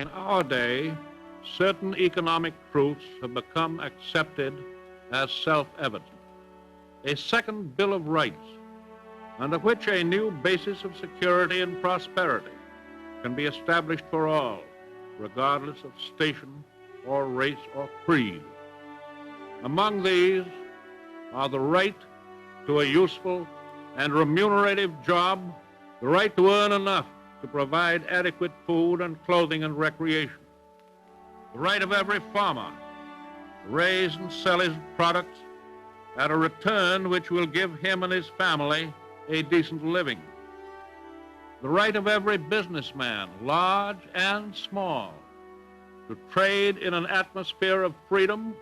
In our day, certain economic truths have become accepted as self-evident. A second Bill of Rights, under which a new basis of security and prosperity can be established for all, regardless of station or race or creed. Among these are the right to a useful and remunerative job, the right to earn enough to provide adequate food and clothing and recreation, the right of every farmer to raise and sell his products at a return which will give him and his family a decent living, the right of every businessman, large and small, to trade in an atmosphere of freedom,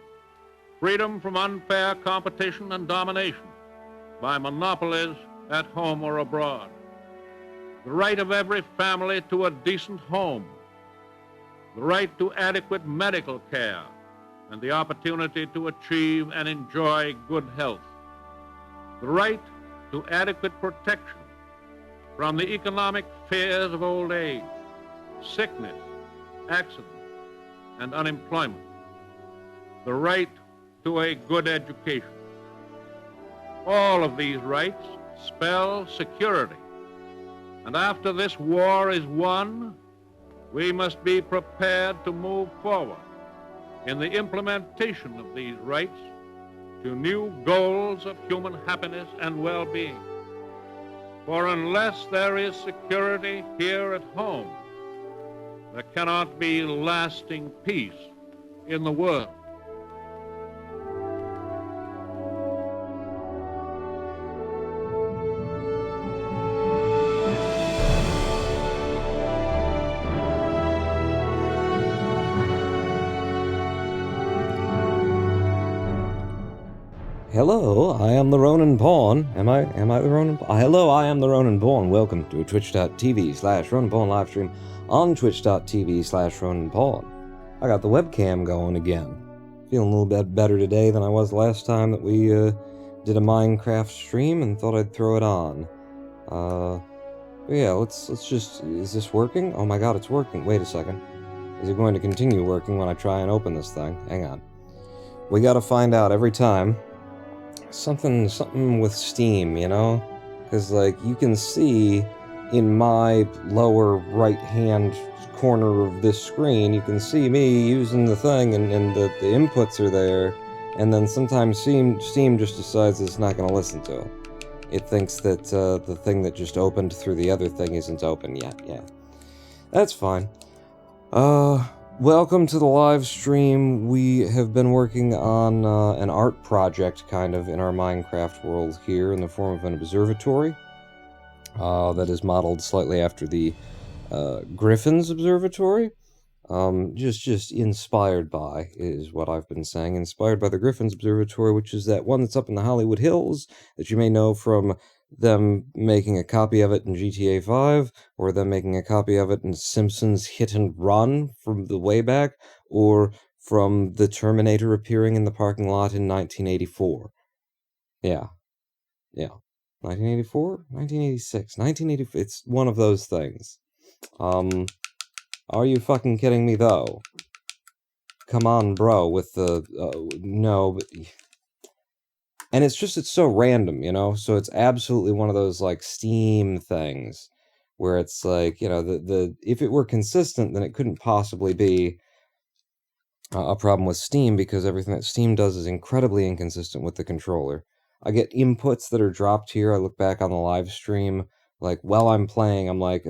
freedom from unfair competition and domination by monopolies at home or abroad, the right of every family to a decent home, the right to adequate medical care and the opportunity to achieve and enjoy good health, the right to adequate protection from the economic fears of old age, sickness, accident, and unemployment, the right to a good education. All of these rights spell security. And after this war is won, we must be prepared to move forward in the implementation of these rights to new goals of human happiness and well-being. For unless there is security here at home, there cannot be lasting peace in the world. Hello, I am the Ronin Pawn. Am I the Ronin Pawn? Hello, I am the Ronin Pawn. Welcome to twitch.tv/Ronin Pawn livestream on twitch.tv/Ronin Pawn. I got the webcam going again. Feeling a little bit better today than I was last time that we did a Minecraft stream and thought I'd throw it on. Yeah, let's just... Is this working? Oh my god, it's working. Wait a second. Is it going to continue working when I try and open this thing? Hang on. We gotta find out every time. Something with Steam, you know? Because, like, you can see in my lower right-hand corner of this screen, you can see me using the thing, and the inputs are there, and then sometimes Steam just decides it's not going to listen to it. It thinks that the thing that just opened through the other thing isn't open yet, yeah. That's fine. Welcome to the live stream. We have been working on an art project, kind of, in our Minecraft world here in the form of an observatory that is modeled slightly after the Griffin's Observatory. Just inspired by, is what I've been saying. Inspired by the Griffin's Observatory, which is that one that's up in the Hollywood Hills that you may know from them making a copy of it in GTA 5, or them making a copy of it in Simpsons Hit and Run from the way back, or from the Terminator appearing in the parking lot in 1984. Yeah. 1984? 1986? 1984? It's one of those things. Are you fucking kidding me, though? Come on, bro, with the... no, but... And it's so random, you know? So it's absolutely one of those, like, Steam things, where it's like, you know, if it were consistent, then it couldn't possibly be a problem with Steam, because everything that Steam does is incredibly inconsistent with the controller. I get inputs that are dropped here. I look back on the live stream, like, while I'm playing, I'm like,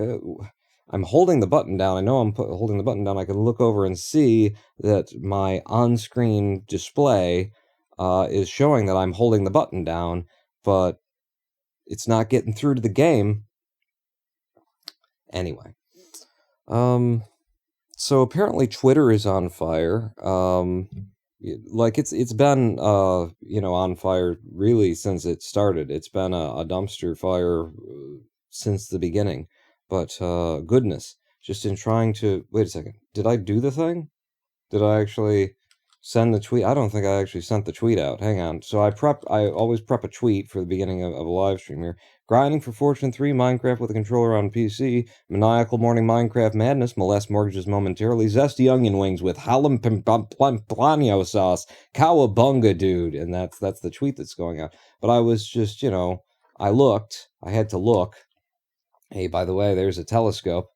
I'm holding the button down. I know I'm holding the button down. I can look over and see that my on-screen display is showing that I'm holding the button down, but it's not getting through to the game. Anyway. So apparently Twitter is on fire. Like, it's been, you know, on fire really since it started. It's been a dumpster fire since the beginning. But, goodness, just in trying to... Wait a second. Did I do the thing? Did I actually... send the tweet. I don't think I actually sent the tweet out. Hang on. So I always prep a tweet for the beginning of a live stream here. Grinding for Fortune 3, Minecraft with a controller on PC, Maniacal Morning Minecraft Madness, molest mortgages momentarily, Zesty Onion Wings with Jalamaplepeño Sauce, COWABUNGA, dude. And that's the tweet that's going out. But I was just, I had to look. Hey, by the way, there's a telescope.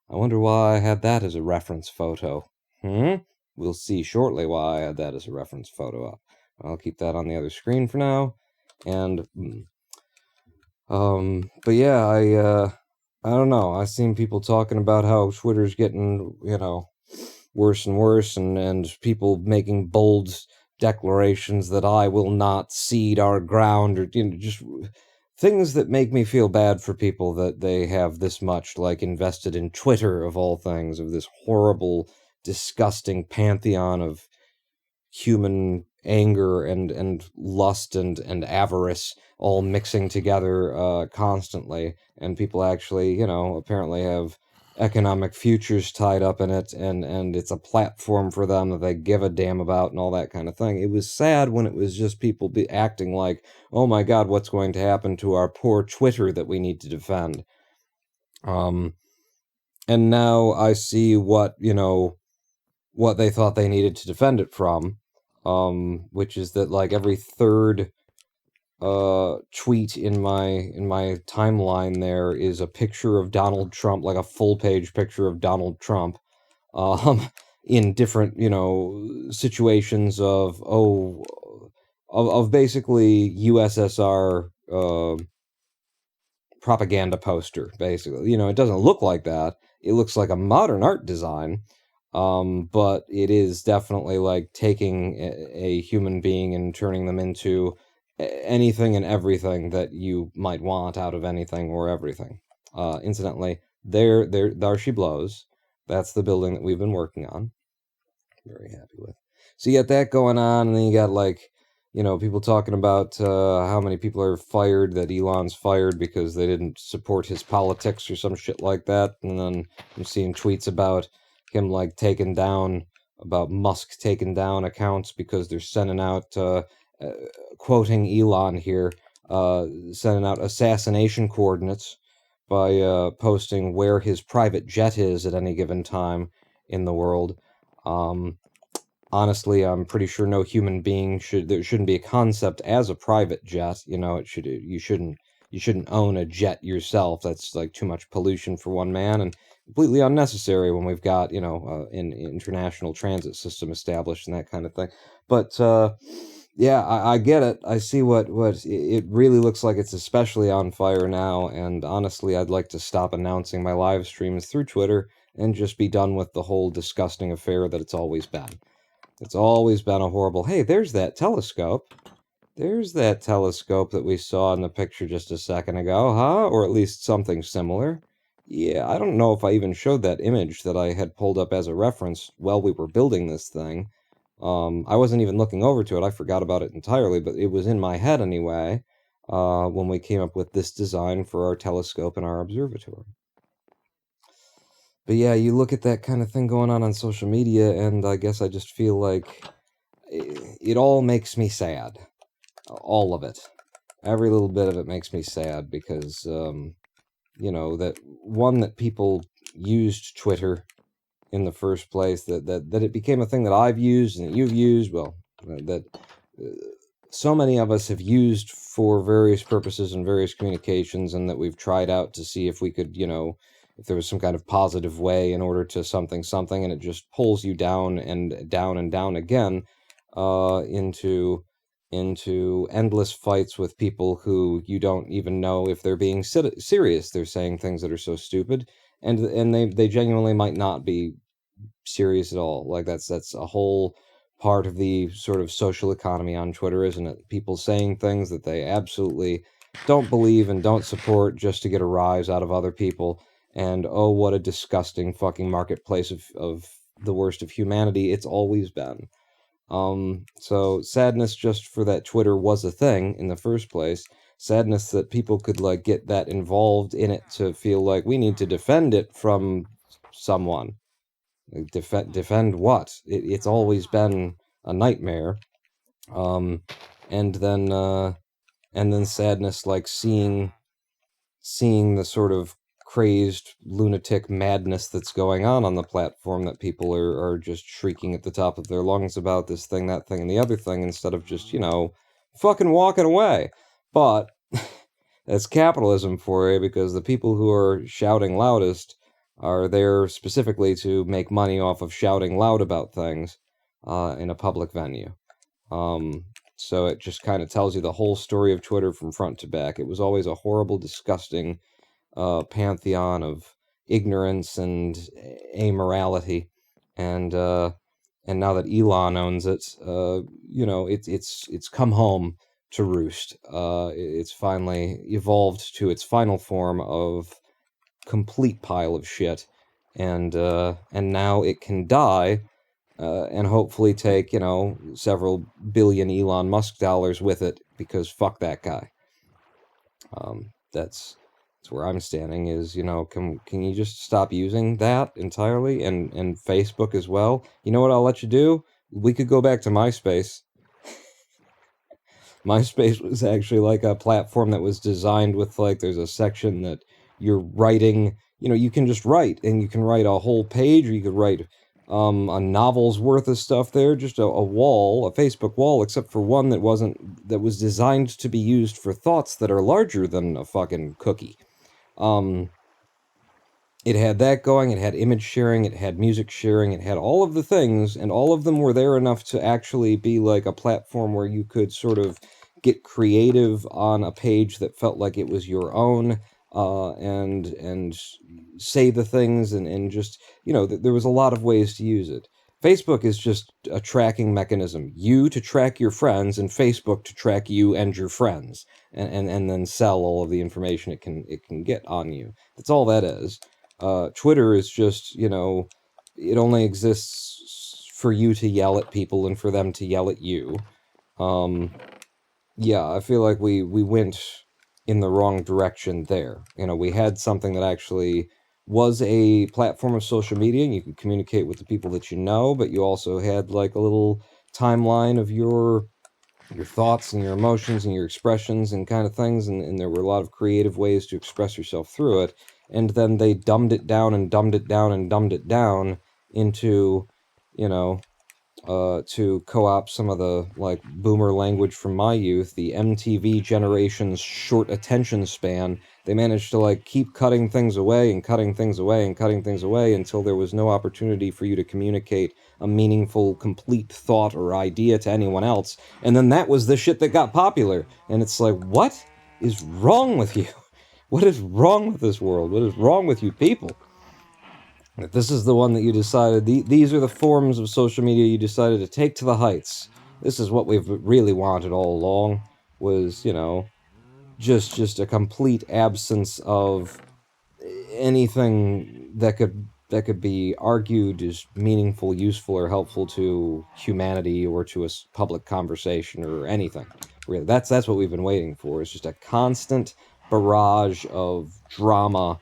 I wonder why I had that as a reference photo. We'll see shortly why I had that as a reference photo up. I'll keep that on the other screen for now. And, but yeah, I don't know. I've seen people talking about how Twitter's getting, worse and worse, and people making bold declarations that I will not cede our ground, or, just things that make me feel bad for people that they have this much, invested in Twitter, of all things, of this horrible, disgusting pantheon of human anger and lust and avarice all mixing together constantly, and people actually, apparently have economic futures tied up in it, and it's a platform for them that they give a damn about and all that kind of thing. It was sad when it was just people acting like, oh my god, what's going to happen to our poor Twitter that we need to defend? And now I see what they thought they needed to defend it from, which is that every third tweet in my timeline there is a picture of Donald Trump, like a full page picture of Donald Trump, in different situations of basically USSR propaganda poster, basically. It doesn't look like that. It looks like a modern art design, but it is definitely taking a human being and turning them into anything and everything that you might want out of anything or everything. Incidentally, there she blows. That's the building that we've been working on. Very happy with. So you got that going on, and then you got people talking about how many people are fired, that Elon's fired because they didn't support his politics or some shit like that. And then I'm seeing tweets about him taking down, about Musk taking down accounts because they're sending out, quoting Elon here, sending out assassination coordinates by posting where his private jet is at any given time in the world. Honestly, I'm pretty sure no human being there shouldn't be a concept as a private jet. You shouldn't own a jet yourself. That's too much pollution for one man, and completely unnecessary when we've got an international transit system established and that kind of thing. But yeah, I get it. I see what it really looks like. It's especially on fire now, and honestly, I'd like to stop announcing my live streams through Twitter and just be done with the whole disgusting affair that it's always been. It's always been a horrible... Hey, there's that telescope. There's that telescope that we saw in the picture just a second ago, huh? Or at least something similar. Yeah, I don't know if I even showed that image that I had pulled up as a reference while we were building this thing. I wasn't even looking over to it. I forgot about it entirely, but it was in my head anyway, when we came up with this design for our telescope and our observatory. But yeah, you look at that kind of thing going on social media, and I guess I just feel like it all makes me sad. All of it. Every little bit of it makes me sad because, that people used Twitter in the first place, that it became a thing that I've used and that you've used, that so many of us have used for various purposes and various communications, and that we've tried out to see if we could, if there was some kind of positive way in order to something, and it just pulls you down and down and down again, into endless fights with people who you don't even know if they're being serious. They're saying things that are so stupid, and they genuinely might not be serious at all. That's a whole part of the sort of social economy on Twitter, isn't it? People saying things that they absolutely don't believe and don't support just to get a rise out of other people. And oh, what a disgusting fucking marketplace of the worst of humanity it's always been. So sadness just for that Twitter was a thing in the first place. Sadness that people could get that involved in it to feel like we need to defend it from someone. Defend what? It's always been a nightmare. And then sadness, like seeing the sort of crazed lunatic madness that's going on the platform, that people are just shrieking at the top of their lungs about this thing, that thing, and the other thing, instead of just, fucking walking away. But that's capitalism for you, because the people who are shouting loudest are there specifically to make money off of shouting loud about things in a public venue. So it just kind of tells you the whole story of Twitter from front to back. It was always a horrible, disgusting pantheon of ignorance and amorality, and now that Elon owns it, it's come home to roost. It's finally evolved to its final form of complete pile of shit, and now it can die, and hopefully take, several billion Elon Musk dollars with it, because fuck that guy. That's where I'm standing, is, can you just stop using that entirely, and Facebook as well? You know what I'll let you do? We could go back to MySpace. MySpace was actually like a platform that was designed with, like, there's a section that you're writing, you can just write, and you can write a whole page, or you could write a novel's worth of stuff there, just a wall, a Facebook wall, except for one that was designed to be used for thoughts that are larger than a fucking cookie. It had that going, it had image sharing, it had music sharing, it had all of the things, and all of them were there enough to actually be like a platform where you could sort of get creative on a page that felt like it was your own, and say the things, and just, there was a lot of ways to use it. Facebook is just a tracking mechanism. You to track your friends, and Facebook to track you and your friends, and then sell all of the information it can get on you. That's all that is. Twitter is just, it only exists for you to yell at people and for them to yell at you. Yeah, I feel like we went in the wrong direction there. We had something that actually was a platform of social media, and you could communicate with the people that you know, but you also had like a little timeline of your thoughts and your emotions and your expressions and kind of things, and there were a lot of creative ways to express yourself through it, and then they dumbed it down and dumbed it down and dumbed it down into, to co-opt some of the, like, boomer language from my youth, the MTV generation's short attention span. They managed to, like, keep cutting things away and cutting things away and cutting things away until there was no opportunity for you to communicate a meaningful, complete thought or idea to anyone else. And then that was the shit that got popular. And it's like, what is wrong with you? What is wrong with this world? What is wrong with you people? If this is the one that you decided, these are the forms of social media you decided to take to the heights. This is what we've really wanted all along, was, just a complete absence of anything that could be argued as meaningful, useful, or helpful to humanity, or to a public conversation, or anything. Really, that's what we've been waiting for. It's just a constant barrage of drama,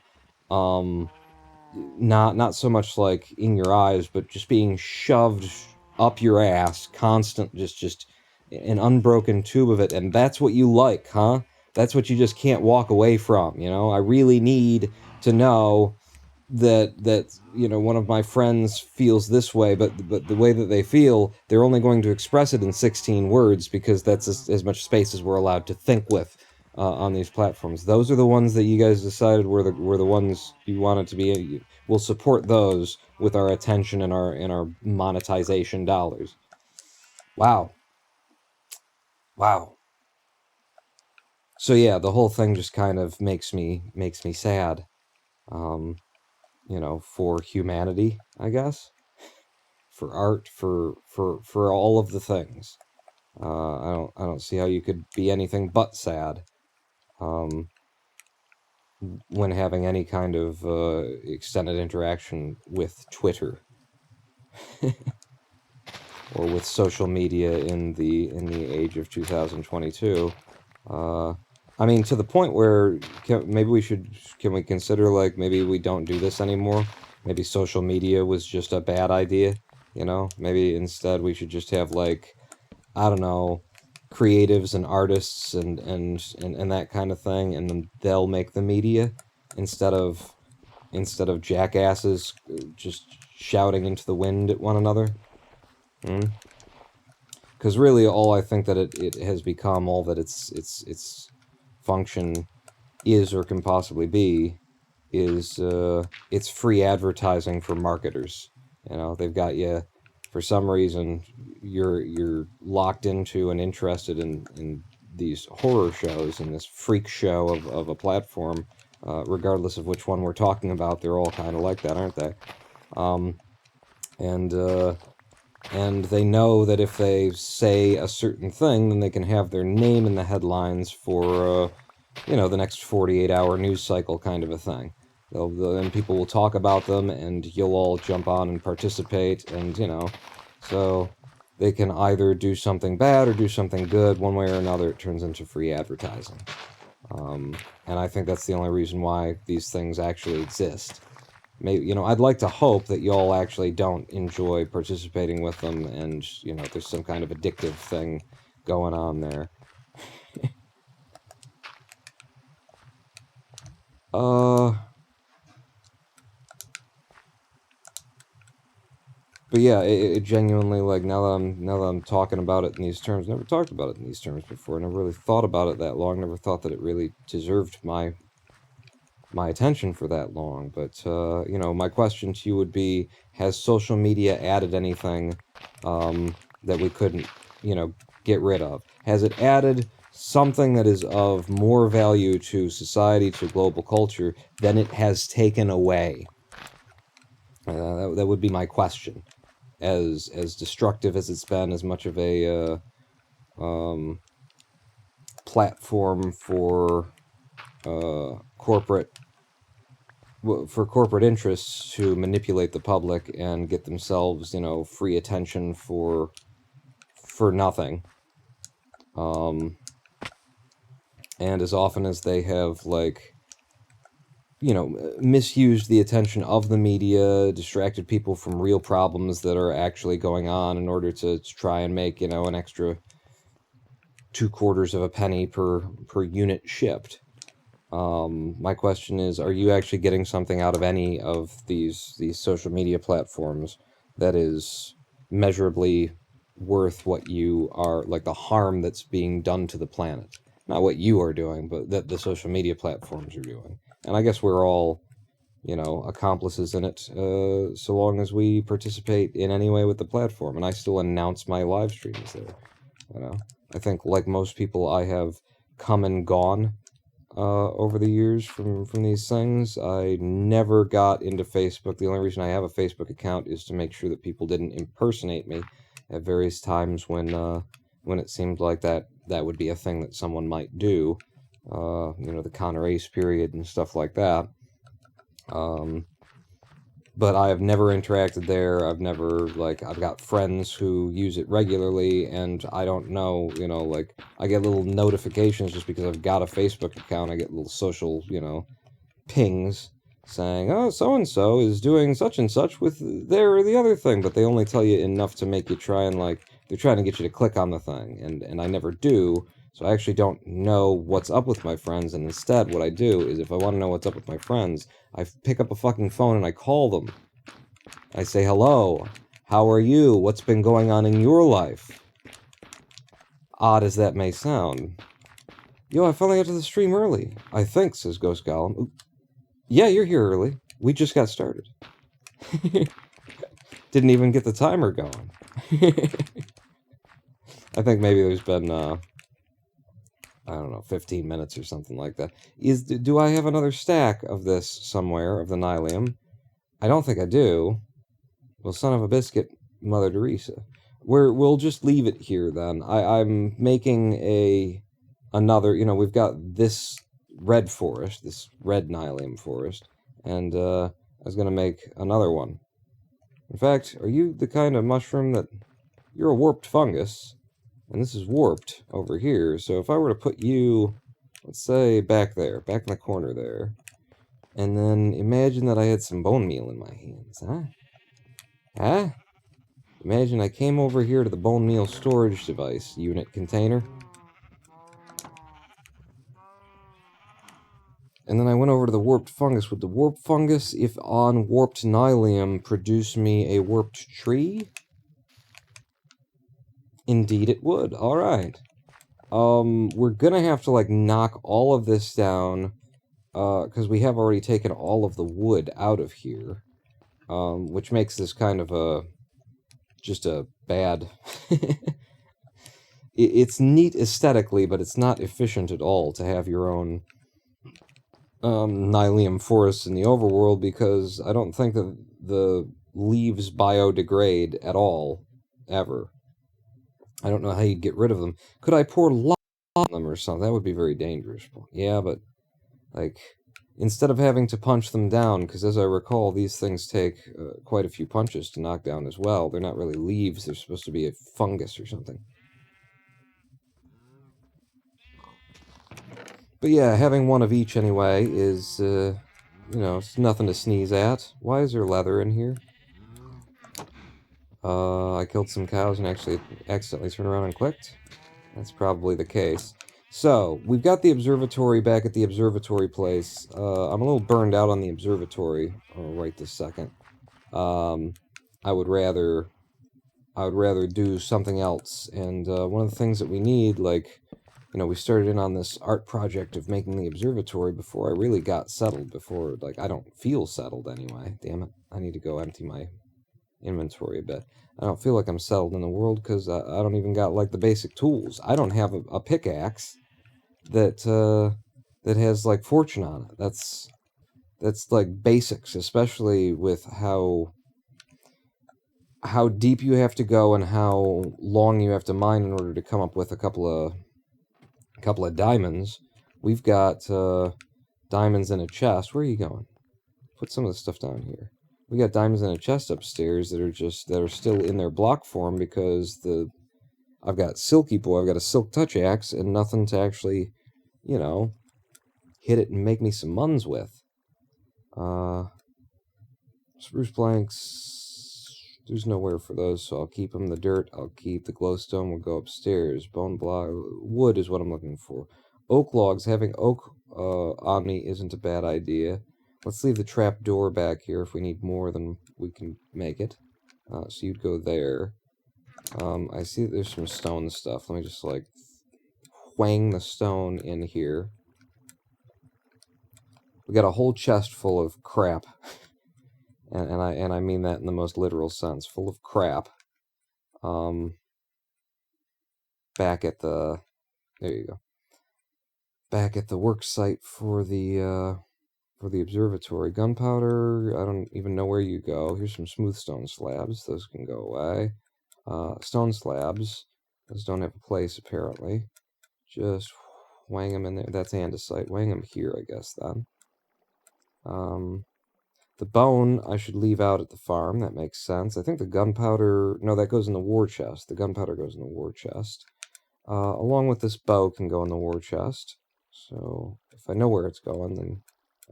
not so much like in your eyes, but just being shoved up your ass, constant, just an unbroken tube of it. And that's what you like, huh? That's what you just can't walk away from. I really need to know that one of my friends feels this way, but the way that they feel, they're only going to express it in 16 words, because that's as much space as we're allowed to think with on these platforms. Those are the ones that you guys decided were the ones you wanted to be. We'll support those with our attention and our monetization dollars. Wow. So yeah, the whole thing just kind of makes me sad. For humanity, I guess, for art, for all of the things. I don't see how you could be anything but sad when having any kind of extended interaction with Twitter or with social media in the age of 2022. I mean, to the point where maybe can we consider, like, maybe we don't do this anymore? Maybe social media was just a bad idea. You know, maybe instead we should just have, like, I don't know, creatives and artists and that kind of thing, and then they'll make the media instead of jackasses just shouting into the wind at one another. Because really, all I think that it has become, all that its function is or can possibly be, is it's free advertising for marketers. You know, they've got you, for some reason, you're locked into and interested in these horror shows and this freak show of a platform, regardless of which one we're talking about. They're all kind of like that, aren't they? And they know that if they say a certain thing, then they can have their name in the headlines for, the next 48-hour news cycle kind of a thing. And people will talk about them, and you'll all jump on and participate, and, so they can either do something bad or do something good. One way or another, it turns into free advertising. And I think that's the only reason why these things actually exist. Maybe, I'd like to hope that y'all actually don't enjoy participating with them, and, there's some kind of addictive thing going on there. But yeah, it genuinely, like, now that I'm talking about it in these terms, never talked about it in these terms before, never really thought about it that long, never thought that it really deserved my attention for that long. But, my question to you would be, has social media added anything that we couldn't, get rid of? Has it added something that is of more value to society, to global culture, than it has taken away? That would be my question. As destructive as it's been, as much of a platform for corporate interests to manipulate the public and get themselves, free attention for nothing. And as often as they have, like, misused the attention of the media, distracted people from real problems that are actually going on in order to try and make, an extra 2/4 of a penny per unit shipped. My question is, are you actually getting something out of any of these social media platforms that is measurably worth what you are, like, the harm that's being done to the planet? Not what you are doing, but that the social media platforms are doing. And I guess we're all, accomplices in it, so long as we participate in any way with the platform. And I still announce my live streams there. I think, like most people, I have come and gone over the years from these things. I never got into Facebook. The only reason I have a Facebook account is to make sure that people didn't impersonate me at various times when it seemed like that would be a thing that someone might do. The Connor Ace period and stuff like that. But I have never interacted there. I've never, I've got friends who use it regularly, and I don't know, I get little notifications just because I've got a Facebook account. I get little social, pings saying, oh, so-and-so is doing such and such with their or the other thing, but they only tell you enough to make you try and, they're trying to get you to click on the thing, and I never do. So I actually don't know what's up with my friends, and instead what I do is, if I want to know what's up with my friends, I pick up a fucking phone and I call them. I say, hello, how are you? What's been going on in your life? Odd as that may sound. Yo, I finally got to the stream early. I think, says Ghost Golem. Oop. Yeah, you're here early. We just got started. Didn't even get the timer going. I think maybe there's been, I don't know, 15 minutes or something like that. Do I have another stack of this somewhere, of the Nylium? I don't think I do. Well, son of a biscuit, Mother Teresa. We'll just leave it here, then. I'm making another, we've got this red forest, this red Nylium forest, and I was going to make another one. In fact, are you the kind of mushroom that... You're a warped fungus, and this is warped over here, so if I were to put you, let's say, back there, back in the corner there, and then imagine that I had some bone meal in my hands, huh? Huh? Imagine I came over here to the bone meal storage device unit container. And then I went over to the warped fungus. Would the warped fungus, if on warped nylium, produce me a warped tree? Indeed it would. Alright. We're gonna have to, like, knock all of this down, because we have already taken all of the wood out of here, which makes this kind of just a bad... It's neat aesthetically, but it's not efficient at all to have your own nylium forests in the overworld, because I don't think that the leaves biodegrade at all, ever. I don't know how you'd get rid of them. Could I pour lava on them or something? That would be very dangerous. Yeah, but, like, instead of having to punch them down, because as I recall, these things take quite a few punches to knock down as well. They're not really leaves, they're supposed to be a fungus or something. But yeah, having one of each anyway is, you know, it's nothing to sneeze at. Why is there leather in here? I killed some cows and actually accidentally turned around and clicked. That's probably the case. So, we've got the observatory back at the observatory place. I'm a little burned out on the observatory right this second. I would rather do something else. And one of the things that we need, like, you know, we started in on this art project of making the observatory before I really got settled. Before, like, I don't feel settled anyway. Damn it. I need to go empty my inventory a bit. I don't feel like I'm settled in the world because I don't even got, like, the basic tools. I don't have a pickaxe that that has, like, fortune on it. That's like basics, especially with how deep you have to go and how long you have to mine in order to come up with a couple of diamonds. We've got diamonds in a chest. Where are you going? Put some of the stuff down here. We got diamonds in a chest upstairs that are still in their block form because I've got Silky Boy, I've got a Silk Touch Axe, and nothing to actually, you know, hit it and make me some muns with. Spruce planks, there's nowhere for those, so I'll keep them. The dirt, I'll keep. The glowstone will go upstairs. Bone block, wood is what I'm looking for. Oak logs, having oak on me isn't a bad idea. Let's leave the trap door back here. If we need more, then we can make it. So you'd go there. I see that there's some stone stuff. Let me just, like, whang the stone in here. We got a whole chest full of crap. And I mean that in the most literal sense. Full of crap. Back at the... There you go. Back at the work site for the observatory. Gunpowder, I don't even know where you go. Here's some smooth stone slabs. Those can go away. Stone slabs. Those don't have a place, apparently. Just wang them in there. That's andesite. Wang them here, I guess, then. The bone I should leave out at the farm. That makes sense. I think the gunpowder... No, that goes in the war chest. The gunpowder goes in the war chest. Along with this bow can go in the war chest. So, if I know where it's going, then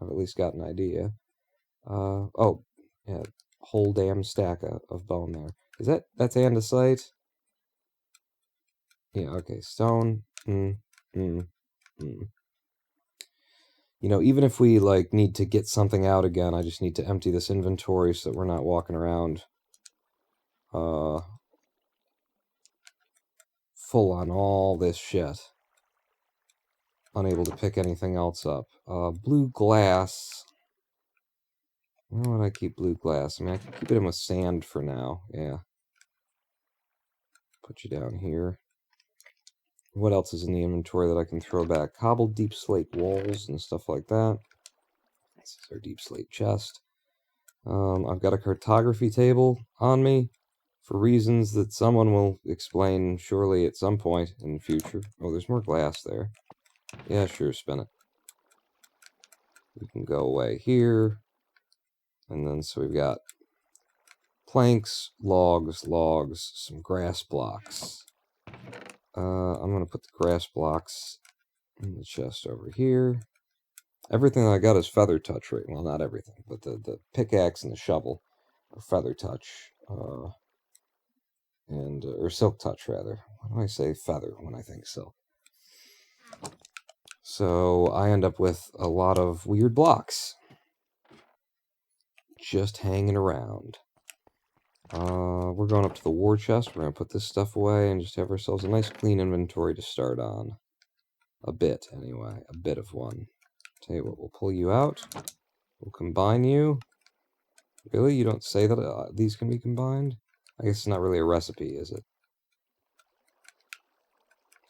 I've at least got an idea. Oh, yeah, whole damn stack of bone there. Is that's andesite? Yeah, okay, stone. You know, even if we, like, need to get something out again, I just need to empty this inventory so that we're not walking around full on all this shit. Unable to pick anything else up. Blue glass. Why would I keep blue glass? I mean, I can keep it in with sand for now. Yeah. Put you down here. What else is in the inventory that I can throw back? Cobbled deep slate walls and stuff like that. This is our deep slate chest. I've got a cartography table on me for reasons that someone will explain surely at some point in the future. Oh, there's more glass there. Yeah, sure, spin it. We can go away here. And then, so we've got planks, logs, some grass blocks. I'm going to put the grass blocks in the chest over here. Everything that I got is feather touch right. Well, not everything, but the pickaxe and the shovel are feather touch. and or silk touch rather. Why do I say feather when I think silk? So I end up with a lot of weird blocks just hanging around. We're going up to the war chest. We're going to put this stuff away and just have ourselves a nice clean inventory to start on. A bit, anyway. A bit of one. Tell you what, we'll pull you out. We'll combine you. Really? You don't say that these can be combined? I guess it's not really a recipe, is it?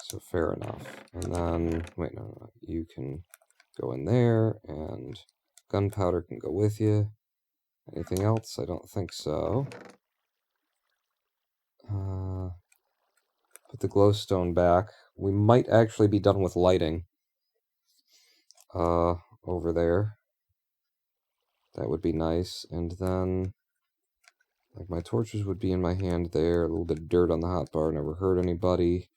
So fair enough. And then, wait, no. You can go in there, and gunpowder can go with you. Anything else? I don't think so. Put the glowstone back. We might actually be done with lighting. Over there. That would be nice. And then, like, my torches would be in my hand there. A little bit of dirt on the hotbar. Never hurt anybody.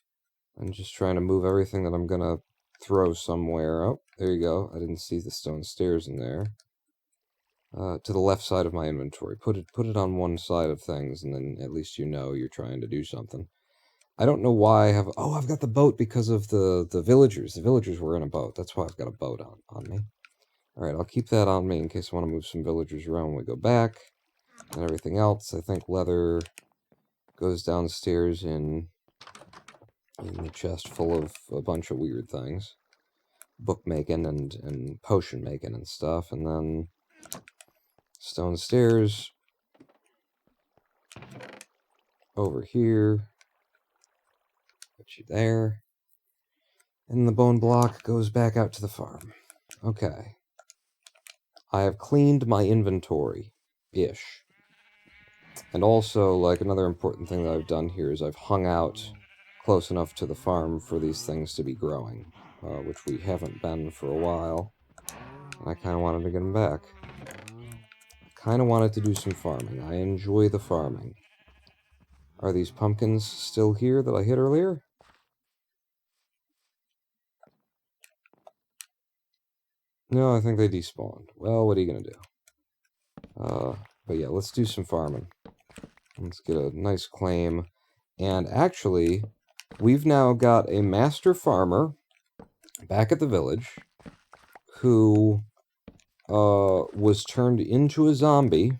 I'm just trying to move everything that I'm gonna throw somewhere. Oh, there you go. I didn't see the stone stairs in there. To the left side of my inventory. Put it on one side of things, and then at least you know you're trying to do something. I don't know why I have... Oh, I've got the boat because of the villagers. The villagers were in a boat. That's why I've got a boat on me. Alright, I'll keep that on me in case I want to move some villagers around when we go back. And everything else, I think leather goes downstairs in the chest full of a bunch of weird things. Bookmaking and potion making and stuff. And then stone stairs over here. Put you there. And the bone block goes back out to the farm. Okay. I have cleaned my inventory-ish. And also, like, another important thing that I've done here is I've hung out close enough to the farm for these things to be growing, which we haven't been for a while. And I kind of wanted to get them back. Kind of wanted to do some farming. I enjoy the farming. Are these pumpkins still here that I hit earlier? No, I think they despawned. Well, what are you going to do? But yeah, let's do some farming. Let's get a nice claim. And actually, we've now got a master farmer back at the village who was turned into a zombie.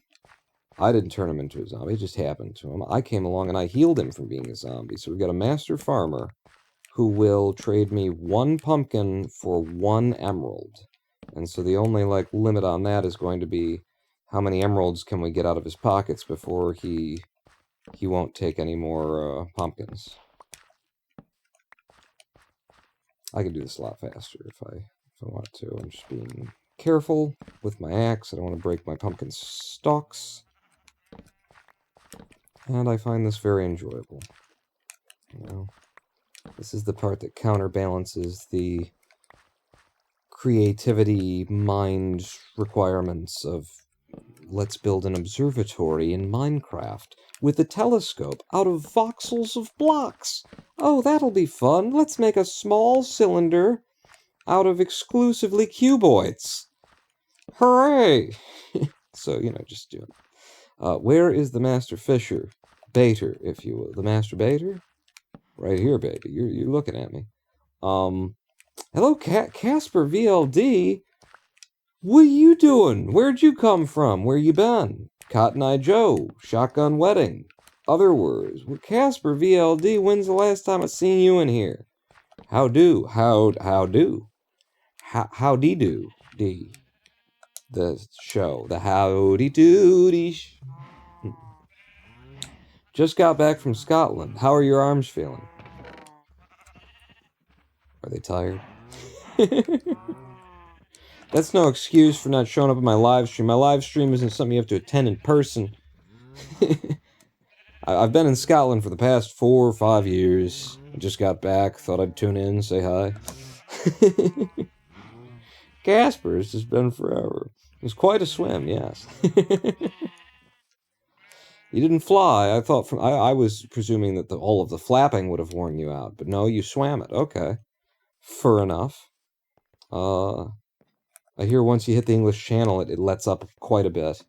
I didn't turn him into a zombie, it just happened to him. I came along and I healed him from being a zombie. So we've got a master farmer who will trade me 1 pumpkin for 1 emerald. And so the only, like, limit on that is going to be how many emeralds can we get out of his pockets before he won't take any more pumpkins. I could do this a lot faster if I wanted to. I'm just being careful with my axe. I don't want to break my pumpkin stalks. And I find this very enjoyable. You know, this is the part that counterbalances the creativity mind requirements of let's build an observatory in Minecraft with a telescope out of voxels of blocks. Oh, that'll be fun. Let's make a small cylinder out of exclusively cuboids. Hooray! So, you know, just do it. Where is the master fisher? Baiter, if you will. The master baiter? Right here, baby. You're looking at me. Hello, Casper VLD. What are you doing? Where'd you come from? Where you been? Cotton Eye Joe. Shotgun Wedding. Other words. Well, Casper VLD, when's the last time I seen you in here? How do? How do? Howdy do? D. The show. The howdy doody. Just got back from Scotland. How are your arms feeling? Are they tired? That's no excuse for not showing up in my live stream. My live stream isn't something you have to attend in person. I've been in Scotland for the past 4 or 5 years. I just got back, thought I'd tune in, say hi. Casper, it's just been forever. It was quite a swim, yes. You didn't fly. I thought I was presuming that all of the flapping would have worn you out, but no, you swam it. Okay. Fair enough. I hear once you hit the English Channel, it lets up quite a bit.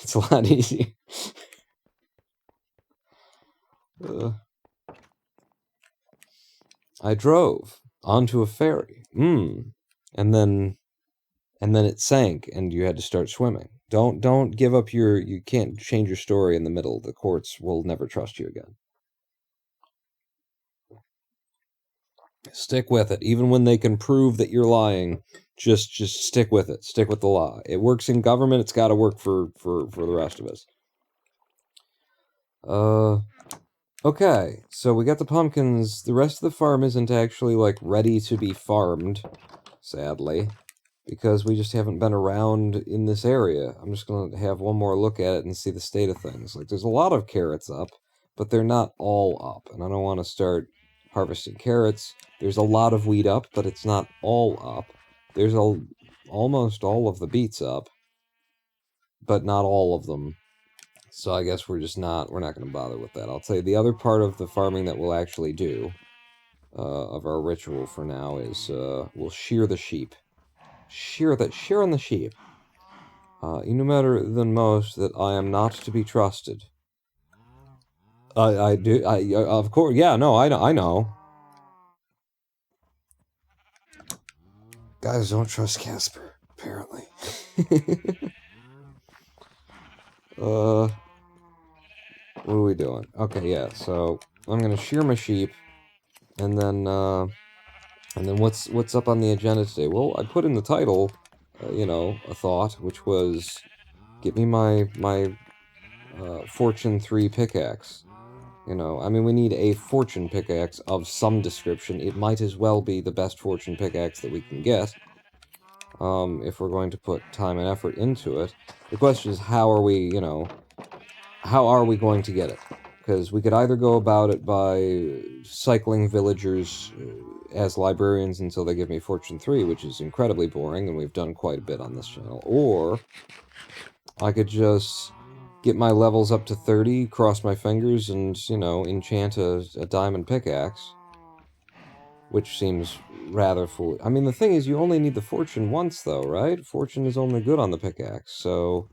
It's a lot easier. I drove onto a ferry. And then it sank and you had to start swimming. Don't give up you can't change your story in the middle. The courts will never trust you again. Stick with it. Even when they can prove that you're lying, just stick with it. Stick with the law. It works in government, it's got to work for the rest of us. Okay, so we got the pumpkins. The rest of the farm isn't actually, like, ready to be farmed, sadly, because we just haven't been around in this area. I'm just going to have one more look at it and see the state of things. Like, there's a lot of carrots up, but they're not all up, and I don't want to start harvesting carrots. There's a lot of wheat up, but it's not all up. There's almost all of the beets up, but not all of them. So I guess we're not going to bother with that. I'll tell you, the other part of the farming that we'll actually do, of our ritual for now, is we'll shear the sheep. Shearing the sheep. You know better than most that I am not to be trusted. I do, of course, yeah, no, I know. Guys don't trust Casper, apparently. What are we doing? Okay, yeah, so I'm gonna shear my sheep, and then what's up on the agenda today? Well, I put in the title, you know, a thought, which was, get me my Fortune 3 pickaxe. You know, I mean, we need a fortune pickaxe of some description. It might as well be the best fortune pickaxe that we can get, if we're going to put time and effort into it. The question is, how are we going to get it? Because we could either go about it by cycling villagers as librarians until they give me Fortune 3, which is incredibly boring, and we've done quite a bit on this channel, or I could just get my levels up to 30, cross my fingers, and, you know, enchant a diamond pickaxe. Which seems rather foolish. I mean, the thing is, you only need the fortune once, though, right? Fortune is only good on the pickaxe, so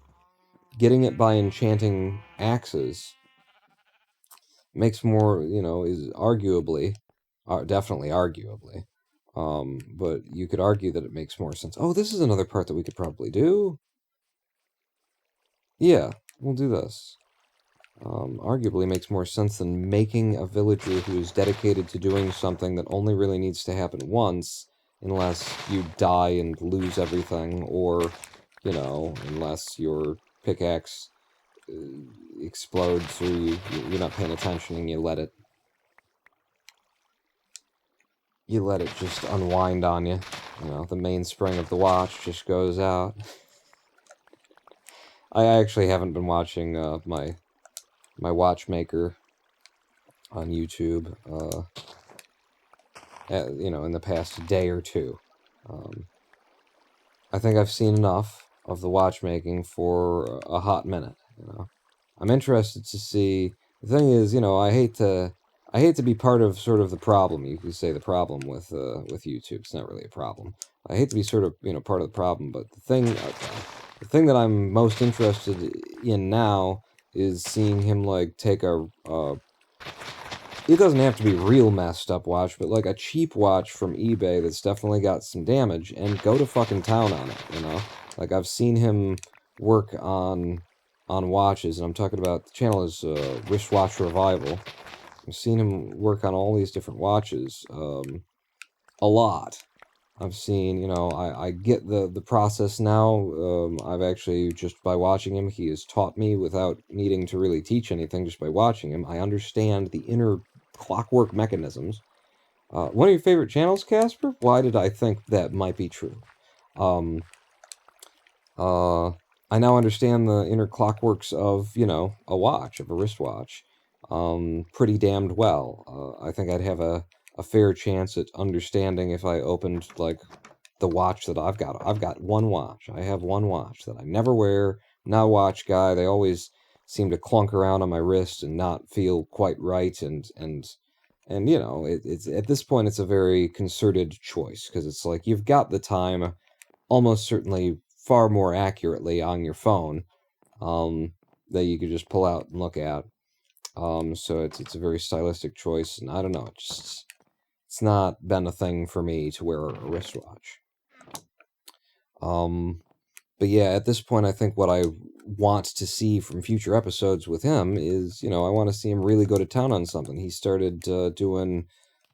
getting it by enchanting axes makes more, you know, is arguably, definitely arguably, but you could argue that it makes more sense. Oh, this is another part that we could probably do. Yeah, we'll do this. Arguably makes more sense than making a villager who is dedicated to doing something that only really needs to happen once, unless you die and lose everything, or, you know, unless your pickaxe explodes, or you're not paying attention and you let it just unwind on you. You know, the mainspring of the watch just goes out. I actually haven't been watching my watchmaker on YouTube, you know, in the past day or two. I think I've seen enough of the watchmaking for a hot minute, you know. I'm interested to see. The thing is, you know, I hate to be part of sort of the problem. You could say the problem with YouTube. It's not really a problem. I hate to be sort of, you know, part of the problem, but the thing that I'm most interested in now is seeing him, like, take a it doesn't have to be real messed up watch, but like a cheap watch from eBay that's definitely got some damage, and go to fucking town on it, you know? Like, I've seen him work on watches, and I'm talking about, the channel is Wristwatch Revival. I've seen him work on all these different watches, a lot. I've seen, you know, I get the process now. I've actually, just by watching him, he has taught me without needing to really teach anything, just by watching him. I understand the inner clockwork mechanisms. One of your favorite channels, Casper? Why did I think that might be true? I now understand the inner clockworks of, you know, a watch, of a wristwatch, pretty damned well. I think I'd have a fair chance at understanding if I opened, like, the watch that I've got. I've got one watch. I have one watch that I never wear. Not a watch guy. They always seem to clunk around on my wrist and not feel quite right. And you know, it's at this point, it's a very concerted choice, because it's like, you've got the time almost certainly far more accurately on your phone, that you could just pull out and look at. So it's a very stylistic choice, and I don't know, it's not been a thing for me to wear a wristwatch. But yeah, at this point, I think what I want to see from future episodes with him is, I want to see him really go to town on something. He started doing,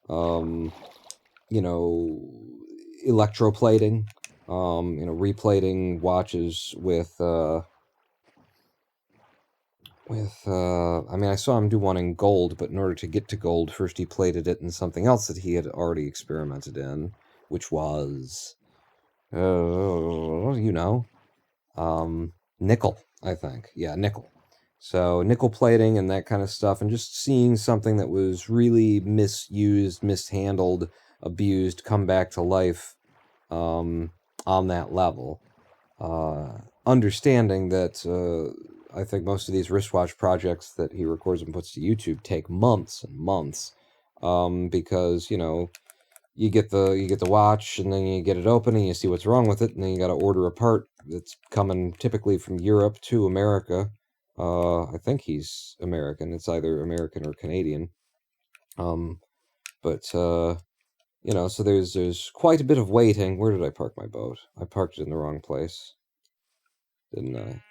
electroplating, replating watches I saw him do one in gold, but in order to get to gold, first he plated it in something else that he had already experimented in, which was, nickel, I think. Yeah, nickel. So nickel plating and that kind of stuff, and just seeing something that was really misused, mishandled, abused, come back to life on that level. Understanding that I think most of these wristwatch projects that he records and puts to YouTube take months and months, because you get the watch and then you get it open and you see what's wrong with it, and then you got to order a part that's coming typically from Europe to America. I think he's American. It's either American or Canadian. But so there's quite a bit of waiting. Where did I park my boat? I parked it in the wrong place, didn't I?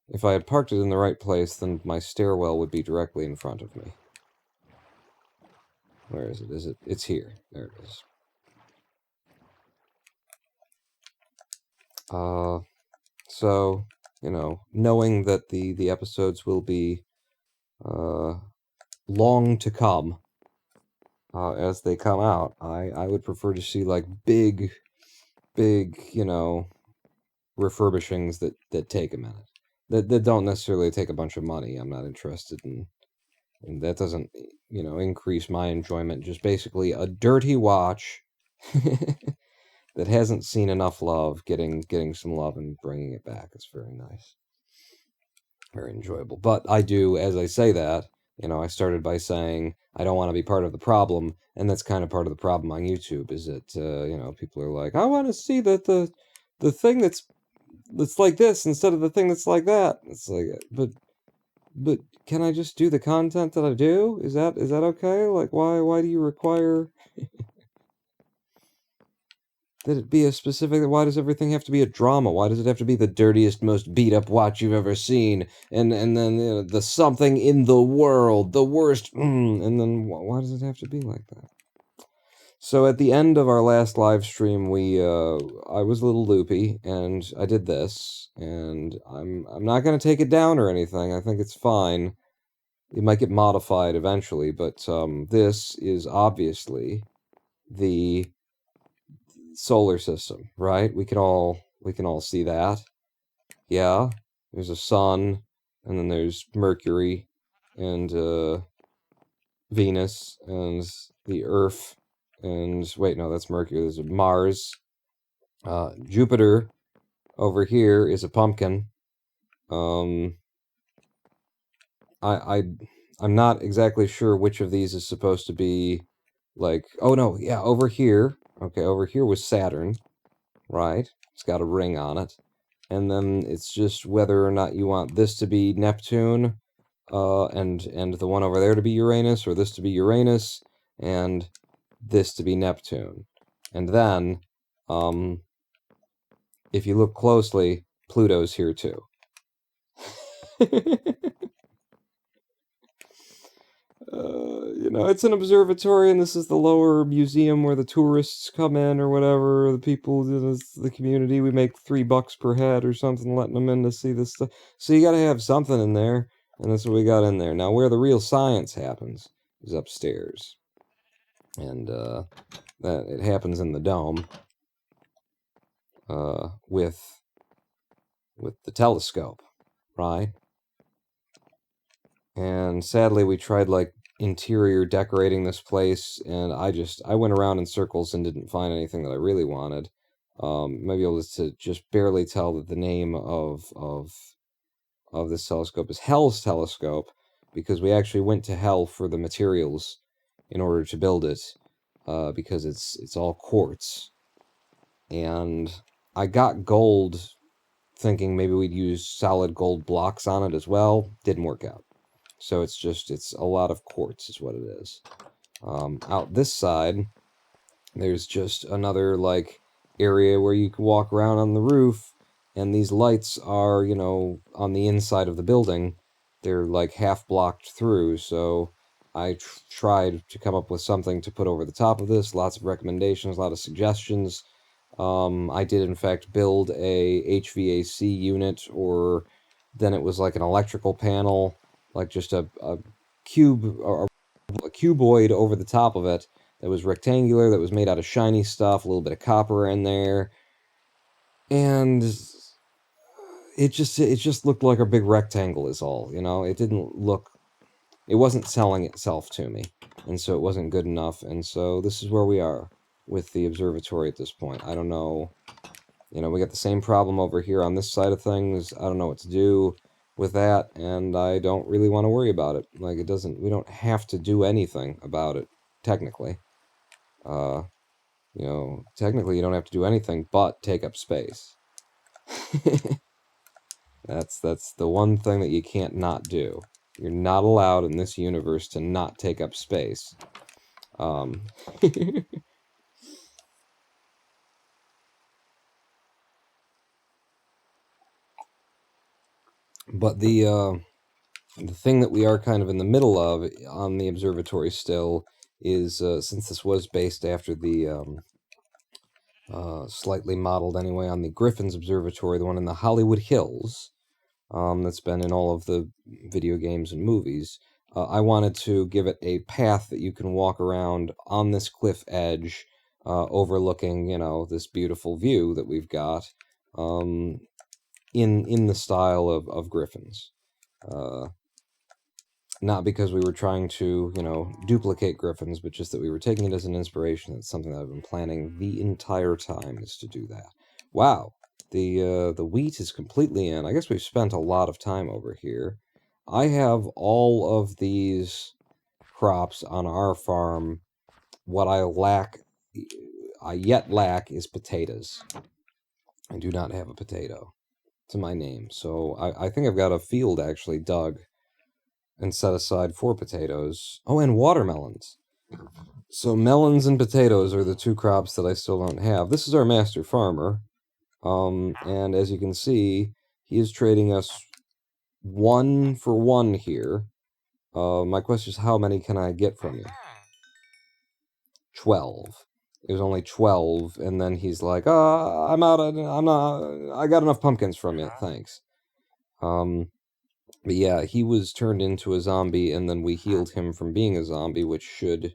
If I had parked it in the right place, then my stairwell would be directly in front of me. Where is it? It's here. There it is. So, knowing that the episodes will be long to come as they come out, I would prefer to see like big, refurbishings that take a minute. That don't necessarily take a bunch of money. I'm not interested in, and that doesn't, increase my enjoyment. Just basically a dirty watch that hasn't seen enough love, getting some love and bringing it back. It's very nice. Very enjoyable. But I do, as I say that, I started by saying I don't want to be part of the problem, and that's kind of part of the problem on YouTube, is that, people are like, I want to see the thing that's like this instead of the thing that's like that. It's like, but can I just do the content that I do? Is that okay? Like, why do you require that it be a specific? Why does everything have to be a drama? Why does it have to be the dirtiest, most beat up watch you've ever seen? And then the something in the world, the worst, and then why does it have to be like that? So at the end of our last live stream, I was a little loopy, and I did this, and I'm not gonna take it down or anything. I think it's fine. It might get modified eventually, but this is obviously the solar system, right? We can all see that. Yeah, there's a sun, and then there's Mercury, and Venus, and the Earth, and wait, no, that's Mercury. There's Mars. Jupiter over here is a pumpkin. I'm not exactly sure which of these is supposed to be, like, oh no, yeah, over here. Okay, over here was Saturn, right? It's got a ring on it. And then it's just whether or not you want this to be Neptune, and the one over there to be Uranus, or this to be Uranus, and this to be Neptune. And then, if you look closely, Pluto's here too. It's an observatory, and this is the lower museum where the tourists come in, or whatever. The people, the community. We make $3 per head or something, letting them in to see this stuff. So you got to have something in there, and that's what we got in there. Now, where the real science happens is upstairs, and that it happens in the dome, with the telescope, right? And sadly, we tried like interior decorating this place, and I went around in circles and didn't find anything that I really wanted. Maybe able to just barely tell that the name of this telescope is Hell's telescope, because we actually went to hell for the materials in order to build it, because it's all quartz, and I got gold thinking maybe we'd use solid gold blocks on it as well. Didn't work out. So it's a lot of quartz is what it is. Out this side, there's just another, like, area where you can walk around on the roof, and these lights are, you know, on the inside of the building. They're, like, half blocked through, so I tried to come up with something to put over the top of this. Lots of recommendations, a lot of suggestions. I did, in fact, build a HVAC unit, or then it was like an electrical panel, like just a cube, or a cuboid over the top of it that was rectangular, that was made out of shiny stuff, a little bit of copper in there, and it just looked like a big rectangle is all, you know? It wasn't selling itself to me, and so it wasn't good enough, and so this is where we are with the observatory at this point. I don't know, you know, we got the same problem over here on this side of things. I don't know what to do with that, and I don't really want to worry about it. Like, we don't have to do anything about it, technically. You know, technically you don't have to do anything but take up space. That's the one thing that you can't not do. You're not allowed in this universe to not take up space. But the thing that we are kind of in the middle of on the observatory still is, since this was based after the, slightly modeled anyway, on the Griffin's Observatory, the one in the Hollywood Hills, that's been in all of the video games and movies, I wanted to give it a path that you can walk around on this cliff edge, overlooking, you know, this beautiful view that we've got, in the style of Griffin's. Not because we were trying to, you know, duplicate Griffin's, but just that we were taking it as an inspiration. It's something that I've been planning the entire time, is to do that. Wow, the wheat is completely in. I guess we've spent a lot of time over here. I have all of these crops on our farm. What I yet lack is potatoes. I do not have a potato to my name, so I think I've got a field actually dug and set aside for potatoes. Oh, and watermelons. So melons and potatoes are the two crops that I still don't have. This is our master farmer. And as you can see, he is trading us 1 for 1 here. My question is, how many can I get from you? 12. It was only 12, and then he's like, I'm out, I got enough pumpkins from you, thanks. But yeah, he was turned into a zombie, and then we healed him from being a zombie, which should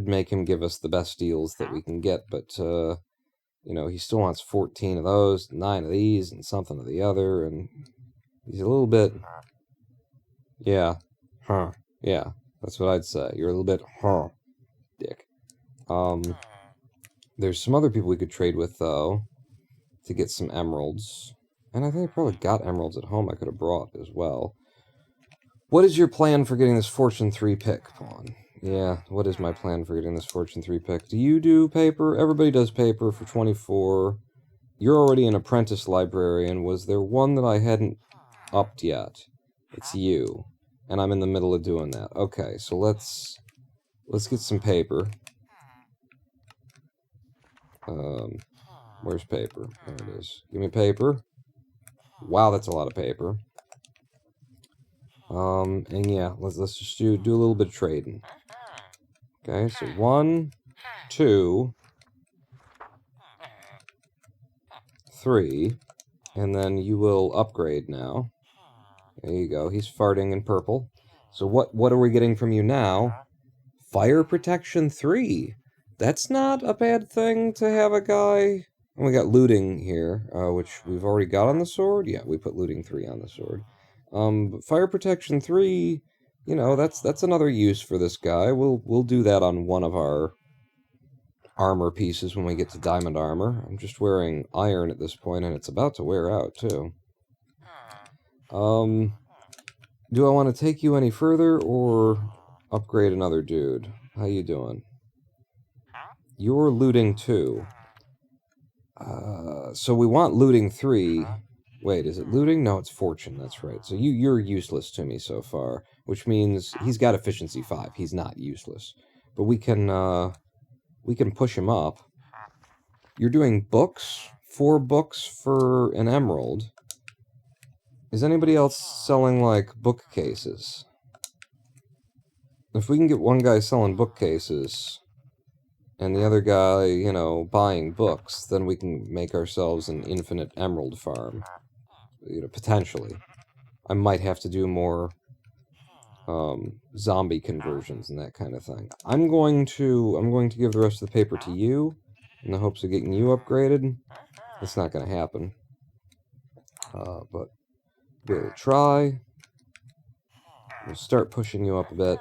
make him give us the best deals that we can get, but, you know, he still wants 14 of those, 9 of these, and something of the other, and he's a little bit, yeah, yeah, that's what I'd say. You're a little bit, dick. There's some other people we could trade with, though, to get some emeralds. And I think I probably got emeralds at home I could have brought as well. What is your plan for getting this Fortune 3 pick, Pawn? Yeah, what is my plan for getting this Fortune 3 pick? Do you do paper? Everybody does paper for 24. You're already an apprentice librarian. Was there one that I hadn't upped yet? It's you. And I'm in the middle of doing that. Okay, so let's get some paper. Where's paper? There it is. Give me paper. Wow, that's a lot of paper. And yeah, let's just do a little bit of trading. Okay, so 1, 2, 3, and then you will upgrade now. There you go. He's farting in purple. So what are we getting from you now? Fire protection 3. That's not a bad thing to have a guy. And we got looting here, which we've already got on the sword. Yeah, we put looting 3 on the sword. But fire protection 3, you know, that's another use for this guy. We'll do that on one of our armor pieces when we get to diamond armor. I'm just wearing iron at this point, and it's about to wear out too. Do I want to take you any further or upgrade another dude? How you doing? You're looting 2. So we want looting 3. Wait, is it looting? No, it's fortune, that's right. So you're useless to me so far, which means he's got efficiency 5. He's not useless. But we can push him up. You're doing books? 4 books for an emerald. Is anybody else selling, like, bookcases? If we can get one guy selling bookcases, and the other guy, you know, buying books, then we can make ourselves an infinite emerald farm. You know, potentially. I might have to do more zombie conversions and that kind of thing. I'm going to give the rest of the paper to you in the hopes of getting you upgraded. It's not going to happen. But we'll try. We'll start pushing you up a bit.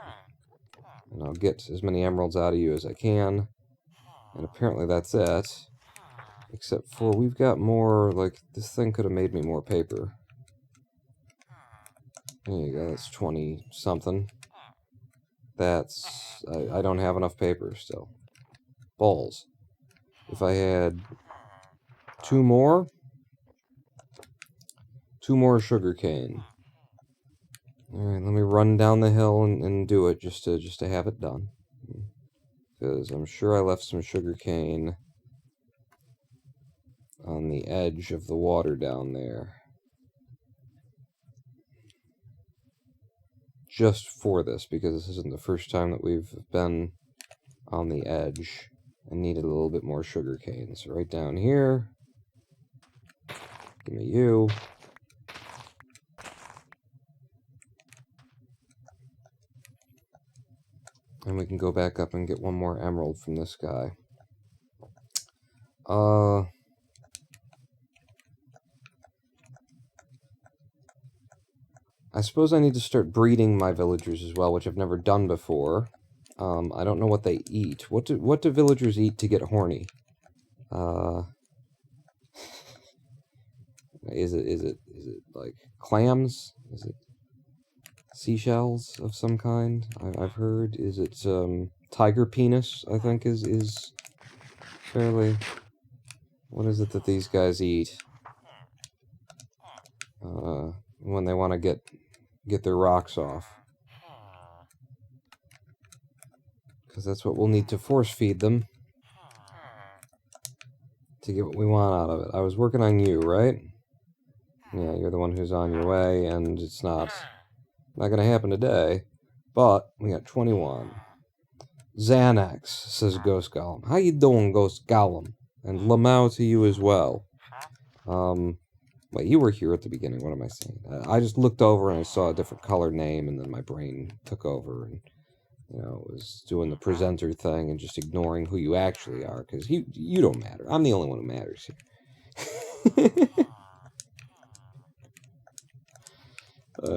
And I'll get as many emeralds out of you as I can. And apparently that's it. Except for we've got more, like, this thing could have made me more paper. There you go, that's 20-something. That's... I don't have enough paper still. Balls. If I had 2 more sugarcane. Alright, let me run down the hill and do it just to have it done. Because I'm sure I left some sugarcane on the edge of the water down there. Just for this, because this isn't the first time that we've been on the edge and needed a little bit more sugarcane. So right down here, give me you. And we can go back up and get one more emerald from this guy. I suppose I need to start breeding my villagers as well, which I've never done before. I don't know what they eat. What do villagers eat to get horny? Is it like clams? Is it seashells of some kind? I've heard. Is it tiger penis? I think is fairly. What is it that these guys eat? When they want to get their rocks off. Because that's what we'll need to force feed them. To get what we want out of it. I was working on you, right? Yeah, you're the one who's on your way, and it's not gonna happen today. But we got 21. Xanax, says Ghost Golem. How you doing, Ghost Golem? And Lamau to you as well. Wait, you were here at the beginning. What am I saying? I just looked over and I saw a different color name, and then my brain took over and, you know, was doing the presenter thing and just ignoring who you actually are, because you don't matter. I'm the only one who matters here.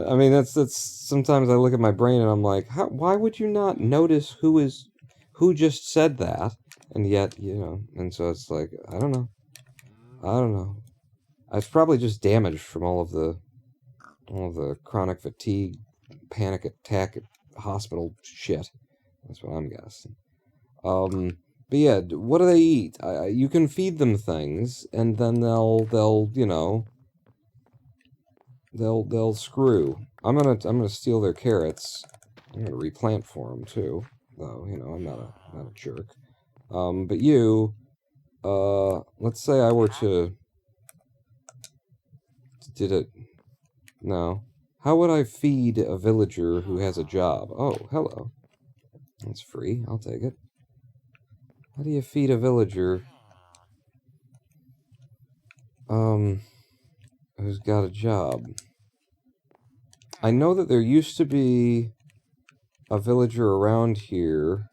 I mean, that's sometimes I look at my brain and I'm like, why would you not notice who just said that? And yet, you know, and so it's like, I don't know. It's probably just damaged from all of the chronic fatigue, panic attack, hospital shit. That's what I'm guessing. But yeah, what do they eat? You can feed them things, and then they'll you know, they'll screw. I'm gonna steal their carrots. I'm gonna replant for them too, though. You know, I'm not a jerk. But you, let's say I were to. No. How would I feed a villager who has a job? Oh, hello. That's free. I'll take it. How do you feed a villager who's got a job? I know that there used to be a villager around here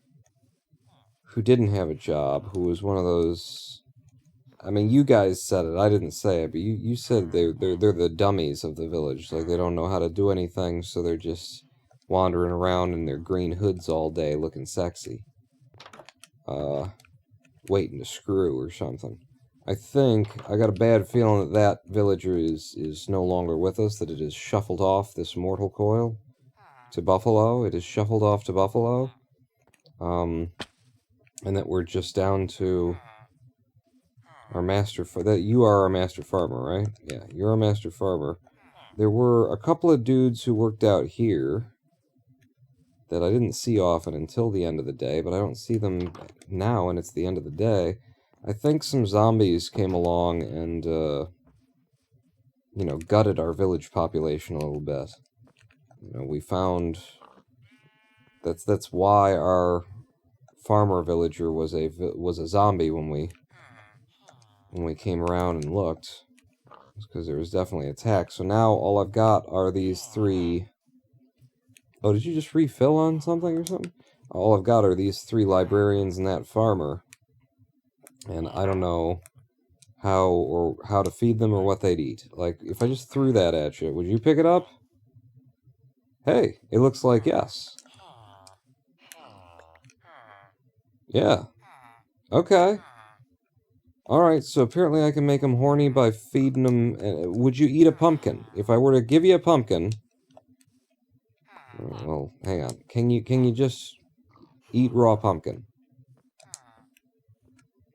who didn't have a job, who was one of those... I mean, you guys said it, I didn't say it, but you said they're the dummies of the village. Like, they don't know how to do anything, so they're just wandering around in their green hoods all day looking sexy. Waiting to screw or something. I got a bad feeling that villager is no longer with us, that it is shuffled off this mortal coil to Buffalo. It is shuffled off to Buffalo. And that we're just down to Our master... that you are our master farmer, right? Yeah, you're our master farmer. There were a couple of dudes who worked out here that I didn't see often until the end of the day, but I don't see them now, and it's the end of the day. I think some zombies came along and, you know, gutted our village population a little bit. You know, we found... That's why our farmer villager was a zombie when we came around and looked. Because there was definitely attack. So now all I've got are these 3... Oh, did you just refill on something or something? All I've got are these 3 librarians and that farmer. And I don't know how to feed them or what they'd eat. Like, if I just threw that at you, would you pick it up? Hey, it looks like yes. Yeah. Okay. Alright, so apparently I can make them horny by feeding them... would you eat a pumpkin? If I were to give you a pumpkin... Well, hang on. Can you just eat raw pumpkin?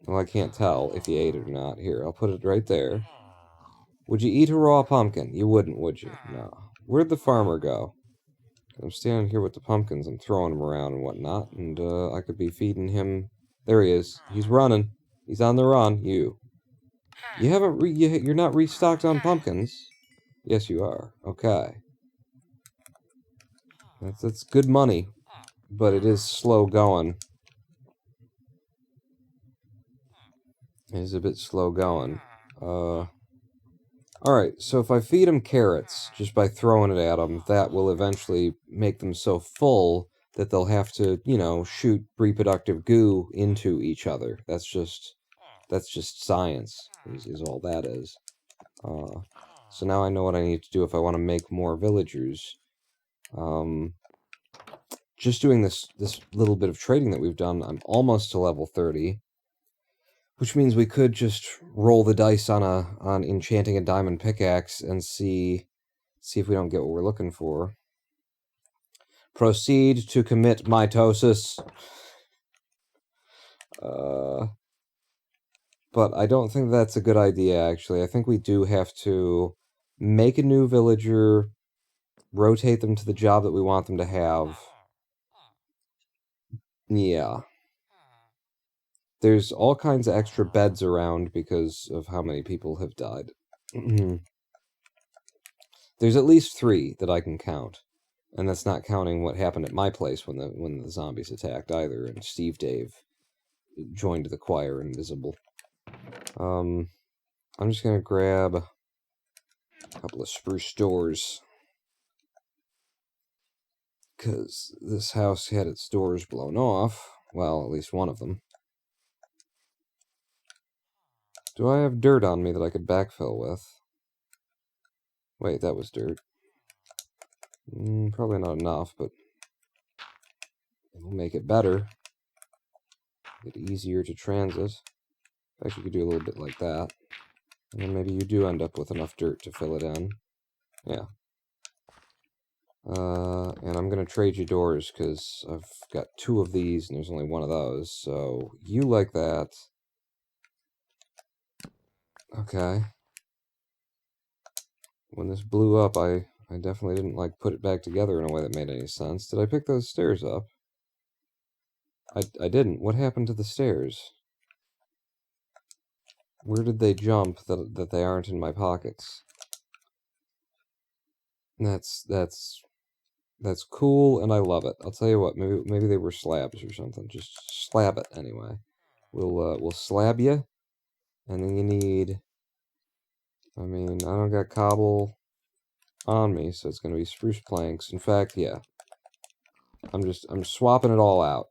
Well, I can't tell if you ate it or not. Here, I'll put it right there. Would you eat a raw pumpkin? You wouldn't, would you? No. Where'd the farmer go? I'm standing here with the pumpkins. I'm throwing them around and whatnot, and I could be feeding him. There he is. He's running. He's on the run. You haven't you're not restocked on pumpkins. Yes, you are. Okay. That's good money, but it is slow going. It is a bit slow going. Alright, so if I feed them carrots, just by throwing it at them, that will eventually make them so full that they'll have to, you know, shoot reproductive goo into each other. That's just science, is all that is. So now I know what I need to do if I want to make more villagers. Just doing this little bit of trading that we've done, I'm almost to level 30. Which means we could just roll the dice on enchanting a diamond pickaxe and see if we don't get what we're looking for. Proceed to commit mitosis. But I don't think that's a good idea, actually. I think we do have to make a new villager, rotate them to the job that we want them to have. Yeah. There's all kinds of extra beds around because of how many people have died. There's at least 3 that I can count. And that's not counting what happened at my place when the zombies attacked either, and Steve Dave joined the choir invisible. I'm just gonna grab a couple of spruce doors. Because this house had its doors blown off. Well, at least one of them. Do I have dirt on me that I could backfill with? Wait, that was dirt. Probably not enough, but it'll make it better. Get easier to transit. Actually, you could do a little bit like that. And then maybe you do end up with enough dirt to fill it in. Yeah. And I'm going to trade you doors, because I've got 2 of these, and there's only 1 of those. So, you like that. Okay. When this blew up, I definitely didn't, like, put it back together in a way that made any sense. Did I pick those stairs up? I didn't. What happened to the stairs? Where did they jump that they aren't in my pockets? That's cool, and I love it. I'll tell you what, maybe they were slabs or something. Just slab it anyway. We'll slab you, and then you need... I mean, I don't got cobble on me, so it's gonna be spruce planks. In fact, yeah. I'm swapping it all out.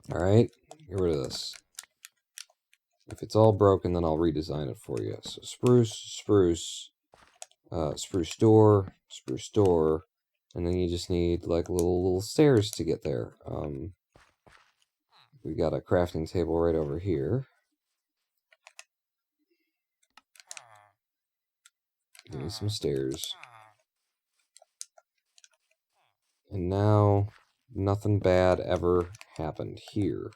Alright? Get rid of this. If it's all broken, then I'll redesign it for you. So spruce, spruce, spruce door, and then you just need like little stairs to get there. We got a crafting table right over here. Give me some stairs. And now, nothing bad ever happened here.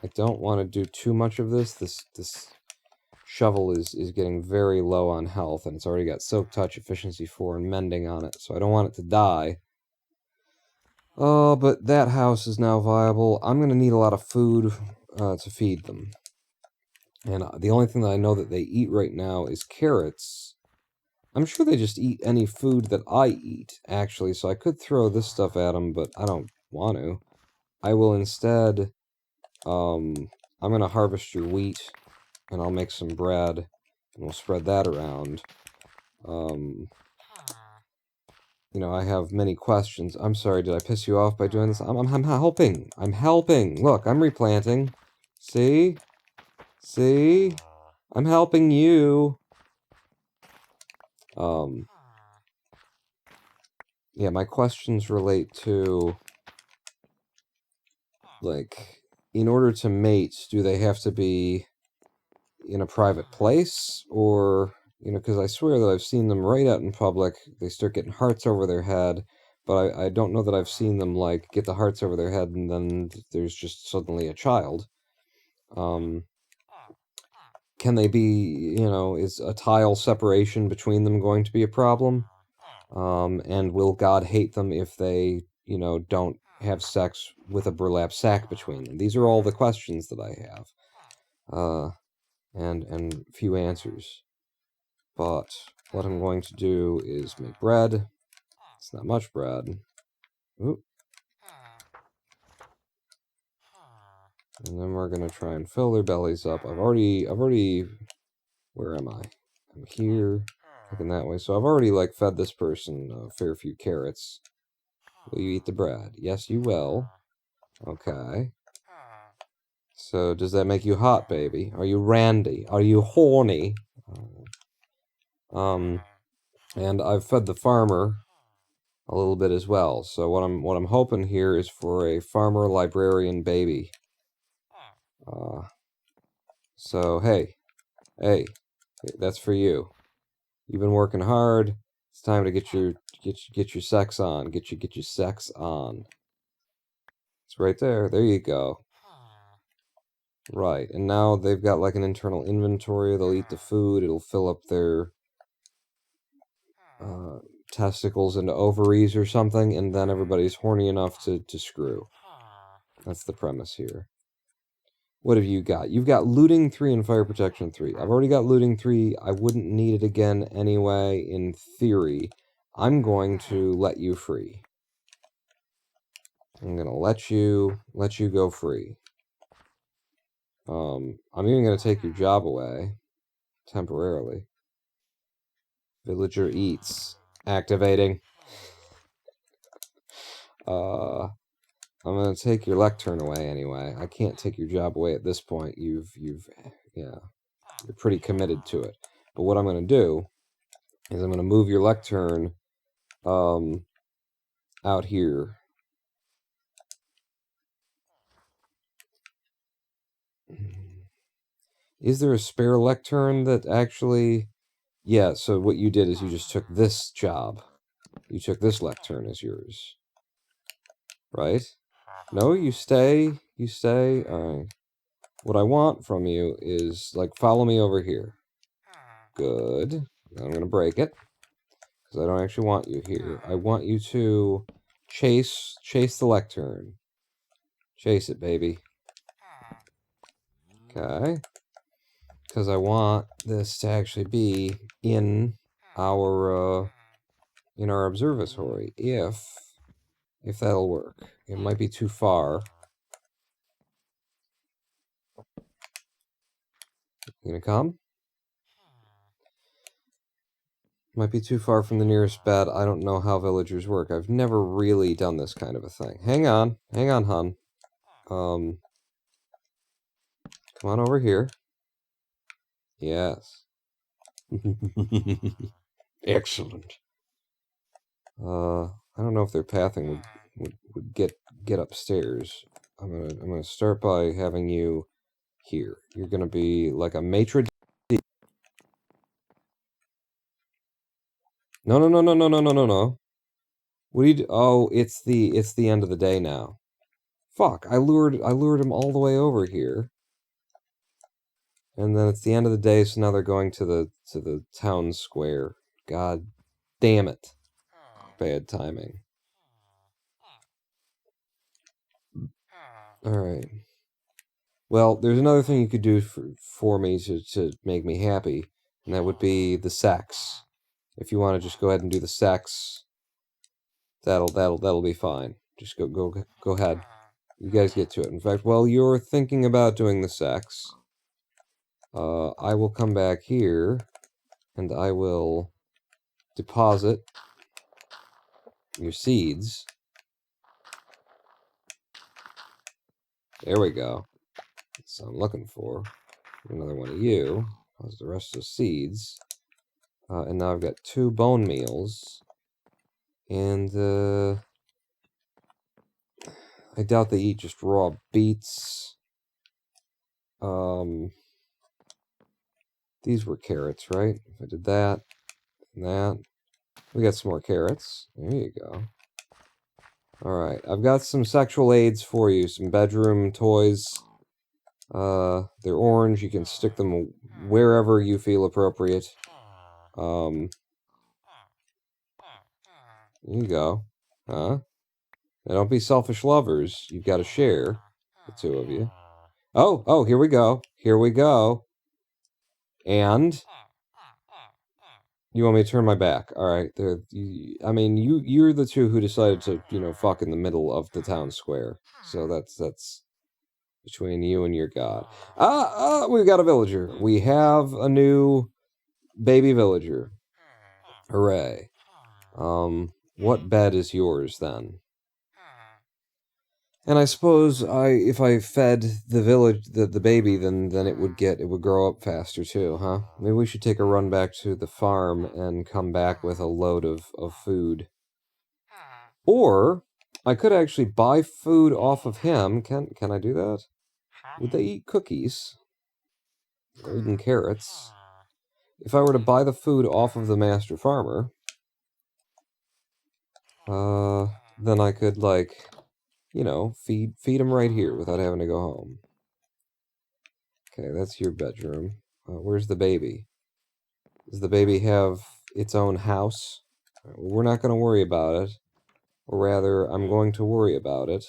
I don't want to do too much of this. This shovel is getting very low on health, and it's already got Silk Touch, Efficiency 4, and Mending on it, so I don't want it to die. Oh, but that house is now viable. I'm going to need a lot of food to feed them. And the only thing that I know that they eat right now is carrots. I'm sure they just eat any food that I eat, actually, so I could throw this stuff at them, but I don't want to. I will instead, I'm going to harvest your wheat, and I'll make some bread, and we'll spread that around. You know, I have many questions. I'm sorry, did I piss you off by doing this? I'm helping. I'm helping. Look, I'm replanting. See? See? I'm helping you. Yeah, my questions relate to, like, in order to mate, do they have to be in a private place? Or, you know, because I swear that I've seen them right out in public. They start getting hearts over their head. But I don't know that I've seen them, like, get the hearts over their head and then there's just suddenly a child. Can they be, you know, is a tile separation between them going to be a problem? And will God hate them if they, you know, don't have sex with a burlap sack between them? These are all the questions that I have. And few answers. But what I'm going to do is make bread. It's not much bread. Ooh. And then we're gonna try and fill their bellies up. I've already, where am I? I'm here, looking that way. So I've already, like, fed this person a fair few carrots. Will you eat the bread? Yes, you will. Okay. So does that make you hot, baby? Are you randy? Are you horny? And I've fed the farmer a little bit as well. So what I'm hoping here is for a farmer librarian baby. So hey, that's for you. You've been working hard. It's time to get your sex on. Get your sex on. It's right there. There you go. Right, and now they've got like an internal inventory. They'll eat the food. It'll fill up their testicles into ovaries or something, and then everybody's horny enough to screw. That's the premise here. What have you got? You've got looting 3 and fire protection 3. I've already got looting 3. I wouldn't need it again anyway, in theory. I'm going to let you free. I'm going to let you go free. I'm even going to take your job away. Temporarily. Villager eats. Activating. I'm going to take your lectern away anyway. I can't take your job away at this point. You're pretty committed to it. But what I'm going to do is I'm going to move your lectern out here. Is there a spare lectern that actually... Yeah, so what you did is you just took this job. You took this lectern as yours. Right? No, you stay. You stay. Alright. What I want from you is, like, follow me over here. Good. I'm going to break it. Because I don't actually want you here. I want you to chase the lectern. Chase it, baby. Okay. Because I want this to actually be in our observatory. If that'll work. It might be too far. You gonna come? Might be too far from the nearest bed. I don't know how villagers work. I've never really done this kind of a thing. Hang on, hun. Come on over here. Yes. Excellent. I don't know if their pathing would get upstairs. I'm gonna start by having you here. You're gonna be like a maitre d'. No. What do you do? Oh, it's the end of the day now. Fuck, I lured him all the way over here. And then it's the end of the day, so now they're going to the town square. God damn it. Bad timing. Alright. Well, there's another thing you could do for me to make me happy, and that would be the sex. If you want to just go ahead and do the sex, that'll be fine. Just go ahead. You guys get to it. In fact, while you're thinking about doing the sex, I will come back here, and I will deposit your seeds. There we go. That's what I'm looking for. Another one of you. Deposit the rest of the seeds. And now I've got 2 bone meals. And, I doubt they eat just raw beets. These were carrots, right? If I did that, and that. We got some more carrots. There you go. Alright, I've got some sexual aids for you. Some bedroom toys. They're orange. You can stick them wherever you feel appropriate. There you go. Huh? Now don't be selfish lovers. You've got to share, the 2 of you. Oh, here we go. Here we go. And you want me to turn my back? All right. I mean, you're the 2 who decided to, fuck in the middle of the town square. So that's between you and your god. We've got a villager. We have a new baby villager. Hooray. What bed is yours then? And I suppose if I fed the village the baby, then it would grow up faster too, huh? Maybe we should take a run back to the farm and come back with a load of food. Or I could actually buy food off of him. Can I do that? Would they eat cookies? Golden carrots. If I were to buy the food off of the master farmer, then I could feed him right here without having to go home. Okay, that's your bedroom. Where's the baby? Does the baby have its own house? Well, we're not going to worry about it. Or rather, I'm going to worry about it.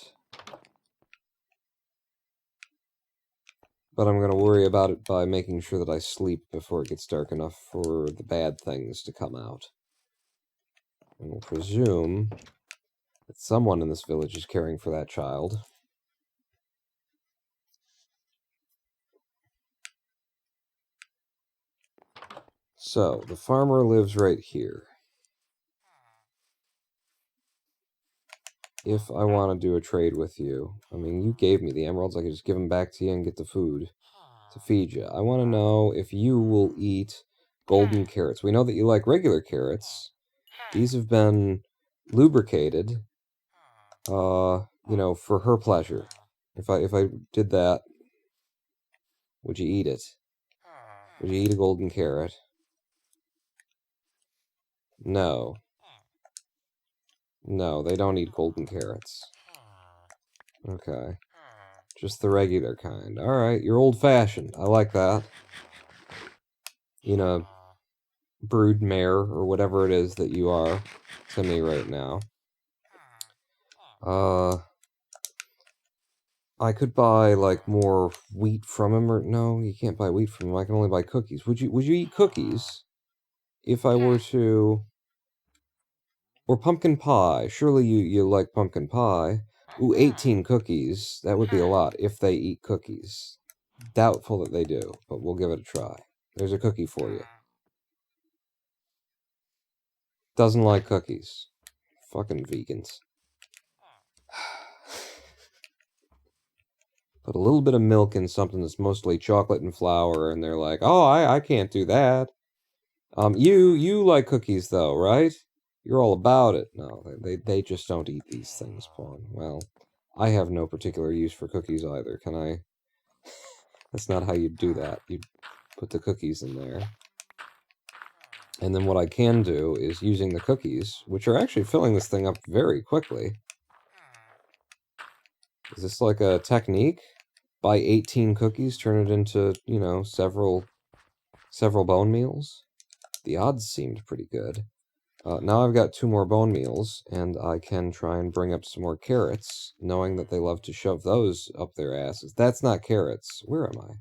But I'm going to worry about it by making sure that I sleep before it gets dark enough for the bad things to come out. And we'll presume that someone in this village is caring for that child. So, the farmer lives right here. If I want to do a trade with you, I mean, you gave me the emeralds, I could just give them back to you and get the food to feed you. I want to know if you will eat golden carrots. We know that you like regular carrots. These have been lubricated, for her pleasure. If I did that, would you eat it? Would you eat a golden carrot? No. No, they don't eat golden carrots. Okay. Just the regular kind. Alright, you're old-fashioned. I like that. Brood mare, or whatever it is that you are to me right now. I could buy, more wheat from him, or... No, you can't buy wheat from him. I can only buy cookies. Would you eat cookies if I were to... Or pumpkin pie. Surely you like pumpkin pie. Ooh, 18 cookies. That would be a lot if they eat cookies. Doubtful that they do, but we'll give it a try. There's a cookie for you. Doesn't like cookies. Fucking vegans. Put a little bit of milk in something that's mostly chocolate and flour, and they're like, oh, I can't do that. You like cookies, though, right? You're all about it. No, they just don't eat these things, Pawn. Well, I have no particular use for cookies either, can I? That's not how you do that. You put the cookies in there. And then what I can do is, using the cookies, which are actually filling this thing up very quickly, Is this like a technique? Buy 18 cookies, turn it into, you know, several bone meals? The odds seemed pretty good. Now I've got 2 more bone meals, and I can try and bring up some more carrots, knowing that they love to shove those up their asses. That's not carrots. Where am I?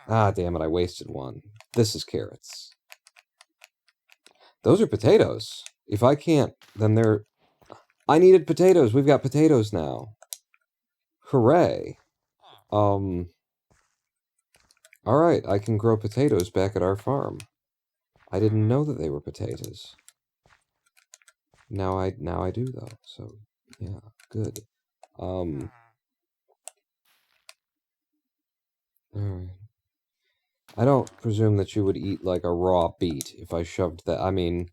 Ah, damn it, I wasted one. This is carrots. Those are potatoes. If I can't, then they're... I needed potatoes. We've got potatoes now. Hooray. Alright, I can grow potatoes back at our farm. I didn't know that they were potatoes. Now I do, though. So, yeah, good. Alright. I don't presume that you would eat, like, a raw beet if I shoved that. I mean,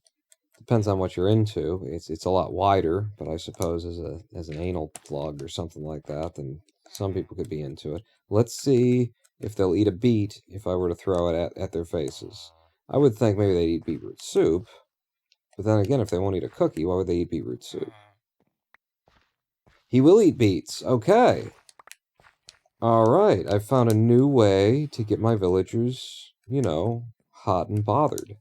depends on what you're into. It's a lot wider, but I suppose as an anal plug or something like that, then some people could be into it. Let's see if they'll eat a beet if I were to throw it at their faces. I would think maybe they'd eat beetroot soup, but then again, if they won't eat a cookie, why would they eat beetroot soup? He will eat beets. Okay. Alright, I found a new way to get my villagers, you know, hot and bothered.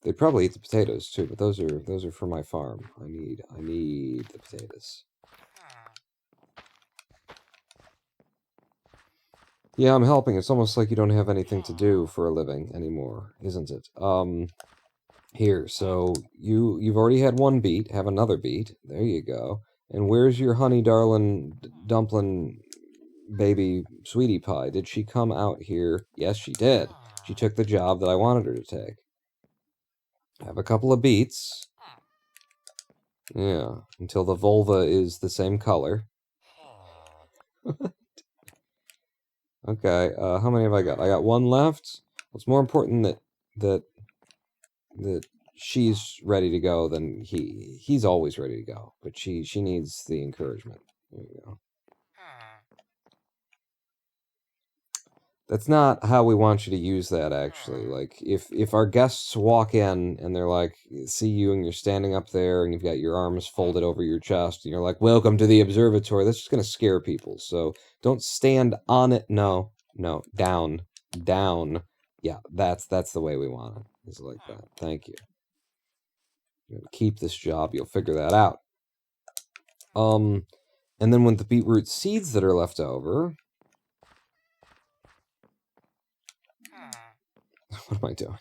They'd probably eat the potatoes too, but those are for my farm. I need the potatoes. Yeah, I'm helping. It's almost like you don't have anything to do for a living anymore, isn't it? Here, so you've already had 1 beet, have another beet. There you go. And where's your honey darling dumpling baby sweetie pie? Did she come out here? Yes, she did. She took the job that I wanted her to take. I have a couple of beets. Yeah, until the vulva is the same color. Okay, how many have I got? I got 1 left. It's more important that she's ready to go than he's always ready to go. But she needs the encouragement. There you go. That's not how we want you to use that, actually. Like, if our guests walk in and they're like, see you and you're standing up there and you've got your arms folded over your chest and you're like, welcome to the observatory, that's just going to scare people. So don't stand on it. No, down. Yeah, that's the way we want it. It's like that. Thank you. You're going to keep this job. You'll figure that out. And then with the beetroot seeds that are left over... What am I doing?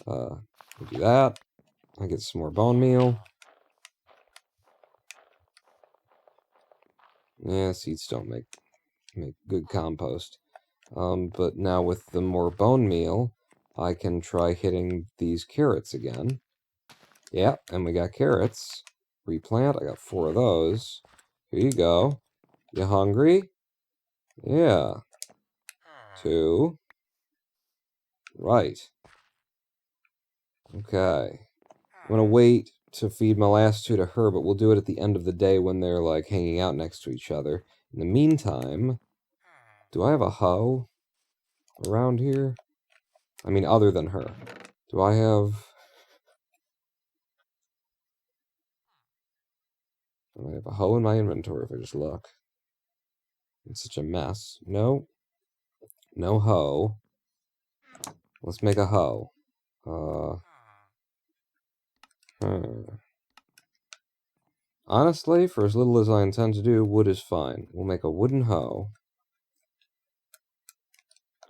We'll do that. I get some more bone meal. Yeah, seeds don't make good compost. But now with the more bone meal, I can try hitting these carrots again. Yeah, and we got carrots. Replant. I got 4 of those. Here you go. You hungry? Yeah. 2. Right. Okay. I'm gonna wait to feed my last 2 to her, but we'll do it at the end of the day when they're, like, hanging out next to each other. In the meantime, do I have a hoe around here? I mean, other than her. Do I have... I have a hoe in my inventory if I just look. It's such a mess. No. No hoe. Let's make a hoe. Honestly, for as little as I intend to do, wood is fine. We'll make a wooden hoe.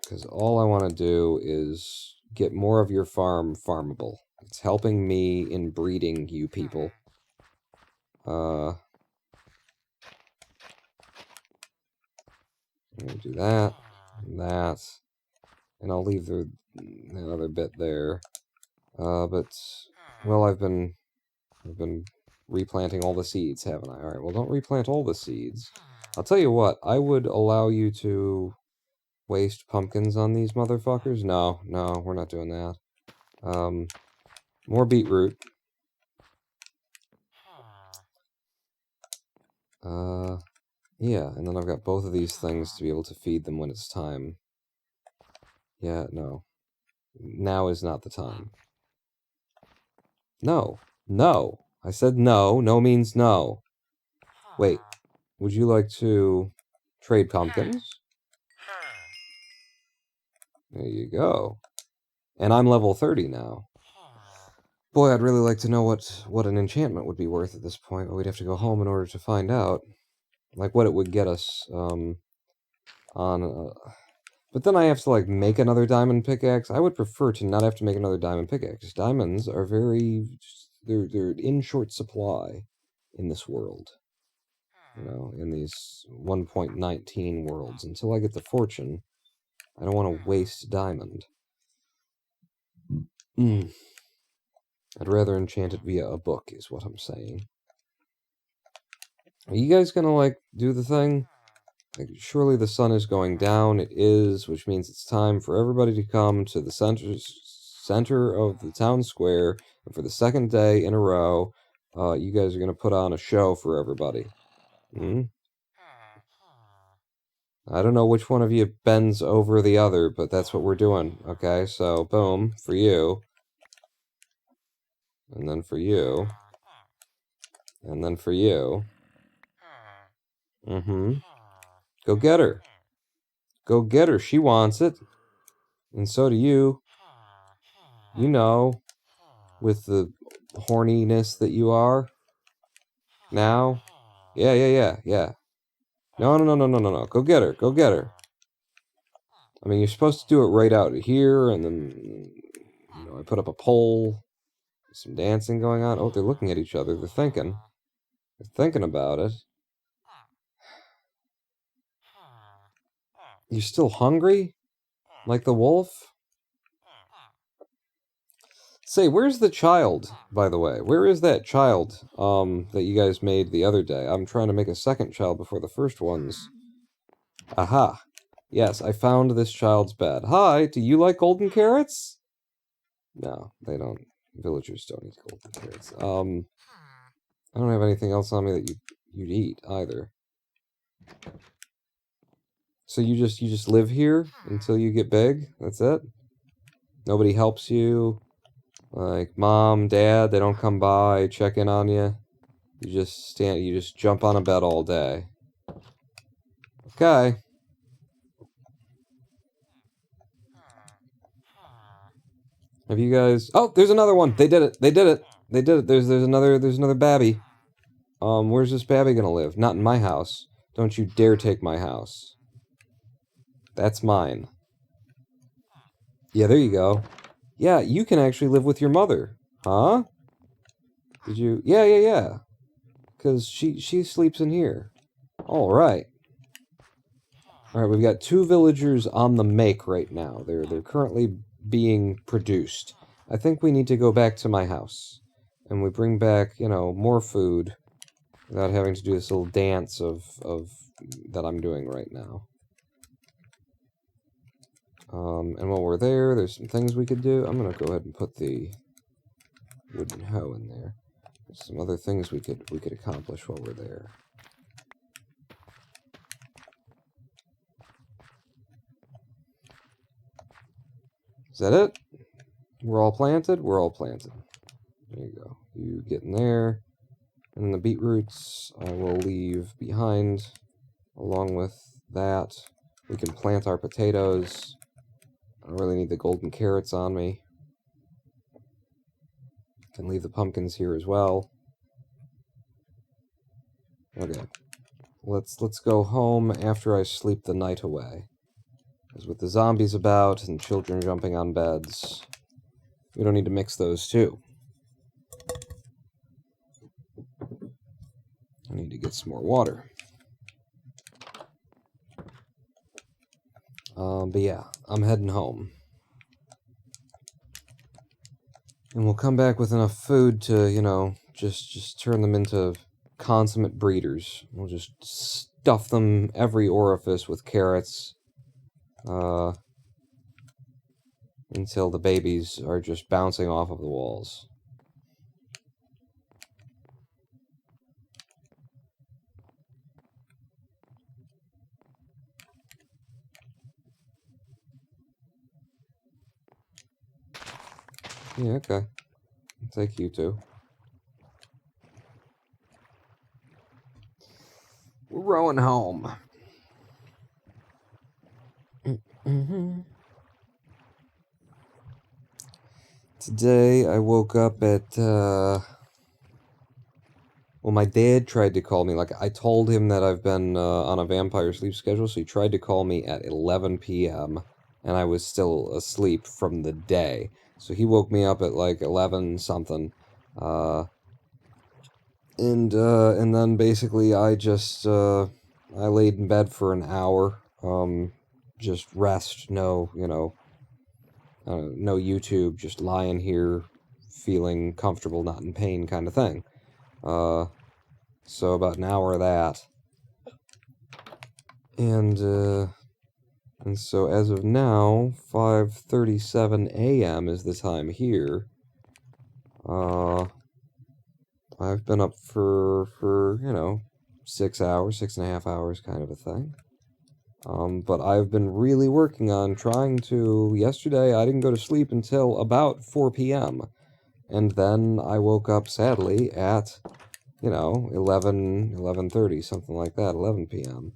Because all I want to do is get more of your farm farmable. It's helping me in breeding you people. I'm going to do that, and that, and I'll leave the other bit there. But, well, I've been replanting all the seeds, haven't I? Alright, well, don't replant all the seeds. I'll tell you what, I would allow you to waste pumpkins on these motherfuckers. No, we're not doing that. More beetroot. Yeah, and then I've got both of these things to be able to feed them when it's time. Yeah, no. Now is not the time. No. I said no. No means no. Wait, would you like to trade pumpkins? There you go. And I'm level 30 now. Boy, I'd really like to know what an enchantment would be worth at this point, but we'd have to go home in order to find out. Like, what it would get us, on, But then I have to, like, make another diamond pickaxe. I would prefer to not have to make another diamond pickaxe. Diamonds are they're in short supply in this world. You know, in these 1.19 worlds. Until I get the fortune, I don't want to waste diamond. I'd rather enchant it via a book, is what I'm saying. Are you guys gonna, like, do the thing? Like, surely the sun is going down. It is, which means it's time for everybody to come to the center of the town square. And for the second day in a row, you guys are gonna put on a show for everybody. I don't know which one of you bends over the other, but that's what we're doing. Okay, so boom, for you. And then for you. And then for you. Go get her. Go get her. She wants it. And so do you. You know, with the horniness that you are. Now. Yeah. No. Go get her. Go get her. I mean, you're supposed to do it right out here, and then, you know, I put up a pole. Some dancing going on. Oh, they're looking at each other. They're thinking. They're thinking about it. You still hungry? Like the wolf? Say, where's the child, by the way? Where is that child, that you guys made the other day? I'm trying to make a second child before the first one's... Aha. Yes, I found this child's bed. Hi, do you like golden carrots? No, they don't. Villagers don't eat golden carrots. I don't have anything else on me that you'd eat, either. So you just live here until you get big? That's it? Nobody helps you? Like, mom, dad, they don't come by, check in on you? You just jump on a bed all day. Okay. Have you guys... Oh, there's another one! They did it! They did it! They did it! There's another babby. Where's this babby gonna live? Not in my house. Don't you dare take my house. That's mine. Yeah, there you go. Yeah, you can actually live with your mother. Huh? Did you... Yeah. Because she sleeps in here. Alright. Alright, we've got 2 villagers on the make right now. They're currently being produced. I think we need to go back to my house. And we bring back, you know, more food without having to do this little dance of that I'm doing right now. And while we're there, there's some things we could do. I'm gonna go ahead and put the wooden hoe in there. There's some other things we could accomplish while we're there. Is that it? We're all planted? We're all planted. There you go. You get in there. And the beetroots I will leave behind along with that. We can plant our potatoes. I don't really need the golden carrots on me. Can leave the pumpkins here as well. Okay. Let's go home after I sleep the night away. Because with the zombies about and children jumping on beds, we don't need to mix those two. I need to get some more water. But yeah, I'm heading home. And we'll come back with enough food to, you know, just turn them into consummate breeders. We'll just stuff them every orifice with carrots. Until the babies are just bouncing off of the walls. Yeah, okay. I'll take you two. We're rowing home. Today I woke up at, well, my dad tried to call me. Like, I told him that I've been on a vampire sleep schedule, so he tried to call me at 11 p.m., and I was still asleep from the day. So he woke me up at, like, 11 something, and then basically I just, I laid in bed for an hour, just rest, no, no YouTube, just lying here, feeling comfortable, not in pain kind of thing. So about an hour of that. And so as of now, 5:37 a.m. is the time here. I've been up for 6 hours, 6.5 hours kind of a thing. But I've been really working on trying to... Yesterday, I didn't go to sleep until about 4 p.m. And then I woke up, sadly, at, 11:30, something like that, 11 p.m.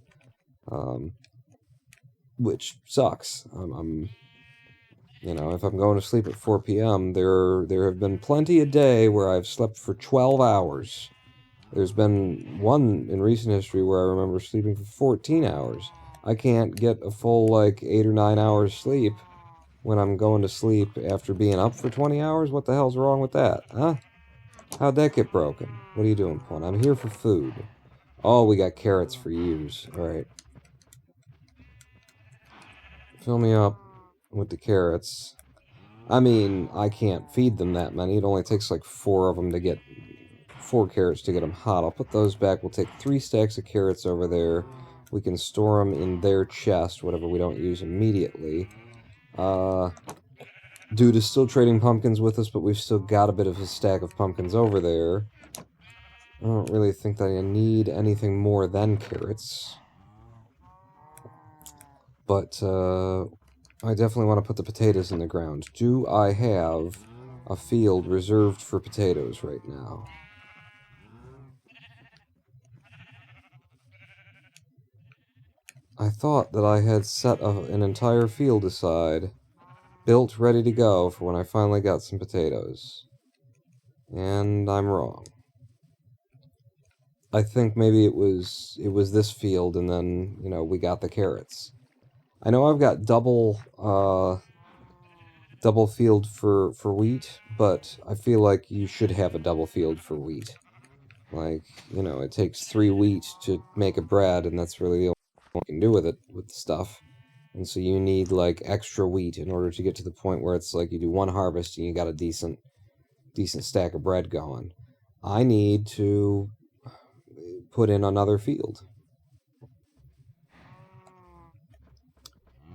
Which sucks. If I'm going to sleep at 4 p.m., there have been plenty a day where I've slept for 12 hours. There's been one in recent history where I remember sleeping for 14 hours. I can't get a full, 8 or 9 hours sleep when I'm going to sleep after being up for 20 hours. What the hell's wrong with that, huh? How'd that get broken? What are you doing, Pawn? I'm here for food. Oh, we got carrots for years. Alright. Fill me up with the carrots. I mean, I can't feed them that many. It only takes like 4 of them to get... 4 carrots to get them hot. I'll put those back. We'll take 3 stacks of carrots over there. We can store them in their chest, whatever we don't use immediately. Dude is still trading pumpkins with us, but we've still got a bit of a stack of pumpkins over there. I don't really think that I need anything more than carrots. But, I definitely want to put the potatoes in the ground. Do I have a field reserved for potatoes right now? I thought that I had set an entire field aside, built, ready to go for when I finally got some potatoes. And I'm wrong. I think maybe it was this field, and then, we got the carrots. I know I've got double field for wheat, but I feel like you should have a double field for wheat. Like, it takes 3 wheat to make a bread, and that's really the only thing you can do with it, with the stuff. And so you need, extra wheat in order to get to the point where it's like you do 1 harvest and you got a decent stack of bread going. I need to put in another field.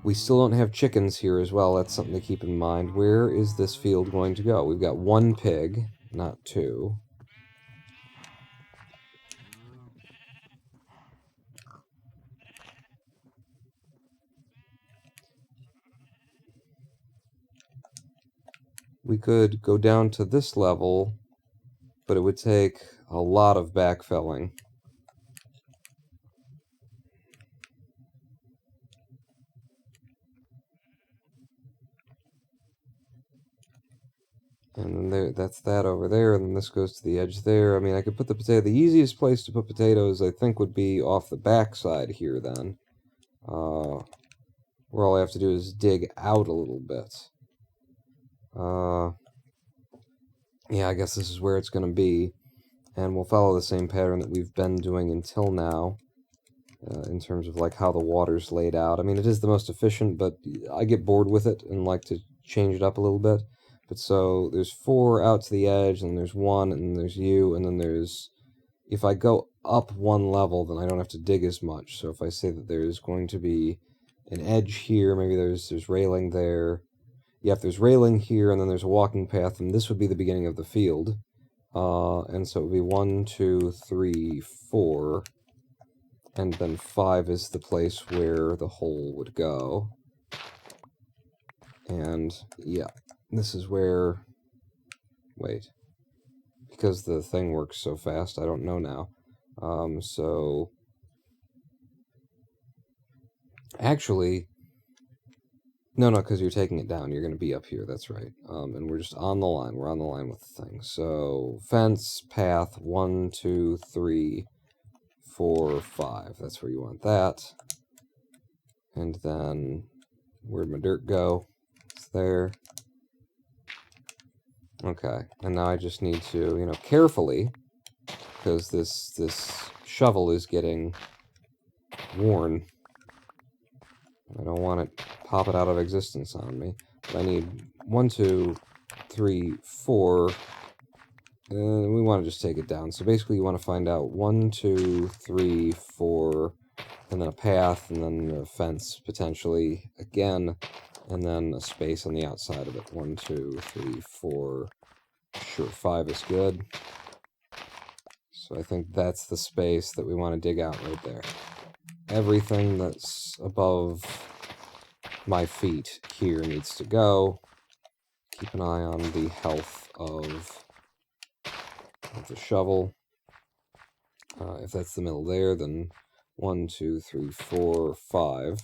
We still don't have chickens here as well. That's something to keep in mind. Where is this field going to go? We've got 1 pig, not 2. We could go down to this level, but it would take a lot of backfilling. And then that's that over there, and then this goes to the edge there. I mean, I could put the potato... The easiest place to put potatoes, I think, would be off the back side here, then. Where all I have to do is dig out a little bit. Yeah, I guess this is where it's going to be. And we'll follow the same pattern that we've been doing until now. In terms of, how the water's laid out. I mean, it is the most efficient, but I get bored with it and like to change it up a little bit. But so, there's 4 out to the edge, and there's 1, and there's you, and then there's... If I go up 1 level, then I don't have to dig as much. So if I say that there's going to be an edge here, maybe there's railing there. Yeah, if there's railing here, and then there's a walking path, then this would be the beginning of the field. And so it would be 1, 2, 3, 4... And then 5 is the place where the hole would go. And, yeah, this is where... Wait. Because the thing works so fast, I don't know now. So... Actually, no, because you're taking it down. You're going to be up here. That's right. And we're just on the line. We're on the line with the thing. So, fence, path, 1, 2, 3, 4, 5. That's where you want that. And then, where'd my dirt go? It's there. Okay. And now I just need to, carefully, because this shovel is getting worn. I don't want it pop it out of existence on me. But I need 1, 2, 3, 4. And we want to just take it down. So basically you want to find out 1, 2, 3, 4, and then a path, and then a fence potentially again, and then a space on the outside of it. 1, 2, 3, 4. Sure, 5 is good. So I think that's the space that we want to dig out right there. Everything that's above my feet here needs to go. Keep an eye on the health of the shovel. If that's the middle there, then 1, 2, 3, 4, 5.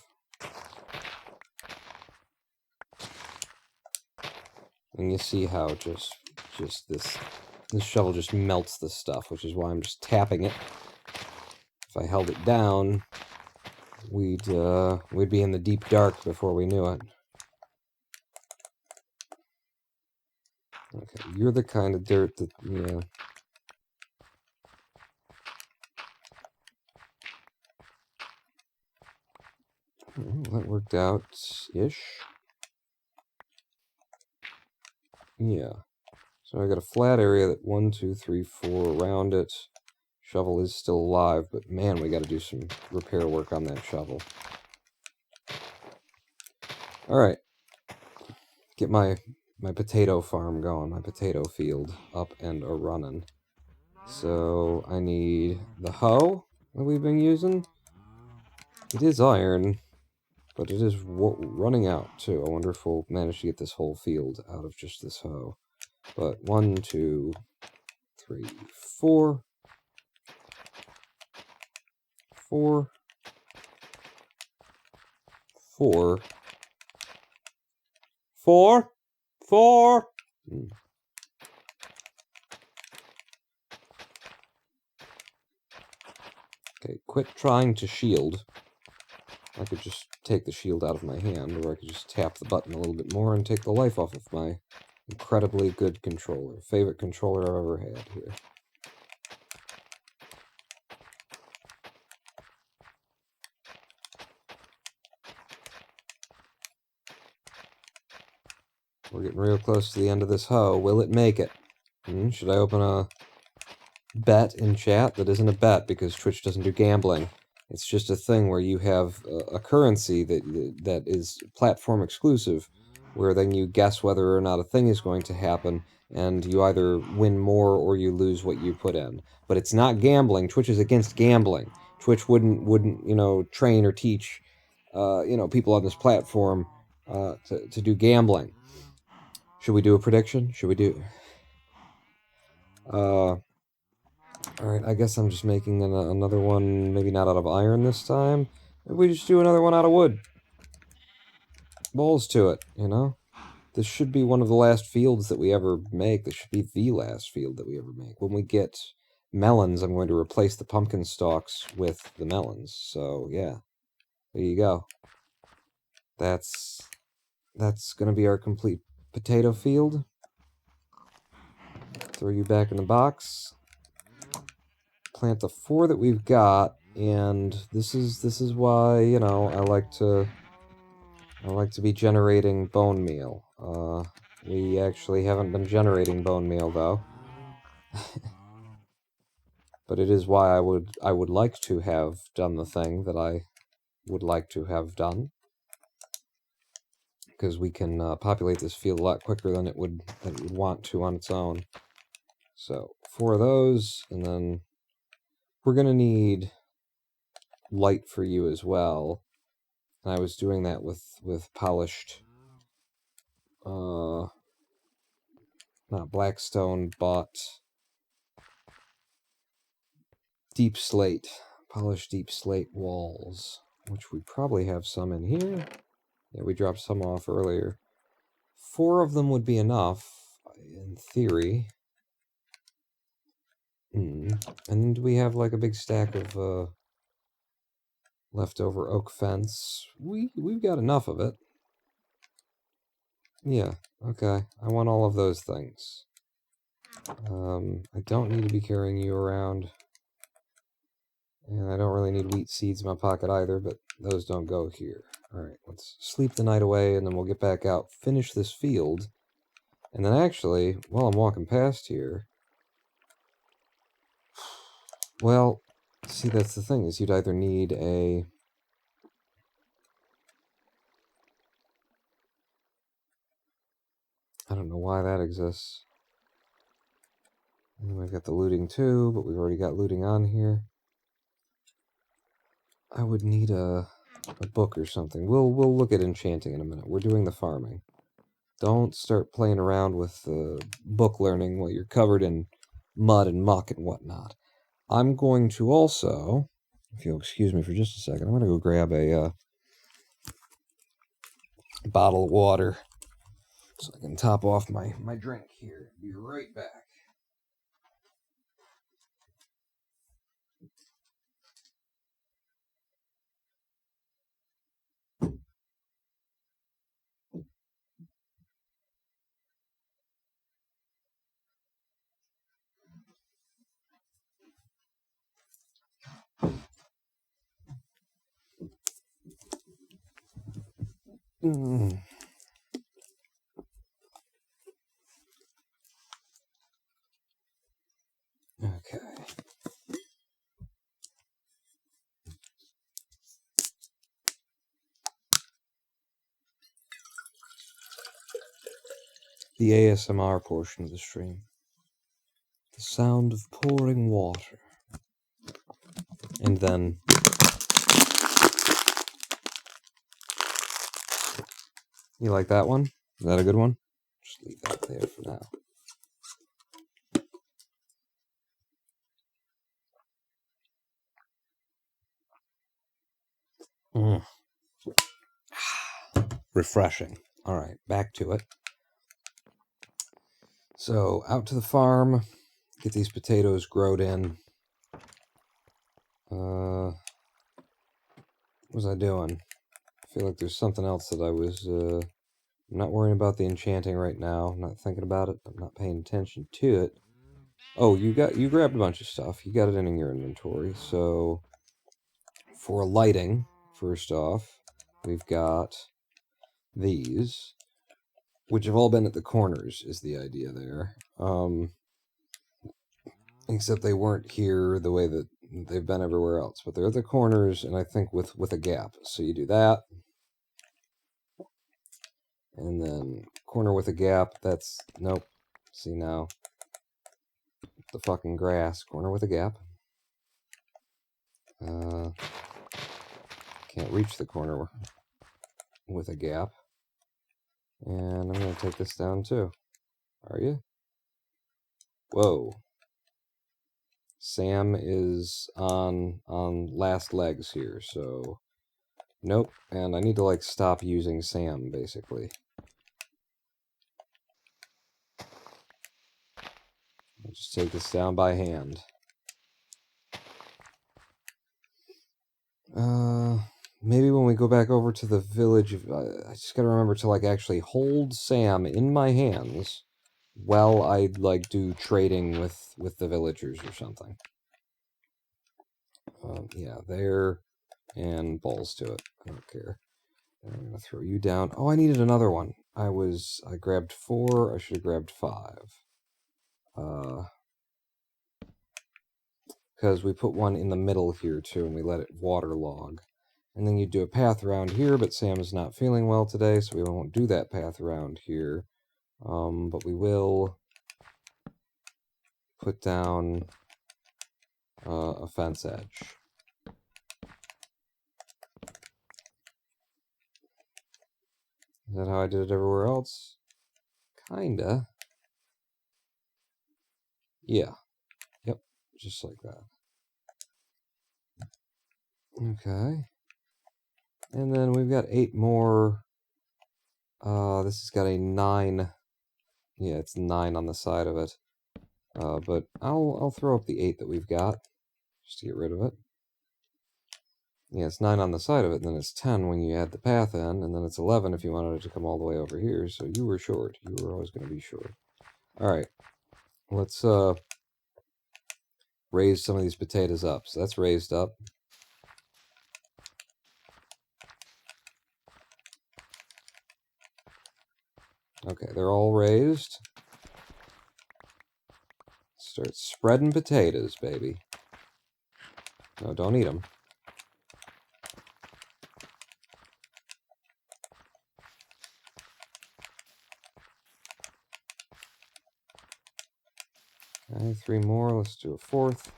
And you see how just this shovel just melts the stuff, which is why I'm just tapping it. If I held it down, we'd be in the deep dark before we knew it. Okay, you're the kind of dirt that, yeah. Well, that worked out-ish. Yeah. So I got a flat area that 1, 2, 3, 4 around it. Shovel is still alive, but man, we got to do some repair work on that shovel. All right. Get my potato farm going, my potato field up and a-running. So I need the hoe that we've been using. It is iron, but it is running out too. I wonder if we'll manage to get this whole field out of just this hoe. But 1, 2, 3, 4. 4. 4. 4. 4. Okay, quit trying to shield. I could just take the shield out of my hand, or I could just tap the button a little bit more and take the life off of my incredibly good controller. Favorite controller I've ever had here. We're getting real close to the end of this hoe. Will it make it? Should I open a bet in chat? That isn't a bet because Twitch doesn't do gambling. It's just a thing where you have a currency that is platform exclusive, where then you guess whether or not a thing is going to happen, and you either win more or you lose what you put in. But it's not gambling. Twitch is against gambling. Twitch wouldn't train or teach people on this platform to do gambling. Should we do a prediction? Should we do... Alright, I guess I'm just making another one, maybe not out of iron this time. Maybe we just do another one out of wood. Balls to it, This should be one of the last fields that we ever make. This should be the last field that we ever make. When we get melons, I'm going to replace the pumpkin stalks with the melons. So, yeah. There you go. That's going to be our complete potato field. Throw you back in the box. Plant the 4 that we've got, and this is why, I like to be generating bone meal. We actually haven't been generating bone meal though. But it is why I would like to have done the thing that I would like to have done. Because we can populate this field a lot quicker than it would want to on its own. So 4 of those, and then we're gonna need light for you as well. And I was doing that with polished, not blackstone, but deep slate, polished deep slate walls. which we probably have some in here. Yeah, we dropped some off earlier. 4 of them would be enough, in theory. And we have like a big stack of leftover oak fence. We've got enough of it. Yeah, okay. I want all of those things. I don't need to be carrying you around. And I don't really need wheat seeds in my pocket either, but those don't go here. Alright, let's sleep the night away, and then we'll get back out, finish this field. And then actually, while I'm walking past here... Well, see, that's the thing, is you'd either need a... I don't know why that exists. And we've got the looting too, but we've already got looting on here. I would need a book or something. We'll look at enchanting in a minute. We're doing the farming. Don't start playing around with book learning while you're covered in mud and muck and whatnot. I'm going to also, if you'll excuse me for just a second, I'm going to go grab a bottle of water so I can top off my drink here. Be right back. Okay. The ASMR portion of the stream. The sound of pouring water. And then... You like that one? Is that a good one? Just leave that there for now. Refreshing. All right, back to it. So, out to the farm, get these potatoes growed in. What was I doing? I feel like there's something else that I was... I'm not worrying about the enchanting right now. I'm not thinking about it. I'm not paying attention to it. Oh, you grabbed a bunch of stuff. You got it in your inventory. So, for lighting, first off, we've got these, which have all been at the corners, is the idea there. Except they weren't here the way that they've been everywhere else. But they're at the corners, and I think with a gap. So you do that. And then corner with a gap, that's... Nope. See now. The fucking grass. Corner with a gap. Can't reach the corner with a gap. And I'm going to take this down too. Are you? Whoa. Sam is on last legs here, so... Nope. And I need to, like, stop using Sam, basically. I'll just take this down by hand. Maybe when we go back over to the village, I just gotta remember to, like, actually hold Sam in my hands while I, like, do trading with the villagers or something. Yeah, there, and balls to it. I don't care. And I'm gonna throw you down. Oh, I needed another one. I grabbed 4. I should have grabbed 5. Because we put one in the middle here too, and we let it waterlog. And then you do a path around here, but Sam is not feeling well today, so we won't do that path around here. But we will put down a fence edge. Is that how I did it everywhere else? Kinda. Yeah. Yep. Just like that. Okay. And then we've got 8 more. This has got a 9. Yeah, it's 9 on the side of it. But I'll throw up the 8 that we've got, just to get rid of it. Yeah, it's 9 on the side of it, and then it's 10 when you add the path in, and then it's 11 if you wanted it to come all the way over here, so you were short. You were always going to be short. Alright, let's raise some of these potatoes up. So that's raised up. Okay, they're all raised. Start spreading potatoes, baby. No, don't eat them. Okay, 3 more. Let's do a 4th.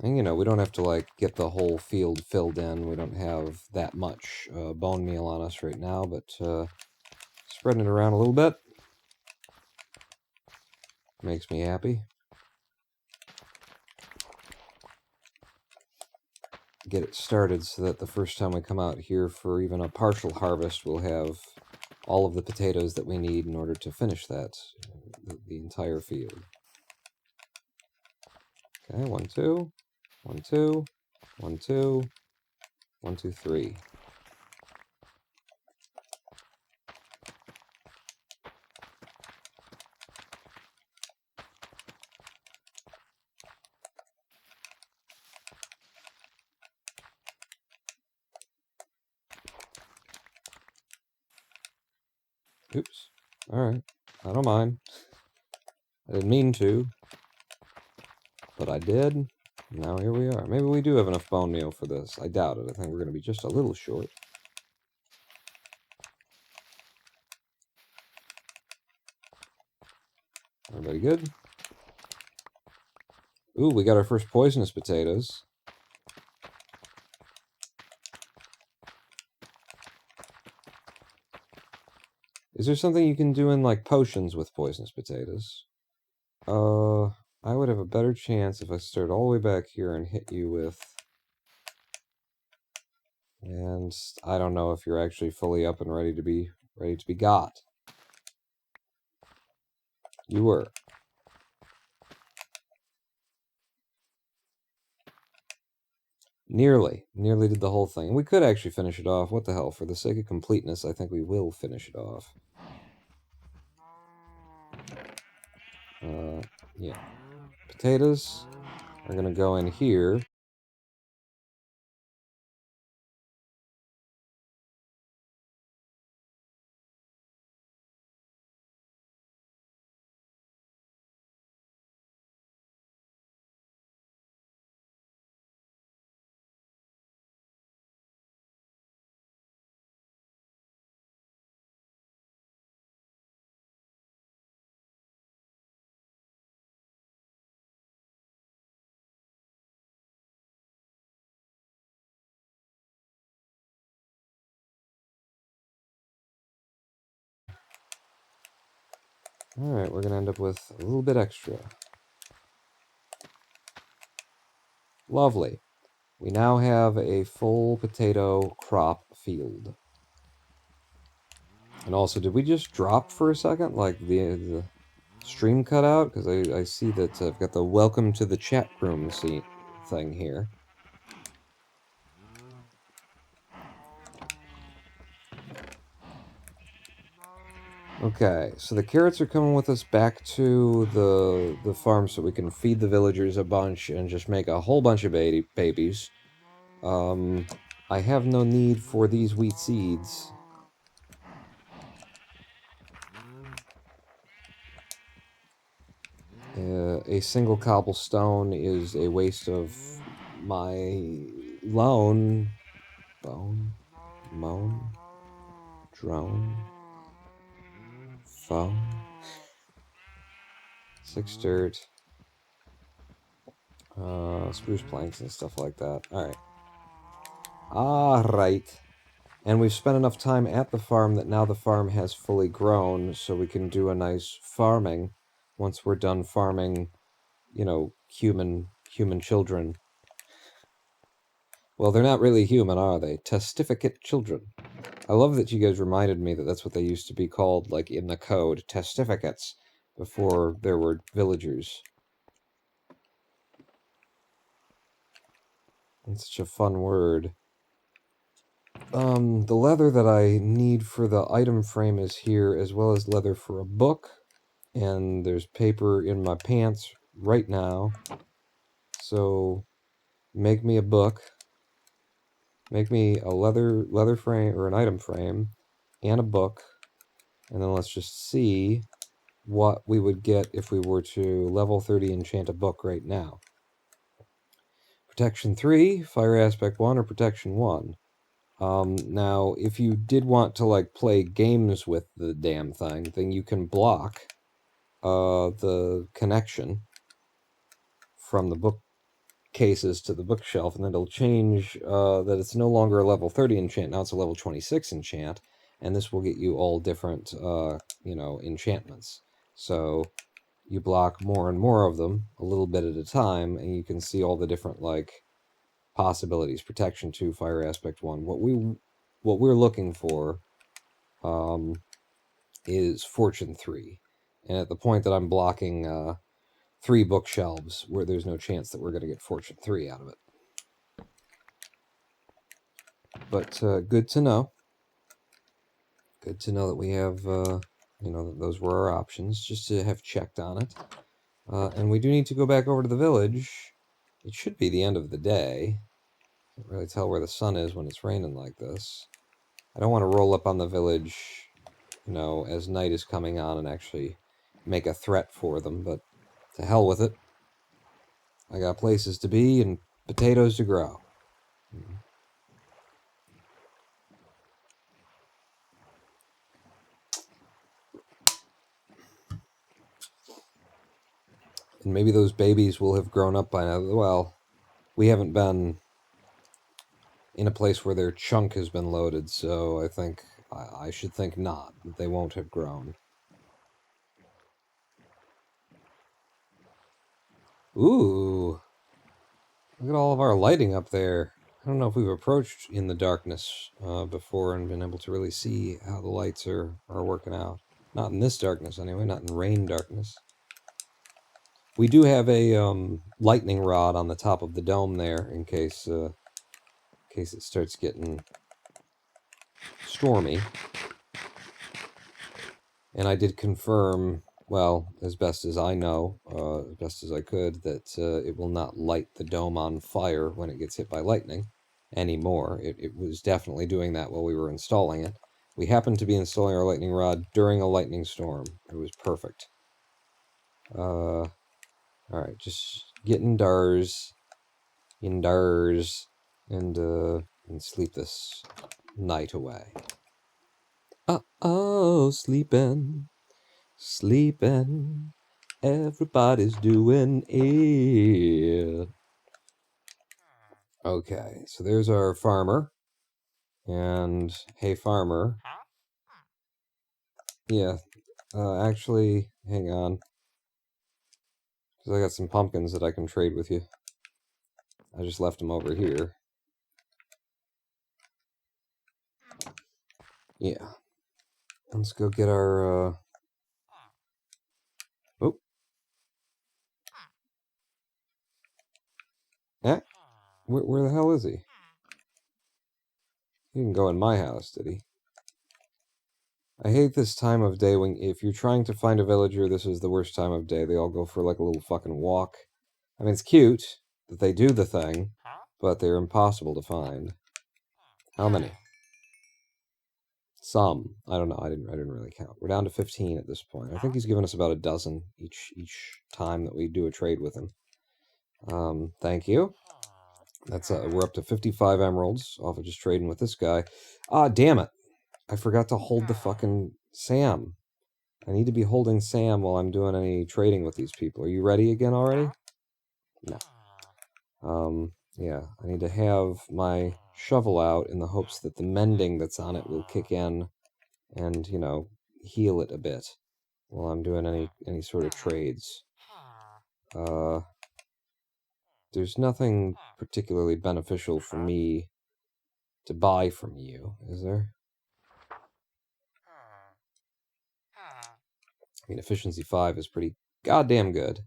And, you know, we don't have to, like, get the whole field filled in. We don't have that much bone meal on us right now, but spreading it around a little bit makes me happy. Get it started so that the first time we come out here for even a partial harvest, we'll have all of the potatoes that we need in order to finish that, the entire field. Okay, 1, 2, 1, 2, 1, 2, 1, 2, 3. Oops. Alright. I don't mind. I didn't mean to, but I did. Now here we are. Maybe we do have enough bone meal for this. I doubt it. I think we're going to be just a little short. Everybody good? Ooh, we got our first poisonous potatoes. Is there something you can do in, like, potions with poisonous potatoes? I would have a better chance if I started all the way back here and hit you with... And I don't know if you're actually fully up and ready to be got. You were. Nearly did the whole thing. We could actually finish it off. What the hell? For the sake of completeness, I think we will finish it off. Yeah. Potatoes are going to go in here. Alright, we're going to end up with a little bit extra. Lovely. We now have a full potato crop field. And also, did we just drop for a second? Like, the stream cut out? Because I see that I've got the welcome to the chat room thing here. Okay, so the carrots are coming with us back to the farm so we can feed the villagers a bunch and just make a whole bunch of babies. I have no need for these wheat seeds. A single cobblestone is a waste of my bone, moan, drone, phone, 6 dirt, spruce planks and stuff like that. Alright. Alright. And we've spent enough time at the farm that now the farm has fully grown, so we can do a nice farming once we're done farming, you know, human children. Well, they're not really human, are they? Testificate children. I love that you guys reminded me that that's what they used to be called, like, in the code. Testificates. Before there were villagers. It's such a fun word. The leather that I need for the item frame is here, as well as leather for a book. And there's paper in my pants right now. So, make me a book. Make me a leather frame, or an item frame, and a book. And then let's just see what we would get if we were to level 30 enchant a book right now. Protection 3, Fire Aspect 1, or Protection 1. Now, if you did want to, like, play games with the damn thing, then you can block the connection from the bookcases to the bookshelf, and then it'll change that it's no longer a level 30 enchant, now it's a level 26 enchant, and this will get you all different, enchantments. So, you block more and more of them, a little bit at a time, and you can see all the different, like, possibilities. Protection 2, Fire Aspect 1. What we're looking for is Fortune 3. And at the point that I'm blocking 3 bookshelves where there's no chance that we're going to get Fortune 3 out of it. But good to know. Good to know that we have, that those were our options, just to have checked on it. And we do need to go back over to the village. It should be the end of the day. Can't really tell where the sun is when it's raining like this. I don't want to roll up on the village, as night is coming on and actually make a threat for them, but to hell with it. I got places to be and potatoes to grow. And maybe those babies will have grown up by now. Well, we haven't been in a place where their chunk has been loaded, so I think I should think not. They won't have grown. Ooh. Look at all of our lighting up there. I don't know if we've approached in the darkness before and been able to really see how the lights are working out. Not in this darkness, anyway. Not in rain darkness. We do have a lightning rod on the top of the dome there in case it starts getting stormy. And I did confirm, well, as best as I know, as best as I could, that it will not light the dome on fire when it gets hit by lightning anymore. It was definitely doing that while we were installing it. We happened to be installing our lightning rod during a lightning storm. It was perfect. Alright, just get indoors, and sleep this night away. Uh-oh, sleeping, everybody's doing it. Okay, so there's our farmer, and hey farmer, yeah, actually, hang on, because I got some pumpkins that I can trade with you. I just left them over here. Yeah. Let's go get our, Oh. Eh? Where the hell is he? He didn't go in my house, did he? I hate this time of day when, if you're trying to find a villager, this is the worst time of day. They all go for, like, a little fucking walk. I mean, it's cute that they do the thing, but they're impossible to find. How many? Some. I don't know. I didn't really count. We're down to 15 at this point. I think he's given us about a dozen each time that we do a trade with him. Thank you. That's we're up to 55 emeralds off of just trading with this guy. Ah, damn it. I forgot to hold the fucking Sam. I need to be holding Sam while I'm doing any trading with these people. Are you ready again already? No. Yeah, I need to have my shovel out in the hopes that the mending that's on it will kick in and, heal it a bit while I'm doing any sort of trades. there's nothing particularly beneficial for me to buy from you, is there? I mean, efficiency 5 is pretty goddamn good.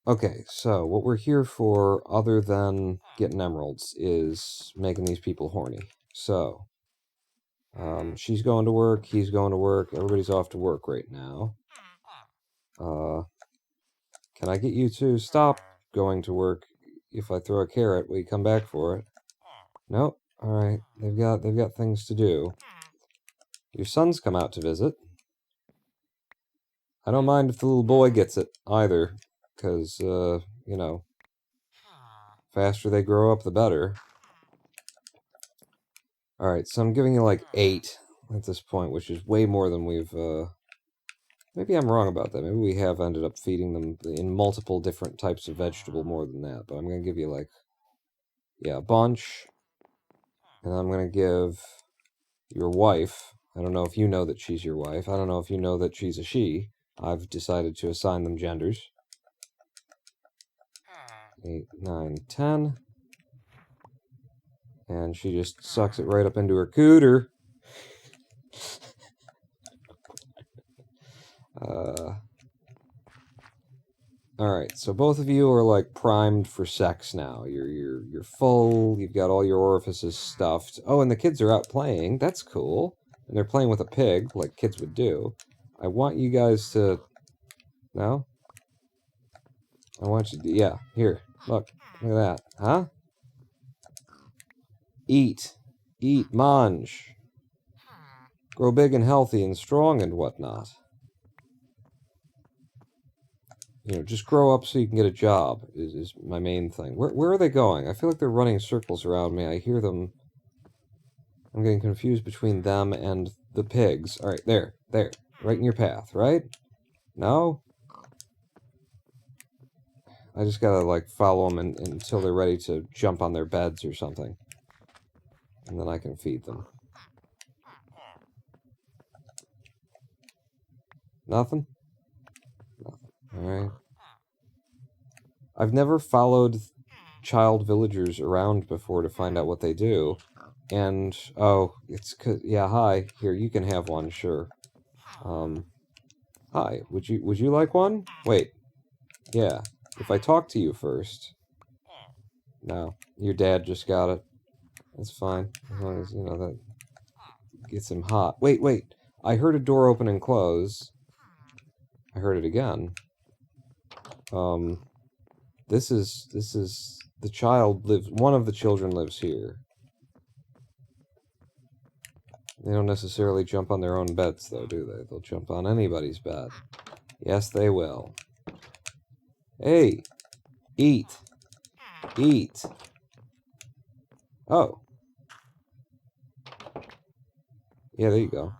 Okay, so what we're here for, other than getting emeralds, is making these people horny. So, she's going to work, he's going to work, everybody's off to work right now. Can I get you to stop going to work? If I throw a carrot, will you come back for it? Nope. Alright, they've got things to do. Your son's come out to visit. I don't mind if the little boy gets it, either. Because, you know, faster they grow up, the better. Alright, so I'm giving you like 8 at this point, which is way more than we've, maybe I'm wrong about that. Maybe we have ended up feeding them in multiple different types of vegetable more than that. But I'm going to give you like, yeah, a bunch. And I'm going to give your wife, I don't know if you know that she's your wife. I don't know if you know that she's a she. I've decided to assign them genders. 8, 9, 10. And she just sucks it right up into her cooter. Alright, so both of you are like primed for sex now. You're full, you've got all your orifices stuffed. Oh, and the kids are out playing. That's cool. And they're playing with a pig, like kids would do. I want you guys to... No? I want you to... Yeah, here. Look at that. Huh? Eat. Eat. Mange. Grow big and healthy and strong and whatnot. You know, just grow up so you can get a job is my main thing. Where are they going? I feel like they're running circles around me. I hear them. I'm getting confused between them and the pigs. Alright, there. Right in your path, right? No? I just gotta, like, follow them until they're ready to jump on their beds or something. And then I can feed them. Nothing? Nothing. Alright. I've never followed child villagers around before to find out what they do. And, oh, it's... Yeah, hi. Here, you can have one, sure. Hi. Would you like one? Wait. Yeah. If I talk to you first... No. Your dad just got it. That's fine. As long as, you know, that gets him hot. Wait. I heard a door open and close. I heard it again. This is... The child lives... One of the children lives here. They don't necessarily jump on their own beds, though, do they? They'll jump on anybody's bed. Yes, they will. Hey! Eat! Eat! Oh. Yeah, there you go.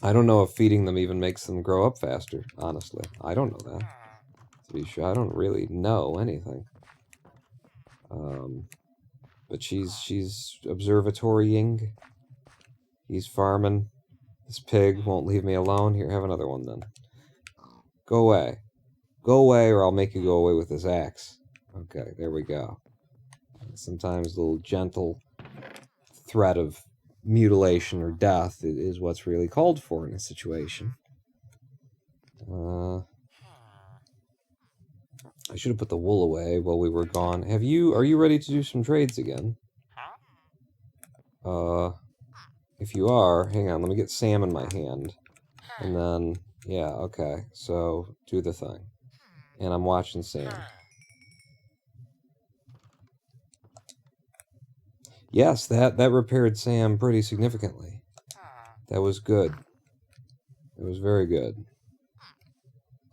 I don't know if feeding them even makes them grow up faster, honestly. I don't know that. To be sure, I don't really know anything. But she's observatorying. He's farming. This pig won't leave me alone. Here, have another one then. Go away. Go away or I'll make you go away with this axe. Okay, there we go. Sometimes a little gentle threat of mutilation or death is what's really called for in a situation. I should have put the wool away while we were gone. Are you ready to do some trades again? If you are, hang on, let me get Sam in my hand. And then, yeah, okay, so do the thing. And I'm watching Sam. Yes, that repaired Sam pretty significantly. That was good. It was very good.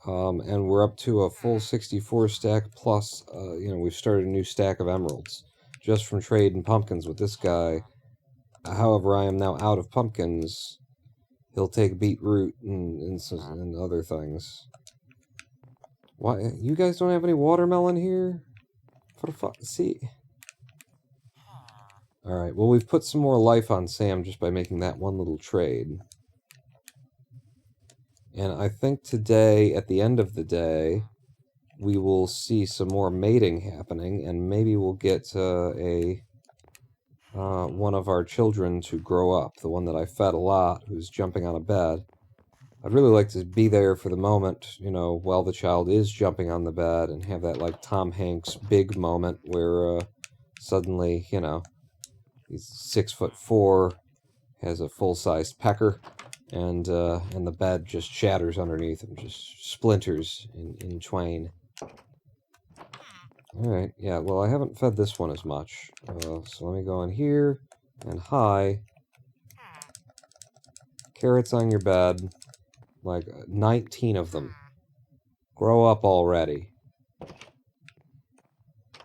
And we're up to a full 64 stack plus, you know, we've started a new stack of emeralds. Just from trading pumpkins with this guy. However, I am now out of pumpkins. He'll take beetroot and other things. Why? You guys don't have any watermelon here? For the fuck? See? Alright, well, we've put some more life on Sam just by making that one little trade. And I think today, at the end of the day, we will see some more mating happening, and maybe we'll get one of our children to grow up, the one that I fed a lot, who's jumping on a bed. I'd really like to be there for the moment, you know, while the child is jumping on the bed, and have that, like, Tom Hanks big moment where, suddenly, you know, he's 6'4", has a full-sized pecker, and the bed just shatters underneath him, just splinters in twain. Alright, yeah, well, I haven't fed this one as much. So let me go in here, and hi. Carrots on your bed. Like, 19 of them. Grow up already.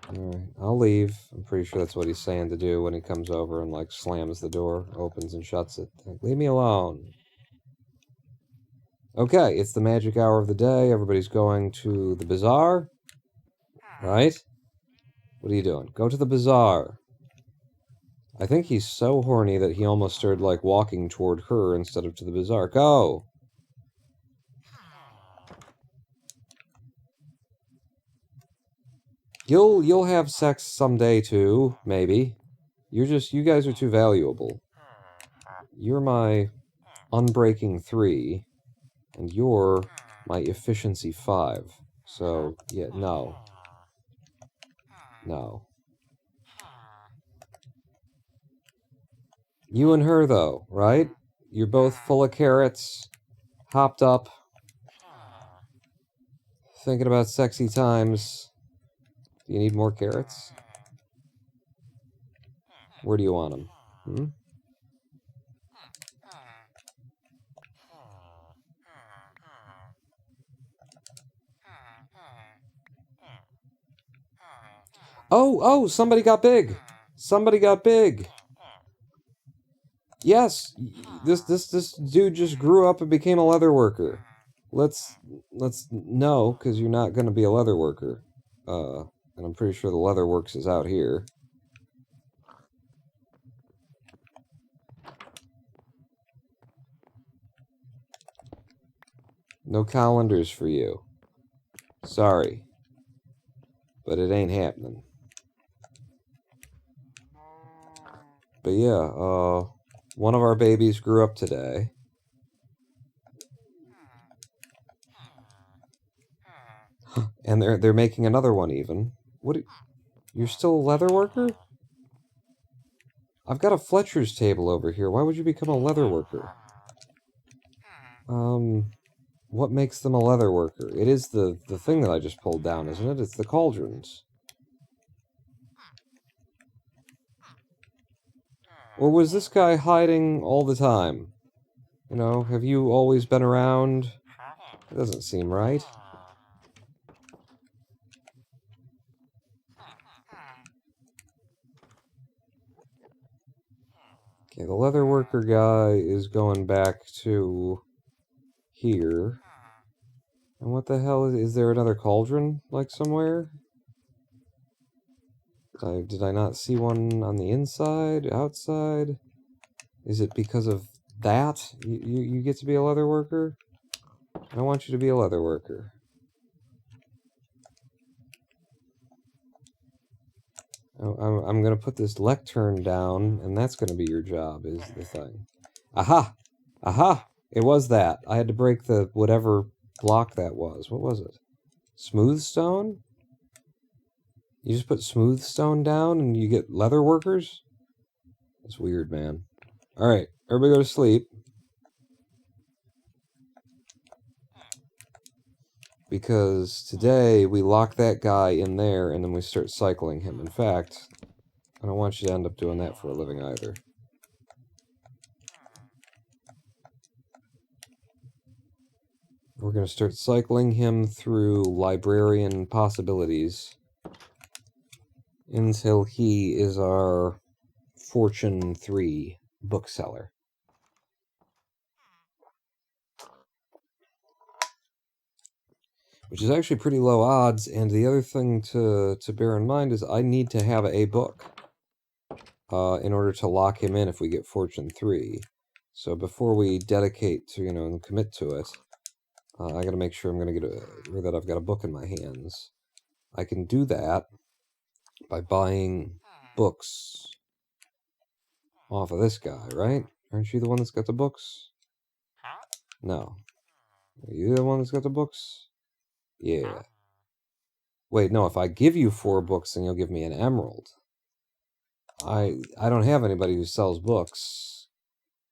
Alright, I'll leave. I'm pretty sure that's what he's saying to do when he comes over and, like, slams the door, opens and shuts it. Like, leave me alone. Okay, it's the magic hour of the day. Everybody's going to the bazaar. Right? What are you doing? Go to the bazaar. I think he's so horny that he almost started, like, walking toward her instead of to the bazaar. Go! You'll have sex someday, too, maybe. You guys are too valuable. You're my unbreaking 3, and you're my efficiency 5. So, yeah, no. No. You and her, though, right? You're both full of carrots, hopped up, thinking about sexy times. Do you need more carrots? Where do you want them? Hmm? Oh, somebody got big! Somebody got big! Yes! This dude just grew up and became a leather worker. Let's no, because you're not going to be a leather worker. And I'm pretty sure the leather works is out here. No colanders for you. Sorry. But it ain't happening. But yeah, one of our babies grew up today. And they're making another one even. You're still a leather worker? I've got a Fletcher's table over here. Why would you become a leather worker? What makes them a leather worker? It is the thing that I just pulled down, isn't it? It's the cauldrons. Or was this guy hiding all the time? You know, have you always been around? It doesn't seem right. Okay, the leather worker guy is going back to here. And what the hell is there another cauldron, like, somewhere? Did I not see one on the inside, outside? Is it because of that? You get to be a leather worker? I want you to be a leather worker. I'm going to put this lectern down, and that's going to be your job, is the thing. Aha! Aha! It was that. I had to break the whatever block that was. What was it? Smooth stone? You just put smooth stone down and you get leather workers? That's weird, man. Alright, everybody go to sleep. Because today we lock that guy in there and then we start cycling him. In fact, I don't want you to end up doing that for a living either. We're going to start cycling him through librarian possibilities until he is our Fortune 3 bookseller. which is actually pretty low odds. And the other thing to bear in mind is I need to have a book in order to lock him in if we get Fortune 3. So before we dedicate to, and commit to it, I got to make sure I'm going to get or that I've got a book in my hands. I can do that by buying books off of this guy, right? Aren't you the one that's got the books? No. Are you the one that's got the books? Yeah. Wait, no, if I give you 4 books, then you'll give me an emerald. I don't have anybody who sells books,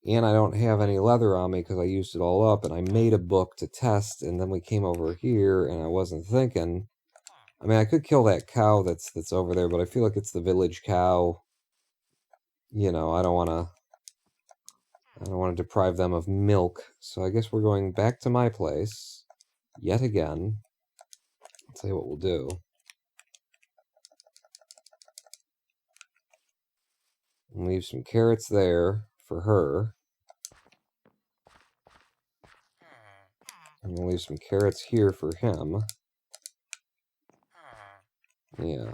and I don't have any leather on me because I used it all up, and I made a book to test, and then we came over here, and I wasn't thinking. I mean, I could kill that cow that's over there, but I feel like it's the village cow. I don't want to deprive them of milk, so I guess we're going back to my place yet again. I'll tell you what we'll do. We'll leave some carrots there for her. And we'll leave some carrots here for him. Yeah.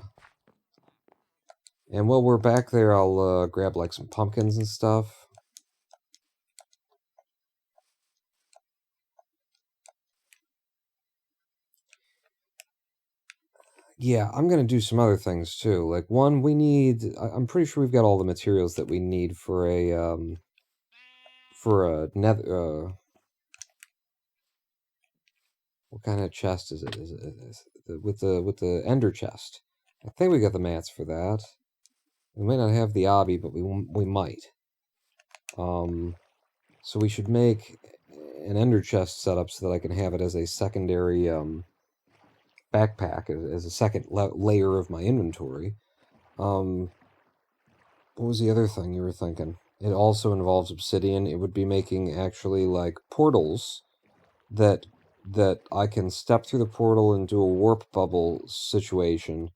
And while we're back there, I'll grab like some pumpkins and stuff. Yeah, I'm going to do some other things too. Like, one, we need... I'm pretty sure we've got all the materials that we need for a nether... what kind of chest is it? Is it with the ender chest? I think we got the mats for that. We might not have the obby, but we might. So we should make an ender chest setup so that I can have it as a secondary backpack, as a second layer of my inventory. What was the other thing you were thinking? It also involves obsidian. It would be making actually like portals that I can step through the portal and do a warp bubble situation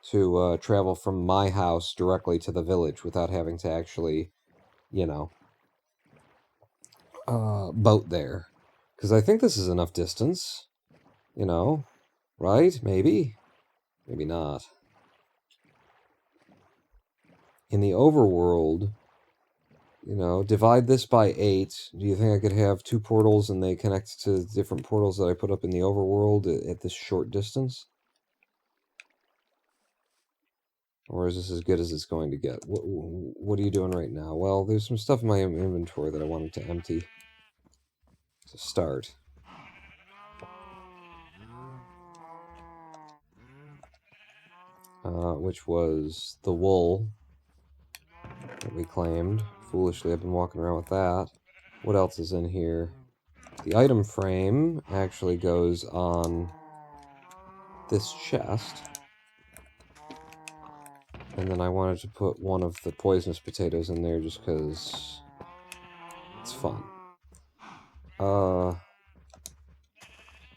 to travel from my house directly to the village without having to actually, boat there. Because I think this is enough distance, right? Maybe? Maybe not. In the overworld, divide this by 8. Do you think I could have 2 portals and they connect to different portals that I put up in the overworld at this short distance? Or is this as good as it's going to get? What are you doing right now? Well, there's some stuff in my inventory that I wanted to empty to start. Which was the wool that we claimed. Foolishly, I've been walking around with that. What else is in here? The item frame actually goes on this chest. And then I wanted to put one of the poisonous potatoes in there just because it's fun.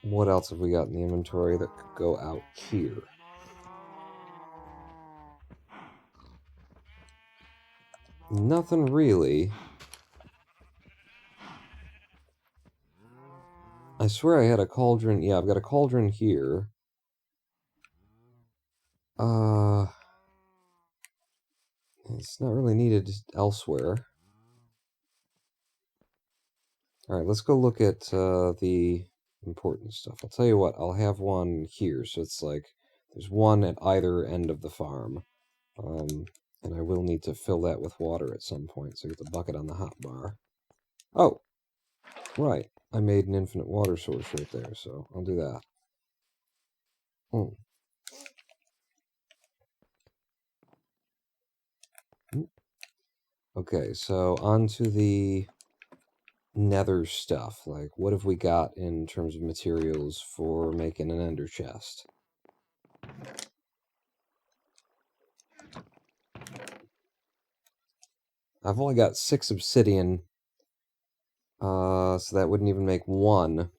What else have we got in the inventory that could go out here? Nothing really. I swear I had a cauldron. Yeah, I've got a cauldron here. It's not really needed elsewhere. Alright, let's go look at the important stuff. I'll tell you what, I'll have one here, so it's like there's one at either end of the farm. And I will need to fill that with water at some point, so get the bucket on the hot bar. Oh! Right, I made an infinite water source right there, so I'll do that. Okay, so on to the nether stuff. Like, what have we got in terms of materials for making an ender chest? I've only got 6 obsidian, so that wouldn't even make 1.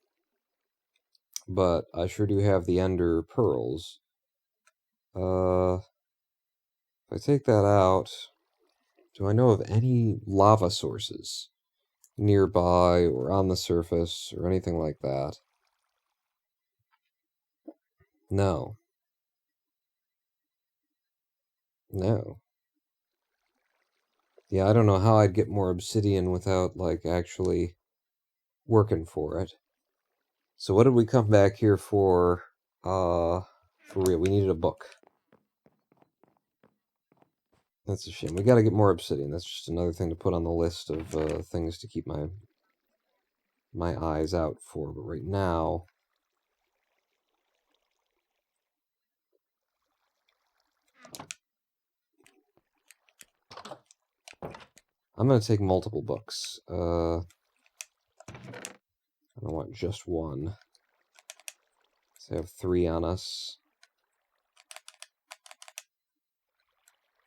But I sure do have the ender pearls. If I take that out, do I know of any lava sources nearby or on the surface or anything like that? No. No. Yeah, I don't know how I'd get more obsidian without, like, actually working for it. So what did we come back here for? For real, we needed a book. That's a shame. We gotta get more obsidian. That's just another thing to put on the list of things to keep my eyes out for. But right now, I'm gonna take multiple books. I don't want just one. So I have 3 on us.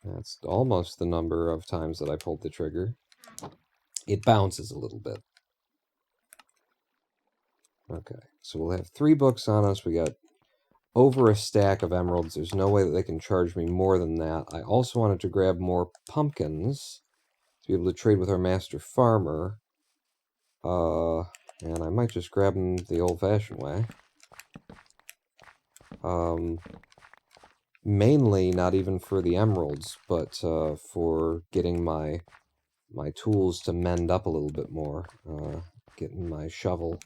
That's almost the number of times that I pulled the trigger. It bounces a little bit. Okay, so we'll have 3 books on us. We got over a stack of emeralds. There's no way that they can charge me more than that. I also wanted to grab more pumpkins to be able to trade with our master farmer. And I might just grab them the old-fashioned way. Mainly not even for the emeralds, but for getting my tools to mend up a little bit more. Getting my shovel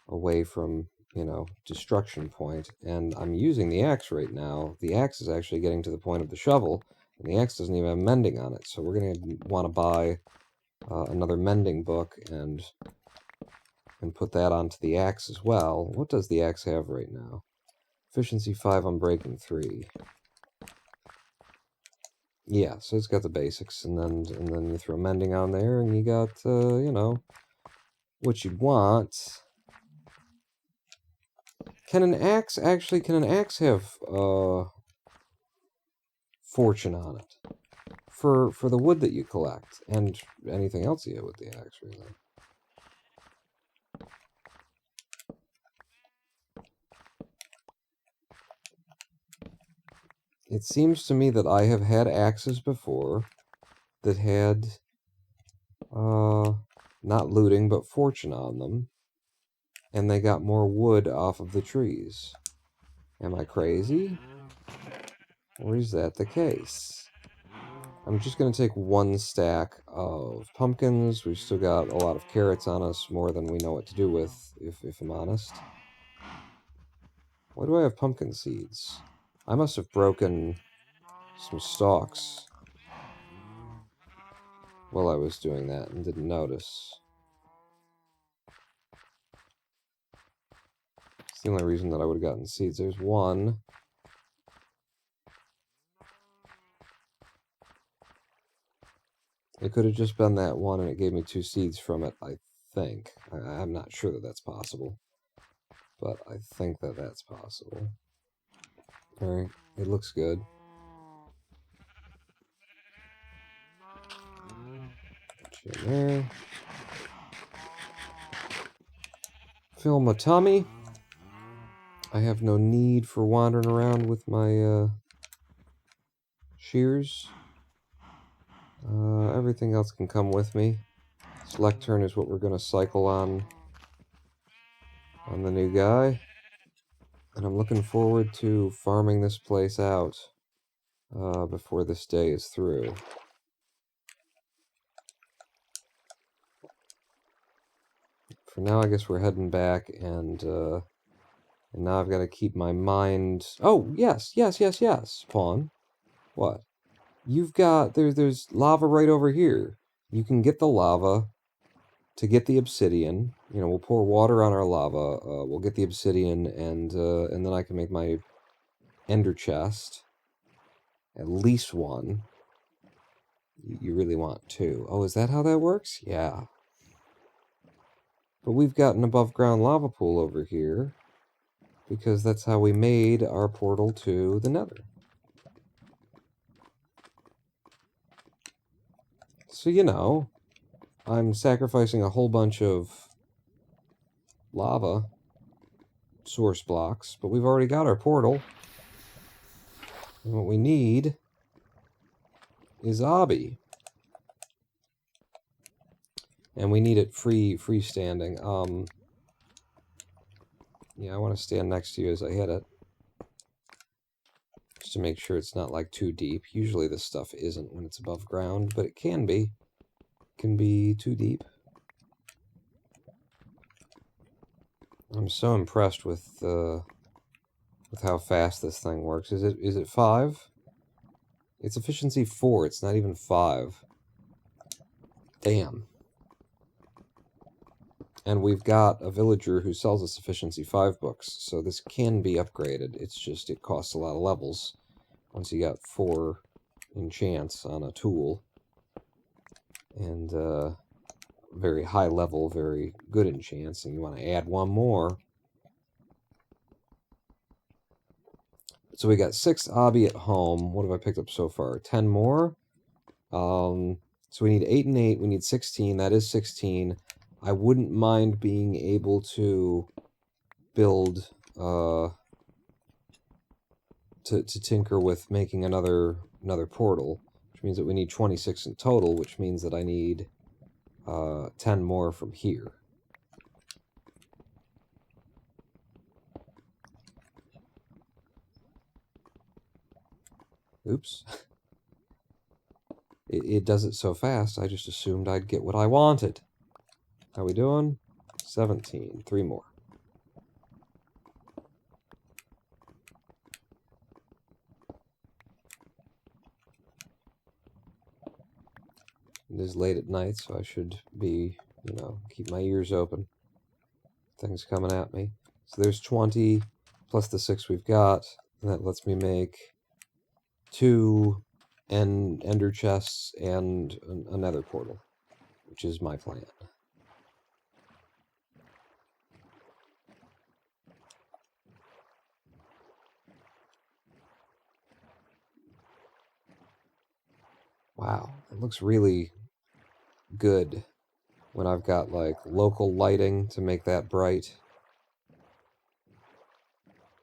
away from, you know, destruction point. And I'm using the axe right now. The axe is actually getting to the point of the shovel, and the axe doesn't even have mending on it. So we're going to want to buy another mending book and put that onto the axe as well. What does the axe have right now? Efficiency 5 on breaking 3. Yeah, so it's got the basics, and then you throw mending on there, and you got, you know, what you'd want. Can an axe have fortune on it? For the wood that you collect, and anything else you get with the axe, really. It seems to me that I have had axes before that had, not looting, but fortune on them, and they got more wood off of the trees. Am I crazy? Or is that the case? I'm just going to take 1 stack of pumpkins. We've still got a lot of carrots on us, more than we know what to do with, if I'm honest. Why do I have pumpkin seeds? I must have broken some stalks while I was doing that and didn't notice. It's the only reason that I would have gotten seeds. There's 1. It could have just been that 1, and it gave me 2 seeds from it, I think. I'm not sure that that's possible, but I think that that's possible. Alright, it looks good. Put you in there. Fill my tummy. I have no need for wandering around with my shears. Everything else can come with me. Select turn is what we're going to cycle on the new guy. And I'm looking forward to farming this place out before this day is through. For now, I guess we're heading back, and now I've got to keep my mind... Oh, yes, Pawn. What? You've got... There's lava right over here. You can get the lava to get the obsidian. You know, we'll pour water on our lava. We'll get the obsidian, and then I can make my ender chest. At least 1. You really want 2. Oh, is that how that works? Yeah. But we've got an above ground lava pool over here, because that's how we made our portal to the nether. So, you know, I'm sacrificing a whole bunch of lava source blocks, but we've already got our portal. And what we need is obby. And we need it freestanding. Yeah, I want to stand next to you as I hit it. just to make sure it's not like too deep. Usually this stuff isn't when it's above ground, but it can be. It can be too deep. I'm so impressed with how fast this thing works. Is it 5? It's efficiency 4. It's not even 5. Damn. And we've got a villager who sells us efficiency 5 books, so this can be upgraded. It's just it costs a lot of levels once you got 4 enchants on a tool. And very high level, very good enchants, and you want to add one more. So we got 6 obby at home. What have I picked up so far? 10 more. So we need 8 and 8. We need 16. That is 16. I wouldn't mind being able to build, to tinker with making another portal, which means that we need 26 in total, which means that I need 10 more from here. Oops. It does it so fast, I just assumed I'd get what I wanted. How we doing? 17. 3 more. It is late at night, so I should be, you know, keep my ears open. Things coming at me. So there's 20, plus the 6 we've got, and that lets me make 2 ender chests and another portal, which is my plan. Wow, it looks really good when I've got like local lighting to make that bright.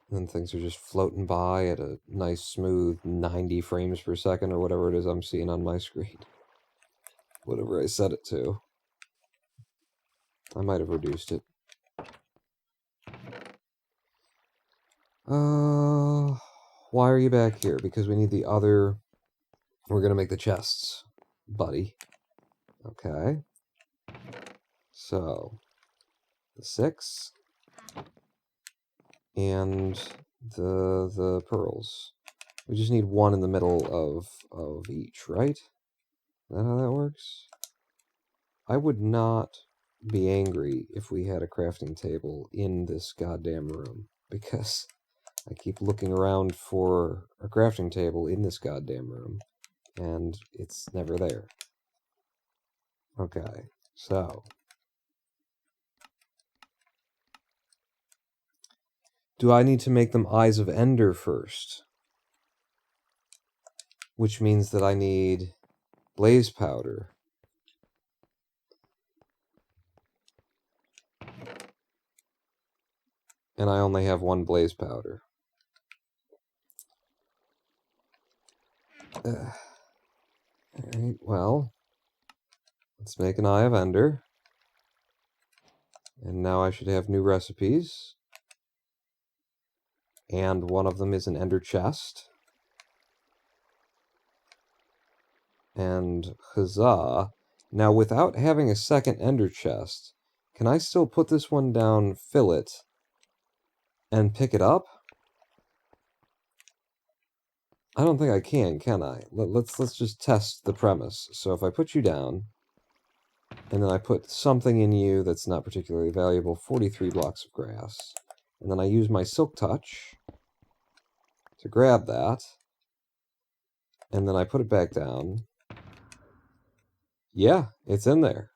And then things are just floating by at a nice smooth 90 frames per second or whatever it is I'm seeing on my screen. Whatever I set it to. I might have reduced it. Why are you back here? Because we need the other... We're gonna make the chests, buddy. Okay. So, the 6 and the pearls. We just need 1 in the middle of each, right? Is that how that works? I would not be angry if we had a crafting table in this goddamn room, because I keep looking around for a crafting table in this goddamn room, and it's never there. Okay, so... Do I need to make them Eyes of Ender first? Which means that I need blaze powder. And I only have 1 blaze powder. Alright, well, let's make an Eye of Ender. And now I should have new recipes. And one of them is an Ender chest. And huzzah. Now, without having a second Ender chest, can I still put this one down, fill it, and pick it up? I don't think I can I? Let's just test the premise. So if I put you down, and then I put something in you that's not particularly valuable, 43 blocks of grass, and then I use my Silk Touch to grab that, and then I put it back down. Yeah, it's in there.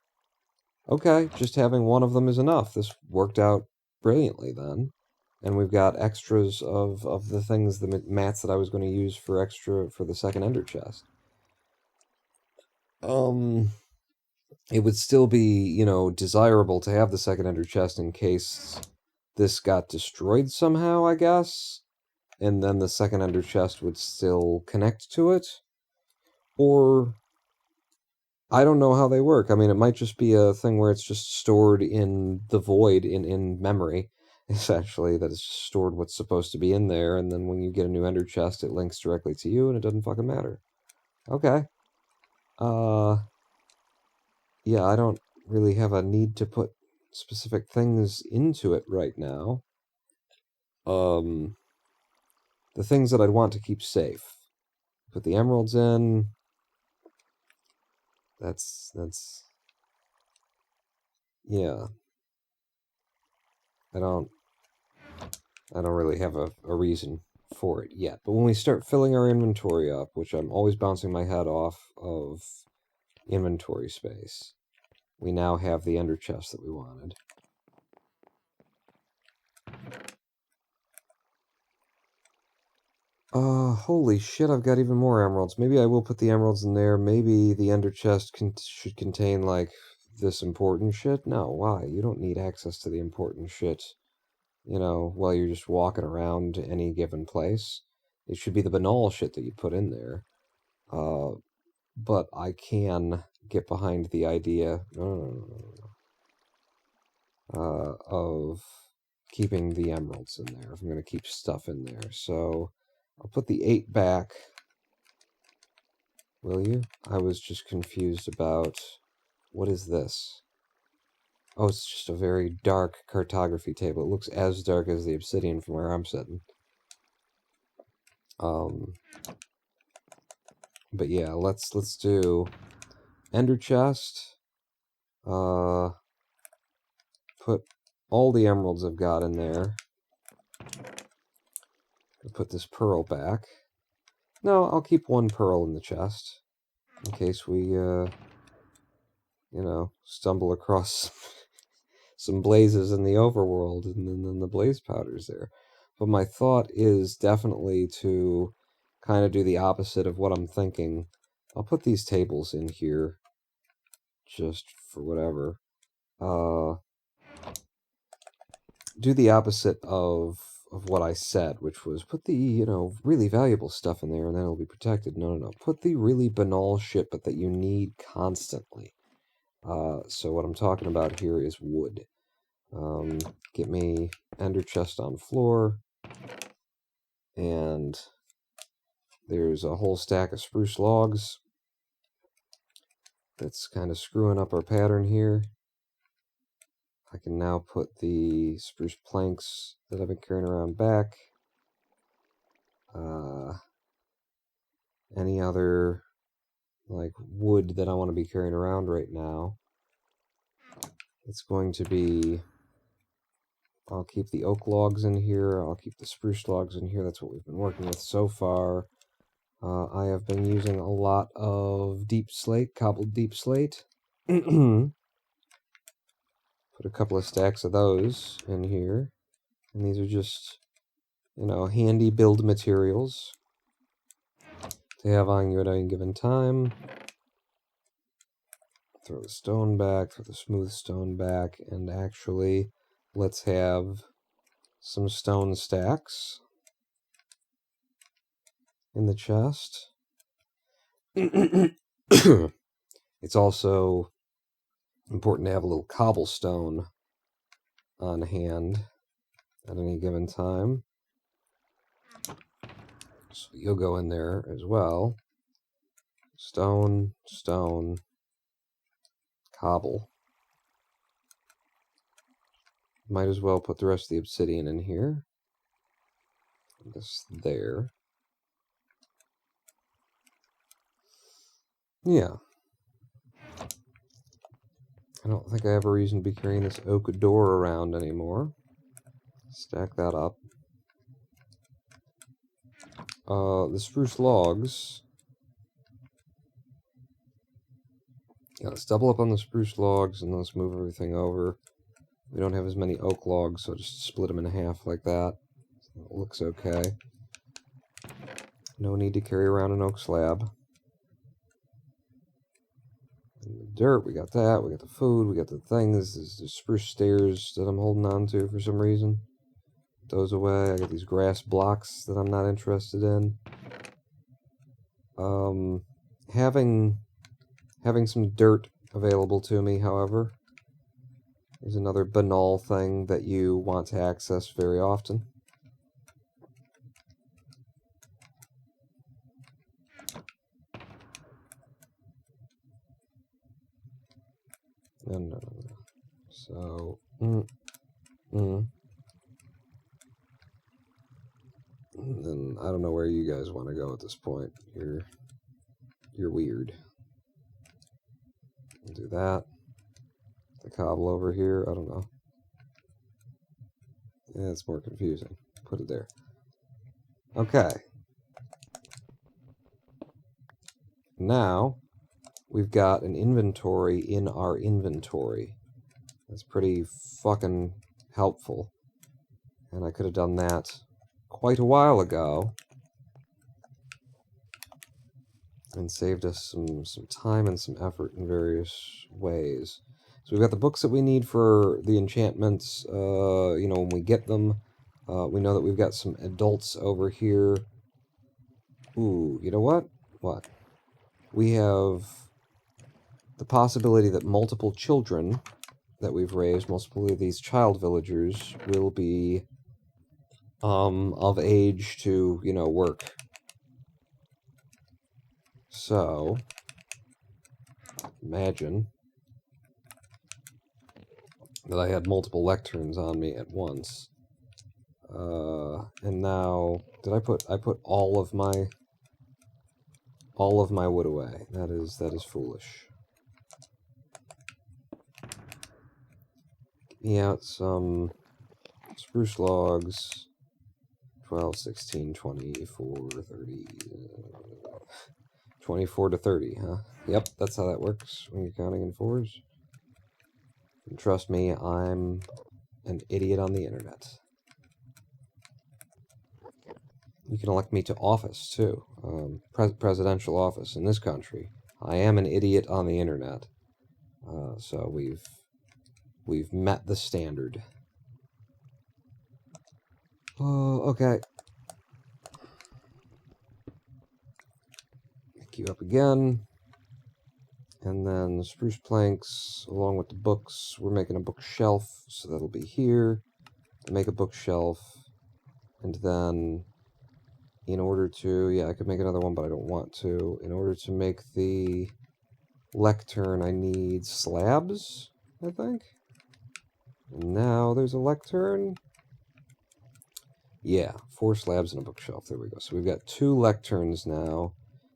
Okay, just having 1 of them is enough. This worked out brilliantly then. And we've got extras of the things, the mats that I was going to use for the second Ender chest. It would still be, you know, desirable to have the second Ender chest in case this got destroyed somehow, I guess. And then the second Ender chest would still connect to it. Or... I don't know how they work. I mean, it might just be a thing where it's just stored in the void in memory. essentially, that it's just stored what's supposed to be in there, and then when you get a new ender chest, it links directly to you, and it doesn't fucking matter. Okay. Yeah, I don't really have a need to put specific things into it right now. The things that I'd want to keep safe. Put the emeralds in. That's yeah. I don't really have a reason for it yet. But when we start filling our inventory up, which I'm always bouncing my head off of inventory space, we now have the ender chest that we wanted. Holy shit, I've got even more emeralds. Maybe I will put the emeralds in there. Maybe the ender chest should contain, like, this important shit? No, why? You don't need access to the important shit, you know, while you're just walking around any given place. It should be the banal shit that you put in there. But I can get behind the idea of keeping the emeralds in there, if I'm going to keep stuff in there. So I'll put the 8 back. Will you? I was just confused about... What is this? Oh, it's just a very dark cartography table. It looks as dark as the obsidian from where I'm sitting. But yeah, let's do ender chest. Put all the emeralds I've got in there. Put this pearl back. No, I'll keep 1 pearl in the chest. In case we, you know, stumble across some blazes in the overworld, and then the blaze powder's there. But my thought is definitely to kind of do the opposite of what I'm thinking. I'll put these tables in here just for whatever. Do the opposite of what I said, which was put the, you know, really valuable stuff in there and then it'll be protected. No. Put the really banal shit, but that you need constantly. So what I'm talking about here is wood. Get me ender chest on floor, and there's a whole stack of spruce logs that's kind of screwing up our pattern here. I can now put the spruce planks that I've been carrying around back. Any other like wood that I want to be carrying around right now. It's going to be... I'll keep the oak logs in here. I'll keep the spruce logs in here. That's what we've been working with so far. I have been using a lot of deep slate, cobbled deep slate. Put a couple of stacks of those in here. And these are just, you know, handy build materials to have on you at any given time. Throw the stone back, throw the smooth stone back, and actually, let's have some stone stacks in the chest. It's also important to have a little cobblestone on hand at any given time. So you'll go in there as well. Stone, stone, cobble. Might as well put the rest of the obsidian in here. This there. Yeah. I don't think I have a reason to be carrying this oak door around anymore. Stack that up. The spruce logs. Yeah, let's double up on the spruce logs and let's move everything over. We don't have as many oak logs, so just split them in half like that. It looks okay. No need to carry around an oak slab. And the dirt, we got that. We got the food. We got the things. There's the spruce stairs that I'm holding on to for some reason. Put those away. I got these grass blocks that I'm not interested in. Having some dirt available to me, however, There's another banal thing that you want to access very often. No. So, then I don't know where you guys want to go at this point. You're weird. Do that. The cobble over here, I don't know. Yeah, it's more confusing. Put it there. Okay. Now, we've got an inventory in our inventory. That's pretty fucking helpful. And I could have done that quite a while ago. And saved us some time and some effort in various ways. So we've got the books that we need for the enchantments, you know, when we get them. We know that we've got some adults over here. Ooh, you know what? What? We have the possibility that multiple children that we've raised, multiple of these child villagers, will be of age to, you know, work. So, imagine that I had multiple lecterns on me at once. And now, I put all of my wood away. That is foolish. Get me out some spruce logs. 12, 16, 24, 30... 24 to 30, huh? Yep, that's how that works when you're counting in fours. And trust me, I'm an idiot on the internet. You can elect me to office, too. Presidential office in this country. I am an idiot on the internet. So we've met the standard. Oh, okay. Pick you up again. And then the spruce planks, along with the books. We're making a bookshelf, so that'll be here. Make a bookshelf. And then, in order to... Yeah, I could make another one, but I don't want to. In order to make the lectern, I need slabs, I think. And now there's a lectern. Yeah, 4 slabs and a bookshelf. There we go. So we've got 2 lecterns now.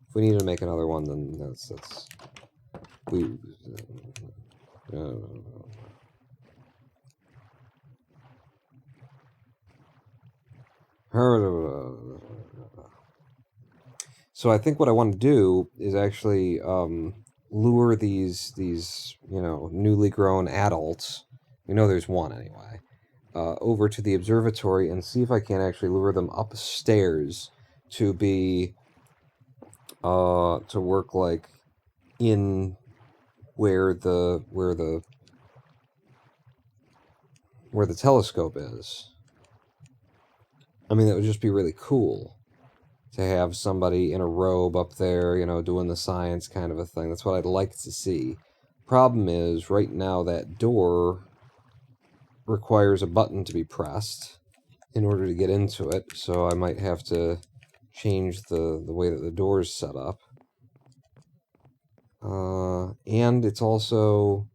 If we need to make another one, then that's we. So I think what I want to do is actually lure these you know, newly grown adults. We know there's one anyway. Over to the observatory and see if I can actually lure them upstairs to be to work like in where the telescope is. I mean, that would just be really cool to have somebody in a robe up there, you know, doing the science kind of a thing. That's what I'd like to see. Problem is, right now that door requires a button to be pressed in order to get into it, so I might have to change the way that the door is set up. And it's also,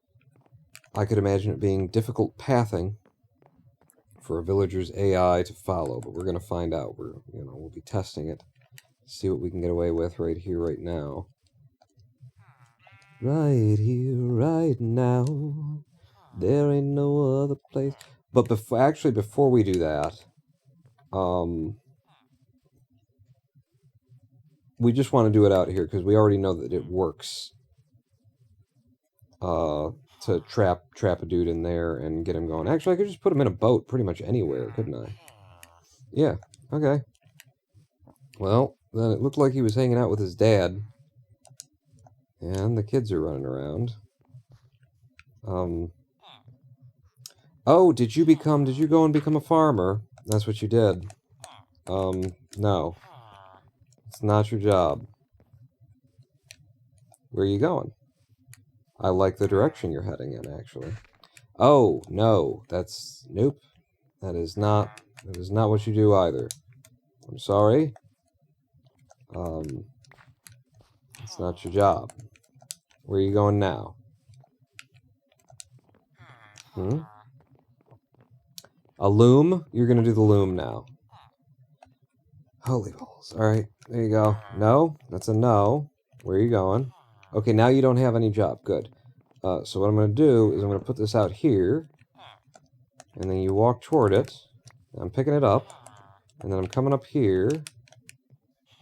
I could imagine it being difficult pathing for a villager's AI to follow, but we're going to find out. We'll be testing it, see what we can get away with right here, right now. Right here, right now. There ain't no other place. But before we do that, we just want to do it out here because we already know that it works. To trap a dude in there and get him going. Actually, I could just put him in a boat pretty much anywhere, couldn't I? Yeah, okay. Well, then it looked like he was hanging out with his dad. And the kids are running around. Oh, did you go and become a farmer? That's what you did. No. It's not your job. Where are you going? I like the direction you're heading in, actually. Oh, no. That's... Nope. That is not what you do either. I'm sorry. It's not your job. Where are you going now? A loom? You're gonna do the loom now. Holy balls. Alright, there you go. No? That's a no. Where are you going? Okay, now you don't have any job. Good. So what I'm gonna do is I'm gonna put this out here. And then you walk toward it. I'm picking it up. And then I'm coming up here. And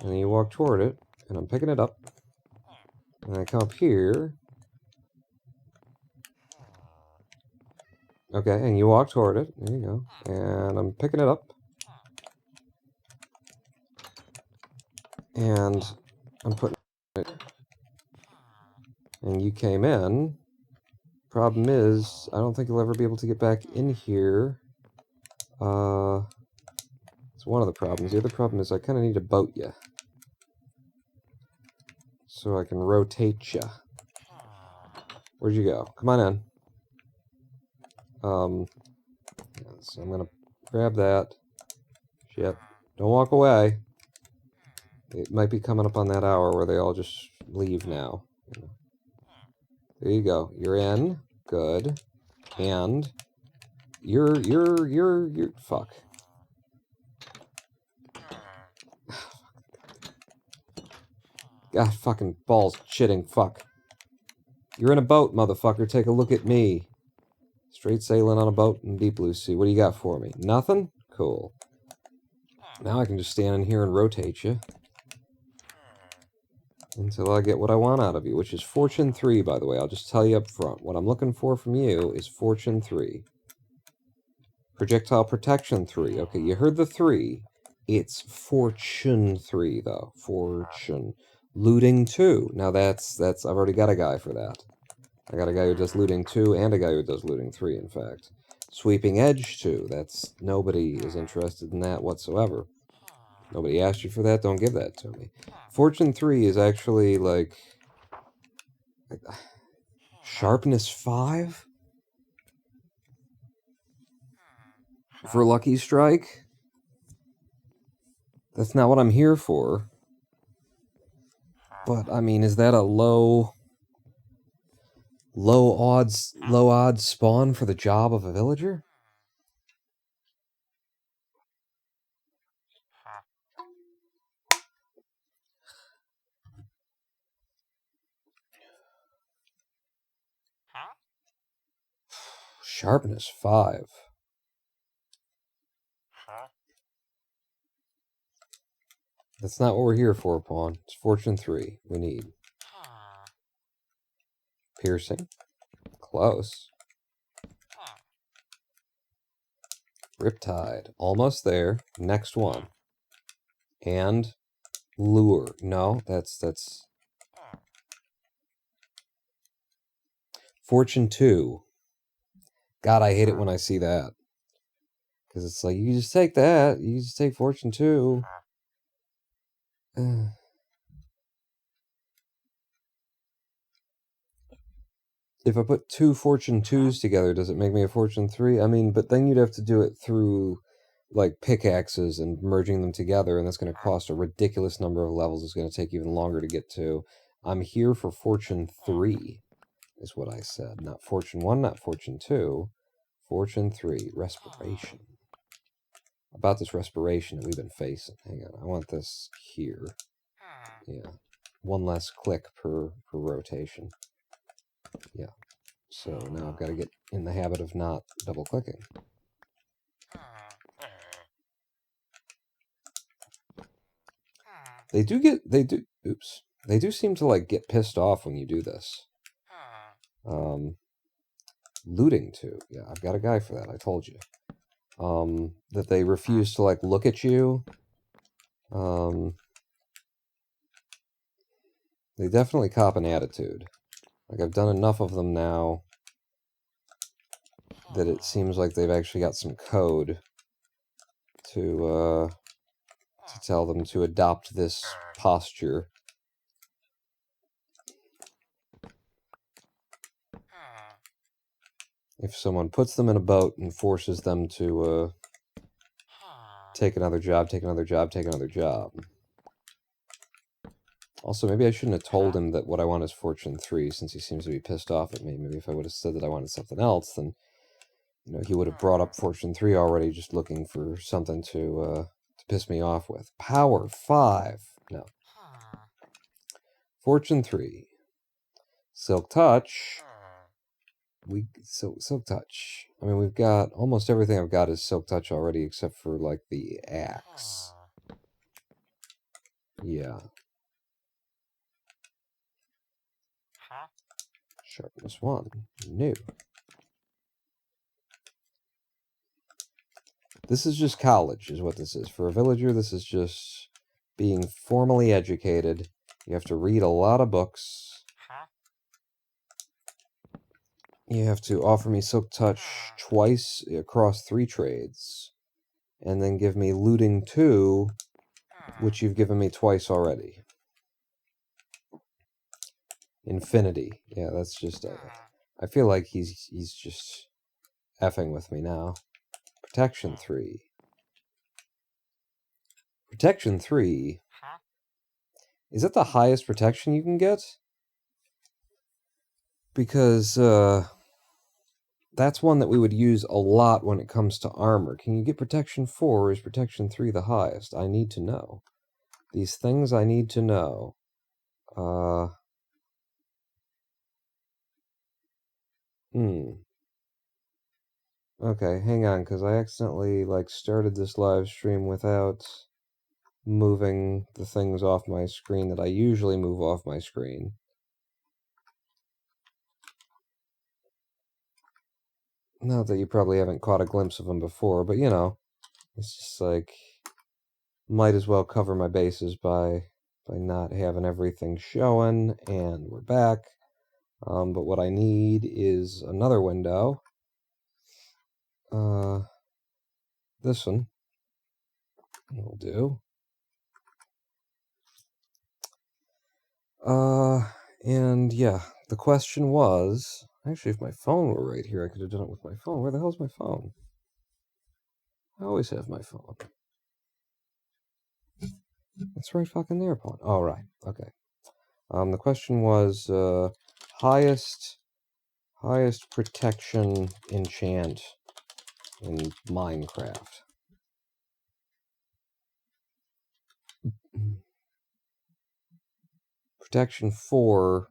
then you walk toward it. And I'm picking it up. And I come up here. Okay, and you walk toward it. There you go. And I'm picking it up. And I'm putting it. And you came in. Problem is, I don't think you'll ever be able to get back in here. It's one of the problems. The other problem is I kind of need to boat you. So I can rotate you. Where'd you go? Come on in. Yeah, so I'm gonna grab that. Shit. Don't walk away. It might be coming up on that hour where they all just leave now. There you go. You're in. Good. And you're fuck. God fucking balls shitting fuck. You're in a boat, motherfucker. Take a look at me. Straight sailing on a boat in deep blue sea. What do you got for me? Nothing? Cool. Now I can just stand in here and rotate you. Until I get what I want out of you, which is Fortune 3, by the way. I'll just tell you up front. What I'm looking for from you is Fortune 3. Projectile Protection 3. Okay, you heard the 3. It's Fortune 3, though. Fortune. Looting 2. Now that's I've already got a guy for that. I got a guy who does looting 2 and a guy who does looting 3, in fact. Sweeping Edge 2. That's... Nobody is interested in that whatsoever. Nobody asked you for that, don't give that to me. Fortune 3 is actually, like... Sharpness 5? For Lucky Strike? That's not what I'm here for. But, I mean, is that a low odds spawn for the job of a villager? Sharpness 5. That's not what we're here for, Pawn. It's Fortune 3 we need. Piercing. Close. Riptide. Almost there. Next one. And lure. No, that's... Fortune 2. God, I hate it when I see that. Because it's like, you just take that. You just take Fortune 2. If I put 2 Fortune 2s together, does it make me a Fortune 3? I mean, but then you'd have to do it through, like, pickaxes and merging them together, and that's going to cost a ridiculous number of levels. It's going to take even longer to get to. I'm here for Fortune 3, is what I said. Not Fortune 1, not Fortune 2. Fortune 3. Respiration. About this respiration that we've been facing. Hang on, I want this here. Yeah. One less click per rotation. Yeah. So now I've got to get in the habit of not double clicking. They do seem to, like, get pissed off when you do this. Looting 2. Yeah, I've got a guy for that, I told you. That they refuse to, like, look at you. They definitely cop an attitude. Like, I've done enough of them now that it seems like they've actually got some code to tell them to adopt this posture. if someone puts them in a boat and forces them to take another job, take another job, take another job. Also, maybe I shouldn't have told him that what I want is Fortune 3, since he seems to be pissed off at me. Maybe if I would have said that I wanted something else, then, you know, he would have brought up Fortune 3 already, just looking for something to piss me off with. Power 5. No. Fortune 3. Silk Touch. Silk Touch. I mean, we've got almost everything I've got is Silk Touch already, except for, like, the axe. Yeah. Sharpness 1. New. This is just college, is what this is. For a villager, this is just being formally educated. You have to read a lot of books. You have to offer me Silk Touch twice across 3 trades. And then give me Looting 2, which you've given me twice already. Infinity. Yeah, that's just... I feel like he's just effing with me now. Protection 3. Protection 3? Is that the highest protection you can get? Because, that's one that we would use a lot when it comes to armor. Can you get Protection 4, or is Protection 3 the highest? I need to know. These things I need to know. Okay, hang on, because I accidentally, like, started this live stream without moving the things off my screen that I usually move off my screen. Not that you probably haven't caught a glimpse of them before, but, you know, it's just like, might as well cover my bases by not having everything showing, and we're back. But what I need is another window. This one will do. And yeah, the question was, actually, if my phone were right here, I could have done it with my phone. Where the hell's my phone? I always have my phone. It's right fucking there, pawn. Oh, right. Okay. The question was, highest protection enchant in Minecraft. Protection 4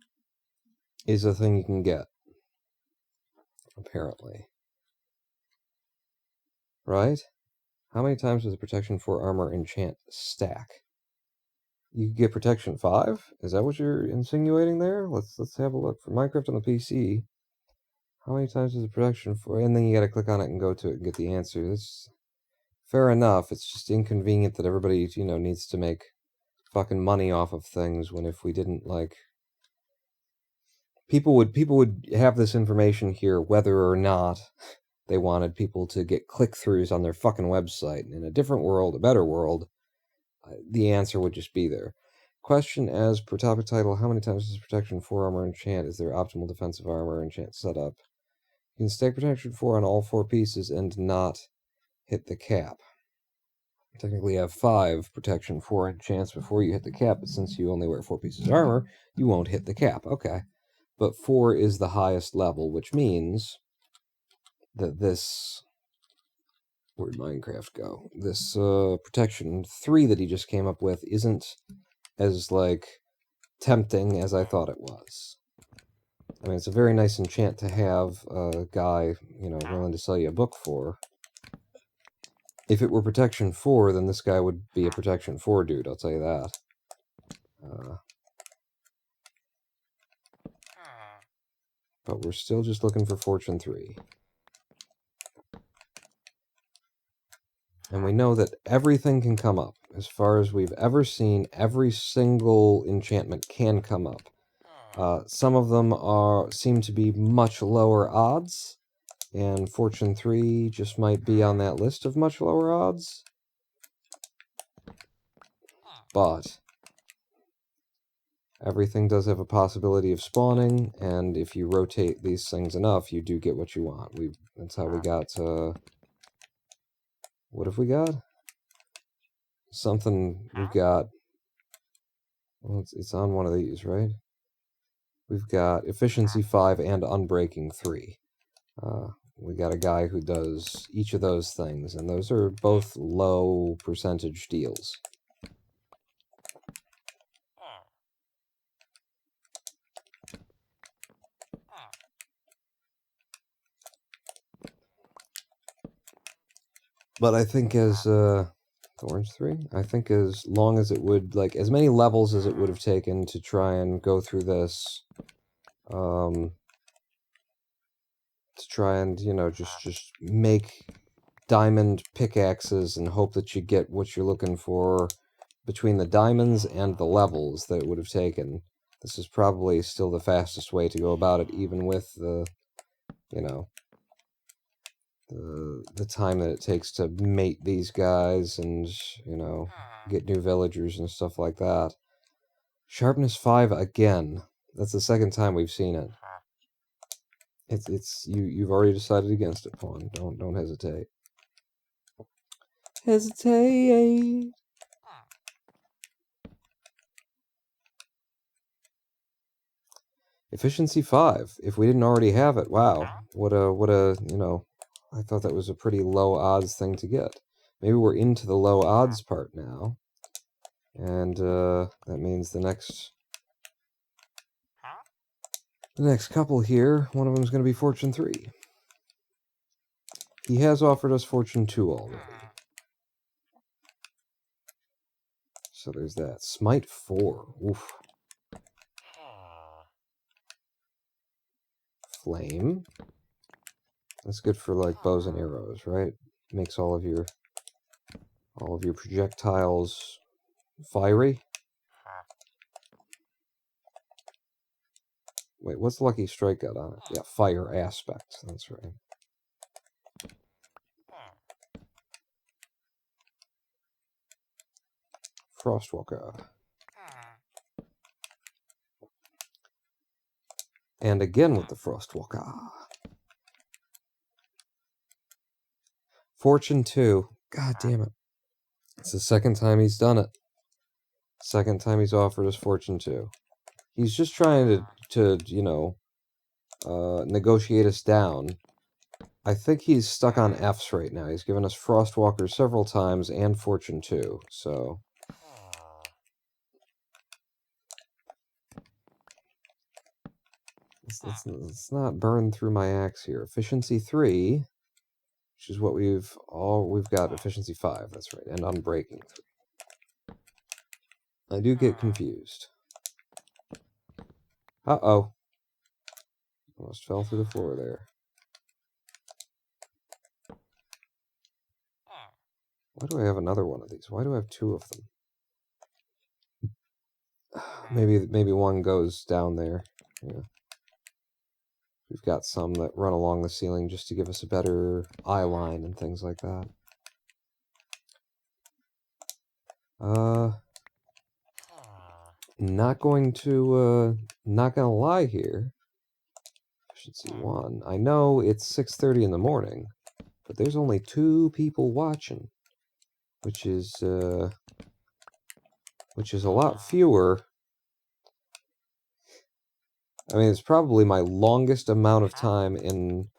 is a thing you can get, apparently. Right? How many times does the Protection 4 armor enchant stack? You get Protection 5? Is that what you're insinuating there? Let's have a look. For Minecraft on the PC, how many times does the Protection 4... And then you gotta click on it and go to it and get the answer. That's fair enough. It's just inconvenient that everybody, you know, needs to make fucking money off of things, when if we didn't, like... People would have this information here whether or not they wanted people to get click-throughs on their fucking website. In a different world, a better world, the answer would just be there. Question as per topic title, how many times does Protection 4 armor enchant? Is there optimal defensive armor enchant setup? You can stack Protection 4 on all 4 pieces and not hit the cap. Technically you have 5 Protection 4 enchants before you hit the cap, but since you only wear 4 pieces of armor, you won't hit the cap. Okay. But 4 is the highest level, which means that this... Where'd Minecraft go? This Protection 3 that he just came up with isn't as, like, tempting as I thought it was. I mean, it's a very nice enchant to have a guy, you know, willing to sell you a book for. If it were Protection 4, then this guy would be a Protection 4 dude, I'll tell you that. But we're still just looking for Fortune 3. And we know that everything can come up. As far as we've ever seen, every single enchantment can come up. Some of them seem to be much lower odds, and Fortune 3 just might be on that list of much lower odds. But everything does have a possibility of spawning, and if you rotate these things enough, you do get what you want. That's how we got what have we got? Something we've got. Well, it's on one of these, right? We've got efficiency 5 and unbreaking 3. We got a guy who does each of those things, and those are both low percentage deals. But I think as Orange 3, I think as long as it would, like, as many levels as it would have taken to try and go through this, to try and, you know, just make diamond pickaxes and hope that you get what you're looking for between the diamonds and the levels that it would have taken. This is probably still the fastest way to go about it, even with the, you know, the time that it takes to mate these guys and, you know, get new villagers and stuff like that. Sharpness 5 again. That's the second time we've seen it. You've already decided against it, Pawn. Don't hesitate. Hesitate. Efficiency 5. If we didn't already have it, wow. What a, you know, I thought that was a pretty low odds thing to get. Maybe we're into the low odds part now. And that means the next couple here, one of them is going to be Fortune 3. He has offered us Fortune 2 already. So there's that. Smite 4. Oof. Flame. That's good for, like, bows and arrows, right? Makes all of your projectiles fiery. Wait, what's Lucky Strike got on it? Yeah, fire aspect. That's right. Frostwalker. And again with the Frostwalker. Fortune 2. God damn it. It's the second time he's done it. Second time he's offered us Fortune 2. He's just trying to you know, negotiate us down. I think he's stuck on Fs right now. He's given us Frostwalker several times and Fortune 2, so... Let's not burn through my axe here. Efficiency 3, which is what we've got. Efficiency 5, that's right, and Unbreaking 3. I do get confused. Uh-oh. Almost fell through the floor there. Why do I have another one of these? Why do I have 2 of them? Maybe one goes down there. Yeah. We've got some that run along the ceiling just to give us a better eye line and things like that. Not gonna lie here. Efficiency 1. I know it's 6:30 in the morning, but there's only 2 people watching, which is a lot fewer. I mean, it's probably my longest amount of time in,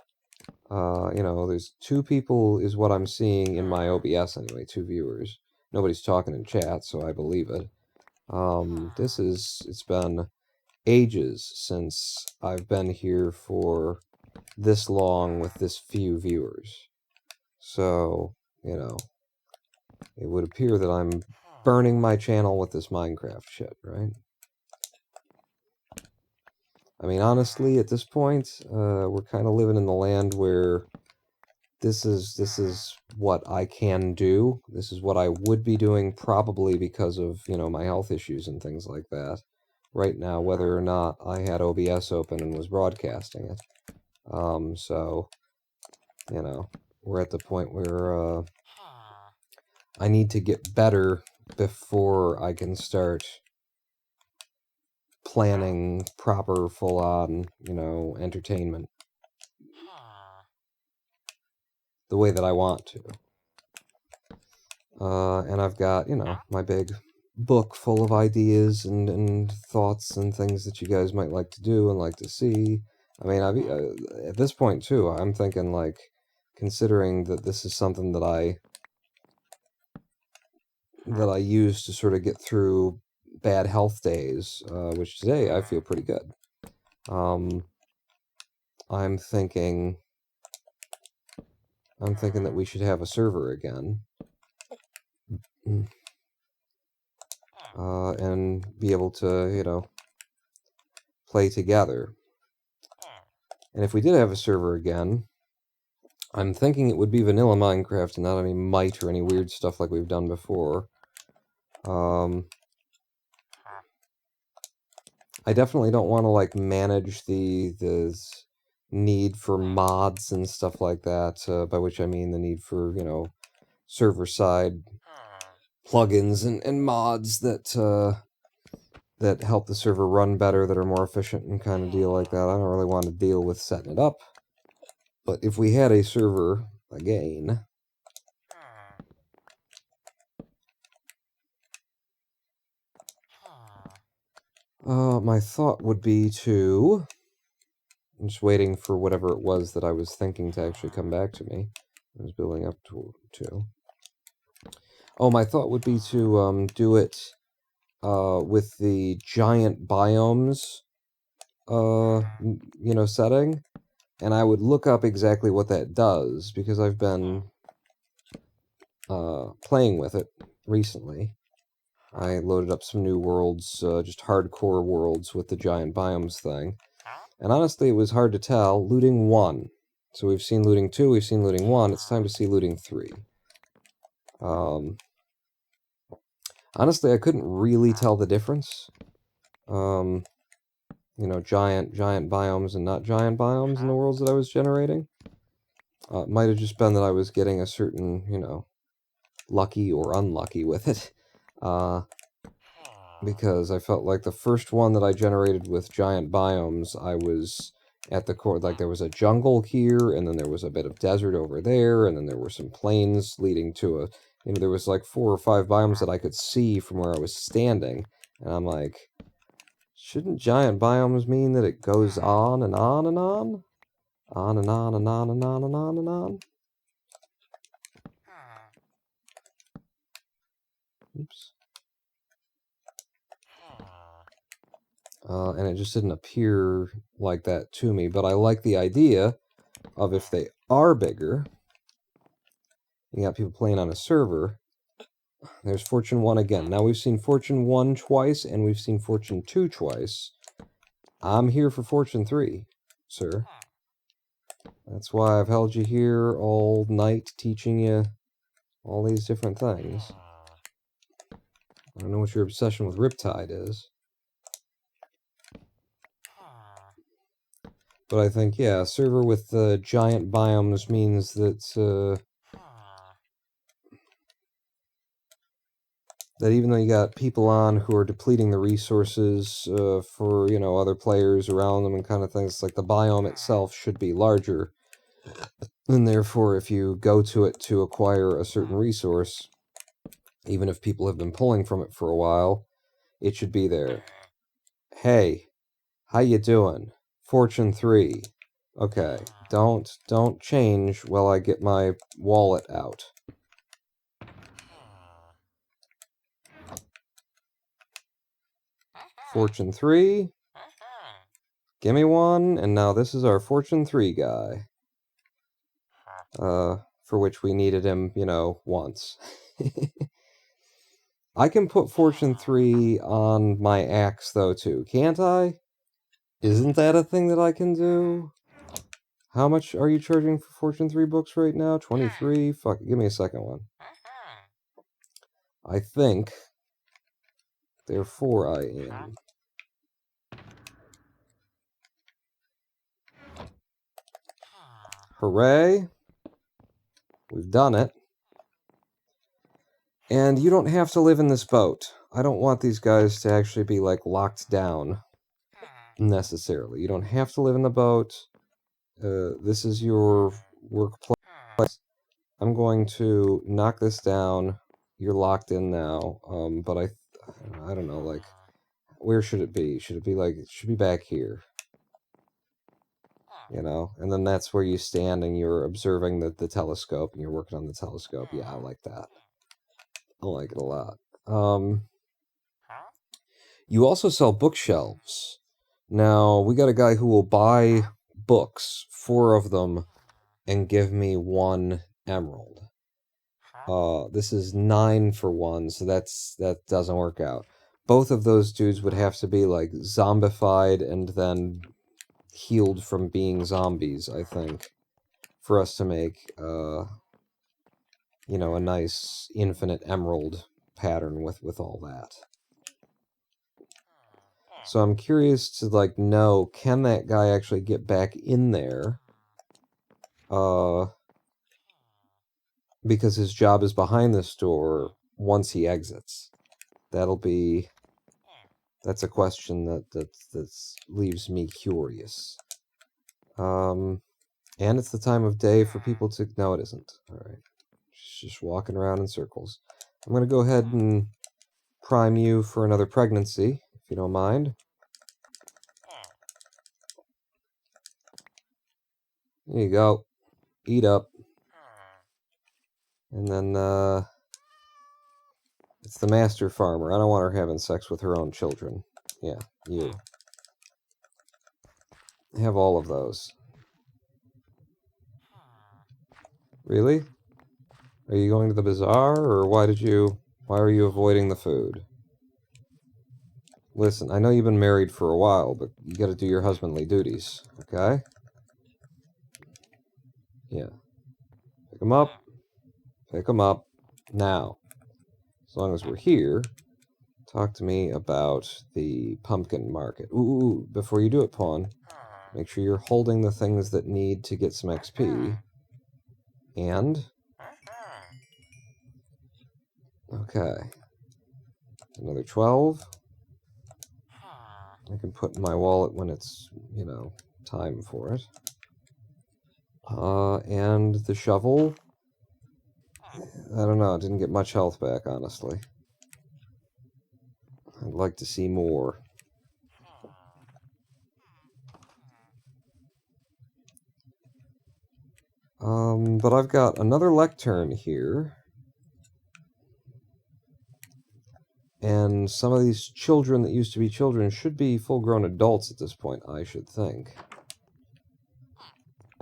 you know, there's 2 people is what I'm seeing in my OBS anyway, 2 viewers. Nobody's talking in chat, so I believe it. It's been ages since I've been here for this long with this few viewers. So, you know, it would appear that I'm burning my channel with this Minecraft shit, right? I mean, honestly, at this point, we're kind of living in the land where this is what I can do. This is what I would be doing probably because of, you know, my health issues and things like that. Right now, whether or not I had OBS open and was broadcasting it. So, you know, we're at the point where I need to get better before I can start planning proper, full-on, entertainment the way that I want to. And I've got, my big book full of ideas and thoughts and things that you guys might like to do and like to see. I mean, at this point, too, I'm thinking, like, considering that this is something that I use to sort of get through bad health days, which today I feel pretty good. I'm thinking that we should have a server again. And be able to, play together. And if we did have a server again, I'm thinking it would be vanilla Minecraft and not any Mite or any weird stuff like we've done before. I definitely don't want to, like, manage the need for mods and stuff like that, by which I mean the need for, server-side plugins and mods that help the server run better, that are more efficient and kind of deal like that. I don't really want to deal with setting it up. But if we had a server again, my thought would be to... I'm just waiting for whatever it was that I was thinking to actually come back to me. I was building up to. Oh, my thought would be to do it with the giant biomes, setting. And I would look up exactly what that does, because I've been playing with it recently. I loaded up some new worlds, just hardcore worlds with the giant biomes thing. And honestly, it was hard to tell. Looting 1. So we've seen Looting 2, we've seen Looting 1. It's time to see Looting 3. Honestly, I couldn't really tell the difference. Giant biomes and not giant biomes in the worlds that I was generating. It might have just been that I was getting a certain, lucky or unlucky with it. Because I felt like the first one that I generated with giant biomes, I was at the core, like, there was a jungle here, and then there was a bit of desert over there, and then there were some plains leading to there was like 4 or 5 biomes that I could see from where I was standing, and I'm like, shouldn't giant biomes mean that it goes on and on and on? On and on and on and on and on and on? Oops. And it just didn't appear like that to me. But I like the idea of, if they are bigger, you got people playing on a server. There's Fortune 1 again. Now we've seen Fortune 1 twice, and we've seen Fortune 2 twice. I'm here for Fortune 3, sir. That's why I've held you here all night, teaching you all these different things. I don't know what your obsession with Riptide is. But I think, yeah, a server with giant biomes means that that even though you got people on who are depleting the resources for, other players around them and kind of things, like the biome itself should be larger. And therefore, if you go to it to acquire a certain resource, even if people have been pulling from it for a while, it should be there. Hey, how you doing? Fortune 3. Okay, don't change while I get my wallet out. Fortune 3. Give me one, and now this is our Fortune 3 guy. For which we needed him, once. I can put Fortune 3 on my axe, though, too, can't I? Isn't that a thing that I can do? How much are you charging for Fortune 3 books right now? 23? Fuck, give me a second one. I think, therefore I am. Hooray! We've done it. And you don't have to live in this boat. I don't want these guys to actually be, like, locked down. necessarily. You don't have to live in the boat. This is your workplace. I'm going to knock this down. You're locked in now. But I don't know, like, where should it be? Should it be like, it should be back here. You know, and then that's where you stand and you're observing the telescope and you're working on the telescope. Yeah, I like that. I like it a lot. You also sell bookshelves. Now, we got a guy who will buy books, 4 of them, and give me 1 emerald. This is 9 for 1, so that doesn't work out. Both of those dudes would have to be, like, zombified and then healed from being zombies, I think, for us to make, you know, a nice infinite emerald pattern with all that. So I'm curious to, like, know, can that guy actually get back in there? Because his job is behind this door once he exits. That's a question that leaves me curious. And it's the time of day for people to... No, it isn't. Alright. Just walking around in circles. I'm going to go ahead and prime you for another pregnancy, if you don't mind. There you go. Eat up. And then, it's the master farmer. I don't want her having sex with her own children. Yeah, you. Have all of those. Really? Are you going to the bazaar, or why are you avoiding the food? Listen, I know you've been married for a while, but you gotta do your husbandly duties, okay? Yeah. Pick 'em up. Pick 'em up. Now. As long as we're here, talk to me about the pumpkin market. Ooh, before you do it, Pawn, make sure you're holding the things that need to get some XP. And... Okay. Another 12. I can put in my wallet when it's, you know, time for it. And the shovel. I don't know, it didn't get much health back, honestly. I'd like to see more. But I've got another lectern here. And some of these children that used to be children should be full-grown adults at this point, I should think.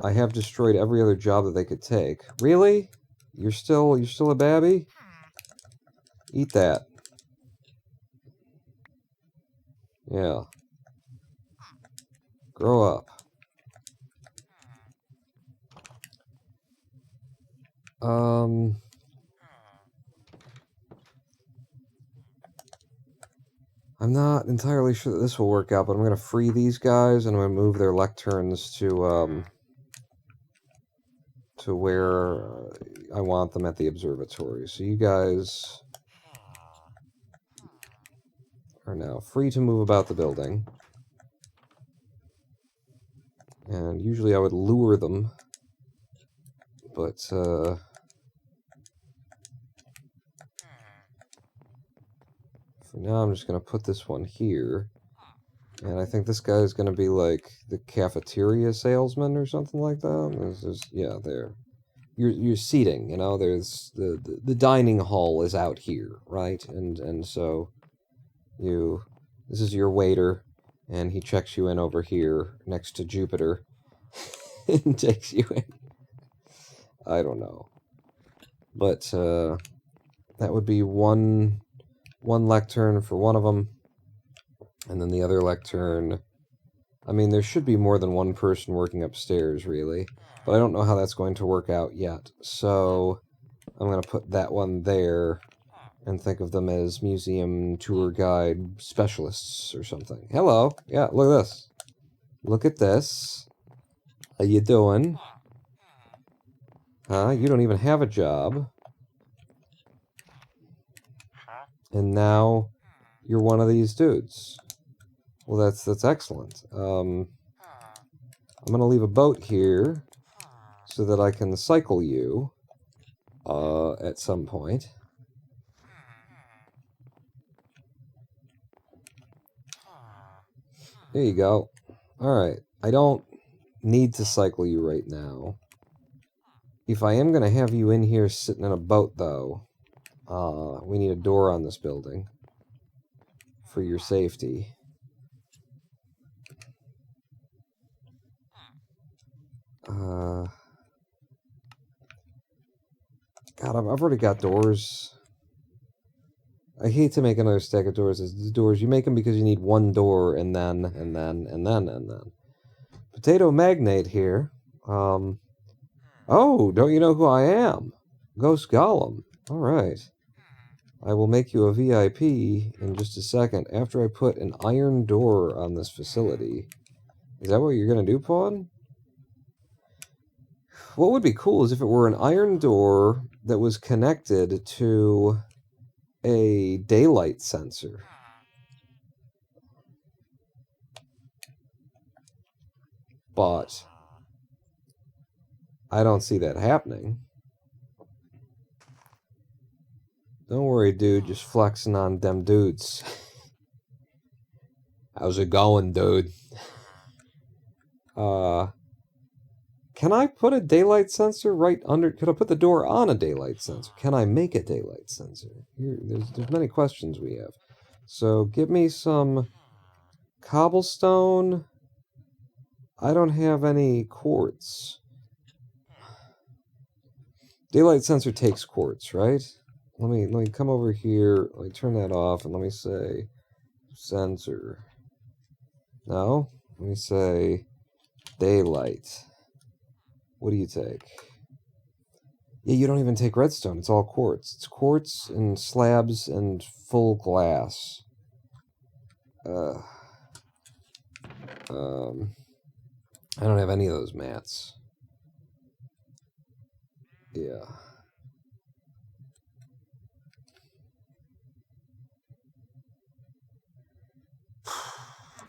I have destroyed every other job that they could take. Really? You're still a babby? Eat that. Yeah. Grow up. I'm not entirely sure that this will work out, but I'm going to free these guys, and I'm going to move their lecterns to where I want them at the observatory. So you guys are now free to move about the building. And usually I would lure them, but for now I'm just going to put this one here. And I think this guy is going to be like the cafeteria salesman or something like that. Yeah, there. You're seating, you know, there's the dining hall is out here, right? And so this is your waiter, and he checks you in over here next to Jupiter and takes you in. I don't know. But that would be one lectern for one of them, and then the other lectern. I mean, there should be more than one person working upstairs, really, but I don't know how that's going to work out yet. So I'm going to put that one there and think of them as museum tour guide specialists or something. Hello. Yeah, look at this. Look at this. How you doing? Huh? You don't even have a job. And now you're one of these dudes. Well, that's excellent. I'm going to leave a boat here so that I can cycle you at some point. There you go. Alright, I don't need to cycle you right now. If I am going to have you in here sitting in a boat, though, we need a door on this building for your safety. God, I've already got doors. I hate to make another stack of doors. As doors, you make them because you need one door, and then. Potato Magnate here. Oh, don't you know who I am? Ghost Golem. Alright. I will make you a VIP in just a second after I put an iron door on this facility. Is that what you're going to do, Pawn? What would be cool is if it were an iron door that was connected to a daylight sensor. But I don't see that happening. Don't worry, dude. Just flexing on them dudes. How's it going, dude? Can I put a daylight sensor right under... Could I put the door on a daylight sensor? Can I make a daylight sensor? Here, there's many questions we have. So, give me some cobblestone. I don't have any quartz. Daylight sensor takes quartz, right? Let me come over here. Let me turn that off, and let me say sensor. No? Let me say daylight. What do you take? Yeah, you don't even take redstone. It's all quartz. It's quartz and slabs and full glass. I don't have any of those mats. Yeah.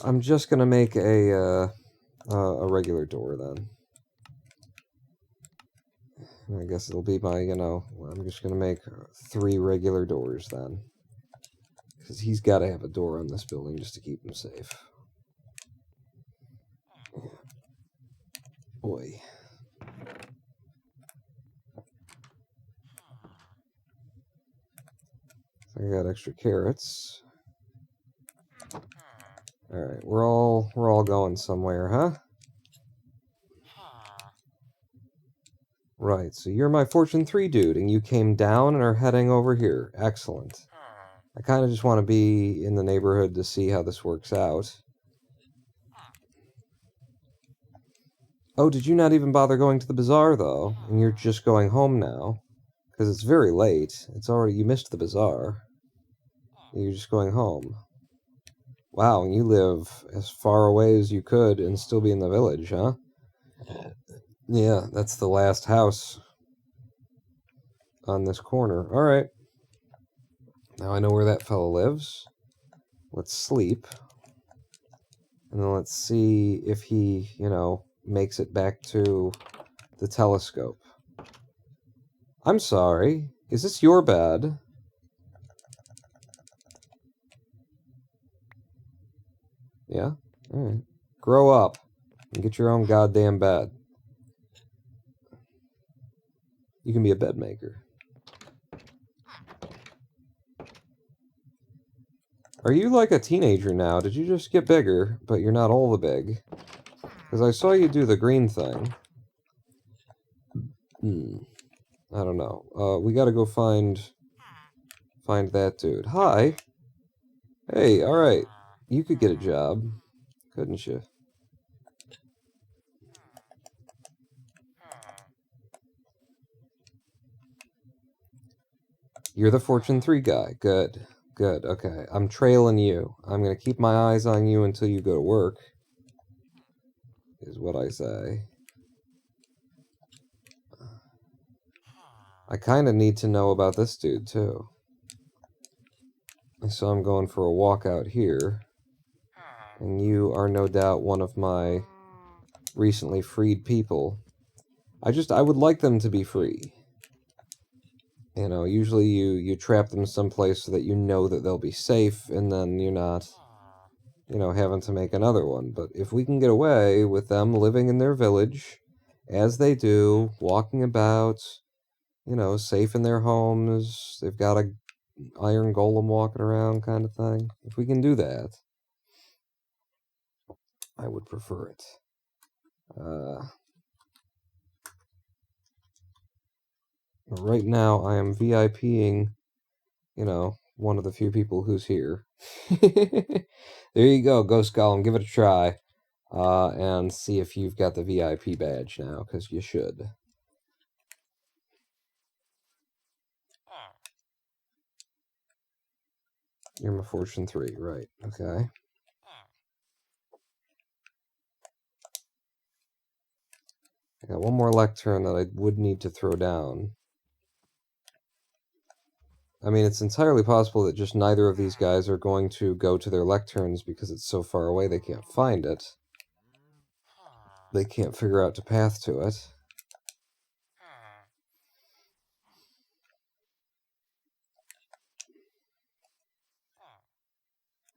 I'm just gonna make a regular door then. I guess it'll be my, I'm just gonna make 3 regular doors then. Because he's got to have a door on this building just to keep him safe. Boy. I got extra carrots. Alright, we're all going somewhere, huh? Right, so you're my Fortune 3 dude, and you came down and are heading over here. Excellent. I kind of just want to be in the neighborhood to see how this works out. Oh, did you not even bother going to the bazaar, though? And you're just going home now? Because it's very late. It's already... You missed the bazaar. You're just going home. Wow, and you live as far away as you could and still be in the village, huh? Yeah, that's the last house on this corner. Alright. Now I know where that fellow lives. Let's sleep. And then let's see if he, makes it back to the telescope. I'm sorry. Is this your bed? Yeah? Alright. Grow up and get your own goddamn bed. You can be a bed maker. Are you like a teenager now? Did you just get bigger, but you're not all the big? Because I saw you do the green thing. I don't know. We gotta go find that dude. Hi! Hey, alright. You could get a job, couldn't you? You're the Fortune 3 guy. Good. Good. Okay. I'm trailing you. I'm going to keep my eyes on you until you go to work. Is what I say. I kind of need to know about this dude, too. So I'm going for a walk out here. And you are no doubt one of my recently freed people. I would like them to be free. You know, usually you trap them someplace so that you know that they'll be safe, and then you're not, you know, having to make another one. But if we can get away with them living in their village, as they do, walking about, you know, safe in their homes, they've got a iron golem walking around kind of thing. If we can do that, I would prefer it. Right now, I am VIPing, you know, one of the few people who's here. There you go, Ghost Golem, give it a try. And see if you've got the VIP badge now, because you should. You're my Fortune 3, right, okay. I got one more lectern that I would need to throw down. I mean, it's entirely possible that just neither of these guys are going to go to their lecterns because it's so far away they can't find it. They can't figure out the path to it.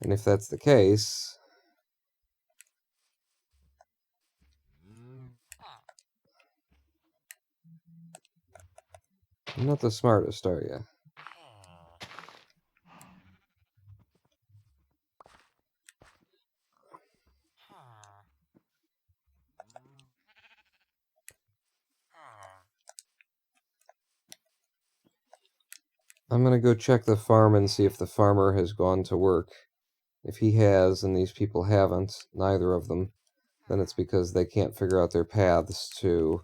And if that's the case, you're not the smartest, are you? I'm gonna go check the farm and see if the farmer has gone to work. If he has, and these people haven't, neither of them, then it's because they can't figure out their paths to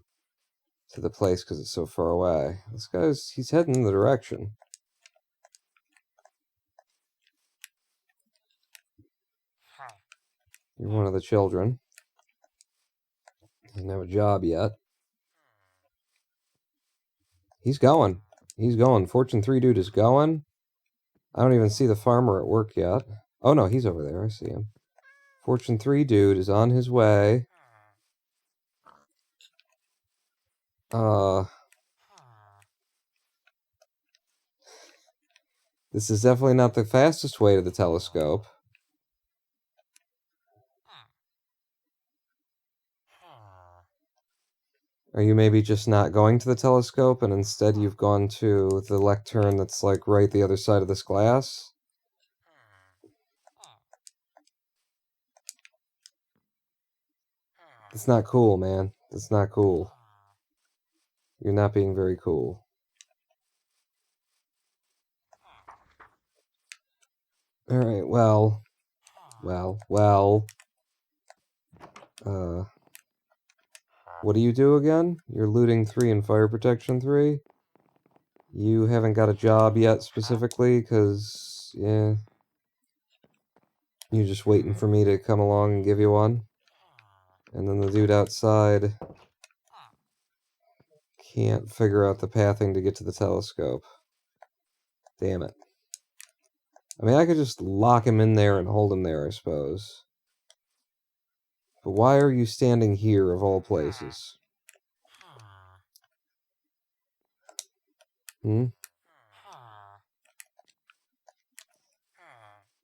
the place because it's so far away. This guy's, he's heading in the direction. You're one of the children. Doesn't have a job yet. He's going. He's going. Fortune 3 dude is going. I don't even see the farmer at work yet. Oh no, he's over there. I see him. Fortune 3 dude is on his way. This is definitely not the fastest way to the telescope. Are you maybe just not going to the telescope and instead you've gone to the lectern that's like right the other side of this glass? That's not cool, man. That's not cool. You're not being very cool. Alright, well. What do you do again? You're looting 3 and fire protection 3? You haven't got a job yet specifically, because, yeah. You're just waiting for me to come along and give you one? And then the dude outside can't figure out the pathing to get to the telescope. Damn it. I mean, I could just lock him in there and hold him there, I suppose. But why are you standing here, of all places? Hmm?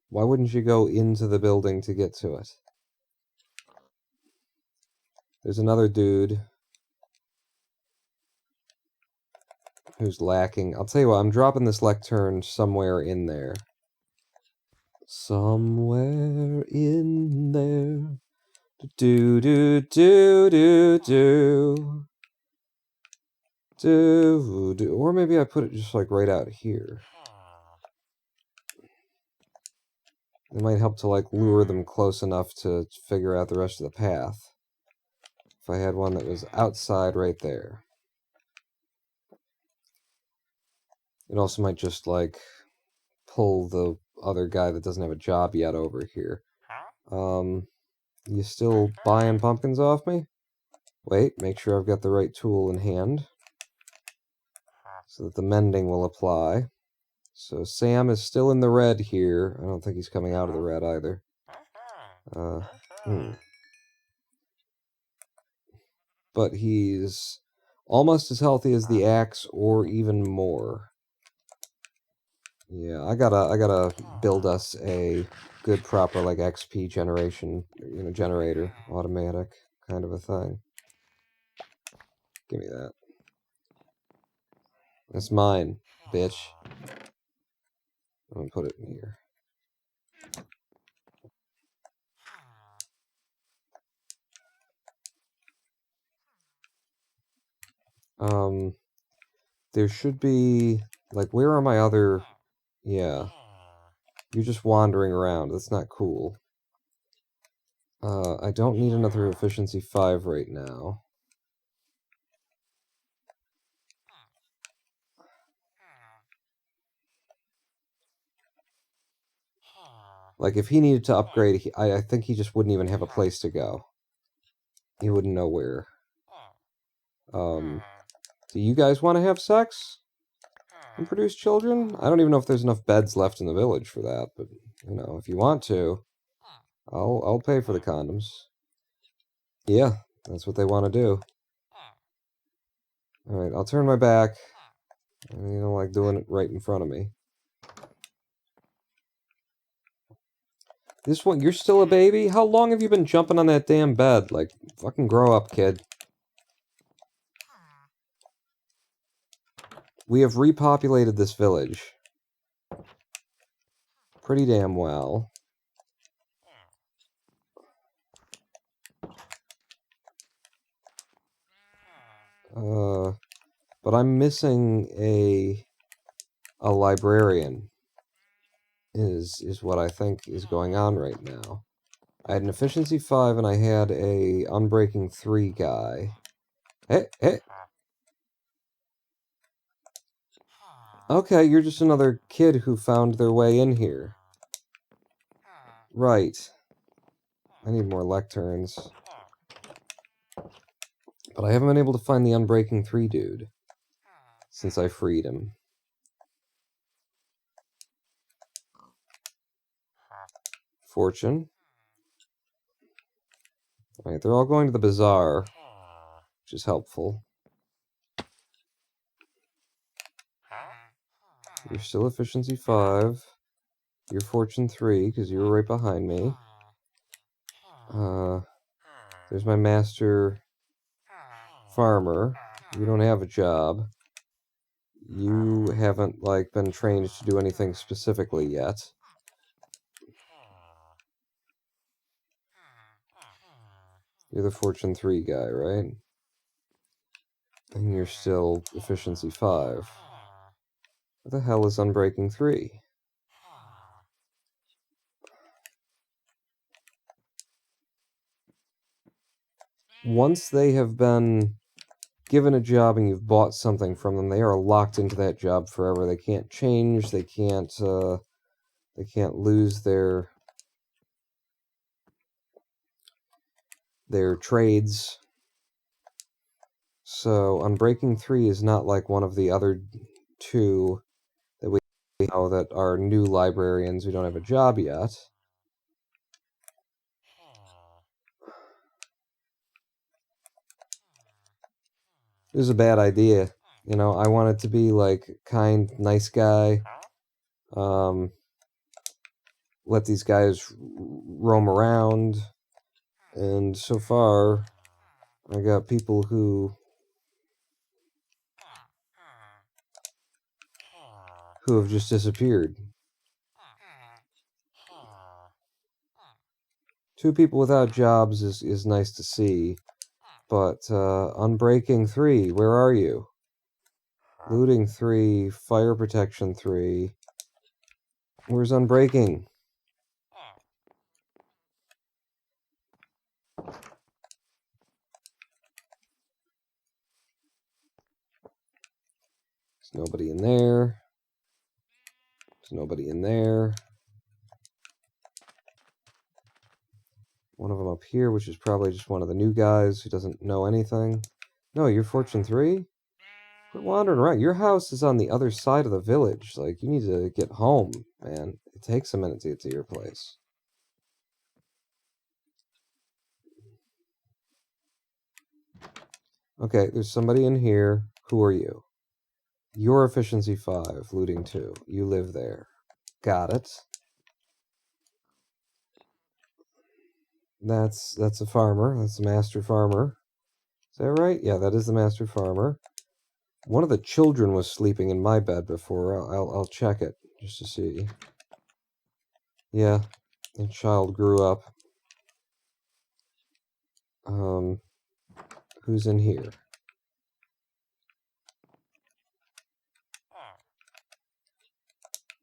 Why wouldn't you go into the building to get to it? There's another dude who's lacking. I'll tell you what, I'm dropping this lectern somewhere in there. Somewhere in there. Do do do do do. Do do. Or maybe I put it just like right out here. It might help to like lure them close enough to figure out the rest of the path. If I had one that was outside right there. It also might just like pull the other guy that doesn't have a job yet over here. You still buying pumpkins off me? Wait, make sure I've got the right tool in hand so that the mending will apply. So Sam is still in the red here. I don't think he's coming out of the red either. But he's almost as healthy as the axe, or even more. Yeah, I gotta build us a good proper like XP generation, generator, automatic kind of a thing. Give me that. That's mine, bitch. I'm gonna put it in here. There should be, like, where are my other... Yeah. You're just wandering around. That's not cool. I don't need another efficiency 5 right now. Like, if he needed to upgrade, I think he just wouldn't even have a place to go. He wouldn't know where. Do you guys want to have sex? And produce children? I don't even know if there's enough beds left in the village for that, but, if you want to, I'll pay for the condoms. Yeah, that's what they want to do. Alright, I'll turn my back. I don't like doing it right in front of me. This one, you're still a baby? How long have you been jumping on that damn bed? Like, fucking grow up, kid. We have repopulated this village. Pretty damn well. But I'm missing a librarian. Is what I think is going on right now. I had an efficiency 5 and I had a unbreaking 3 guy. Hey! Okay, you're just another kid who found their way in here. Right. I need more lecterns. But I haven't been able to find the unbreaking 3 dude since I freed him. Fortune. Alright, they're all going to the bazaar, which is helpful. You're still efficiency 5. You're fortune 3, because you were right behind me. There's my master farmer. You don't have a job. You haven't, like, been trained to do anything specifically yet. You're the fortune 3 guy, right? And you're still efficiency 5. What the hell is unbreaking 3? Once they have been given a job and you've bought something from them, they are locked into that job forever. They can't change. They can't lose their trades. So Unbreaking 3 is not like one of the other 2 that we know that are new librarians who don't have a job yet. It was a bad idea. I wanted to be, like, kind, nice guy. Let these guys roam around. And so far, I got people who have just disappeared. 2 people without jobs is nice to see. But, Unbreaking 3, where are you? Looting 3, Fire Protection 3. Where's Unbreaking? There's nobody in there. There's nobody in there. One of them up here, which is probably just one of the new guys who doesn't know anything. No, you're Fortune 3? Quit wandering around. Your house is on the other side of the village. Like, you need to get home, man. It takes a minute to get to your place. Okay, there's somebody in here. Who are you? Your efficiency 5, looting 2. You live there. Got it. That's a farmer. That's the master farmer. Is that right? Yeah, that is the master farmer. One of the children was sleeping in my bed before. I'll check it just to see. Yeah, the child grew up. Who's in here?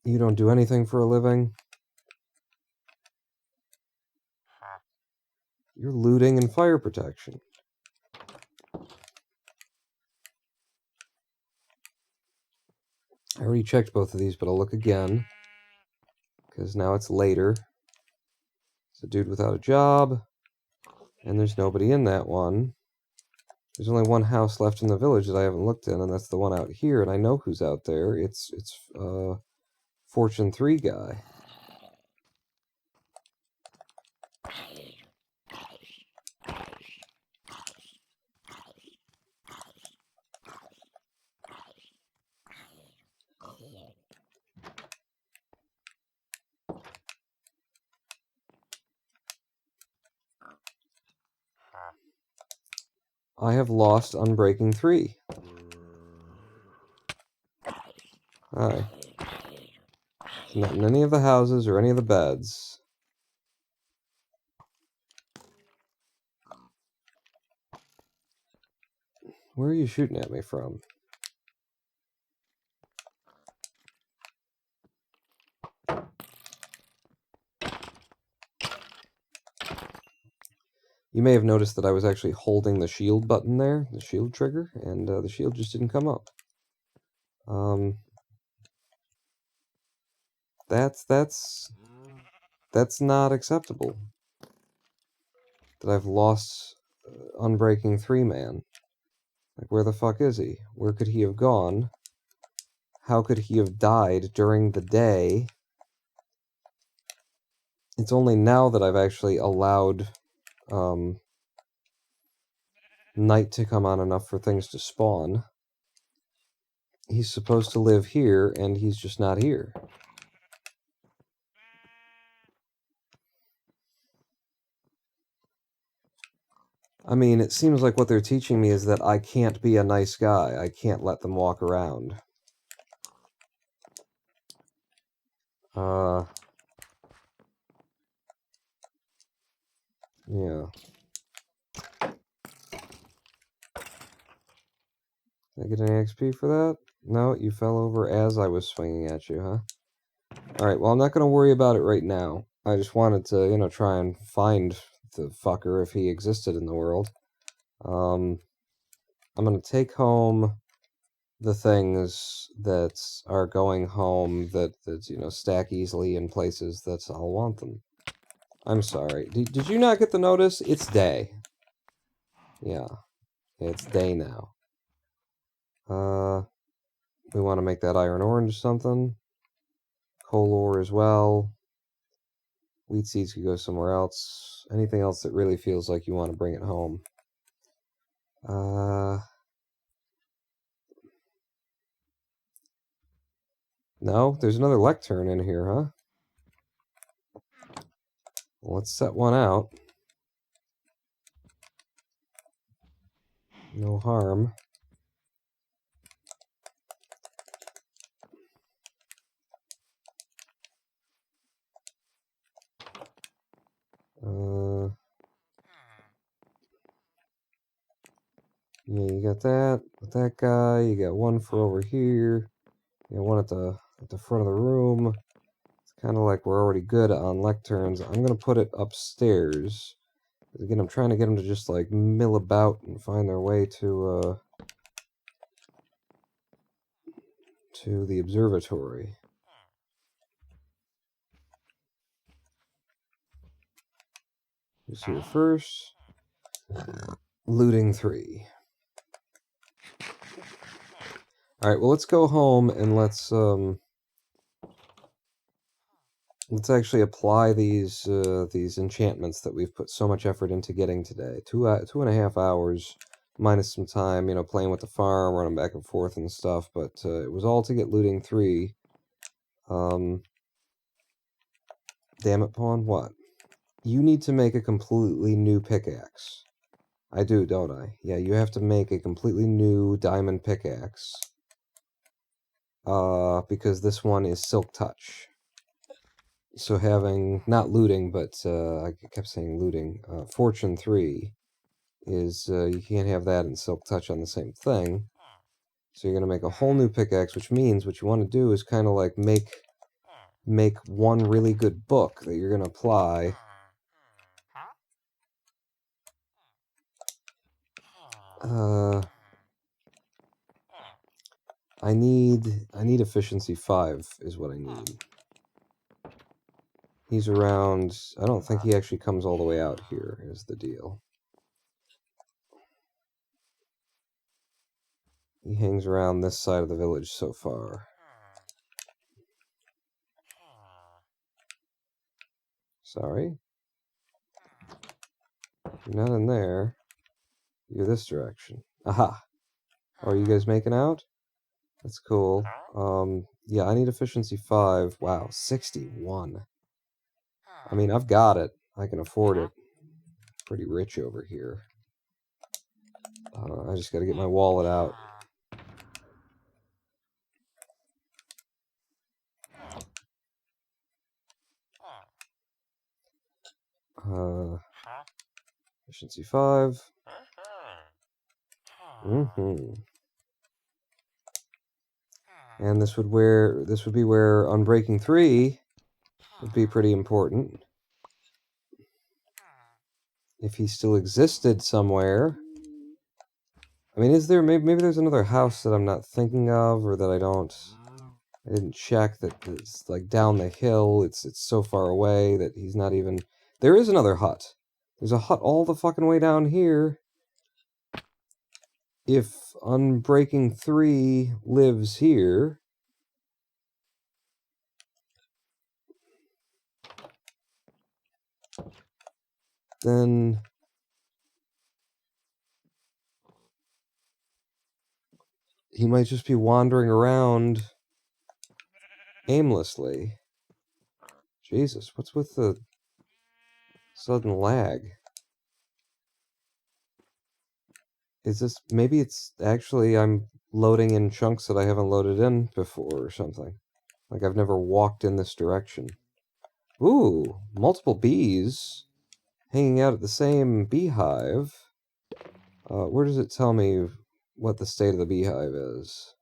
You don't do anything for a living? You're looting and fire protection. I already checked both of these, but I'll look again. Because now it's later. It's a dude without a job. And there's nobody in that one. There's only one house left in the village that I haven't looked in, and that's the one out here, and I know who's out there. It's Fortune 3 guy. I have lost Unbreaking 3. Hi. It's not in any of the houses or any of the beds. Where are you shooting at me from? You may have noticed that I was actually holding the shield button there, the shield trigger, and the shield just didn't come up. That's not acceptable. That I've lost Unbreaking 3 man. Like, where the fuck is he? Where could he have gone? How could he have died during the day? It's only now that I've actually allowed night to come on enough for things to spawn. He's supposed to live here, and he's just not here. I mean, it seems like what they're teaching me is that I can't be a nice guy. I can't let them walk around. Yeah. Did I get any XP for that? No, you fell over as I was swinging at you, huh? Alright, well, I'm not going to worry about it right now. I just wanted to, try and find the fucker if he existed in the world. I'm going to take home the things that are going home that stack easily in places that I'll want them. I'm sorry. Did you not get the notice? It's day. Yeah. It's day now. We want to make that iron orange something. Coal ore as well. Wheat seeds could go somewhere else. Anything else that really feels like you want to bring it home. No, there's another lectern in here, huh? Well, let's set one out. No harm. Yeah, you got that with that guy. You got one for over here. You got one at the front of the room. It's kind of like we're already good on lecterns. I'm gonna put it upstairs. Again, I'm trying to get them to just like mill about and find their way to the observatory. Who's here first? Looting 3. Alright, well, let's go home and let's actually apply these enchantments that we've put so much effort into getting today. 2.5 hours minus some time, you know, playing with the farm, running back and forth and stuff, but it was all to get looting 3. Damn it, Pawn, what? You need to make a completely new pickaxe. I do, don't I? Yeah, you have to make a completely new diamond pickaxe. Because this one is Silk Touch. So having, not looting, but, I kept saying looting, Fortune 3 is, you can't have that and Silk Touch on the same thing. So you're going to make a whole new pickaxe, which means what you want to do is kind of like make one really good book that you're going to apply. I need efficiency 5 is what I need. He's around, I don't think he actually comes all the way out here, is the deal. He hangs around this side of the village so far. Sorry? You're not in there. You're this direction. Aha! Oh, are you guys making out? That's cool. Yeah, I need efficiency 5. Wow, 61. I mean, I've got it. I can afford it. Pretty rich over here. I just gotta get my wallet out. Efficiency 5. And this would be where Unbreaking 3 would be pretty important. If he still existed somewhere. I mean, is there, maybe there's another house that I'm not thinking of, or that I didn't check, that it's like down the hill, it's so far away that he's not even, there is another hut. There's a hut all the fucking way down here. If Unbreaking 3 lives here, then he might just be wandering around aimlessly. Jesus, what's with the sudden lag? Is this, maybe it's actually I'm loading in chunks that I haven't loaded in before or something. Like I've never walked in this direction. Ooh, multiple bees hanging out at the same beehive. Where does it tell me what the state of the beehive is?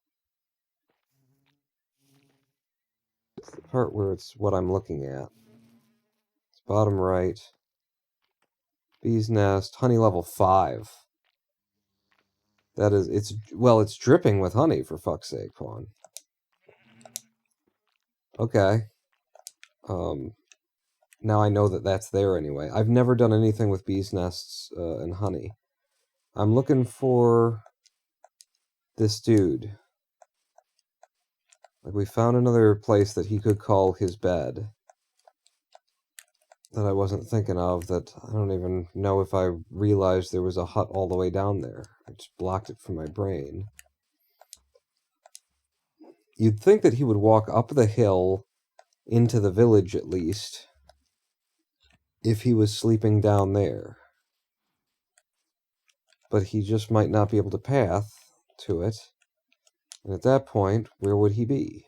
It's the part where it's what I'm looking at. It's bottom right. Bee's nest, honey level 5. That is, it's dripping with honey, for fuck's sake, Pawn. Okay. Now I know that that's there anyway. I've never done anything with bees nests and honey. I'm looking for this dude. Like, we found another place that he could call his bed that I wasn't thinking of, that I don't even know if I realized there was a hut all the way down there. I just blocked it from my brain. You'd think that he would walk up the hill into the village at least if he was sleeping down there. But he just might not be able to path to it. And at that point, where would he be?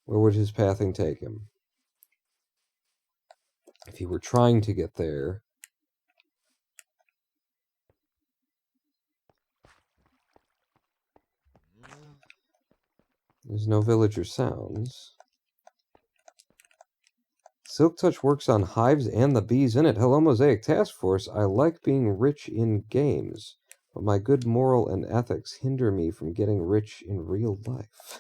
Where would his pathing take him? If he were trying to get there, there's no villager sounds. Silk Touch works on hives and the bees in it. Hello, Mosaic Task Force. I like being rich in games, but my good moral and ethics hinder me from getting rich in real life.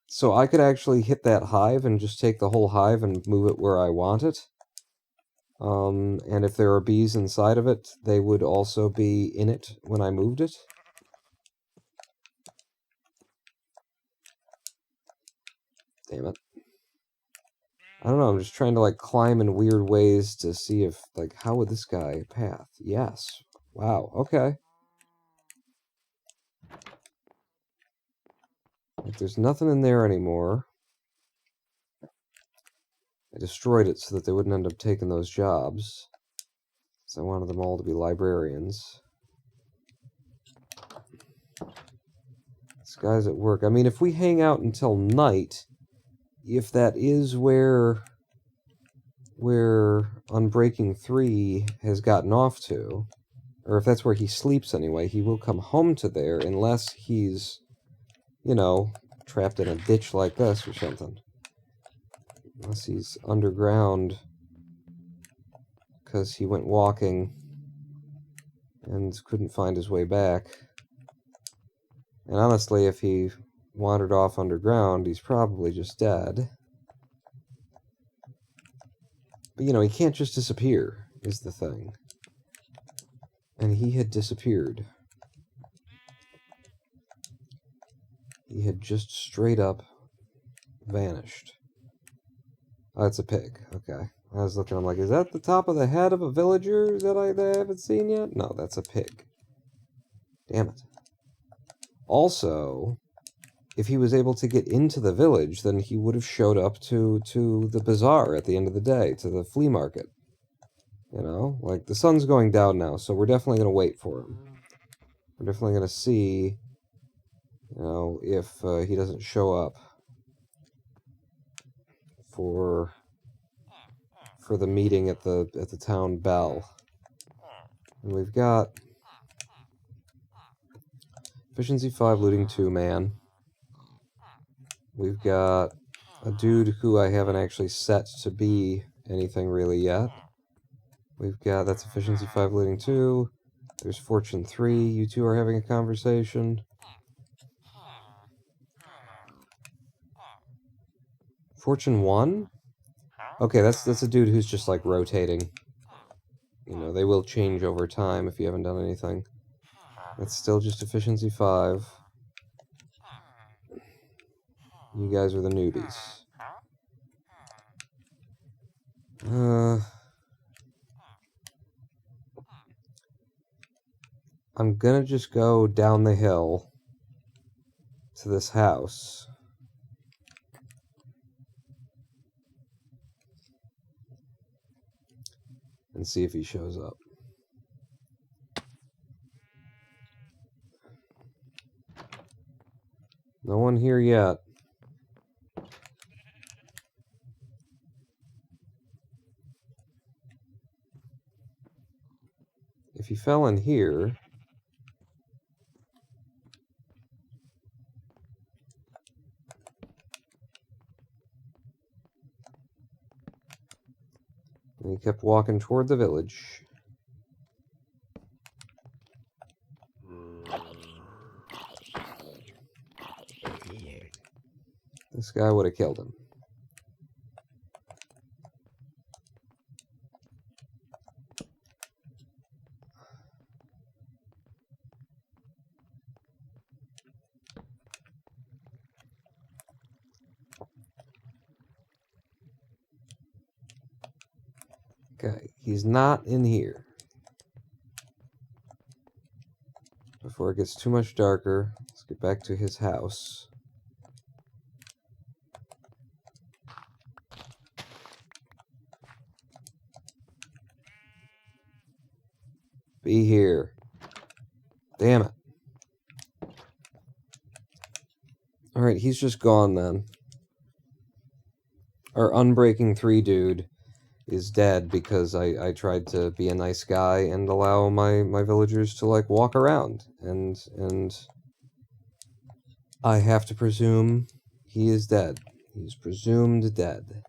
So I could actually hit that hive and just take the whole hive and move it where I want it. And if there are bees inside of it, they would also be in it when I moved it. Damn it. I don't know, I'm just trying to, like, climb in weird ways to see if, like, how would this guy path? Yes. Wow, okay. Like, there's nothing in there anymore. I destroyed it so that they wouldn't end up taking those jobs. So I wanted them all to be librarians. This guy's at work. I mean, if we hang out until night, if that is where Unbreaking 3 has gotten off to, or if that's where he sleeps anyway, he will come home to there unless he's, you know, trapped in a ditch like this or something. Unless he's underground because he went walking and couldn't find his way back. And honestly, if he wandered off underground, he's probably just dead. But, you know, he can't just disappear, is the thing. And he had disappeared. He had just straight up vanished. Oh, it's a pig. Okay. I was looking, I'm like, is that the top of the head of a villager that I haven't seen yet? No, that's a pig. Damn it. Also, if he was able to get into the village, then he would have showed up to the bazaar at the end of the day, to the flea market. You know? Like, the sun's going down now, so we're definitely going to wait for him. We're definitely going to see, you know, if he doesn't show up for the meeting at the town bell. And we've got Efficiency 5, Looting 2, man. We've got a dude who I haven't actually set to be anything really yet. We've got, that's Efficiency 5, Looting 2. There's Fortune 3. You two are having a conversation. Fortune 1? Okay, that's a dude who's just, like, rotating. You know, they will change over time if you haven't done anything. That's still just Efficiency 5. You guys are the newbies. I'm gonna just go down the hill to this house. And see if he shows up. No one here yet. If he fell in here... And he kept walking toward the village. This guy would have killed him. Okay, he's not in here. Before it gets too much darker, let's get back to his house. Be here. Damn it. Alright, he's just gone then. Our Unbreaking 3 dude is dead because I tried to be a nice guy and allow my villagers to, like, walk around. And I have to presume he is dead. He's presumed dead.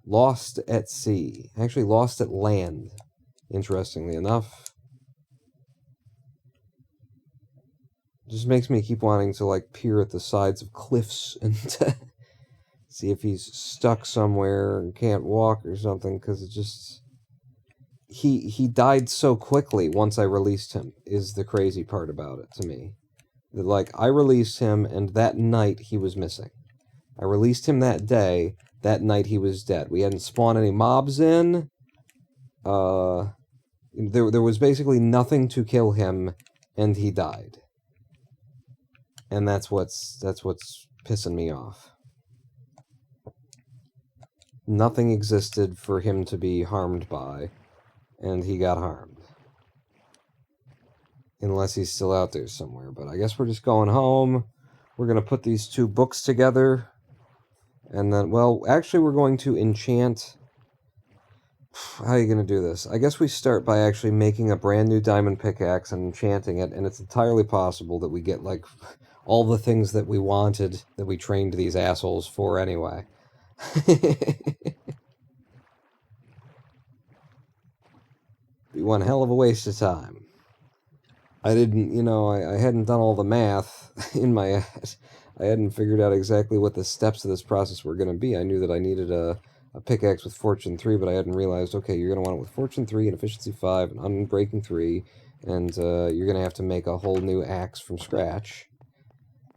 Lost at sea. Actually, lost at land, interestingly enough. Just makes me keep wanting to, like, peer at the sides of cliffs and see if he's stuck somewhere and can't walk or something, because it just... He died so quickly once I released him, is the crazy part about it to me. That, like, I released him, and that night he was missing. I released him that day. That night he was dead. We hadn't spawned any mobs in. There was basically nothing to kill him, and he died. And that's what's pissing me off. Nothing existed for him to be harmed by, and he got harmed. Unless he's still out there somewhere. But I guess we're just going home. We're going to put these two books together. And then, well, actually we're going to enchant... How are you going to do this? I guess we start by actually making a brand new diamond pickaxe and enchanting it, and it's entirely possible that we get, like, all the things that we wanted, that we trained these assholes for anyway. Be one hell of a waste of time. I didn't, you know, I hadn't done all the math in my head. I hadn't figured out exactly what the steps of this process were going to be. I knew that I needed a pickaxe with Fortune 3, but I hadn't realized, okay, you're going to want it with Fortune 3 and Efficiency 5 and Unbreaking 3, and you're going to have to make a whole new axe from scratch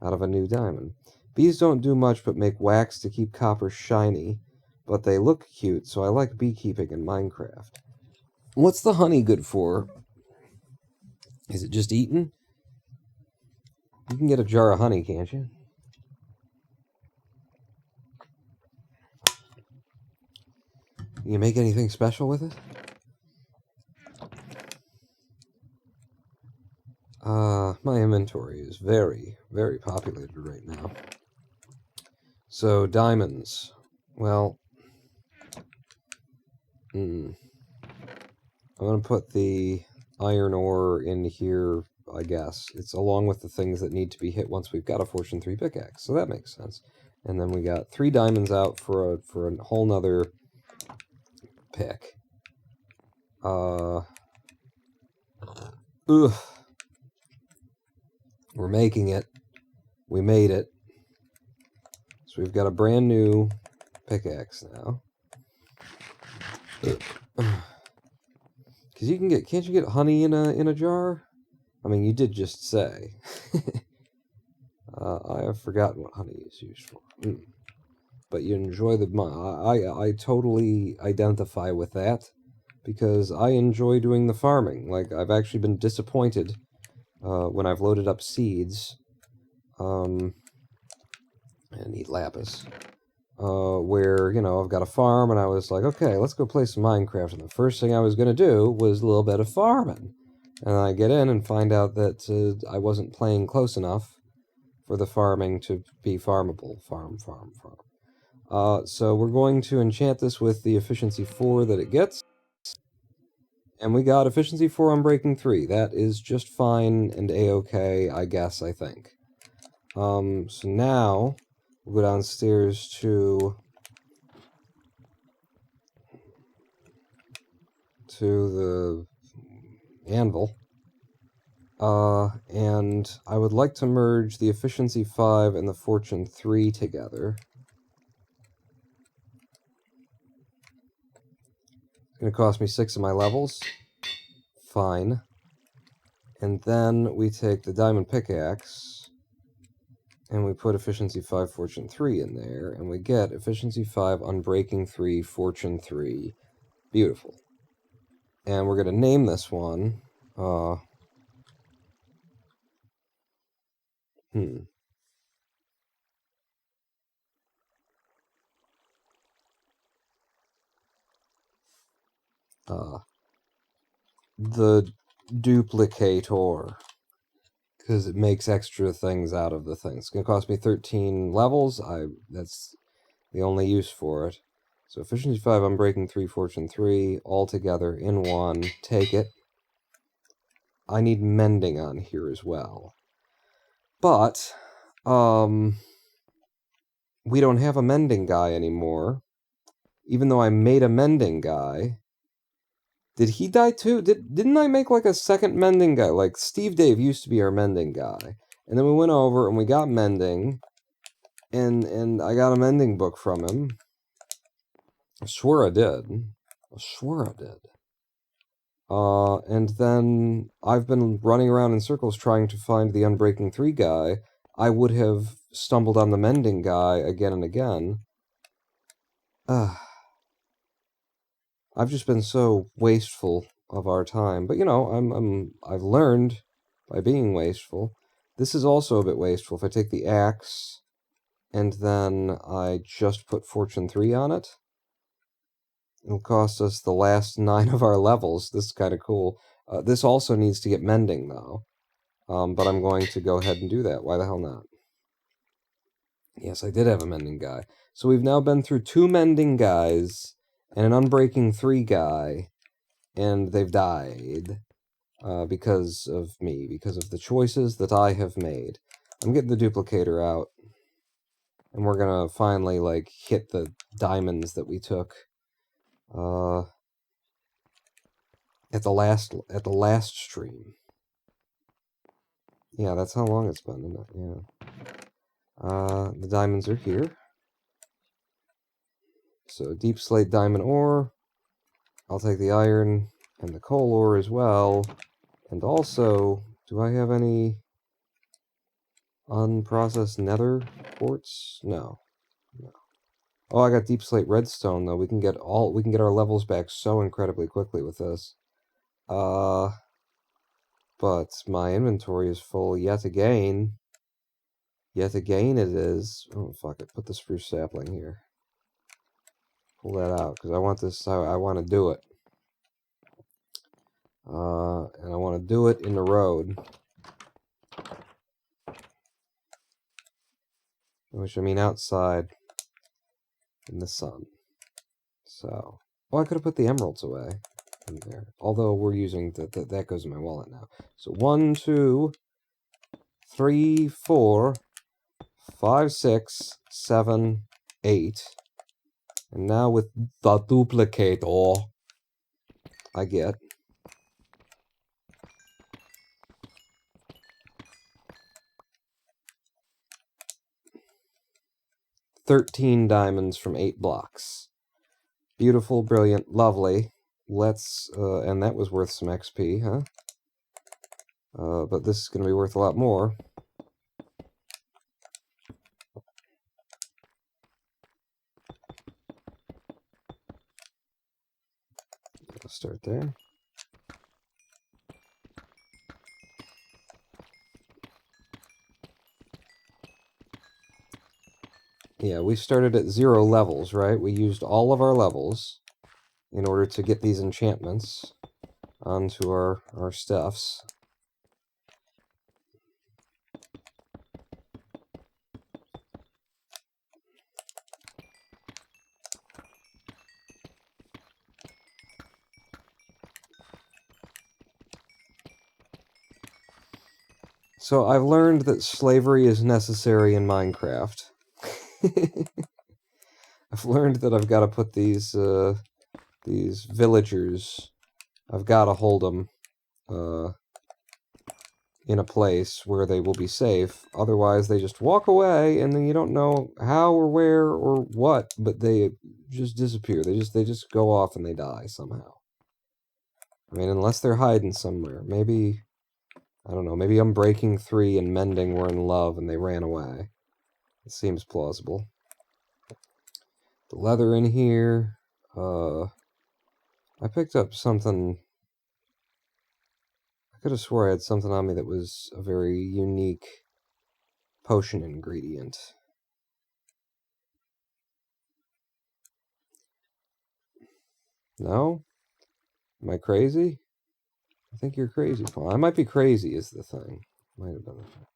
out of a new diamond. Bees don't do much but make wax to keep copper shiny, but they look cute, so I like beekeeping in Minecraft. What's the honey good for? Is it just eaten? You can get a jar of honey, can't you? You make anything special with it? My inventory is very, very populated right now. So, diamonds. Well, I'm going to put the iron ore in here, I guess. It's along with the things that need to be hit once we've got a Fortune 3 pickaxe, so that makes sense. And then we got 3 diamonds out for a whole nother pick. Ugh. We're making it. We made it. So we've got a brand new pickaxe now. Because you can get, can't you get honey in a jar? I mean, you did just say. I have forgotten what honey is used for. But you enjoy the... I totally identify with that, because I enjoy doing the farming. Like, I've actually been disappointed when I've loaded up seeds. I need lapis. Where, you know, I've got a farm, and I was like, okay, let's go play some Minecraft. And the first thing I was going to do was a little bit of farming. And I get in and find out that I wasn't playing close enough for the farming to be farmable. Farm. So we're going to enchant this with the Efficiency 4 that it gets. And we got Efficiency 4 on Breaking 3. That is just fine and a-okay, I guess, I think. So now, we'll go downstairs to the anvil. And I would like to merge the Efficiency 5 and the Fortune 3 together. It's going to cost me 6 of my levels. Fine. And then we take the diamond pickaxe, and we put Efficiency 5, Fortune 3 in there, and we get Efficiency 5, Unbreaking 3, Fortune 3. Beautiful. And we're going to name this one, the Duplicator, because it makes extra things out of the things. It's going to cost me 13 levels. That's the only use for it. So Efficiency 5, Unbreaking 3, Fortune 3, all together in one. Take it. I need mending on here as well. But, we don't have a mending guy anymore. Even though I made a mending guy. Did he die too? Didn't I make like a second mending guy? Like, Steve Dave used to be our mending guy. And then we went over and we got mending. And I got a mending book from him. I swear I did. And then I've been running around in circles trying to find the Unbreaking 3 guy. I would have stumbled on the mending guy again and again. I've just been so wasteful of our time. But, you know, I've learned by being wasteful. This is also a bit wasteful. If I take the axe and then I just put Fortune 3 on it, it'll cost us the last 9 of our levels. This is kind of cool. This also needs to get mending, though. But I'm going to go ahead and do that. Why the hell not? Yes, I did have a mending guy. So we've now been through 2 mending guys and an unbreaking 3 guy, and they've died because of me, because of the choices that I have made. I'm getting the duplicator out, and we're gonna finally, like, hit the diamonds that we took at the last stream. Yeah, that's how long it's been, isn't it? Yeah. The diamonds are here. So, deep slate diamond ore. I'll take the iron and the coal ore as well. And also, do I have any unprocessed nether quartz? No. Oh, I got deep slate redstone though. We can get our levels back so incredibly quickly with this. But my inventory is full yet again. Yet again it is. Oh, fuck it. Put the spruce sapling here. Pull that out, because I want this, I want to do it. And I want to do it in the road. Which, I mean, outside in the sun. So, oh, I could have put the emeralds away in there. Although we're using, that goes in my wallet now. So 1, 2, 3, 4, 5, 6, 7, 8. And now with the duplicator, I get 13 diamonds from 8 blocks. Beautiful, brilliant, lovely. Let's, and that was worth some XP, huh? But this is going to be worth a lot more. I'll start there. Yeah, we started at 0 levels, right? We used all of our levels in order to get these enchantments onto our stuffs. So I've learned that slavery is necessary in Minecraft. I've learned that I've got to put these villagers, I've got to hold them in a place where they will be safe. Otherwise, they just walk away, and then you don't know how or where or what, but they just disappear. They just go off and they die somehow. I mean, unless they're hiding somewhere. Maybe, I don't know, maybe Unbreaking 3 and Mending were in love and they ran away. It seems plausible. The leather in here. I picked up something. I could have swore I had something on me that was a very unique potion ingredient. No? Am I crazy? I think you're crazy, Paul. I might be crazy is the thing. Might have been the thing.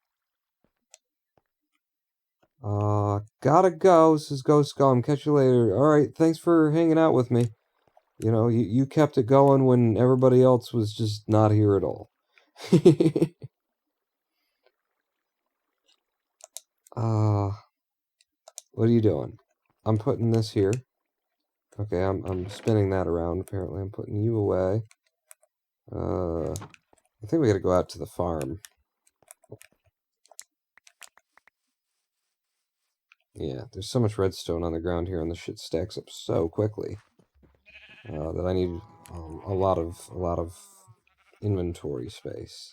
Gotta go, says Ghost Scum. Catch you later. Alright, thanks for hanging out with me. You know, you kept it going when everybody else was just not here at all. What are you doing? I'm putting this here. Okay, I'm spinning that around, apparently. I'm putting you away. I think we gotta go out to the farm. Yeah, there's so much redstone on the ground here, and the shit stacks up so quickly that I need a lot of inventory space.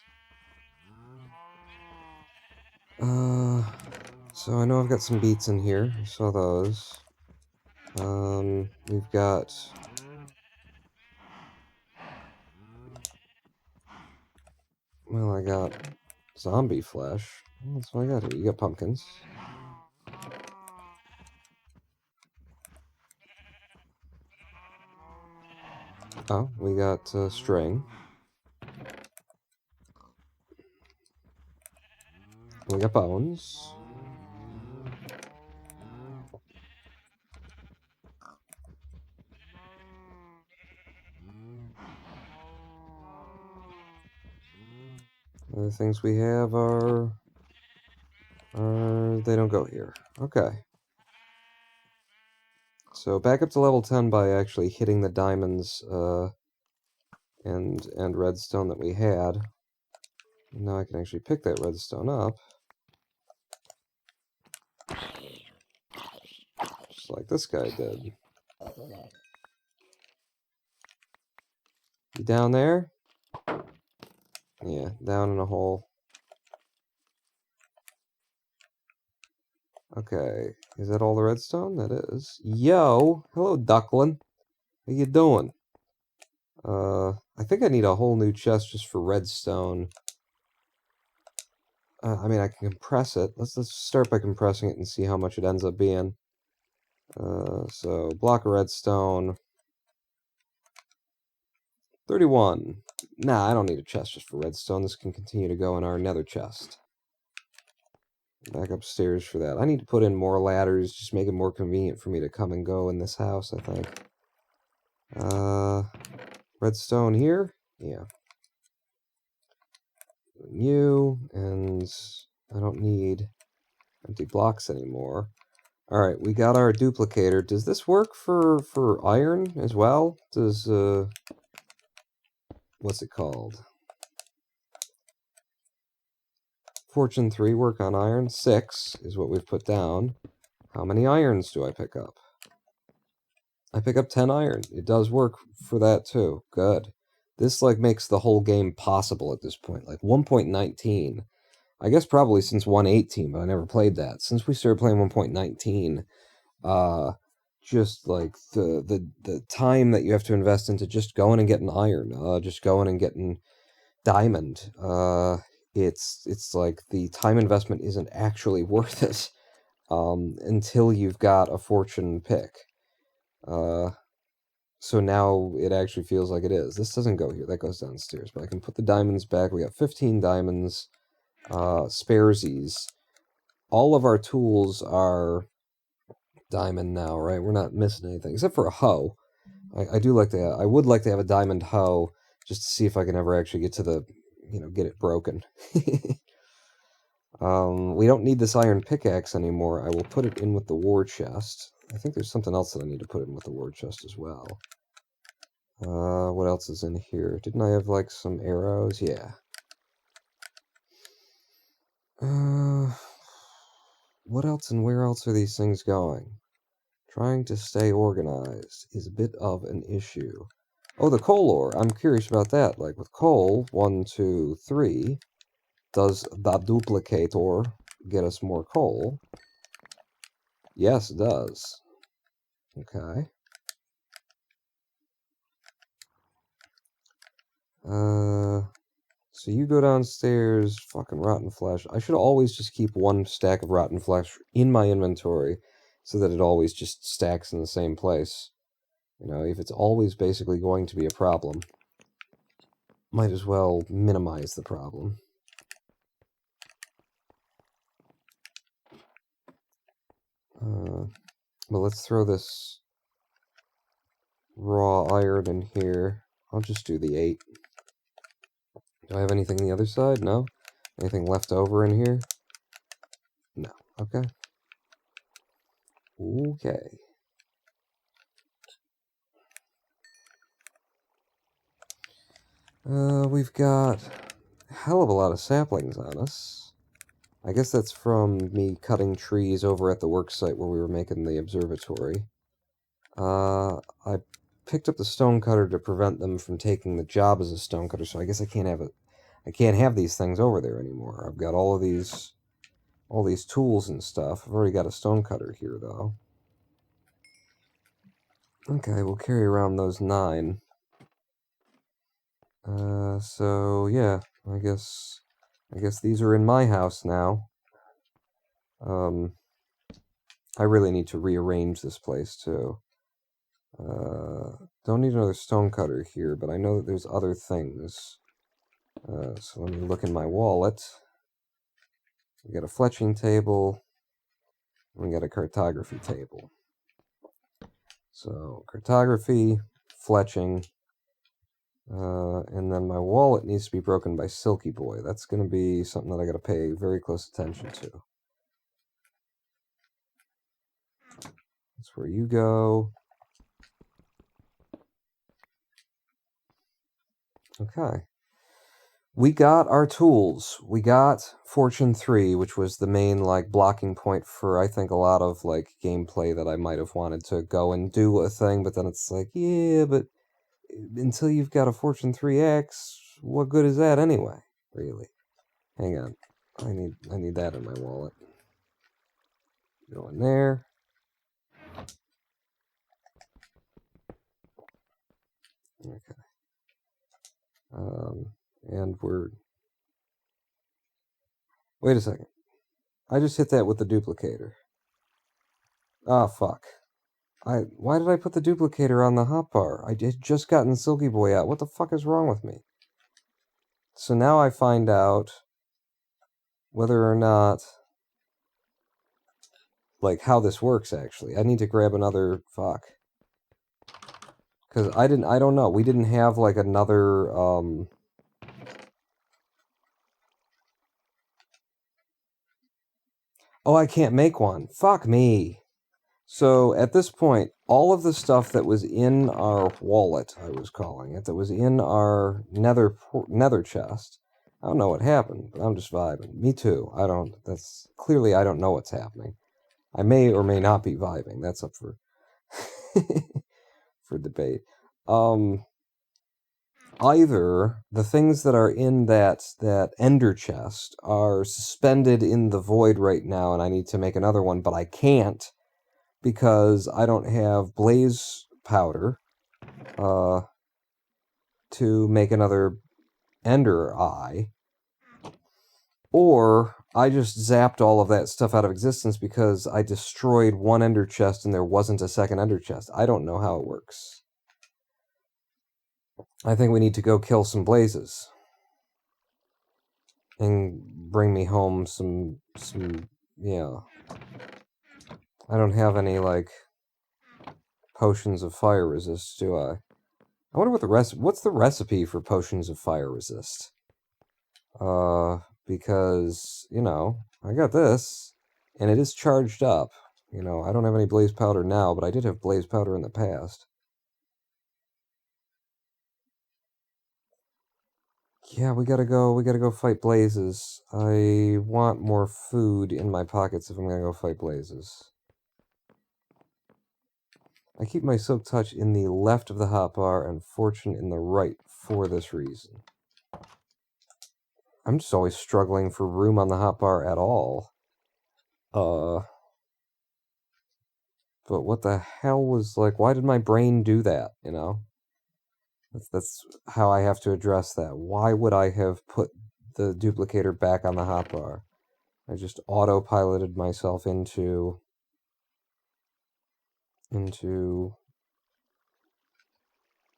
So I know I've got some beets in here. I saw those. We've got... Well, I got zombie flesh. That's what I got here. You got pumpkins. Oh, we got string. We got bones. Other things we have are... They don't go here. Okay. So back up to level 10 by actually hitting the diamonds and redstone that we had. And now I can actually pick that redstone up. Just like this guy did. You down there? Yeah, down in a hole. Okay, is that all the redstone? That is. Yo! Hello, duckling. How you doing? I think I need a whole new chest just for redstone. I mean, I can compress it. Let's start by compressing it and see how much it ends up being. So, block of redstone. 31. Nah, I don't need a chest just for redstone. This can continue to go in our nether chest. Back upstairs for that. I need to put in more ladders, just make it more convenient for me to come and go in this house, I think. Redstone here? Yeah. You, and I don't need empty blocks anymore. Alright, we got our duplicator. Does this work for iron as well? Does, what's it called? Fortune 3 work on iron? 6 is what we've put down. How many irons do I pick up? I pick up 10 iron. It does work for that too. Good. This, like, makes the whole game possible at this point. Like, 1.19. I guess probably since 1.18, but I never played that. Since we started playing 1.19, just, like, the time that you have to invest into just going and getting iron, just going and getting diamond, it's like the time investment isn't actually worth it, until you've got a fortune pick. So now it actually feels like it is. This doesn't go here. That goes downstairs. But I can put the diamonds back. We got 15 diamonds. Sparesies. All of our tools are diamond now, right? We're not missing anything. Except for a hoe. I would like to have a diamond hoe just to see if I can ever actually get to the, get it broken. We don't need this iron pickaxe anymore. I will put it in with the war chest. I think there's something else that I need to put in with the war chest as well. What else is in here? Didn't I have, like, some arrows? Yeah. What else and where else are these things going? Trying to stay organized is a bit of an issue. Oh, the coal ore. I'm curious about that. Like, with coal, 1, 2, 3, does the duplicator get us more coal? Yes, it does. Okay. So you go downstairs, fucking rotten flesh. I should always just keep one stack of rotten flesh in my inventory so that it always just stacks in the same place. If it's always basically going to be a problem, might as well minimize the problem. But let's throw this raw iron in here. I'll just do the 8. Do I have anything on the other side? No? Anything left over in here? No. Okay. Okay. We've got a hell of a lot of saplings on us. I guess that's from me cutting trees over at the worksite where we were making the observatory. I picked up the stonecutter to prevent them from taking the job as a stonecutter, so I guess I can't have these things over there anymore. I've got all of these all these tools and stuff. I've already got a stonecutter here, though. Okay, we'll carry around those 9. So yeah, I guess these are in my house now. I really need to rearrange this place too. Don't need another stonecutter here, but I know that there's other things. So let me look in my wallet. We got a fletching table. We got a cartography table. So cartography, fletching, and then my wallet needs to be broken by Silky Boy. That's going to be something that I got to pay very close attention to. That's where you go. Okay. We got our tools. We got Fortune 3, which was the main, like, blocking point for, I think, a lot of, like, gameplay that I might have wanted to go and do a thing, but then it's like, yeah, but until you've got a Fortune 3X, what good is that anyway, really? Hang on. I need that in my wallet. Go in there. Okay. And we're... Wait a second. I just hit that with the duplicator. Ah, fuck. Why did I put the duplicator on the hotbar? I had just gotten Silky Boy out. What the fuck is wrong with me? So now I find out whether or not... like, how this works, actually. I need to grab another... Fuck. Because I don't know. We didn't have, like, another, Oh, I can't make one. Fuck me. So, at this point, all of the stuff that was in our wallet, I was calling it, that was in our nether chest, I don't know what happened, but I'm just vibing. Me too. Clearly I don't know what's happening. I may or may not be vibing. That's up for, for debate. Either the things that are in that ender chest are suspended in the void right now and I need to make another one, but I can't because I don't have blaze powder to make another ender eye. Or I just zapped all of that stuff out of existence because I destroyed one ender chest and there wasn't a second ender chest. I don't know how it works. I think we need to go kill some blazes. And bring me home some, yeah. I don't have any, like, potions of fire resist, do I? I wonder what what's the recipe for potions of fire resist? Because, you know, I got this, and it is charged up. You know, I don't have any blaze powder now, but I did have blaze powder in the past. Yeah, we gotta go fight blazes. I want more food in my pockets if I'm gonna go fight blazes. I keep my Silk Touch in the left of the hotbar and Fortune in the right for this reason. I'm just always struggling for room on the hotbar at all. But what the hell was, like, why did my brain do that, you know? That's how I have to address that. Why would I have put the duplicator back on the hotbar? I just autopiloted myself into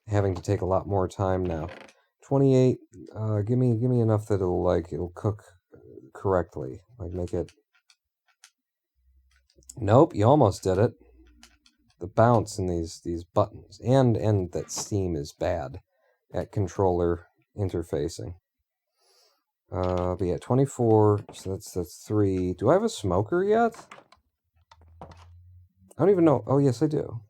having to take a lot more time now. 28, give me enough that it'll cook correctly. Like, make it... Nope, you almost did it. The bounce in these buttons, and that Steam is bad at controller interfacing. But yeah, 24, so that's 3. Do I have a smoker yet? I don't even know. Oh, yes, I do.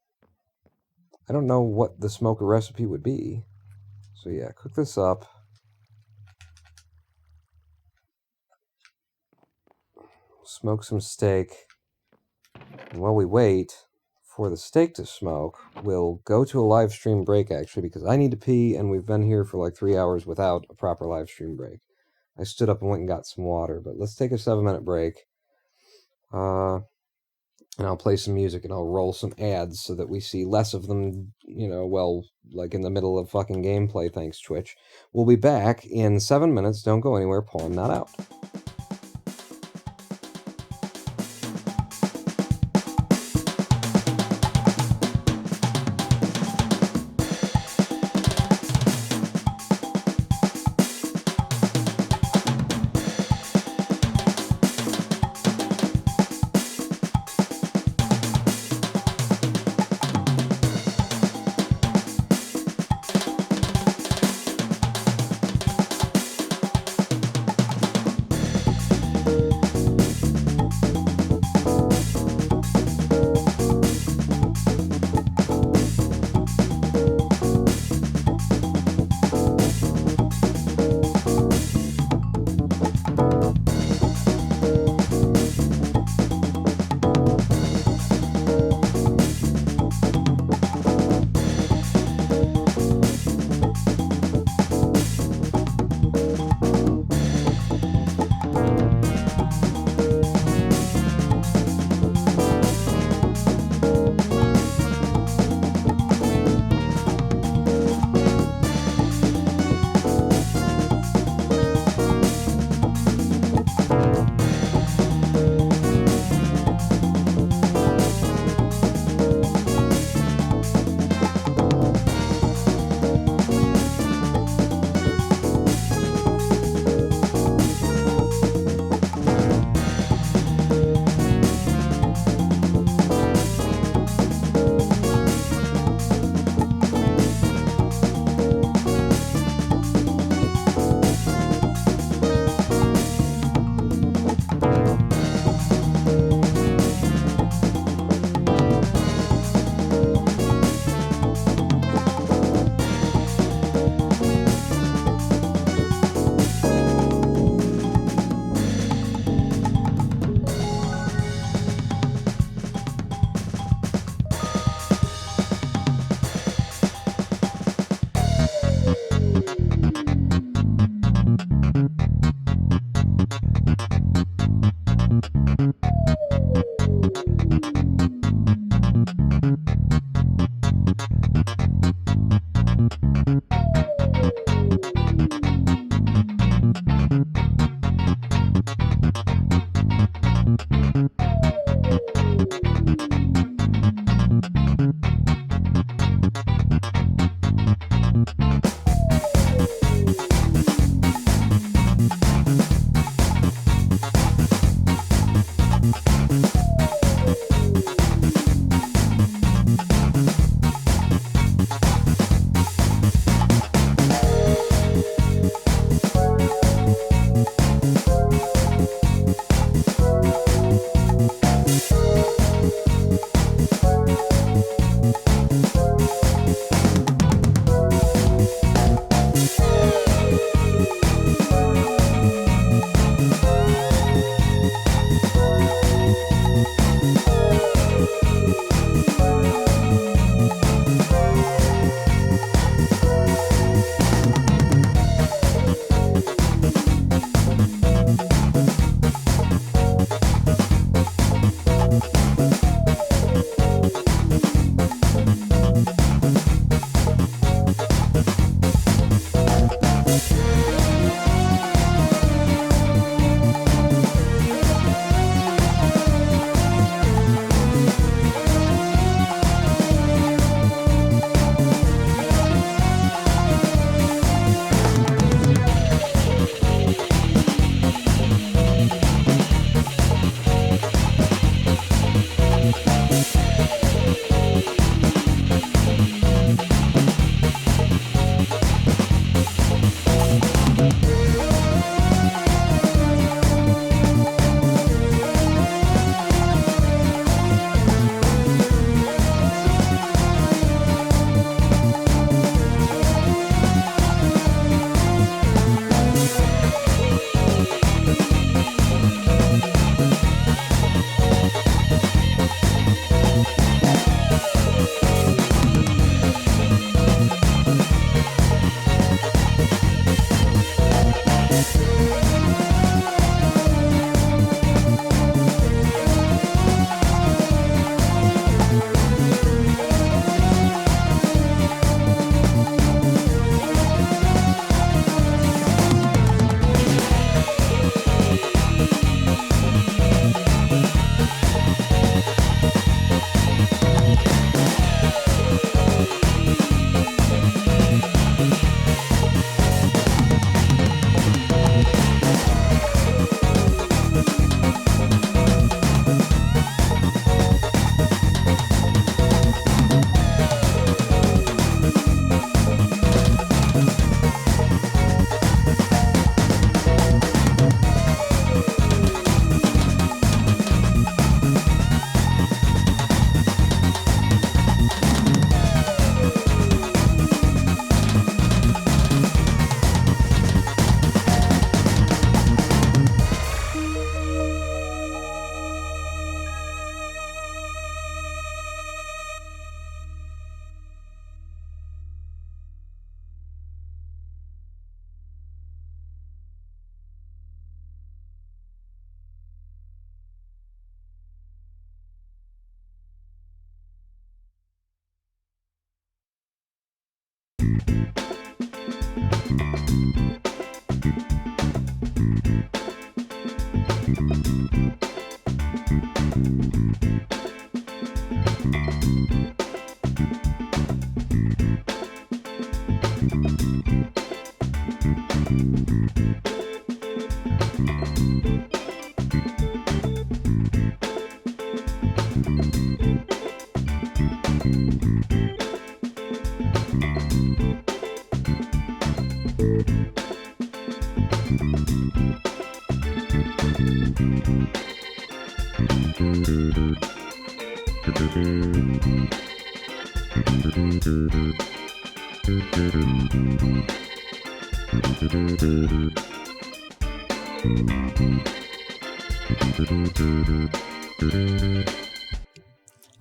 I don't know what the smoker recipe would be. So yeah, cook this up. Smoke some steak. And while we wait for the steak to smoke, we'll go to a live stream break, actually, because I need to pee, and we've been here for like 3 hours without a proper live stream break. I stood up and went and got some water, but let's take a 7-minute break. And I'll play some music and I'll roll some ads so that we see less of them, you know, well, like in the middle of fucking gameplay, thanks Twitch. We'll be back in 7 minutes. Don't go anywhere, Paul, I'm not out.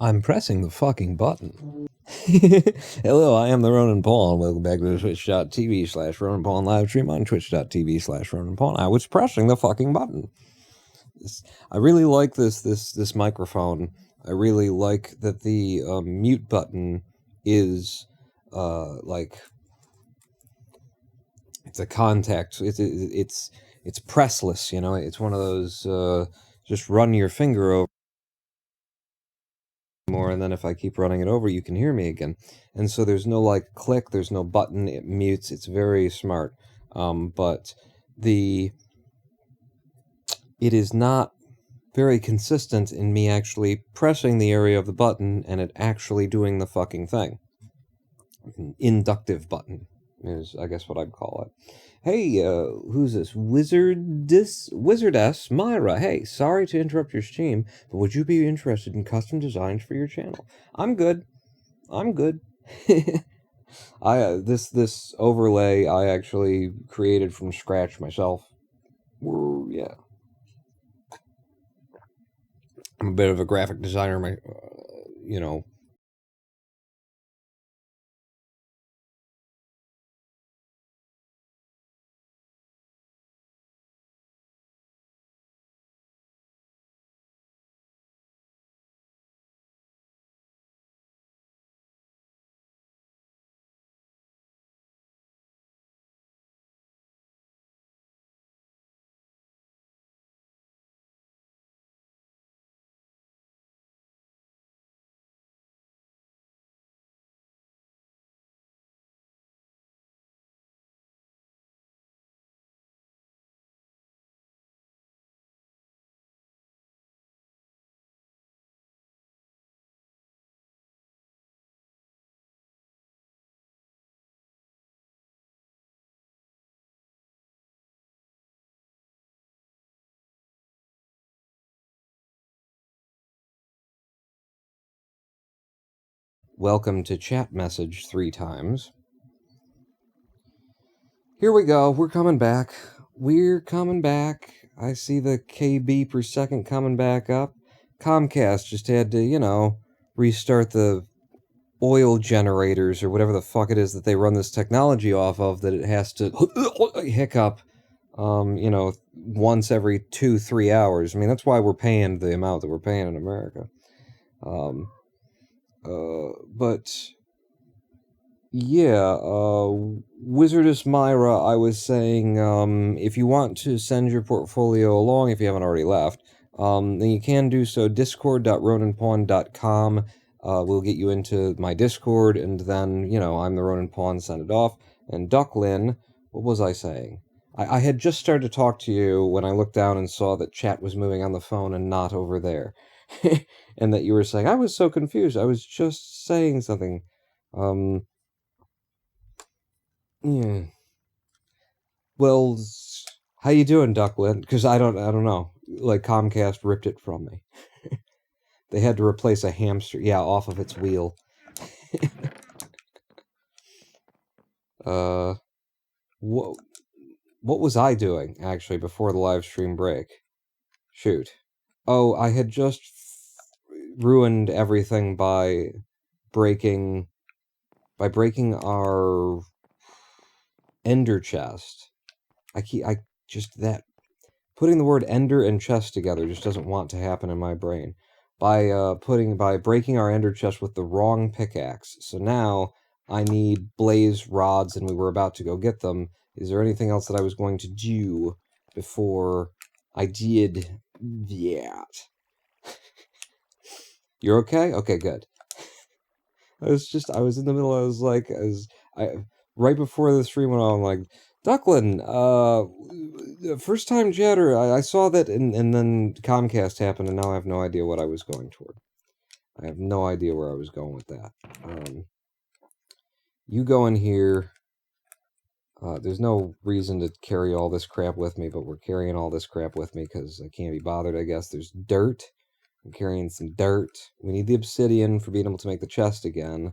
I'm pressing the fucking button. Hello, I am the Ronan Paul, and welcome back to twitch.tv/Ronan Paul live stream on twitch.tv/Ronan Paul. I was pressing the fucking button. I really like this microphone. I really like that the mute button is like it's a contact. It's pressless, you know. It's one of those just run your finger over more, and then if I keep running it over, you can hear me again. And so there's no like click, there's no button, it mutes. It's very smart. But it is not very consistent in me actually pressing the area of the button and it actually doing the fucking thing. An inductive button is, I guess, what I'd call it. Hey, who's this? Wizardess Myra. Hey, sorry to interrupt your stream, but would you be interested in custom designs for your channel? I'm good. This overlay I actually created from scratch myself. Yeah. I'm a bit of a graphic designer, you know. Welcome to chat message 3 times. Here we go. We're coming back. I see the KB per second coming back up. Comcast just had to, you know, restart the oil generators or whatever the fuck it is that they run this technology off of, that it has to hiccup, you know, once every 2-3 hours. I mean, that's why we're paying the amount that we're paying in America. But yeah, Wizardess Myra, I was saying, if you want to send your portfolio along, if you haven't already left, then you can do so. discord.ronanpawn.com will get you into my Discord, and then, you know, I'm the Ronan Pawn, send it off. And Ducklin, what was I saying? I had just started to talk to you when I looked down and saw that chat was moving on the phone and not over there. And that you were saying, I was so confused, I was just saying something. Yeah. Well, how you doing, Ducklin? Because I don't know. Like, Comcast ripped it from me. They had to replace a hamster, yeah, off of its wheel. What was I doing, actually, before the live stream break? Shoot. Oh, I had just ruined everything by breaking our ender chest. Putting the word ender and chest together just doesn't want to happen in my brain. By breaking our ender chest with the wrong pickaxe. So now I need blaze rods and we were about to go get them. Is there anything else that I was going to do before I did that? You're okay? Okay, good. I was in the middle, I was like, right before the stream went on, I'm like, Ducklin, first time chatter, I saw that, and then Comcast happened, and now I have no idea what I was going toward. I have no idea where I was going with that. You go in here. There's no reason to carry all this crap with me, but we're carrying all this crap with me because I can't be bothered, I guess. There's dirt. I'm carrying some dirt. We need the obsidian for being able to make the chest again.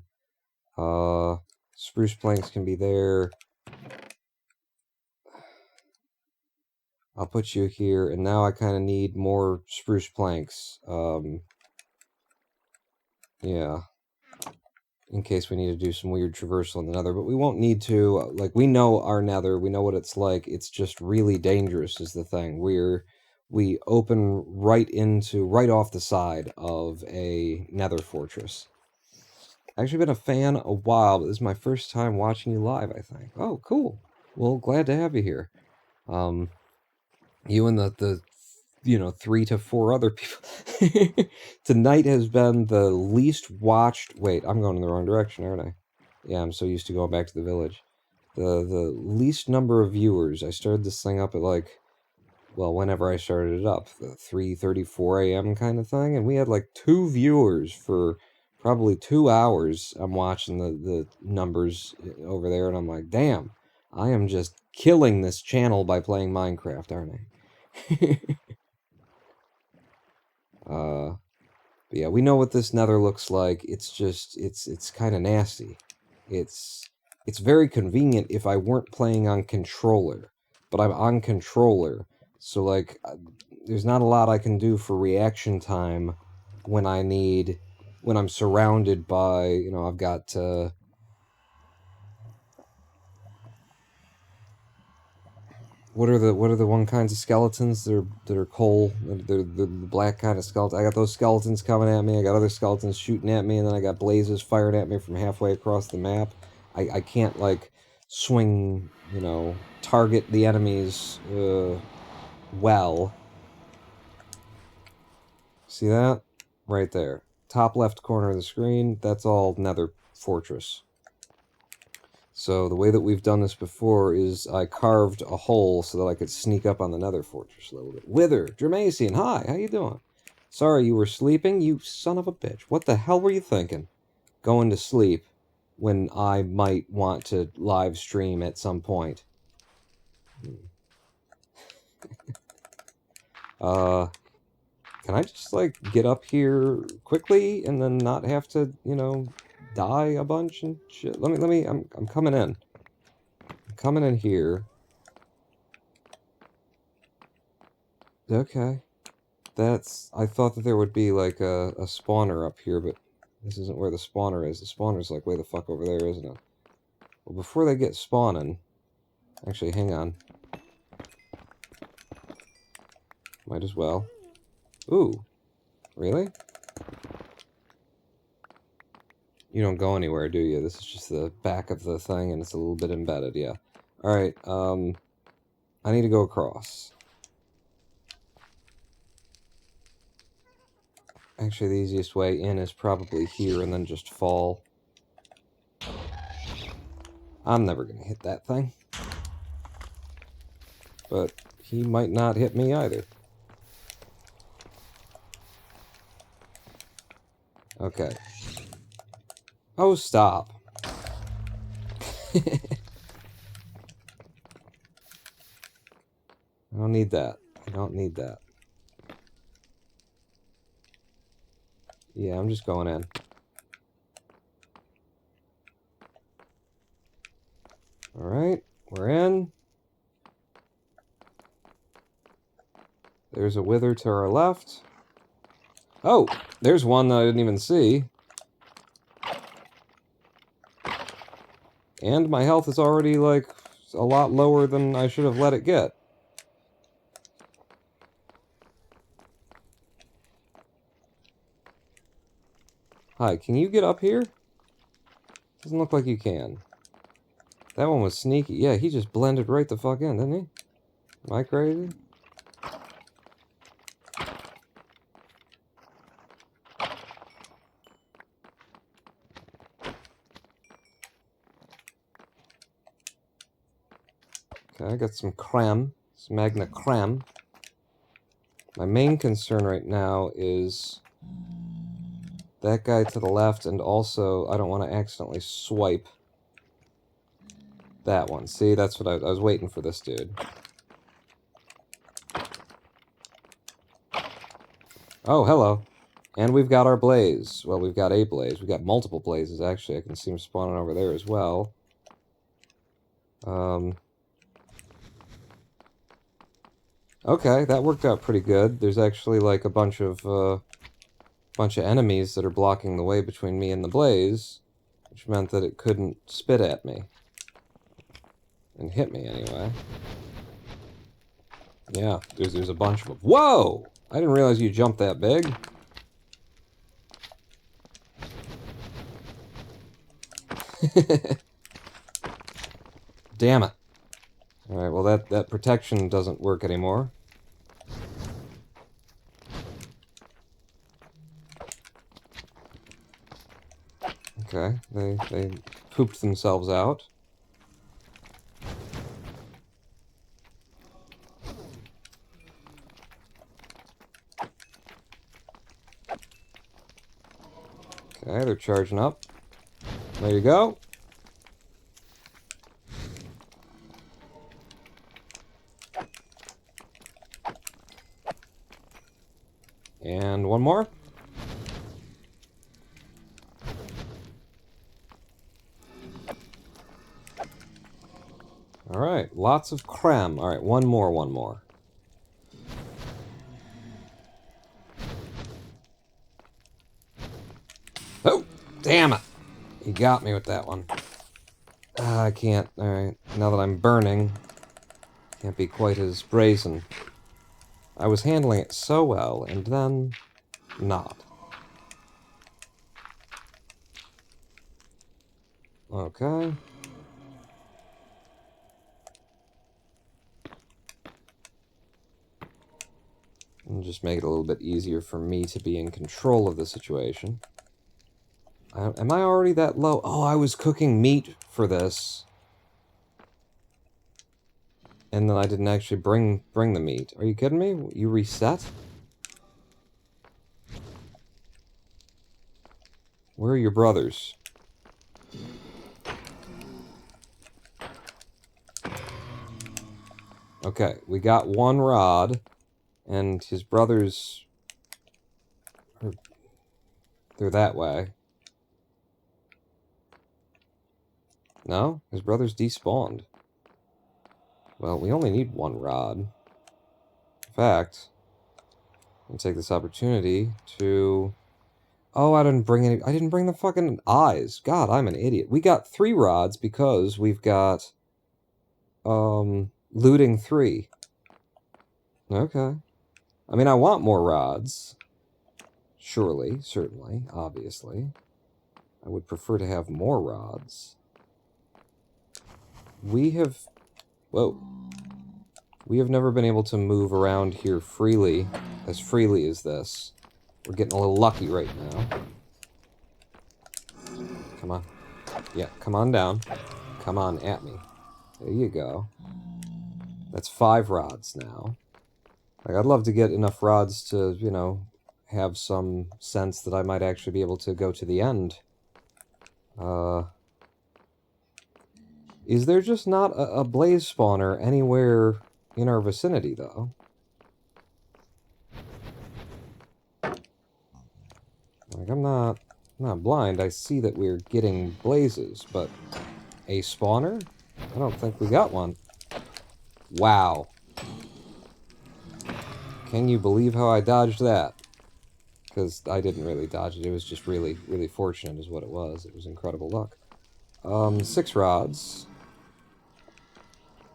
Spruce planks can be there. I'll put you here, and now I kind of need more spruce planks. Yeah. In case we need to do some weird traversal in the nether, but we won't need to. Like, we know our nether, we know what it's like. It's just really dangerous is the thing. We open right off the side of a nether fortress. Actually been a fan a while, but this is my first time watching you live, I think. Oh, cool. Well, glad to have you here. You and the 3 to 4 other people. Tonight has been the least watched... Wait, I'm going in the wrong direction, aren't I? Yeah, I'm so used to going back to the village. The least number of viewers. I started this thing up at, like, well, whenever I started it up, the 3:34 a.m. kind of thing, and we had, like, 2 viewers for probably 2 hours. I'm watching the numbers over there, and I'm like, damn, I am just killing this channel by playing Minecraft, aren't I? But yeah, we know what this nether looks like. It's just, it's kind of nasty. It's very convenient if I weren't playing on controller, but I'm on controller, so like, there's not a lot I can do for reaction time when I'm surrounded by, I've got, what are the one kinds of skeletons that are coal? They're the black kind of skeleton. I got those skeletons coming at me. I got other skeletons shooting at me, and then I got blazes firing at me from halfway across the map. I can't, like, swing, target the enemies well. See that? Right there. Top left corner of the screen, that's all nether fortress. So the way that we've done this before is I carved a hole so that I could sneak up on the nether fortress a little bit. Wither, Jermasian, hi, how you doing? Sorry you were sleeping, you son of a bitch. What the hell were you thinking? Going to sleep when I might want to live stream at some point. Can I just, like, get up here quickly and then not have to, die a bunch and shit? I'm coming in. I'm coming in here. Okay. I thought that there would be, like, a spawner up here, but this isn't where the spawner is. The spawner's, like, way the fuck over there, isn't it? Well, before they get spawning... Actually, hang on. Might as well. Ooh. Really? You don't go anywhere, do you? This is just the back of the thing, and it's a little bit embedded, yeah. Alright, I need to go across. Actually, the easiest way in is probably here, and then just fall. I'm never gonna hit that thing. But he might not hit me either. Okay. Oh, stop. I don't need that. I don't need that. Yeah, I'm just going in. Alright, we're in. There's a wither to our left. Oh, there's one that I didn't even see. And my health is already, like, a lot lower than I should have let it get. Hi, can you get up here? This Doesn't look like you can. That one was sneaky. Yeah, he just blended right the fuck in, didn't he? Am I crazy? Okay, I got some creme. Some Magna creme. My main concern right now is that guy to the left, and also I don't want to accidentally swipe that one. See, that's what I was waiting for this dude. Oh, hello. And we've got our blaze. Well, we've got a blaze. We've got multiple blazes, actually. I can see them spawning over there as well. Okay, that worked out pretty good. There's actually, like, a bunch of enemies that are blocking the way between me and the blaze, which meant that it couldn't spit at me. And hit me, anyway. Yeah, there's a bunch of them. Whoa! I didn't realize you jumped that big. Damn it. Alright, well that protection doesn't work anymore. Okay, they pooped themselves out. Okay, they're charging up. There you go. And one more. Alright, lots of creme. Alright, one more. Oh, damn it. He got me with that one. I can't. Alright, now that I'm burning, can't be quite as brazen. I was handling it so well, and then not. Okay. And just make it a little bit easier for me to be in control of the situation. Am I already that low? Oh, I was cooking meat for this. And then I didn't actually bring the meat. Are you kidding me? You reset? Where are your brothers? Okay, we got one rod, and his brothers they're that way. No? His brothers despawned. Well, we only need one rod. In fact, I'll take this opportunity to... Oh, I didn't bring the fucking eyes. God, I'm an idiot. We got 3 rods because we've got, looting 3. Okay. I mean, I want more rods. Surely, certainly, obviously. I would prefer to have more rods. We have... Whoa. We have never been able to move around here as freely as this. We're getting a little lucky right now. Come on. Yeah, come on down. Come on at me. There you go. That's 5 rods now. Like, I'd love to get enough rods to, you know, have some sense that I might actually be able to go to the end. Is there just not a blaze spawner anywhere in our vicinity, though? Like, I'm not blind. I see that we're getting blazes, but a spawner? I don't think we got one. Wow. Can you believe how I dodged that? Because I didn't really dodge it. It was just really, really fortunate is what it was. It was incredible luck. 6 rods.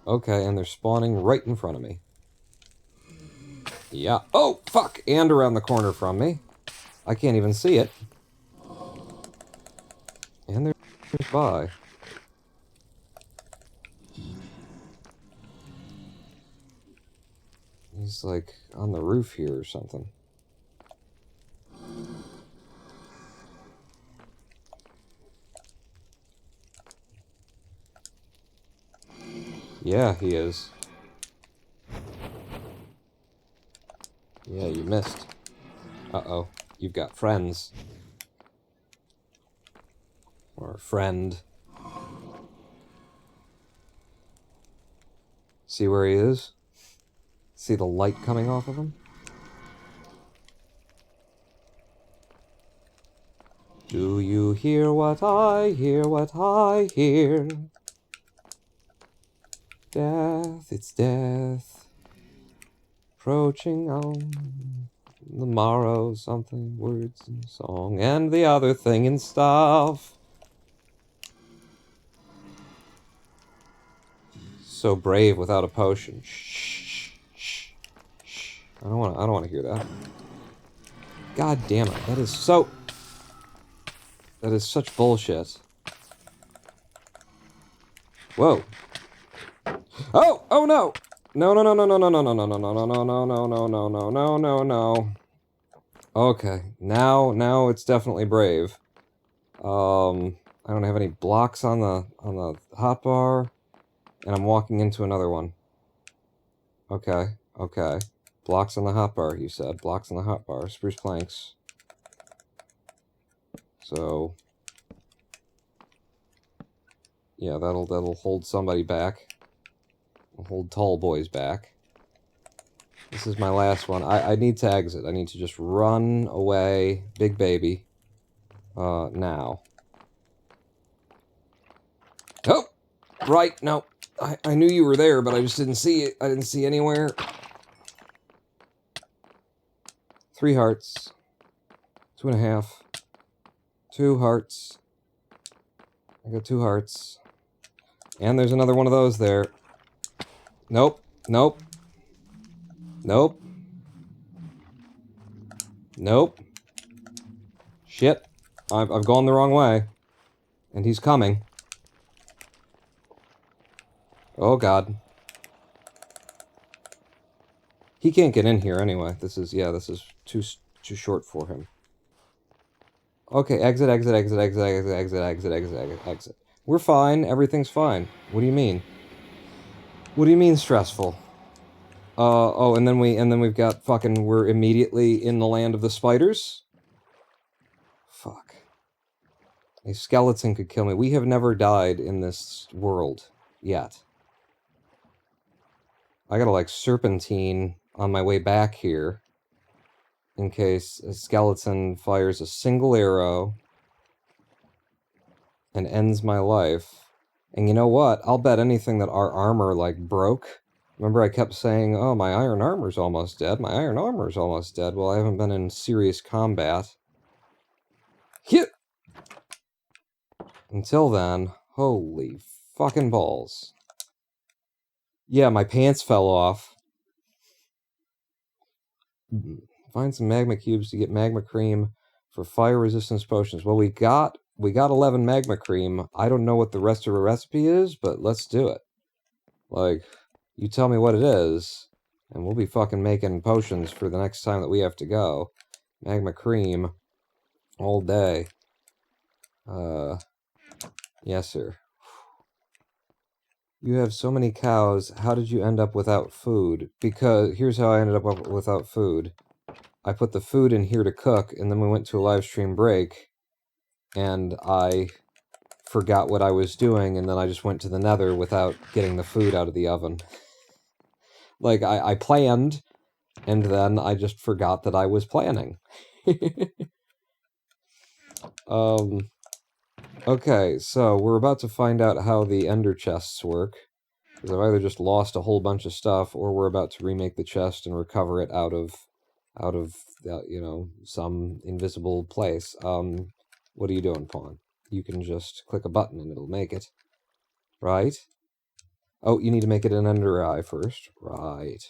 Okay, and they're spawning right in front of me. Yeah. Oh, fuck! And around the corner from me. I can't even see it. And they're... by. He's like on the roof here or something. Yeah, he is. Yeah, you missed. Uh-oh. You've got friends. Or a friend. See where he is? See the light coming off of him? Do you hear what I hear, what I hear? Death, it's death. Approaching on the morrow, something, words and song, and the other thing and stuff. So brave without a potion. Shh, shh, shh. I don't want to hear that. God damn it! That is such bullshit. Whoa! Oh! Oh no! No! No! No! No! No! No! No! No! No! No! No! No! No! No! No! No! No! No! No! Okay, now it's definitely brave. I don't have any blocks on the hotbar, and I'm walking into another one. Okay, okay. Blocks on the hotbar, you said. Blocks on the hotbar. Spruce planks. So yeah, that'll hold somebody back. I'll hold tall boys back. This is my last one. I need to exit. I need to just run away, big baby. Now. Oh! Right, no. I knew you were there, but I just didn't see it. I didn't see anywhere. 3 hearts. 2.5. 2 hearts. I got 2 hearts. And there's another one of those there. Nope. Nope. Nope. Nope. Shit. I've gone the wrong way. And he's coming. Oh god. He can't get in here anyway. This is too short for him. Okay, exit, exit, exit, exit, exit, exit, exit, exit, exit, exit. We're fine. Everything's fine. What do you mean? What do you mean stressful? Oh, and then we've got fucking, we're immediately in the land of the spiders? Fuck. A skeleton could kill me. We have never died in this world. Yet. I gotta, like, serpentine on my way back here. In case a skeleton fires a single arrow. And ends my life. And you know what? I'll bet anything that our armor, like, broke. Remember I kept saying, oh, my iron armor's almost dead. My iron armor's almost dead. Well, I haven't been in serious combat. Hit! Until then, holy fucking balls. Yeah, my pants fell off. Find some magma cubes to get magma cream for fire resistance potions. Well, we got 11 magma cream. I don't know what the rest of the recipe is, but let's do it. Like, you tell me what it is, and we'll be fucking making potions for the next time that we have to go. Magma cream. All day. Yes, sir. You have so many cows, how did you end up without food? Because, here's how I ended up without food. I put the food in here to cook, and then we went to a live stream break, and I forgot what I was doing, and then I just went to the nether without getting the food out of the oven. Like, I planned, and then I just forgot that I was planning. Okay, so we're about to find out how the ender chests work. Because I've either just lost a whole bunch of stuff, or we're about to remake the chest and recover it out of you know, some invisible place. What are you doing, Pawn? You can just click a button and it'll make it. Right? Oh, you need to make it an ender eye first. Right.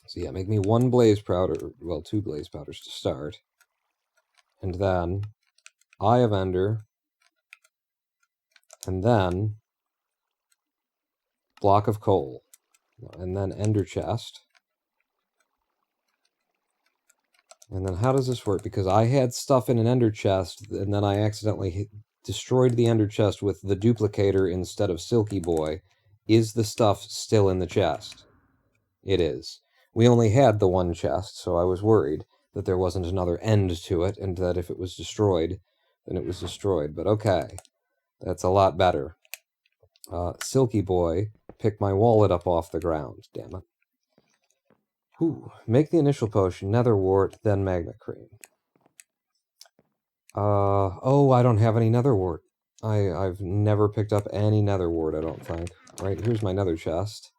So yeah, make me 1 blaze powder, well, 2 blaze powders to start. And then, Eye of Ender. And then block of coal. And then ender chest. And then how does this work? Because I had stuff in an ender chest, and then I accidentally destroyed the ender chest with the duplicator instead of Silky Boy. Is the stuff still in the chest? It is. We only had the one chest, so I was worried that there wasn't another end to it, and that if it was destroyed, then it was destroyed. But okay, that's a lot better. Silky Boy picked my wallet up off the ground, damn it. Ooh, make the initial potion, nether wart, then magnet cream. Oh, I don't have any nether wart. I've never picked up any nether wart, I don't think. Right, here's my nether chest.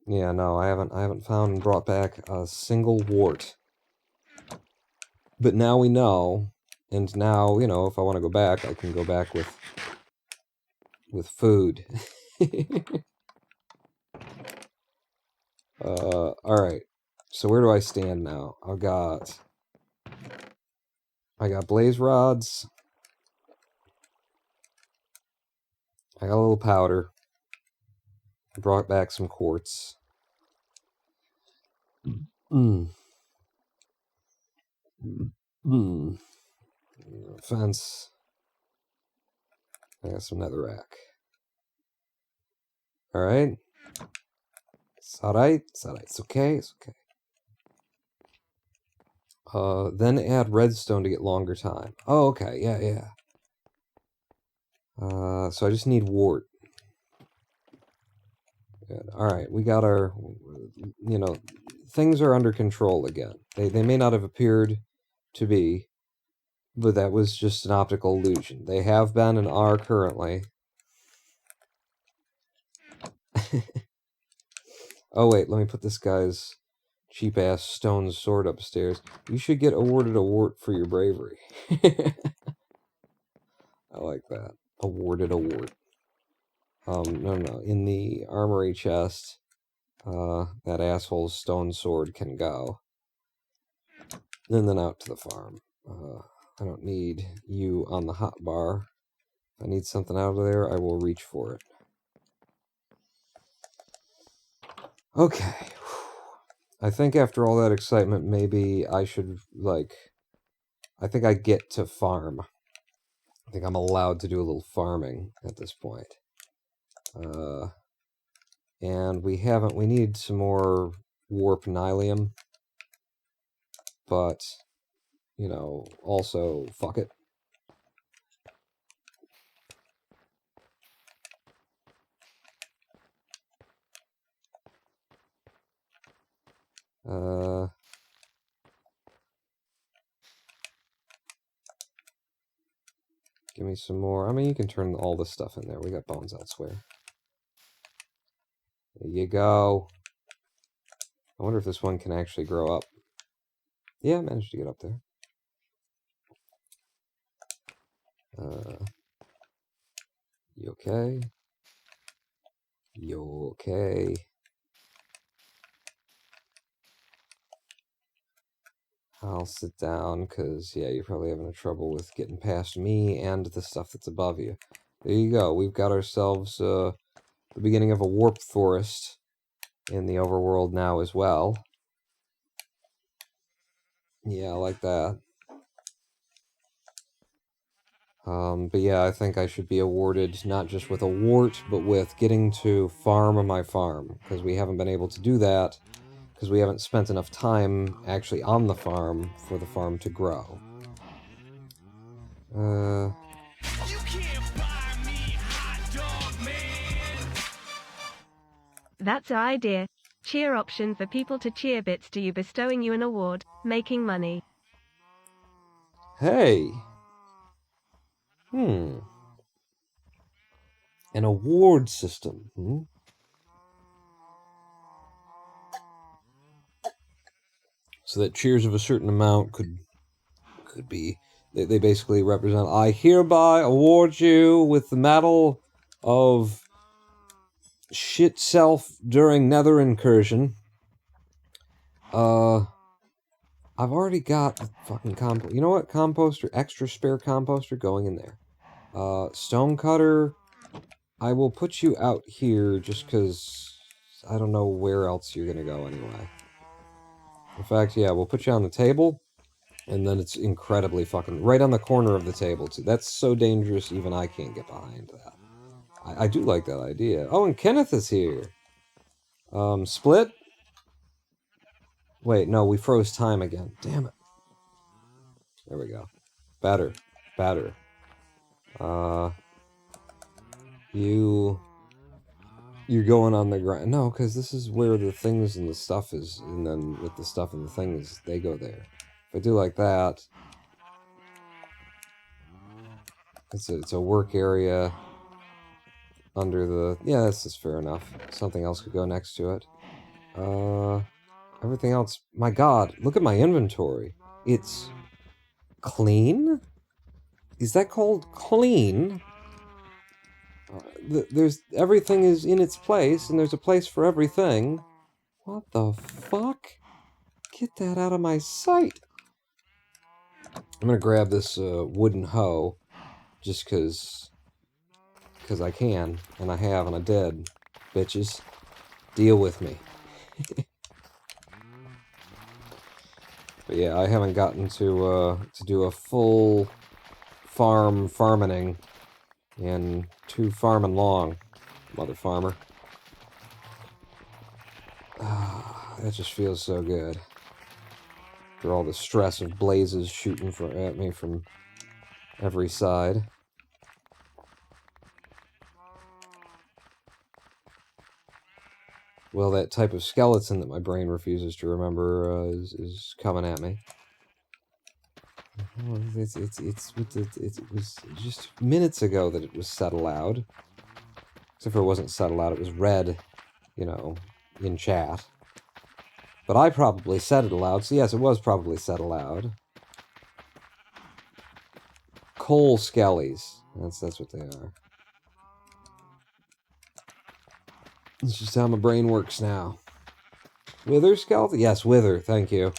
Yeah, no, I haven't found and brought back a single wart. But now we know, and now, you know, if I want to go back, I can go back with food. Alright. So where do I stand now? I got blaze rods. I got a little powder. I brought back some quartz. Fence. I got some netherrack. Alright. It's alright. It's alright. It's okay. It's okay. Then add redstone to get longer time. Oh, okay. Yeah, yeah. So I just need wart. Good. Alright, we got our, you know, things are under control again. They may not have appeared to be, but that was just an optical illusion. They have been and are currently. Oh wait, let me put this guy's cheap-ass stone sword upstairs. You should get awarded a wart for your bravery. I like that. Awarded a wart. No. In the armory chest, that asshole's stone sword can go. And then out to the farm. I don't need you on the hot bar. If I need something out of there, I will reach for it. Okay. I think after all that excitement, maybe I should, like... I think I get to farm. I think I'm allowed to do a little farming at this point. And we need some more warp nylium. But, you know, also, fuck it. Give me some more. I mean, you can turn all this stuff in there. We got bones elsewhere. There you go. I wonder if this one can actually grow up. Yeah, I managed to get up there. You okay? You okay? I'll sit down, because, yeah, you're probably having trouble with getting past me and the stuff that's above you. There you go. We've got ourselves the beginning of a warp forest in the overworld now as well. Yeah, I like that. But yeah, I think I should be awarded not just with a wart, but with getting to farm my farm, because we haven't been able to do that, because we haven't spent enough time actually on the farm for the farm to grow. You can't buy me, hot dog man. That's our idea. Cheer option for people to cheer bits to you, bestowing you an award, making money. Hey! An award system, So that cheers of a certain amount could be... They basically represent, I hereby award you with the medal of shit self during nether incursion. I've already got the fucking compost. You know what? Composter, extra spare composter going in there. Stonecutter, I will put you out here just because I don't know where else you're gonna go anyway. In fact, yeah, we'll put you on the table, and then it's incredibly fucking... right on the corner of the table, too. That's so dangerous, even I can't get behind that. I do like that idea. Oh, and Kenneth is here. Split? Wait, no, we froze time again. Damn it. There we go. Better. Better. You're going on the ground. No, because this is where the things and the stuff is, and then with the stuff and the things, they go there. If I do like that, it's a work area under the... yeah, that's just fair enough. Something else could go next to it. Everything else... my god, look at my inventory. It's clean? Is that called clean? There's... everything is in its place, and there's a place for everything. What the fuck? Get that out of my sight! I'm gonna grab this wooden hoe, just because I can, and I have, and I did. Bitches. Deal with me. But yeah, I haven't gotten to do a full farming in too farming long, mother farmer. That just feels so good. After all the stress of blazes shooting at me from every side. Well, that type of skeleton that my brain refuses to remember is coming at me. Oh, it was just minutes ago that it was said aloud. Except for it wasn't said aloud, it was read, you know, in chat. But I probably said it aloud, so yes, it was probably said aloud. Coal skellies. That's what they are. It's just how my brain works now. Wither skeleton? Yes, wither, thank you.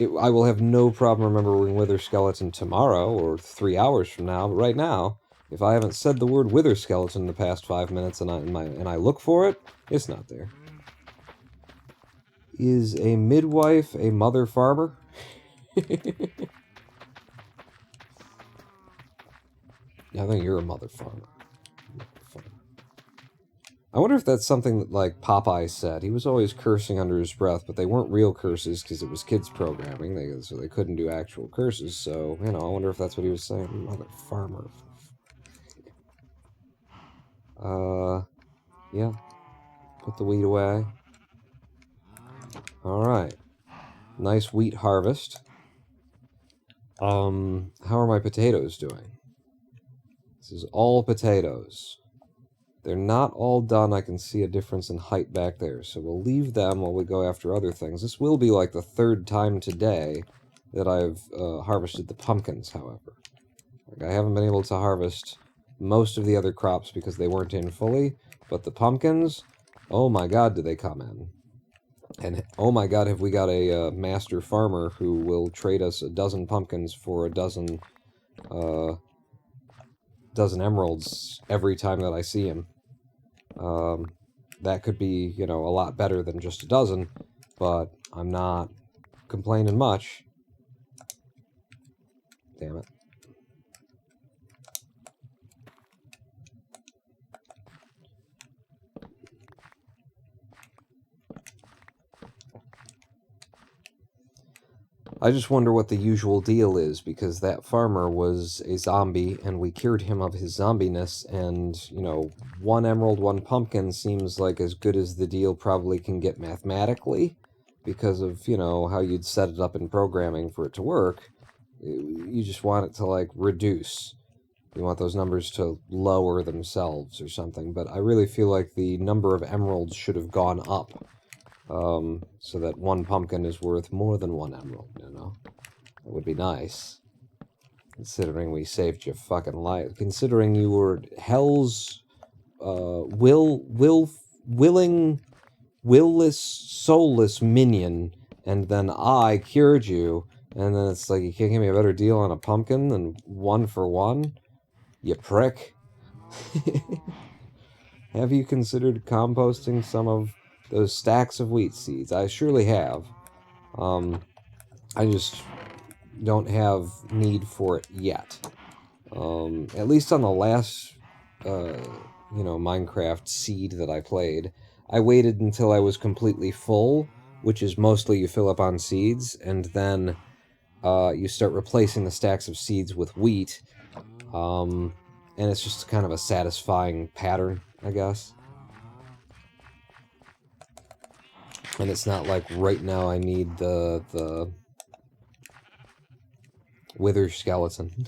I will have no problem remembering wither skeleton tomorrow, or 3 hours from now, but right now, if I haven't said the word wither skeleton in the past 5 minutes and I look for it, it's not there. Is a midwife a mother farmer? I think you're a mother farmer. I wonder if that's something that, like, Popeye said. He was always cursing under his breath, but they weren't real curses because it was kids programming, so they couldn't do actual curses, so, you know, I wonder if that's what he was saying. Mother farmer. Yeah. Put the wheat away. Alright. Nice wheat harvest. How are my potatoes doing? This is all potatoes. They're not all done. I can see a difference in height back there, so we'll leave them while we go after other things. This will be like the 3rd time today that I've harvested the pumpkins, however. Like, I haven't been able to harvest most of the other crops because they weren't in fully, but the pumpkins, oh my god, do they come in. And oh my god, have we got a master farmer who will trade us a dozen pumpkins for a dozen emeralds every time that I see him. That could be, you know, a lot better than just a dozen, but I'm not complaining much. Damn it. I just wonder what the usual deal is, because that farmer was a zombie, and we cured him of his zombiness, and, you know, 1 emerald, 1 pumpkin seems like as good as the deal probably can get mathematically, because of, you know, how you'd set it up in programming for it to work. You just want it to, like, reduce. You want those numbers to lower themselves or something, but I really feel like the number of emeralds should have gone up. So that 1 pumpkin is worth more than 1 emerald, you know? That would be nice. Considering we saved your fucking life. Considering you were hell's, willing, willless, soulless minion, and then I cured you, And then it's like, you can't give me a better deal on a pumpkin than 1 for 1? You prick. Have you considered composting some of those stacks of wheat seeds? I surely have. I just don't have need for it yet. At least on the last, Minecraft seed that I played, I waited until I was completely full, which is mostly you fill up on seeds, and then you start replacing the stacks of seeds with wheat, and it's just kind of a satisfying pattern, I guess. And it's not like right now I need the wither skeleton.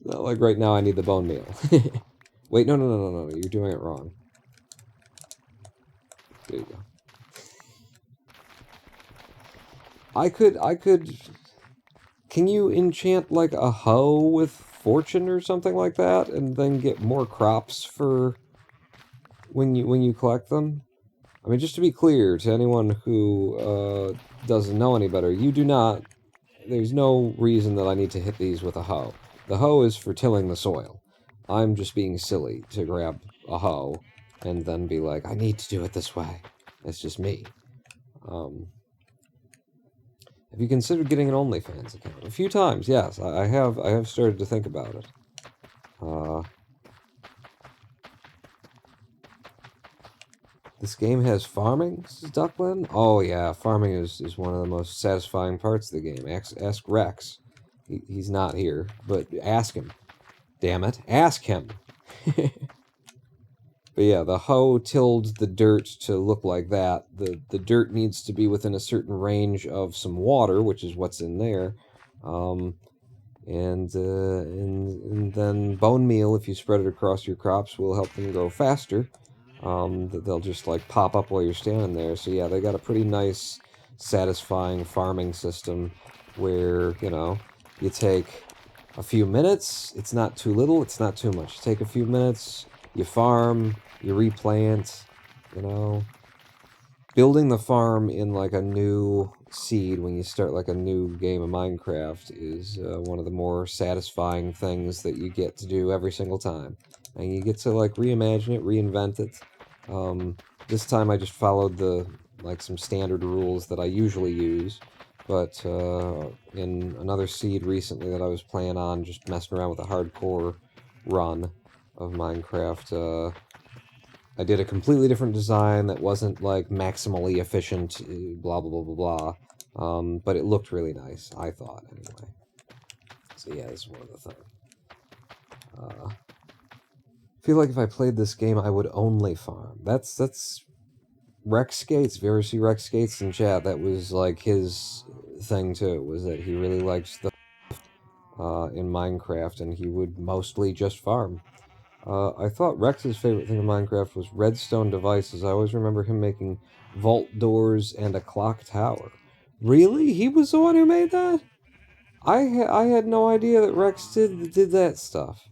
Not like right now I need the bone meal. Wait, no, you're doing it wrong. There you go. I could... Can you enchant, like, a hoe with fortune or something like that, and then get more crops for when you collect them? I mean, just to be clear to anyone who doesn't know any better, you do not... There's no reason that I need to hit these with a hoe. The hoe is for tilling the soil. I'm just being silly to grab a hoe and then be like, I need to do it this way. That's just me. Have you considered getting an OnlyFans account? A few times, yes. I have started to think about it. This game has farming, says Duckland? Oh yeah, farming is one of the most satisfying parts of the game. Ask Rex. He's not here, but ask him. Damn it, ask him! But yeah, the hoe tilled the dirt to look like that. The dirt needs to be within a certain range of some water, which is what's in there. And then bone meal, if you spread it across your crops, will help them grow faster. They'll just like pop up while you're standing there. So yeah, they got a pretty nice, satisfying farming system where, you take a few minutes. It's not too little, it's not too much. You take a few minutes, you farm, you replant, Building the farm in like a new seed when you start like a new game of Minecraft is one of the more satisfying things that you get to do every single time. And you get to like reimagine it, reinvent it. This time I just followed some standard rules that I usually use. But in another seed recently that I was playing on, just messing around with a hardcore run of Minecraft, I did a completely different design that wasn't, like, maximally efficient, blah, blah, blah, blah, blah. But it looked really nice, I thought, anyway. So yeah, this is one of the things. I feel like if I played this game, I would only farm. That's Rex Skates. If you ever see Rex Skates in chat, that was, like, his thing, too, was that he really liked the in Minecraft, and he would mostly just farm. I thought Rex's favorite thing in Minecraft was redstone devices. I always remember him making vault doors and a clock tower. Really? He was the one who made that? I had no idea that Rex did that stuff.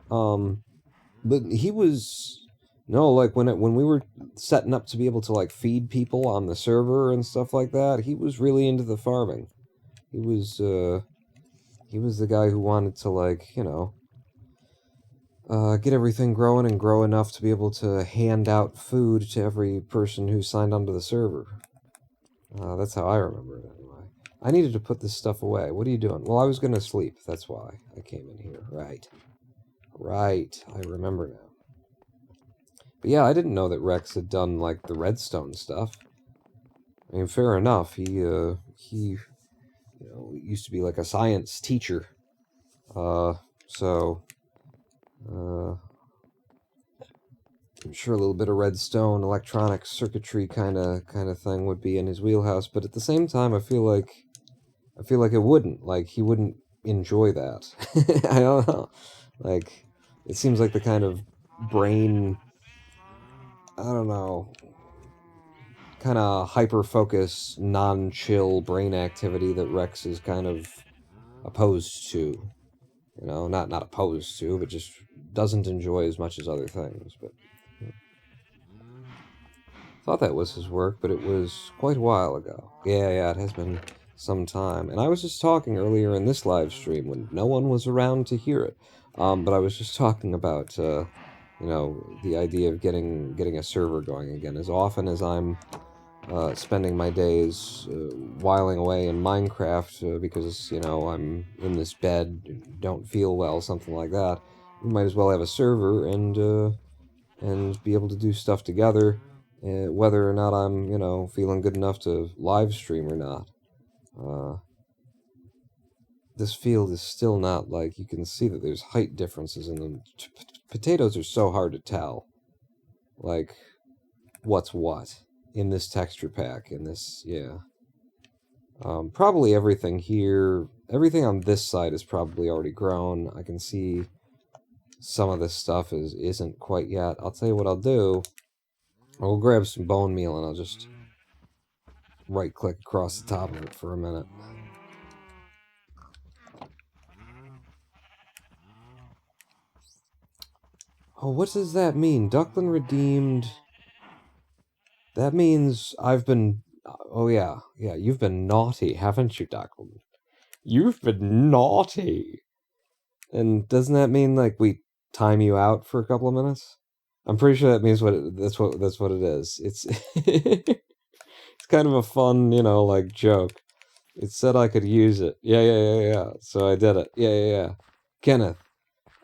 But he was... No, like, when we were setting up to be able to, like, feed people on the server and stuff like that, he was really into the farming. He was the guy who wanted to, like, get everything growing and grow enough to be able to hand out food to every person who signed onto the server. That's how I remember it, anyway. I needed to put this stuff away. What are you doing? Well, I was gonna sleep. That's why I came in here. Right. Right. I remember now. But yeah, I didn't know that Rex had done, like, the redstone stuff. I mean, fair enough. He used to be, like, a science teacher. So... I'm sure a little bit of redstone, electronic circuitry kind of thing would be in his wheelhouse, but at the same time, I feel like it wouldn't. Like, he wouldn't enjoy that. I don't know. Like, it seems like the kind of brain, I don't know, kind of hyper-focus, non-chill brain activity that Rex is kind of opposed to. Not opposed to, but just doesn't enjoy as much as other things. But Thought that was his work, but it was quite a while ago. Yeah, it has been some time. And I was just talking earlier in this live stream when no one was around to hear it. But I was just talking about, you know, the idea of getting a server going again. As often as I'm spending my days whiling away in Minecraft because, you know, I'm in this bed, don't feel well, something like that, we might as well have a server and be able to do stuff together, whether or not I'm, you know, feeling good enough to live stream or not. This field is still not like, you can see that there's height differences in them. Potatoes are so hard to tell, like, what's what in this texture pack, in this, yeah. Probably everything here, everything on this side is probably already grown. I can see some of this stuff isn't quite yet. I'll tell you what I'll do. I'll grab some bone meal and I'll just right-click across the top of it for a minute. Oh, what does that mean? Duckland redeemed... That means I've been... Oh, yeah. Yeah, you've been naughty, haven't you, Duckland? You've been naughty! And doesn't that mean, like, we time you out for a couple of minutes? I'm pretty sure that means that's what it is. It's... It's kind of a fun, you know, like, joke. It said I could use it. Yeah. So I did it. Yeah. Kenneth,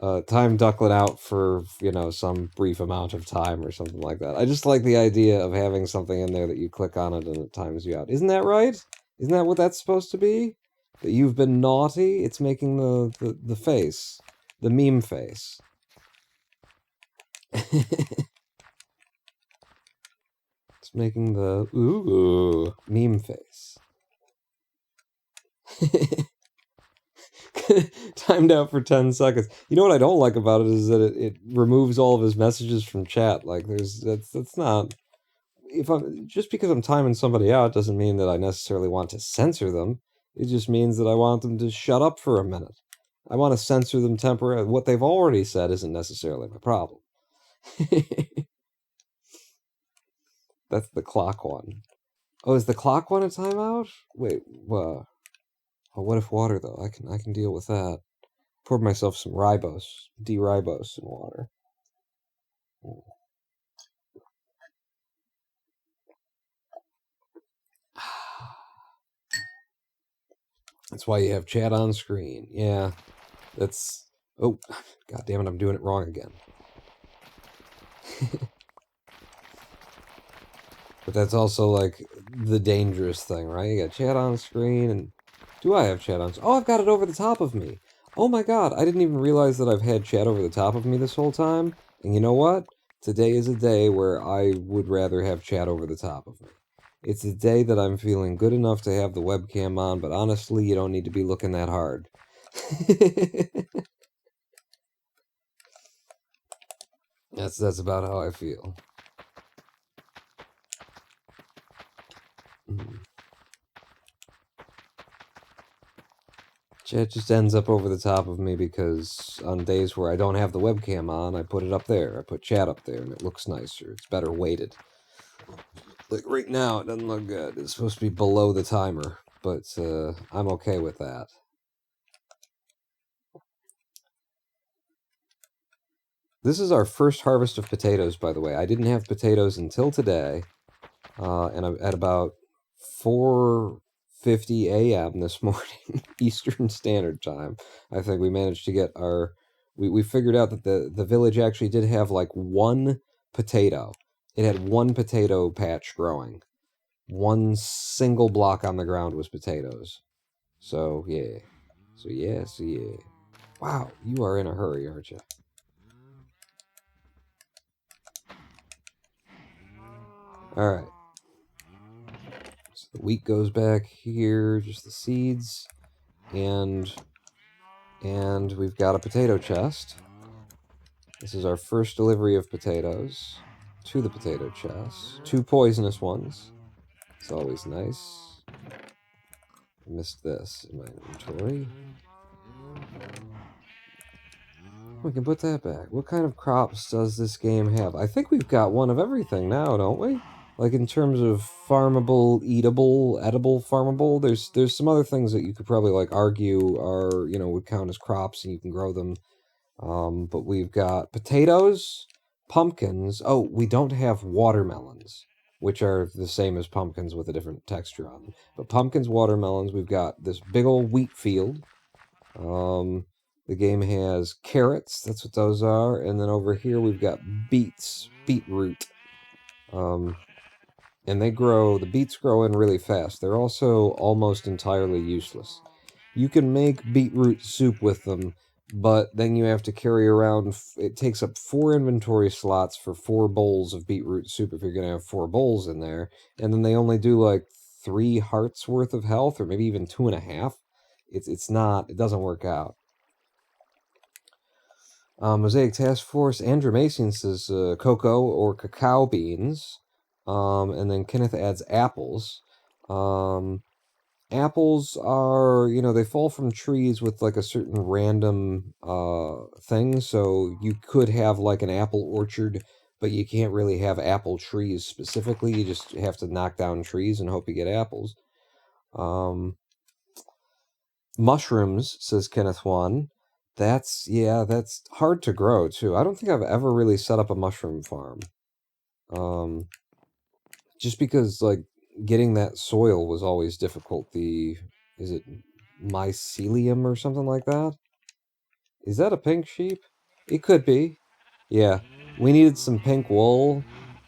time Ducklet out for, you know, some brief amount of time or something like that. I just like the idea of having something in there that you click on it and it times you out. Isn't that right? Isn't that what that's supposed to be? That you've been naughty? It's making the face. The meme face. It's making the ooh meme face. Timed out for 10 seconds. You know what I don't like about it is that it removes all of his messages from chat. Like, that's not... Just because I'm timing somebody out doesn't mean that I necessarily want to censor them. It just means that I want them to shut up for a minute. I want to censor them temporarily. What they've already said isn't necessarily my problem. That's the clock one. Oh, is the clock one a timeout? Wait, what? Oh, what if water, though? I can deal with that. Poured myself some ribose, D-ribose in water. That's why you have chat on screen. Yeah, that's... Oh, god damn it, I'm doing it wrong again. But that's also, like, the dangerous thing, right? You got chat on screen, and... Do I have chat on screen? Oh, I've got it over the top of me! Oh my god, I didn't even realize that I've had chat over the top of me this whole time. And you know what? Today is a day where I would rather have chat over the top of me. It's a day that I'm feeling good enough to have the webcam on, but honestly, you don't need to be looking that hard. That's about how I feel. Chat just ends up over the top of me because on days where I don't have the webcam on, I put it up there. I put chat up there, and it looks nicer. It's better weighted. Like, right now, it doesn't look good. It's supposed to be below the timer, but I'm okay with that. This is our first harvest of potatoes, by the way. I didn't have potatoes until today, and I'm at about 4:50 a.m. this morning, Eastern Standard Time. I think we managed to get our... We figured out that the village actually did have, like, one potato. It had one potato patch growing. One single block on the ground was potatoes. So, yeah. So, yeah. Wow, you are in a hurry, aren't you? Alright. So the wheat goes back here, just the seeds. And we've got a potato chest. This is our first delivery of potatoes to the potato chest. 2 poisonous ones. It's always nice. I missed this in my inventory. We can put that back. What kind of crops does this game have? I think we've got one of everything now, don't we? Like, in terms of farmable, eatable, edible farmable, there's some other things that you could probably, like, argue are, you know, would count as crops and you can grow them. But we've got potatoes, pumpkins. Oh, we don't have watermelons, which are the same as pumpkins with a different texture on them. But pumpkins, watermelons, we've got this big old wheat field. The game has carrots, that's what those are. And then over here we've got beetroot. And the beets grow in really fast. They're also almost entirely useless. You can make beetroot soup with them, but then you have to carry around, it takes up 4 inventory slots for 4 bowls of beetroot soup if you're going to have 4 bowls in there. And then they only do like 3 hearts worth of health, or maybe even 2.5. It doesn't work out. Mosaic Task Force, Andromasian says cocoa or cacao beans. And then Kenneth adds apples. Apples are, you know, they fall from trees with like a certain random thing. So you could have like an apple orchard, but you can't really have apple trees specifically. You just have to knock down trees and hope you get apples. Mushrooms, says Kenneth One. That's hard to grow too. I don't think I've ever really set up a mushroom farm. Just because, like, getting that soil was always difficult. Is it mycelium or something like that? Is that a pink sheep? It could be. Yeah. We needed some pink wool,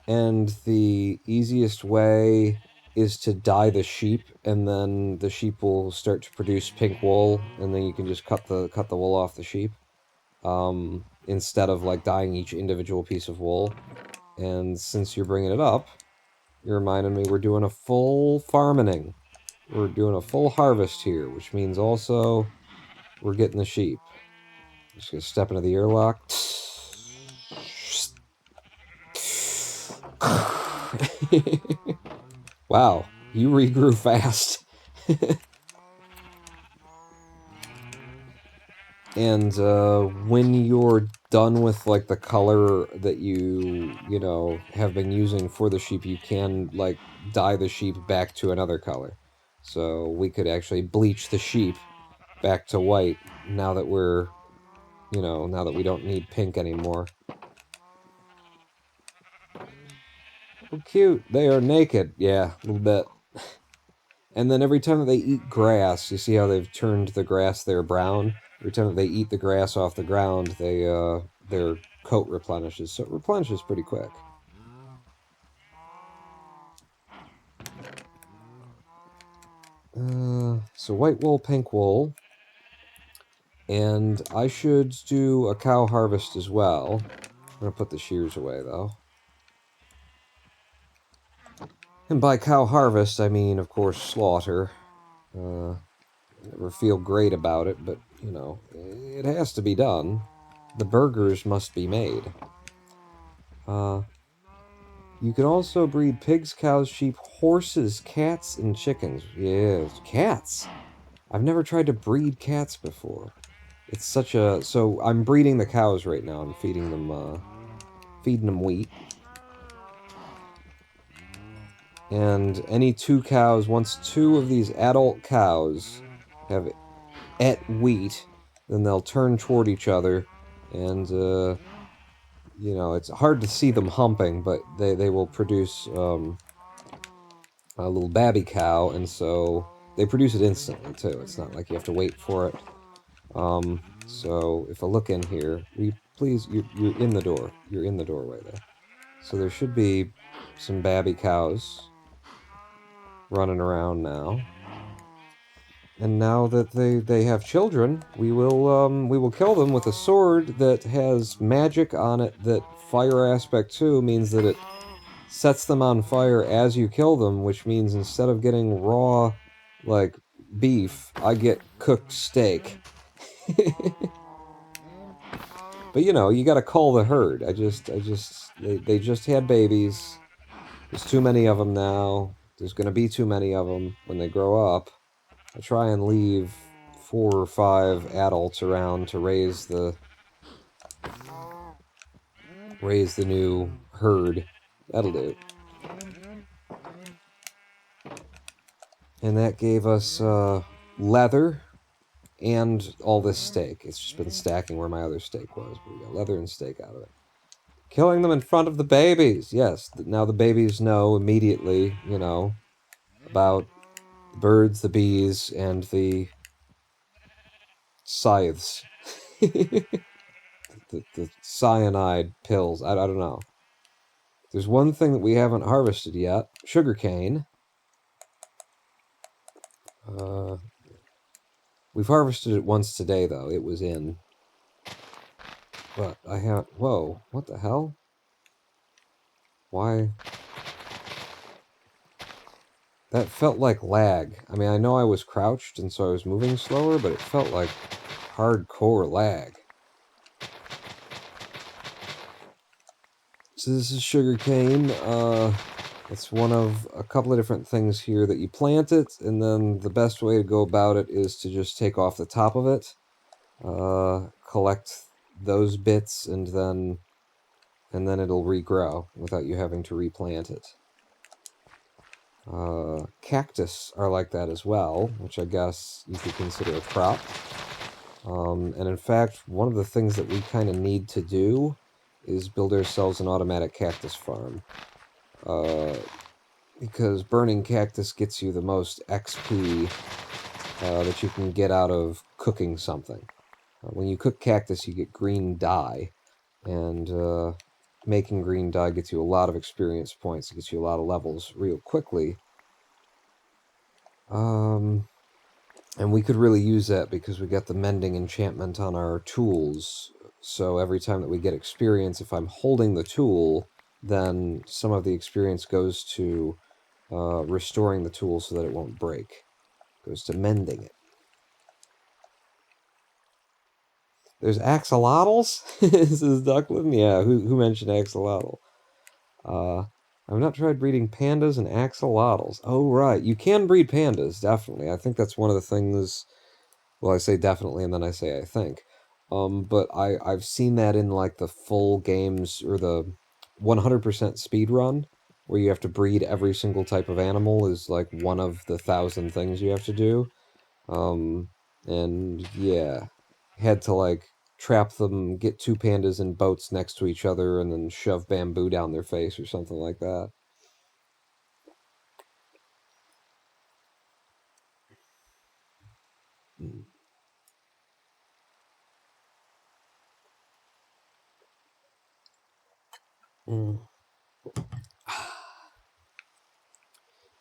and the easiest way is to dye the sheep, and then the sheep will start to produce pink wool, and then you can just cut the wool off the sheep. Instead of, like, dyeing each individual piece of wool. And since you're bringing it up, you're reminding me we're doing a full farming. We're doing a full harvest here, which means also we're getting the sheep. Just gonna step into the airlock. Wow, you regrew fast. And when you're done with like the color that you know have been using for the sheep, you can like dye the sheep back to another color. So we could actually bleach the sheep back to white now that we're, you know, now that we don't need pink anymore. Oh, cute. They are naked. Yeah, a little bit. And then every time that they eat grass, you see how they've turned the grass there brown? Every time that they eat the grass off the ground, their coat replenishes. So it replenishes pretty quick. So white wool, pink wool. And I should do a cow harvest as well. I'm going to put the shears away, though. And by cow harvest, I mean, of course, slaughter. Never feel great about it, but, you know, it has to be done. The burgers must be made. You can also breed pigs, cows, sheep, horses, cats, and chickens. Yeah, cats. I've never tried to breed cats before. It's such a... So, I'm breeding the cows right now. I'm feeding them wheat. And any 2 cows, once 2 of these adult cows have et wheat, then they'll turn toward each other, and, you know, it's hard to see them humping, but they will produce, a little babby cow, and so they produce it instantly, too. It's not like you have to wait for it. So, if I look in here, you're in the door. You're in the doorway there. So there should be some babby cows running around now. And now that they have children, we will kill them with a sword that has magic on it that fire aspect 2 means that it sets them on fire as you kill them, which means instead of getting raw, like, beef, I get cooked steak. But, you know, you gotta cull the herd. They just had babies. There's too many of them now. There's gonna be too many of them when they grow up. I try and leave 4 or 5 adults around to raise the new herd. That'll do. And that gave us leather and all this steak. It's just been stacking where my other steak was. But we got leather and steak out of it. Killing them in front of the babies. Yes, now the babies know immediately, you know, about the birds, the bees, and the scythes. the cyanide pills. I don't know. There's one thing that we haven't harvested yet. Sugarcane. We've harvested it once today, though. It was in. But I haven't... Whoa, what the hell? Why? That felt like lag. I mean, I know I was crouched, and so I was moving slower, but it felt like hardcore lag. So this is sugarcane. It's one of a couple of different things here that you plant it, and then the best way to go about it is to just take off the top of it, collect those bits, and then it'll regrow without you having to replant it. Cactus are like that as well, which I guess you could consider a crop. And in fact, one of the things that we kind of need to do is build ourselves an automatic cactus farm. Because burning cactus gets you the most XP that you can get out of cooking something. When you cook cactus, you get green dye, and making green dye gets you a lot of experience points. It gets you a lot of levels real quickly. And we could really use that because we got the mending enchantment on our tools. So every time that we get experience, if I'm holding the tool, then some of the experience goes to restoring the tool so that it won't break. Goes to mending it. There's axolotls? This is Duckland? Yeah, who mentioned axolotl? I've not tried breeding pandas and axolotls. Oh, right. You can breed pandas, definitely. I think that's one of the things... Well, I say definitely, and then I say I think. But I've seen that in, like, the full games, or the 100% speed run, where you have to breed every single type of animal is, like, one of the 1,000 things you have to do. And, yeah. Had to, like, trap them, get 2 pandas in boats next to each other, and then shove bamboo down their face or something like that.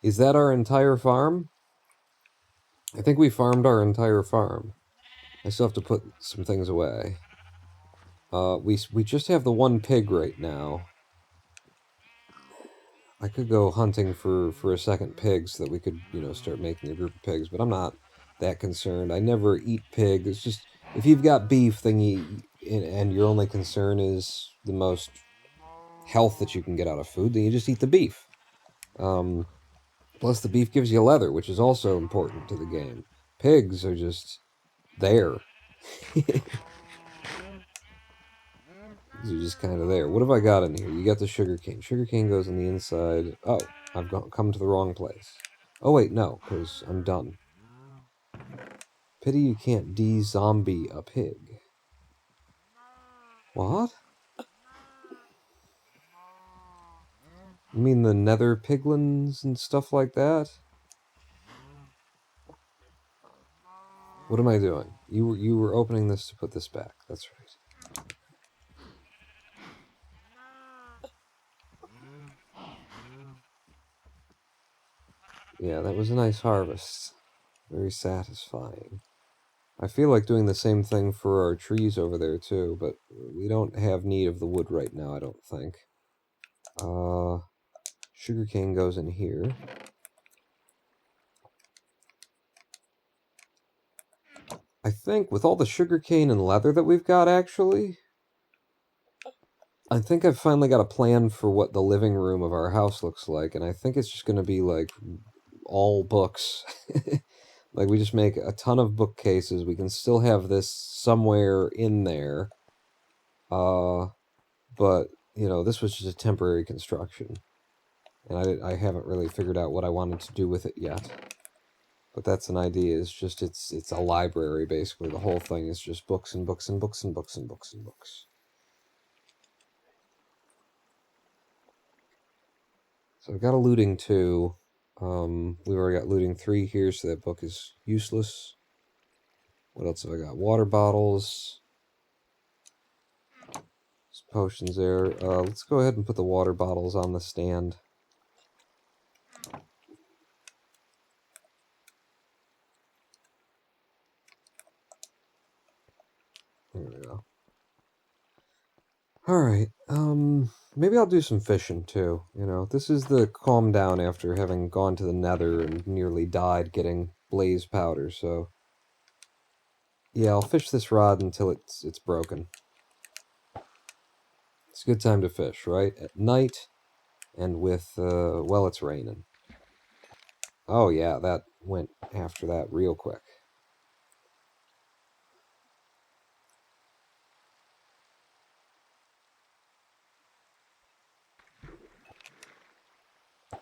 Is that our entire farm? I think we farmed our entire farm. I still have to put some things away. We just have the 1 pig right now. I could go hunting for a second pig so that we could, you know, start making a group of pigs, but I'm not that concerned. I never eat pig. It's just, if you've got beef, then and your only concern is the most health that you can get out of food, then you just eat the beef. Plus the beef gives you leather, which is also important to the game. Pigs are just there. They're just kind of there. What have I got in here? You got the sugarcane. Sugarcane goes on the inside. Oh, I've come to the wrong place. Oh, wait, no, because I'm done. Pity you can't de-zombie a pig. What? You mean the nether piglins and stuff like that? What am I doing? You were opening this to put this back. That's right. Yeah, that was a nice harvest. Very satisfying. I feel like doing the same thing for our trees over there too, but we don't have need of the wood right now, I don't think. Sugarcane goes in here. I think with all the sugarcane and leather that we've got, actually, I think I've finally got a plan for what the living room of our house looks like, and I think it's just going to be, like, all books. Like, we just make a ton of bookcases. We can still have this somewhere in there. But, you know, this was just a temporary construction. And I haven't really figured out what I wanted to do with it yet. But that's an idea. It's just it's a library basically. The whole thing is just books and books and books and books and books and books. So I've got a looting 2. We've already got looting 3 here, so that book is useless. What else have I got? Water bottles. There's potions there. Let's go ahead and put the water bottles on the stand. There we go. Alright, maybe I'll do some fishing too, you know. This is the calm down after having gone to the nether and nearly died getting blaze powder, so... Yeah, I'll fish this rod until it's broken. It's a good time to fish, right? At night, and with, well, it's raining. Oh yeah, that went after that real quick.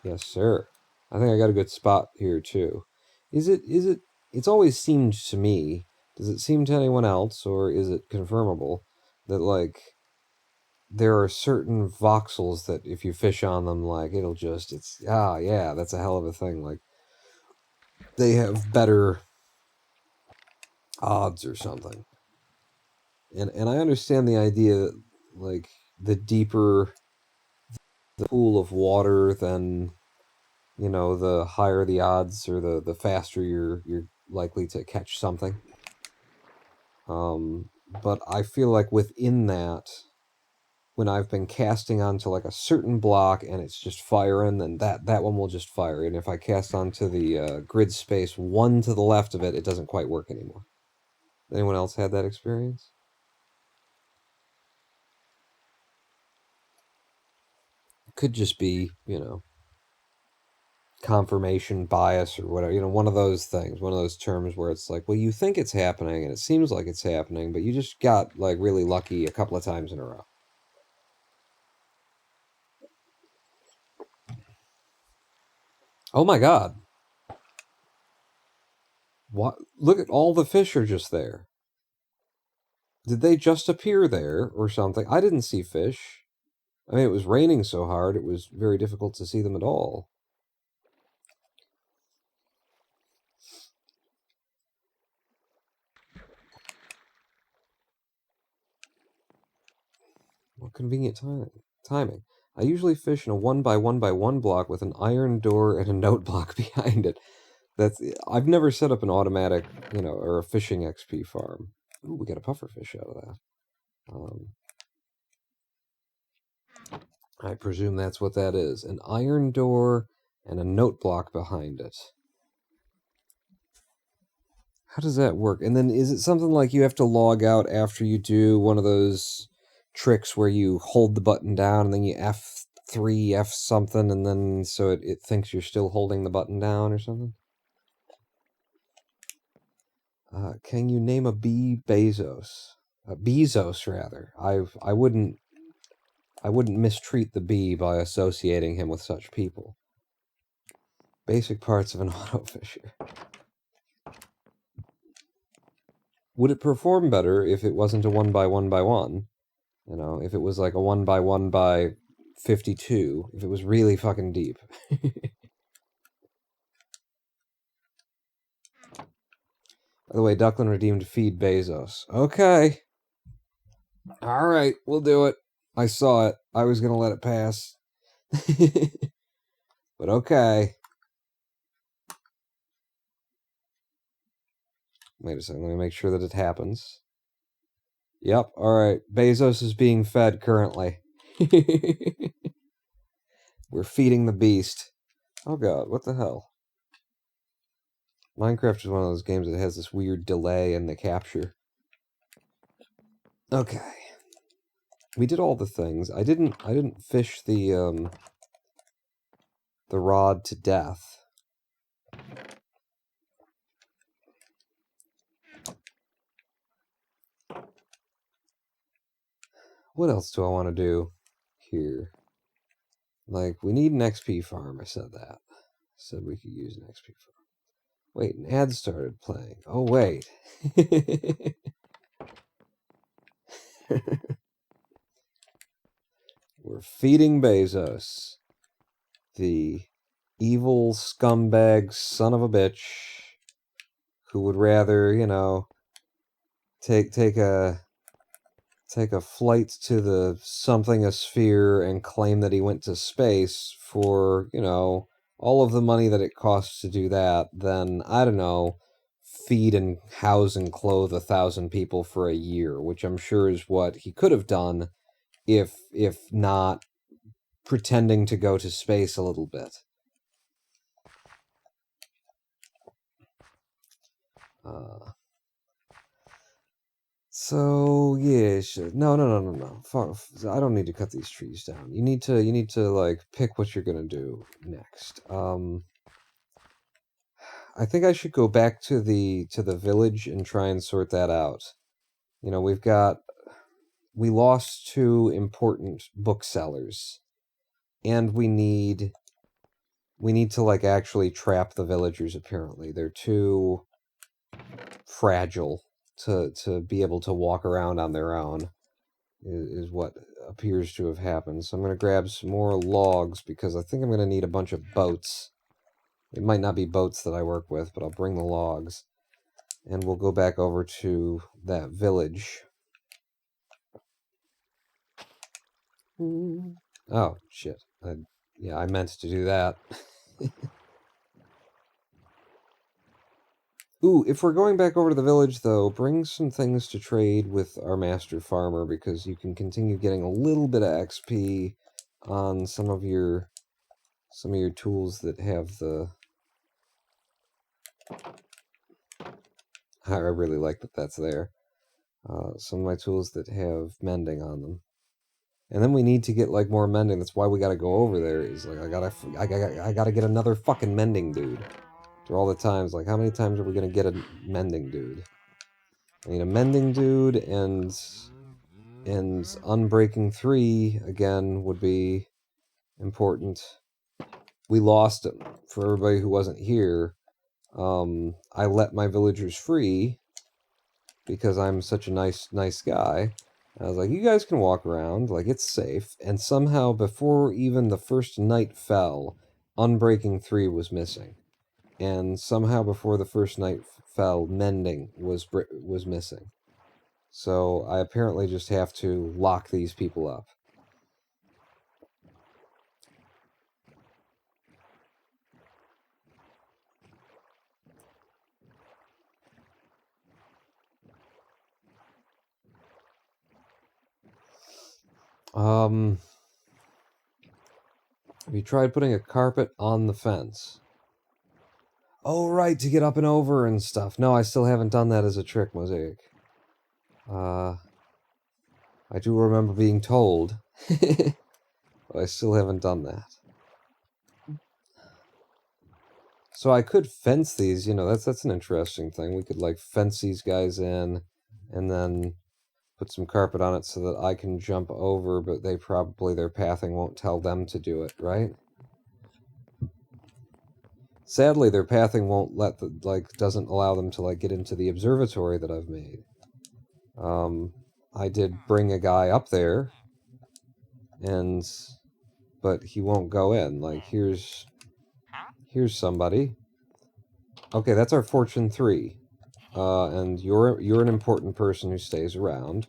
Yes, sir. I think I got a good spot here, too. It's always seemed to me, does it seem to anyone else, or is it confirmable, that, like, there are certain voxels that if you fish on them, like, it'll just, yeah, that's a hell of a thing, like, they have better odds or something. And I understand the idea that, like, the deeper the pool of water, then, you know, the higher the odds, or the faster you're likely to catch something. But I feel like within that, when I've been casting onto like a certain block and it's just firing, then that one will just fire. And if I cast onto the grid space 1 to the left of it, it doesn't quite work anymore. Anyone else had that experience? Could just be, you know, confirmation bias or whatever, you know, one of those things, one of those terms where it's like, well, you think it's happening and it seems like it's happening, but you just got like really lucky a couple of times in a row. Oh my god. What? Look at all the fish are just there. Did they just appear there or something? I didn't see fish. I mean, it was raining so hard, it was very difficult to see them at all. What convenient timing. I usually fish in a 1x1x1 block with an iron door and a note block behind it. I've never set up an automatic, you know, or a fishing XP farm. Ooh, we got a pufferfish out of that. I presume that's what that is. An iron door and a note block behind it. How does that work? And then is it something like you have to log out after you do one of those tricks where you hold the button down and then you F3, F something, and then so it thinks you're still holding the button down or something? Can you name a bee Bezos? Bezos, rather. I wouldn't mistreat the bee by associating him with such people. Basic parts of an auto fisher. Would it perform better if it wasn't a 1x1x1? You know, if it was like a 1x1x52, if it was really fucking deep. By the way, Ducklin redeemed Feed Bezos. Okay. Alright, we'll do it. I saw it. I was gonna let it pass. But okay. Wait a second, let me make sure that it happens. Yep, alright. Bezos is being fed currently. We're feeding the beast. Oh god, what the hell? Minecraft is one of those games that has this weird delay in the capture. Okay. We did all the things. I didn't fish the rod to death. What else do I want to do here? Like, we need an XP farm. I said that. I said we could use an XP farm. Wait, an ad started playing. Oh, wait. We're feeding Bezos, the evil scumbag son of a bitch who would rather, you know, take a flight to the something-a-sphere and claim that he went to space for, you know, all of the money that it costs to do that, then, I don't know, feed and house and clothe 1,000 people for a year, which I'm sure is what he could have done if not pretending to go to space a little bit. So yeah, no. I don't need to cut these trees down. You need to like pick what you're gonna do next. I think I should go back to the village and try and sort that out. You know, we lost 2 important booksellers, and we need to like actually trap the villagers. Apparently, they're too fragile to be able to walk around on their own, is what appears to have happened. So I'm going to grab some more logs because I think I'm going to need a bunch of boats. It might not be boats that I work with, but I'll bring the logs. And we'll go back over to that village. Oh, shit. Yeah, I meant to do that. Ooh, if we're going back over to the village, though, bring some things to trade with our master farmer, because you can continue getting a little bit of XP on some of your tools that have the... I really like that that's there. Some of my tools that have mending on them. And then we need to get, like, more mending. That's why we gotta go over there, is, like, I gotta get another fucking mending dude. After all the times, like, how many times are we gonna get a mending dude? I mean, a mending dude and Unbreaking 3, again, would be important. We lost him. For everybody who wasn't here, I let my villagers free because I'm such a nice guy. I was like, you guys can walk around, like, it's safe. And somehow, before even the first night fell, Unbreaking 3 was missing. And somehow, before the first night fell, Mending was missing. So I apparently just have to lock these people up. Have you tried putting a carpet on the fence? Oh, right, to get up and over and stuff. No, I still haven't done that as a trick, Mosaic. I do remember being told, but I still haven't done that. So I could fence these, you know, that's an interesting thing. We could, like, fence these guys in, and then put some carpet on it so that I can jump over, but their pathing won't tell them to do it, right? Sadly, their pathing won't doesn't allow them to, like, get into the observatory that I've made. I did bring a guy up there, but he won't go in. Like, here's somebody. Okay, that's our Fortune 3. And you're an important person who stays around.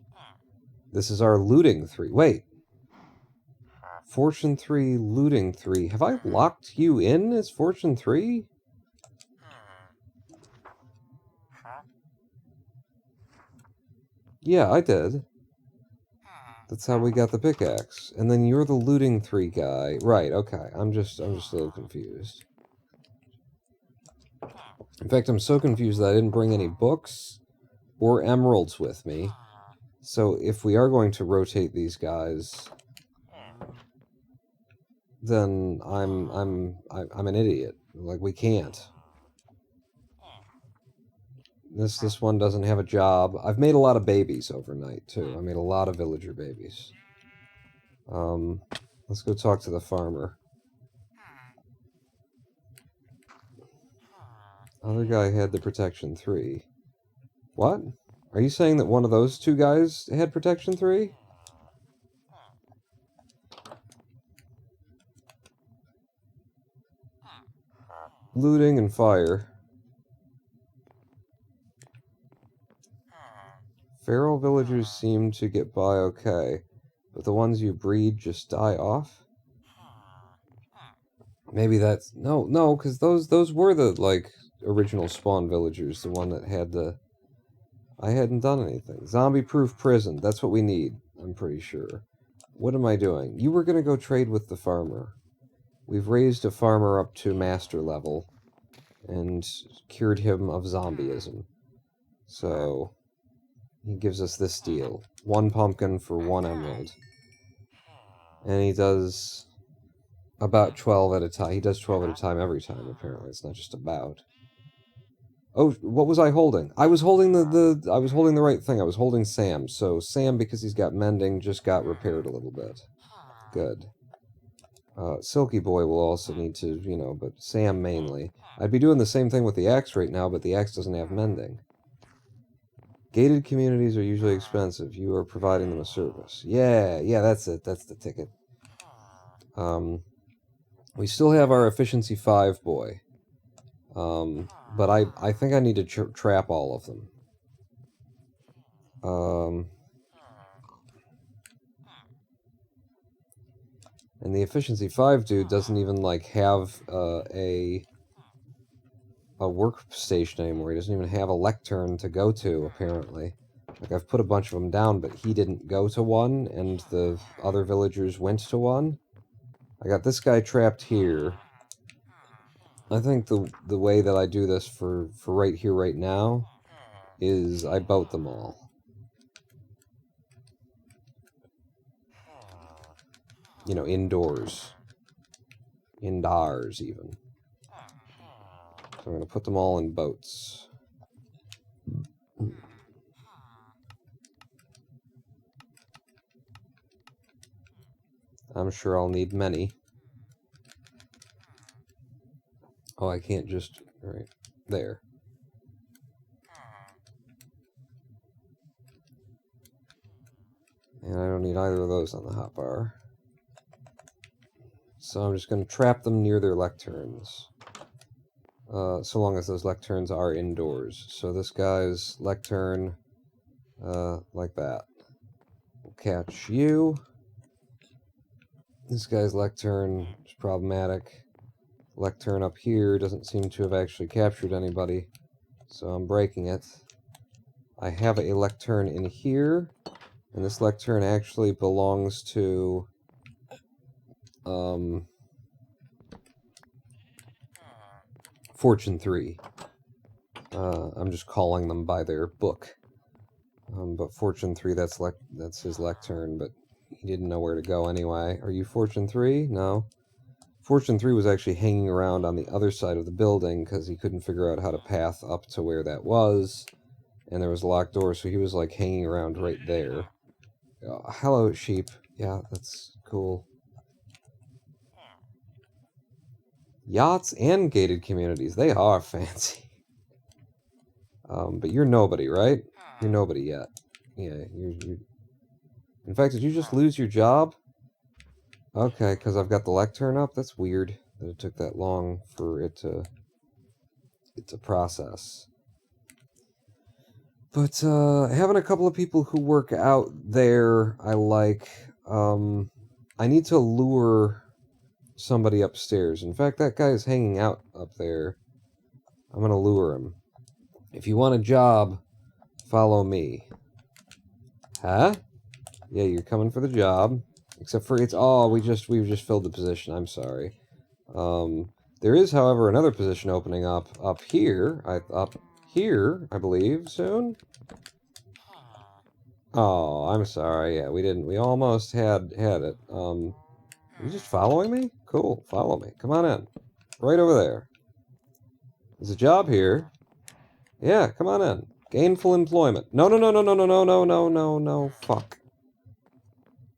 This is our Looting 3. Wait. Fortune 3, Looting 3. Have I locked you in as Fortune 3? Yeah, I did. That's how we got the pickaxe. And then you're the Looting 3 guy. Right, okay. I'm just a little confused. In fact, I'm so confused that I didn't bring any books or emeralds with me. So if we are going to rotate these guys, then I'm an idiot. Like, we can't. This one doesn't have a job. I've made a lot of babies overnight, too. I made a lot of villager babies. Let's go talk to the farmer. Other guy had the protection 3. What? Are you saying that one of those two guys had protection 3? Looting and fire. Feral villagers seem to get by okay, but the ones you breed just die off? Maybe that's... No, because those were the, like, original spawn villagers, the one that had the... I hadn't done anything. Zombie-proof prison, that's what we need, I'm pretty sure. What am I doing? You were gonna go trade with the farmer. We've raised a farmer up to master level, and cured him of zombieism. So, he gives us this deal. 1 pumpkin for 1 emerald. And he does about 12 at a time. He does 12 at a time every time, apparently. It's not just about. Oh, what was I holding? I was holding I was holding the right thing. I was holding Sam. So Sam, because he's got mending, just got repaired a little bit. Good. Silky Boy will also need to, you know, but Sam mainly. I'd be doing the same thing with the axe right now, but the axe doesn't have mending. Gated communities are usually expensive. You are providing them a service. Yeah, that's it. That's the ticket. We still have our efficiency 5 boy. But I think I need to trap all of them. And the efficiency 5 dude doesn't even, like, have a workstation anymore. He doesn't even have a lectern to go to, apparently. Like, I've put a bunch of them down, but he didn't go to one, and the other villagers went to one. I got this guy trapped here. I think the way that I do this for right here, right now, is I boat them all. You know, indoors. Indoors, even. So I'm going to put them all in boats. I'm sure I'll need many. Oh, I can't just... Right there. And I don't need either of those on the hotbar. So I'm just going to trap them near their lecterns. So long as those lecterns are indoors. So this guy's lectern, like that. We'll catch you. This guy's lectern is problematic. Lectern up here doesn't seem to have actually captured anybody, so I'm breaking it. I have a lectern in here, and this lectern actually belongs to Fortune 3. I'm just calling them by their book. But Fortune 3, that's his lectern, but he didn't know where to go anyway. Are you Fortune 3? No. Fortune 3 was actually hanging around on the other side of the building because he couldn't figure out how to path up to where that was. And there was a locked door, so he was like hanging around right there. Hello, sheep. Yeah, that's cool. Yachts and gated communities. They are fancy. But you're nobody, right? You're nobody yet. Yeah, you're... In fact, did you just lose your job? Okay, because I've got the lectern up? That's weird that it took that long for it to process. But, having a couple of people who work out there, I like. I need to lure somebody upstairs. In fact, that guy is hanging out up there. I'm going to lure him. If you want a job, follow me. Huh? Yeah, you're coming for the job. Except for it's... Oh, we've just filled the position. I'm sorry. There is, however, another position opening up here. Up here, I believe, soon. Oh, I'm sorry. Yeah, we didn't. We almost had it. Are you just following me? Cool. Follow me. Come on in. Right over there. There's a job here. Yeah, come on in. Gainful employment. No. Fuck.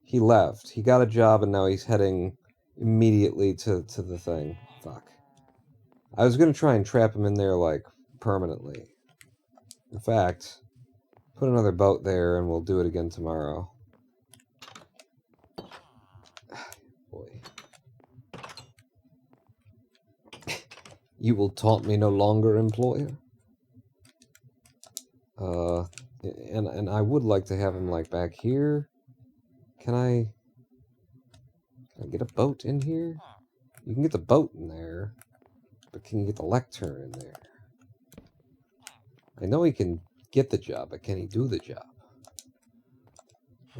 He left. He got a job and now he's heading immediately to the thing. Fuck. I was gonna try and trap him in there, like, permanently. In fact, put another boat there and we'll do it again tomorrow. Boy. You will taunt me no longer, employer. And I would like to have him, like, back here. Can I get a boat in here? You can get the boat in there, but can you get the lectern in there? I know he can get the job, but can he do the job?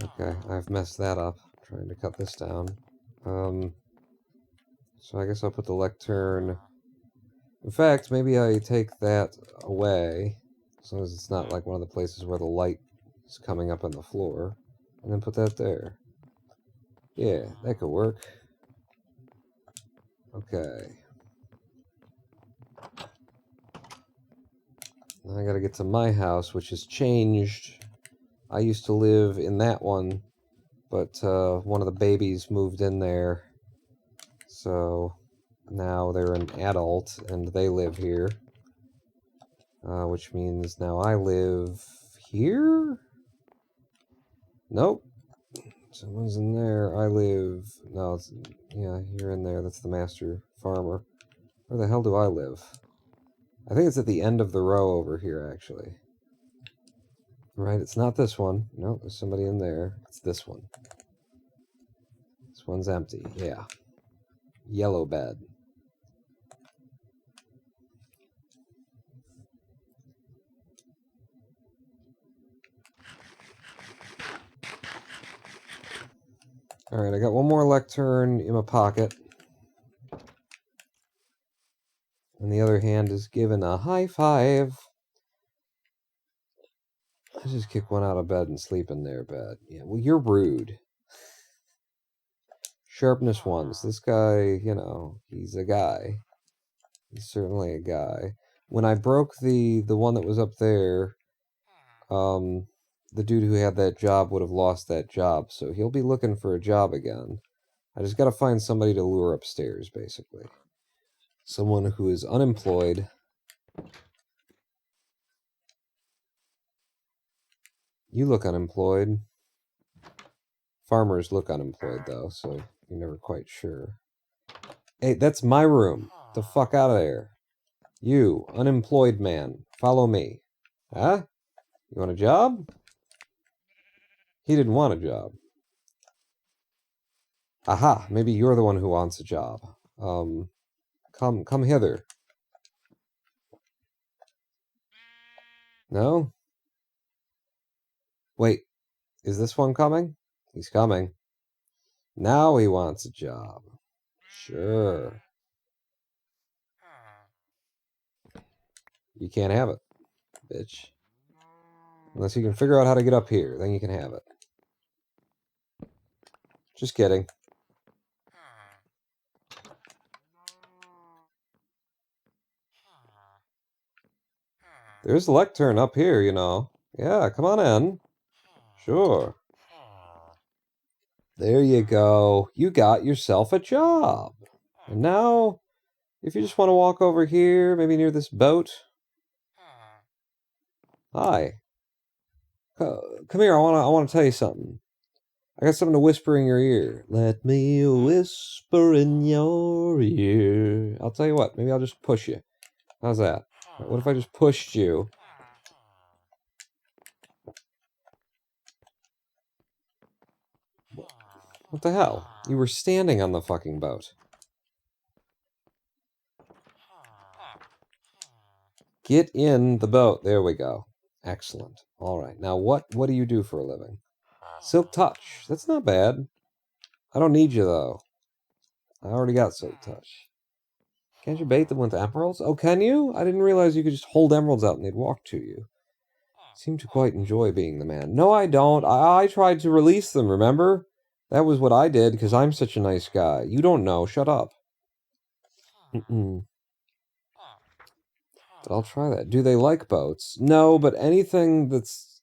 Okay, I've messed that up, trying to cut this down. So I guess I'll put the lectern... In fact, maybe I take that away, as long as it's not like one of the places where the light is coming up on the floor, and then put that there. Yeah, that could work. Okay. Now I gotta get to my house, which has changed. I used to live in that one, but one of the babies moved in there. So now they're an adult, and they live here. Which means now I live here? Nope. Someone's in there. I live... No, it's... Yeah, you're in there. That's the master farmer. Where the hell do I live? I think it's at the end of the row over here, actually. Right, it's not this one. No, there's somebody in there. It's this one. This one's empty. Yeah. Yellow bed. Alright, I got one more lectern in my pocket. And the other hand is given a high five. I just kick one out of bed and sleep in their bed. Yeah, well, you're rude. Sharpness ones. This guy, you know, he's a guy. He's certainly a guy. When I broke the one that was up there, the dude who had that job would have lost that job, so he'll be looking for a job again. I just gotta find somebody to lure upstairs, basically. Someone who is unemployed. You look unemployed. Farmers look unemployed, though, so you're never quite sure. Hey, that's my room. Get the fuck out of there. You, unemployed man, follow me. Huh? You want a job? He didn't want a job. Aha, maybe you're the one who wants a job. Come hither. No? Wait, is this one coming? He's coming. Now he wants a job. Sure. You can't have it, bitch. Unless you can figure out how to get up here, then you can have it. Just kidding. There's a lectern up here, you know. Yeah, come on in. Sure. There you go. You got yourself a job. And now, if you just want to walk over here, maybe near this boat. Hi. Come here, I want to tell you something. I got something to whisper in your ear. Let me whisper in your ear. I'll tell you what, maybe I'll just push you. How's that? What if I just pushed you? What the hell? You were standing on the fucking boat. Get in the boat. There we go. Excellent. Alright, now what do you do for a living? Silk Touch. That's not bad. I don't need you, though. I already got Silk Touch. Can't you bait them with emeralds? Oh, can you? I didn't realize you could just hold emeralds out and they'd walk to you. Seem to quite enjoy being the man. No, I don't. I tried to release them, remember? That was what I did, because I'm such a nice guy. You don't know. Shut up. But I'll try that. Do they like boats? No, but anything that's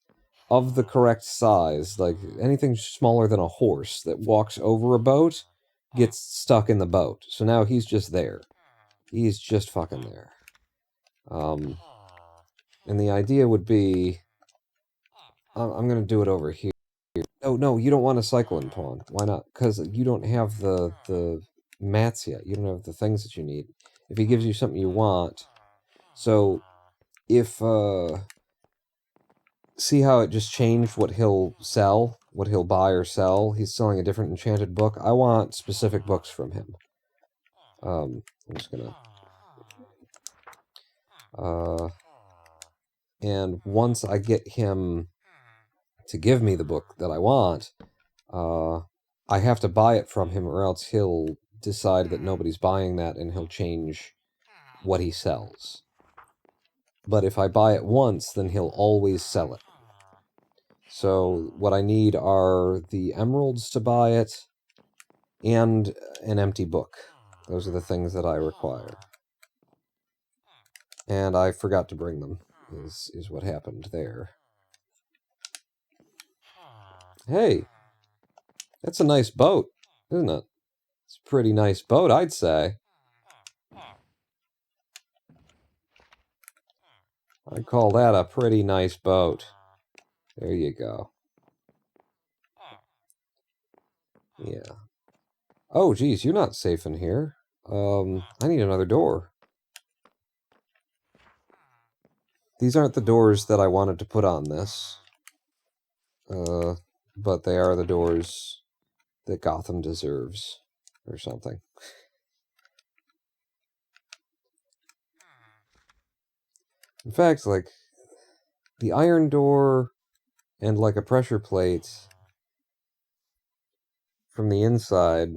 of the correct size, like anything smaller than a horse that walks over a boat, gets stuck in the boat. So now he's just there. He's just fucking there. And the idea would be... I'm going to do it over here. Oh, no, you don't want a cycling pawn. Why not? Because you don't have the mats yet. You don't have the things that you need. If he gives you something you want... So, if... See how it just changed what he'll sell? What he'll buy or sell? He's selling a different enchanted book. I want specific books from him. I'm just gonna... and once I get him to give me the book that I want, I have to buy it from him, or else he'll decide that nobody's buying that and he'll change what he sells. But if I buy it once, then he'll always sell it. So what I need are the emeralds to buy it and an empty book. Those are the things that I require. And I forgot to bring them, is what happened there. Hey, that's a nice boat, isn't it? It's a pretty nice boat, I'd say. I'd call that a pretty nice boat. There you go. Yeah. Oh, geez, you're not safe in here. I need another door. These aren't the doors that I wanted to put on this. But they are the doors that Gotham deserves, or something. In fact, like, the iron door and, like, a pressure plate from the inside,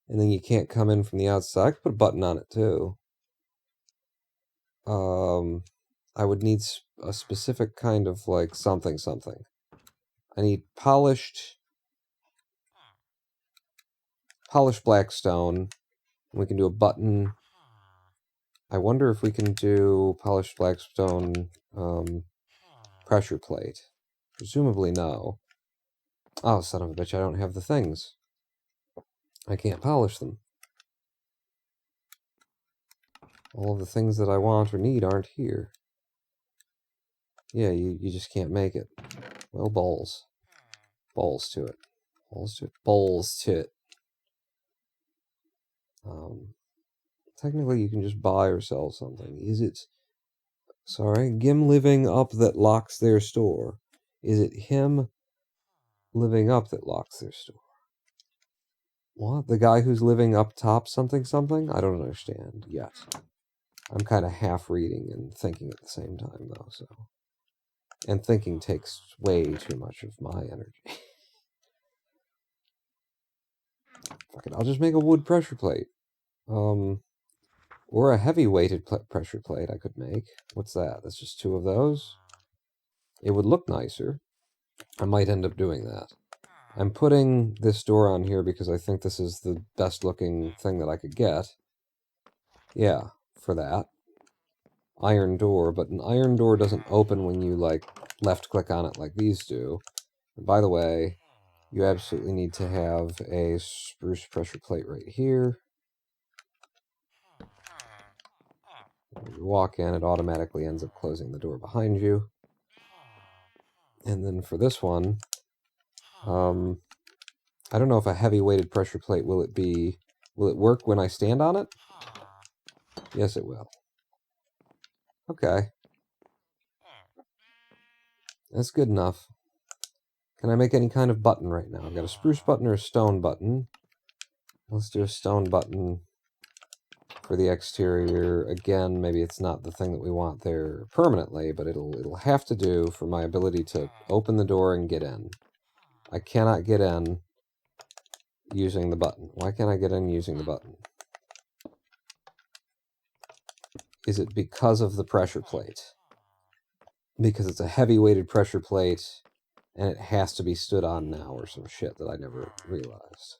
and then you can't come in from the outside. I could put a button on it, too. I would need a specific kind of, like, something. I need polished black stone. We can do a button. I wonder if we can do polished black stone pressure plate. Presumably no. Oh, son of a bitch, I don't have the things. I can't polish them. All of the things that I want or need aren't here. Yeah, you just can't make it. Well, balls. Balls to it. Balls to it. Balls to it. Technically, you can just buy or sell something. Is it... Sorry, Gim living up that locks their store. Is it him living up that locks their store? What? The guy who's living up top something? I don't understand yet. I'm kind of half reading and thinking at the same time, though, so... And thinking takes way too much of my energy. Fuck it, I'll just make a wood pressure plate. Or a heavy-weighted pressure plate I could make. What's that? That's just 2 of those? It would look nicer. I might end up doing that. I'm putting this door on here because I think this is the best-looking thing that I could get. Yeah, for that. Iron door, but an iron door doesn't open when you, like, left-click on it like these do. And by the way, you absolutely need to have a spruce pressure plate right here. When you walk in, it automatically ends up closing the door behind you. And then for this one, I don't know if a heavy-weighted pressure plate, will it work when I stand on it? Yes, it will. Okay. That's good enough. Can I make any kind of button right now? I've got a spruce button or a stone button. Let's do a stone button for the exterior. Again, maybe it's not the thing that we want there permanently, but it'll have to do for my ability to open the door and get in. I cannot get in using the button. Why can't I get in using the button? Is it because of the pressure plate? Because it's a heavy-weighted pressure plate, and it has to be stood on now, or some shit that I never realized.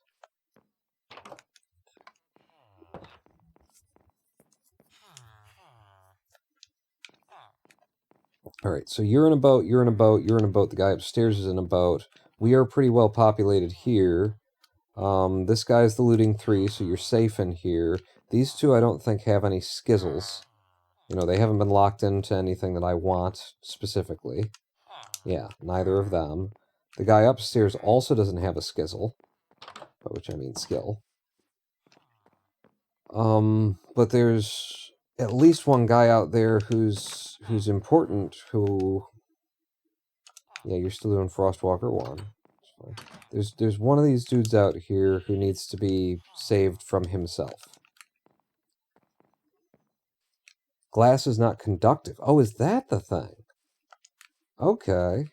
Alright, so you're in a boat, you're in a boat, you're in a boat, the guy upstairs is in a boat. We are pretty well populated here. This guy's the looting 3, so you're safe in here. These two I don't think have any skizzles. You know, they haven't been locked into anything that I want specifically. Yeah, neither of them. The guy upstairs also doesn't have a skizzle, by which I mean skill. But there's at least one guy out there who's important, who... Yeah, you're still doing Frostwalker 1. There's one of these dudes out here who needs to be saved from himself. Glass is not conductive. Oh, is that the thing? Okay.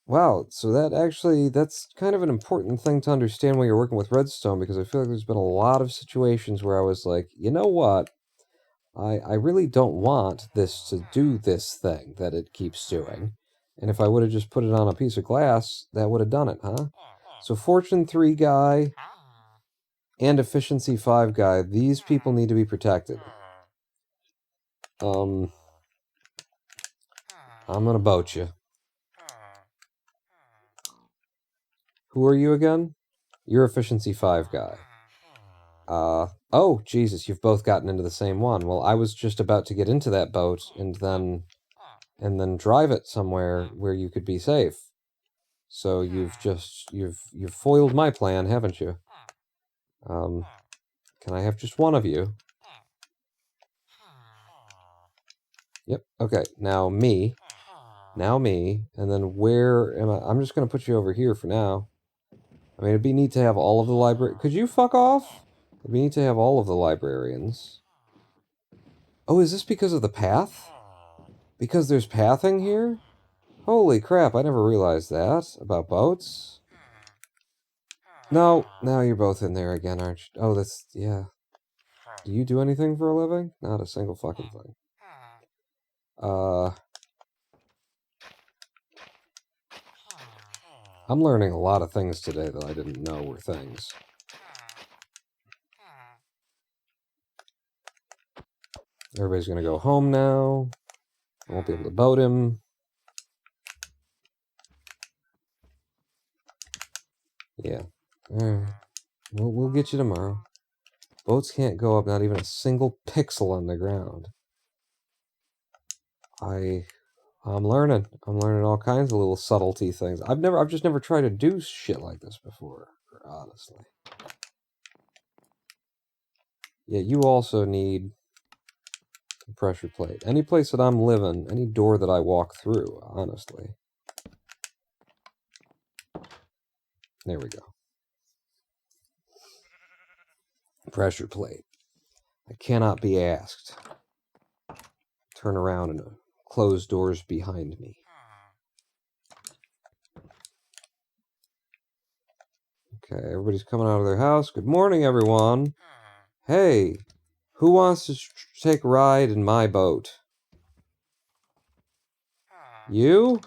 Wow, so that's kind of an important thing to understand when you're working with redstone, because I feel like there's been a lot of situations where I was like, you know what? I really don't want this to do this thing that it keeps doing. And if I would have just put it on a piece of glass, that would have done it, huh? So Fortune 3 guy and Efficiency 5 guy, these people need to be protected. I'm gonna boat you. Who are you again? You're Efficiency 5 guy. Oh, Jesus, you've both gotten into the same one. Well, I was just about to get into that boat and then drive it somewhere where you could be safe. So you've foiled my plan, haven't you? Can I have just one of you? Yep, okay, now me, and then where am I? I'm just gonna put you over here for now. I mean, it'd be neat to have all of the library. Could you fuck off? It'd be neat to have all of the librarians. Oh, is this because of the path? Because there's pathing here? Holy crap, I never realized that about boats. No, now you're both in there again, aren't you? Oh, that's, yeah. Do you do anything for a living? Not a single fucking thing. I'm learning a lot of things today that I didn't know were things. Everybody's gonna go home now. I won't be able to boat him. Yeah. We'll get you tomorrow. Boats can't go up not even a single pixel on the ground. I'm learning. I'm learning all kinds of little subtlety things. I've just never tried to do shit like this before, honestly. Yeah, you also need a pressure plate. Any place that I'm living, any door that I walk through, honestly. There we go. Pressure plate. I cannot be asked. Turn around and close doors behind me. Okay, everybody's coming out of their house. Good morning, everyone. Hey, who wants to take a ride in my boat? You?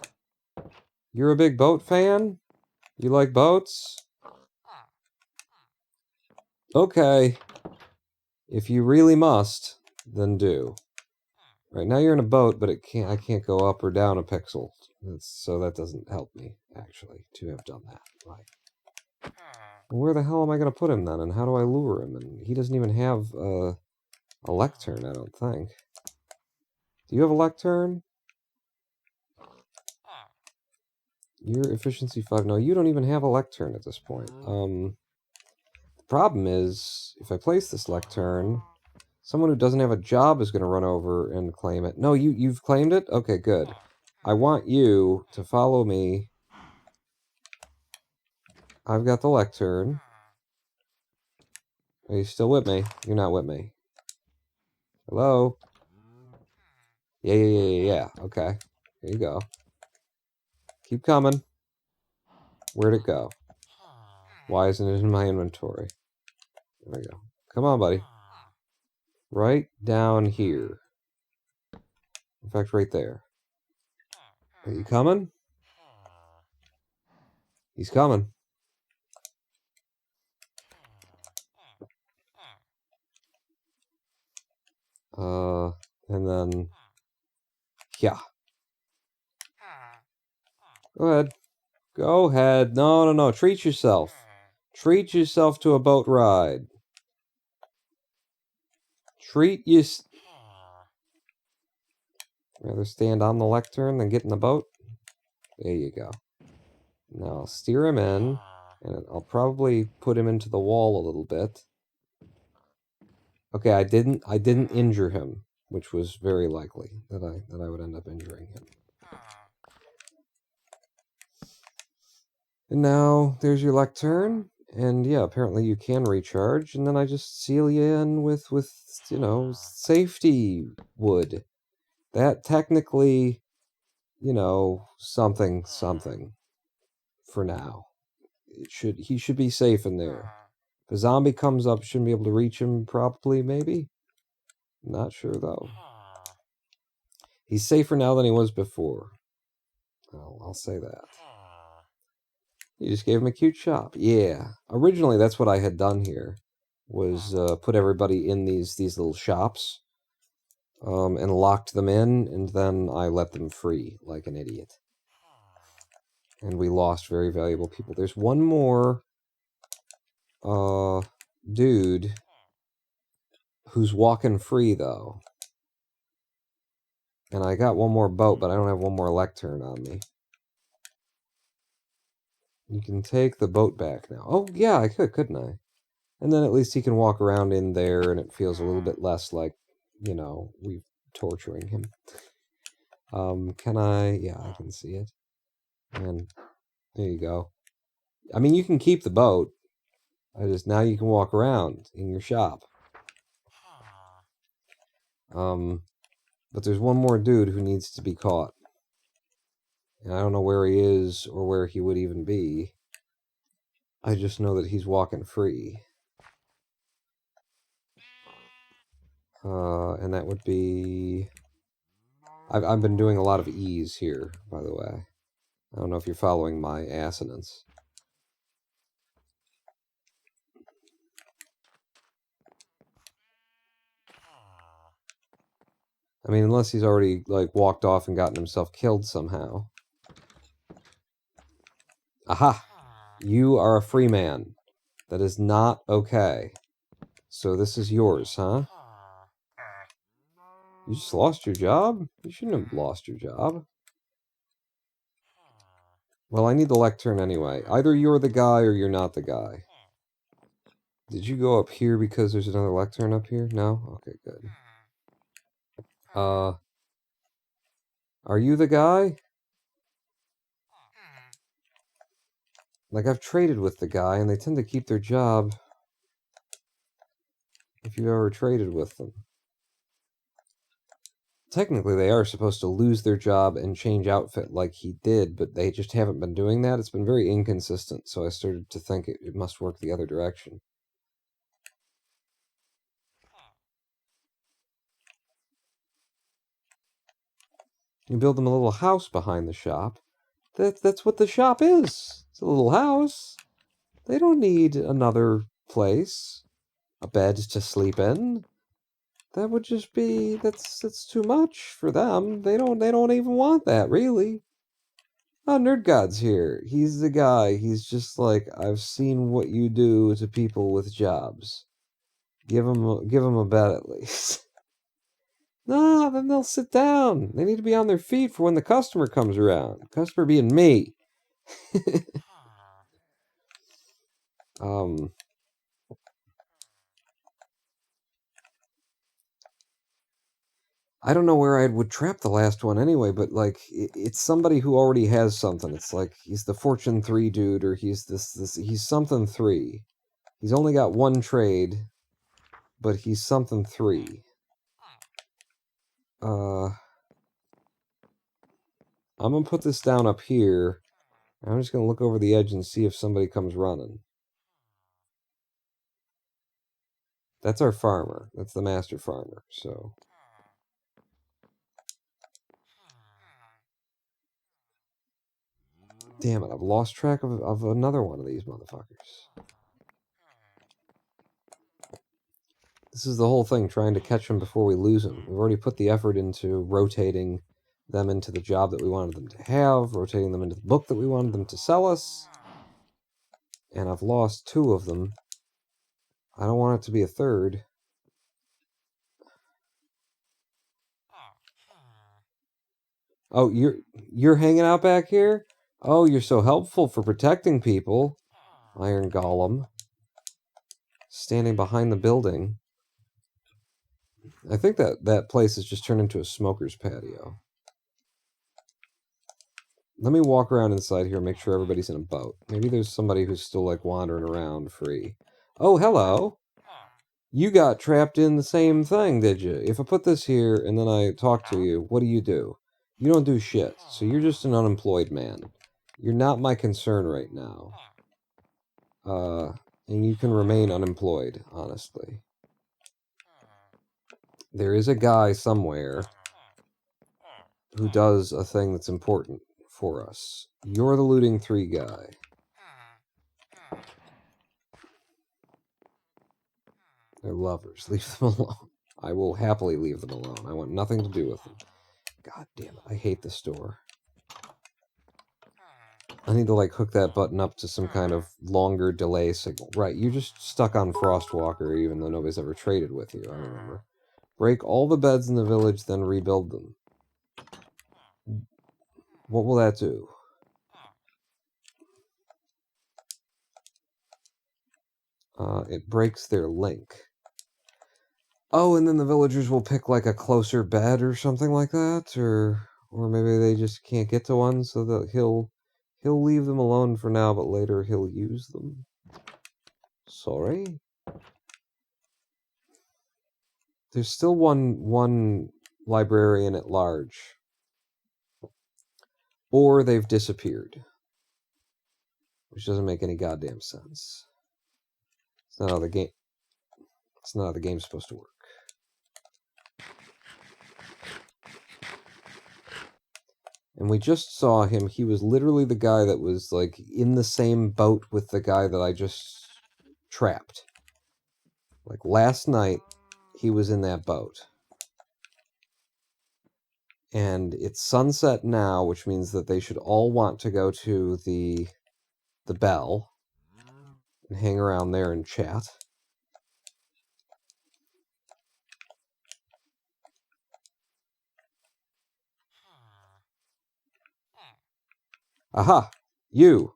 You're a big boat fan? You like boats? Okay. If you really must, then do. Right now you're in a boat, but I can't go up or down a pixel. So that doesn't help me, actually, to have done that. Like, where the hell am I going to put him then? And how do I lure him? And he doesn't even have a lectern, I don't think. Do you have a lectern? Your efficiency 5. No, you don't even have a lectern at this point. The problem is, if I place this lectern, someone who doesn't have a job is going to run over and claim it. No, you've claimed it? Okay, good. I want you to follow me. I've got the lectern. Are you still with me? You're not with me. Hello? Yeah. Okay. Here you go. Keep coming. Where'd it go? Why isn't it in my inventory? There we go. Come on, buddy. Right down here. In fact, right there. Are you coming? He's coming. And then... Yeah. Go ahead. Go ahead. No. Treat yourself. Treat yourself to a boat ride. Treat you... Rather stand on the lectern than get in the boat? There you go. Now I'll steer him in, and I'll probably put him into the wall a little bit. Okay, I didn't injure him, which was very likely that I would end up injuring him. And now there's your lectern, and yeah, apparently you can recharge, and then I just seal you in with you know, safety wood. That technically, you know, something for now. He should be safe in there. If a zombie comes up, shouldn't be able to reach him probably, maybe? Not sure though. He's safer now than he was before. I'll say that. You just gave him a cute shop. Yeah. Originally, that's what I had done here, was put everybody in these little shops, and locked them in, and then I let them free like an idiot. And we lost very valuable people. There's one more dude who's walking free, though. And I got one more boat, but I don't have one more lectern on me. You can take the boat back now. Oh, yeah, I could, couldn't I? And then at least he can walk around in there, and it feels a little bit less like, you know, we're torturing him. Can I? Yeah, I can see it. And there you go. I mean, you can keep the boat. Now you can walk around in your shop. But there's one more dude who needs to be caught. And I don't know where he is or where he would even be. I just know that he's walking free. And that would be... I've been doing a lot of E's here, by the way. I don't know if you're following my assonance. I mean, unless he's already, like, walked off and gotten himself killed somehow. Aha! You are a free man. That is not okay. So this is yours, huh? You just lost your job? You shouldn't have lost your job. Well, I need the lectern anyway. Either you're the guy or you're not the guy. Did you go up here because there's another lectern up here? No? Okay, good. Are you the guy? Like, I've traded with the guy, and they tend to keep their job if you've ever traded with them. Technically, they are supposed to lose their job and change outfit like he did, but they just haven't been doing that. It's been very inconsistent, so I started to think it must work the other direction. You build them a little house behind the shop. That's what the shop is. It's a little house. They don't need another place, a bed to sleep in. That would just be that's too much for them. They don't even want that, really. Oh, Nerd God's here. He's the guy. He's just like, I've seen what you do to people with jobs. Give them a bed at least. No, then they'll sit down. They need to be on their feet for when the customer comes around. Customer being me. I don't know where I would trap the last one anyway, but like it's somebody who already has something. It's like he's the Fortune 3 dude, or he's he's something 3. He's only got one trade, but he's something 3. I'm gonna put this down up here. I'm just gonna look over the edge and see if somebody comes running. That's our farmer. That's the master farmer, so... Damn it, I've lost track of another one of these motherfuckers. This is the whole thing, trying to catch them before we lose them. We've already put the effort into rotating them into the job that we wanted them to have, rotating them into the book that we wanted them to sell us. And I've lost 2 of them. I don't want it to be a third. Oh, you're hanging out back here? Oh, you're so helpful for protecting people. Iron Golem. Standing behind the building. I think that place has just turned into a smoker's patio. Let me walk around inside here and make sure everybody's in a boat. Maybe there's somebody who's still, like, wandering around free. Oh, hello! You got trapped in the same thing, did you? If I put this here and then I talk to you, what do? You don't do shit. So you're just an unemployed man. You're not my concern right now. And you can remain unemployed, honestly. There is a guy somewhere who does a thing that's important for us. You're the looting 3 guy. They're lovers. Leave them alone. I will happily leave them alone. I want nothing to do with them. God damn it. I hate this door. I need to, like, hook that button up to some kind of longer delay signal. Right, you're just stuck on Frostwalker even though nobody's ever traded with you, I remember. Break all the beds in the village, then rebuild them. What will that do? It breaks their link. Oh, and then the villagers will pick, like, a closer bed or something like that? Or maybe they just can't get to one, so that he'll leave them alone for now, but later he'll use them. Sorry? There's still one librarian at large. Or they've disappeared. Which doesn't make any goddamn sense. It's not how the game's supposed to work. And we just saw him. He was literally the guy that was, like, in the same boat with the guy that I just trapped. Like, last night, he was in that boat. And it's sunset now, which means that they should all want to go to the bell and hang around there and chat. Aha! You!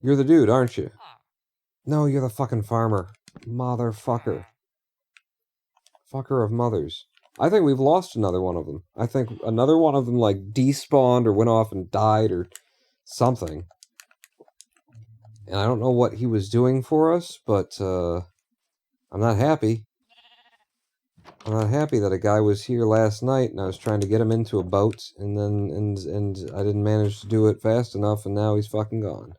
You're the dude, aren't you? No, you're the fucking farmer. Motherfucker. Fucker of mothers. I think we've lost another one of them. I think another one of them, like, despawned or went off and died or something. And I don't know what he was doing for us, but, I'm not happy. I'm not happy that a guy was here last night and I was trying to get him into a boat and then, and I didn't manage to do it fast enough and now he's fucking gone.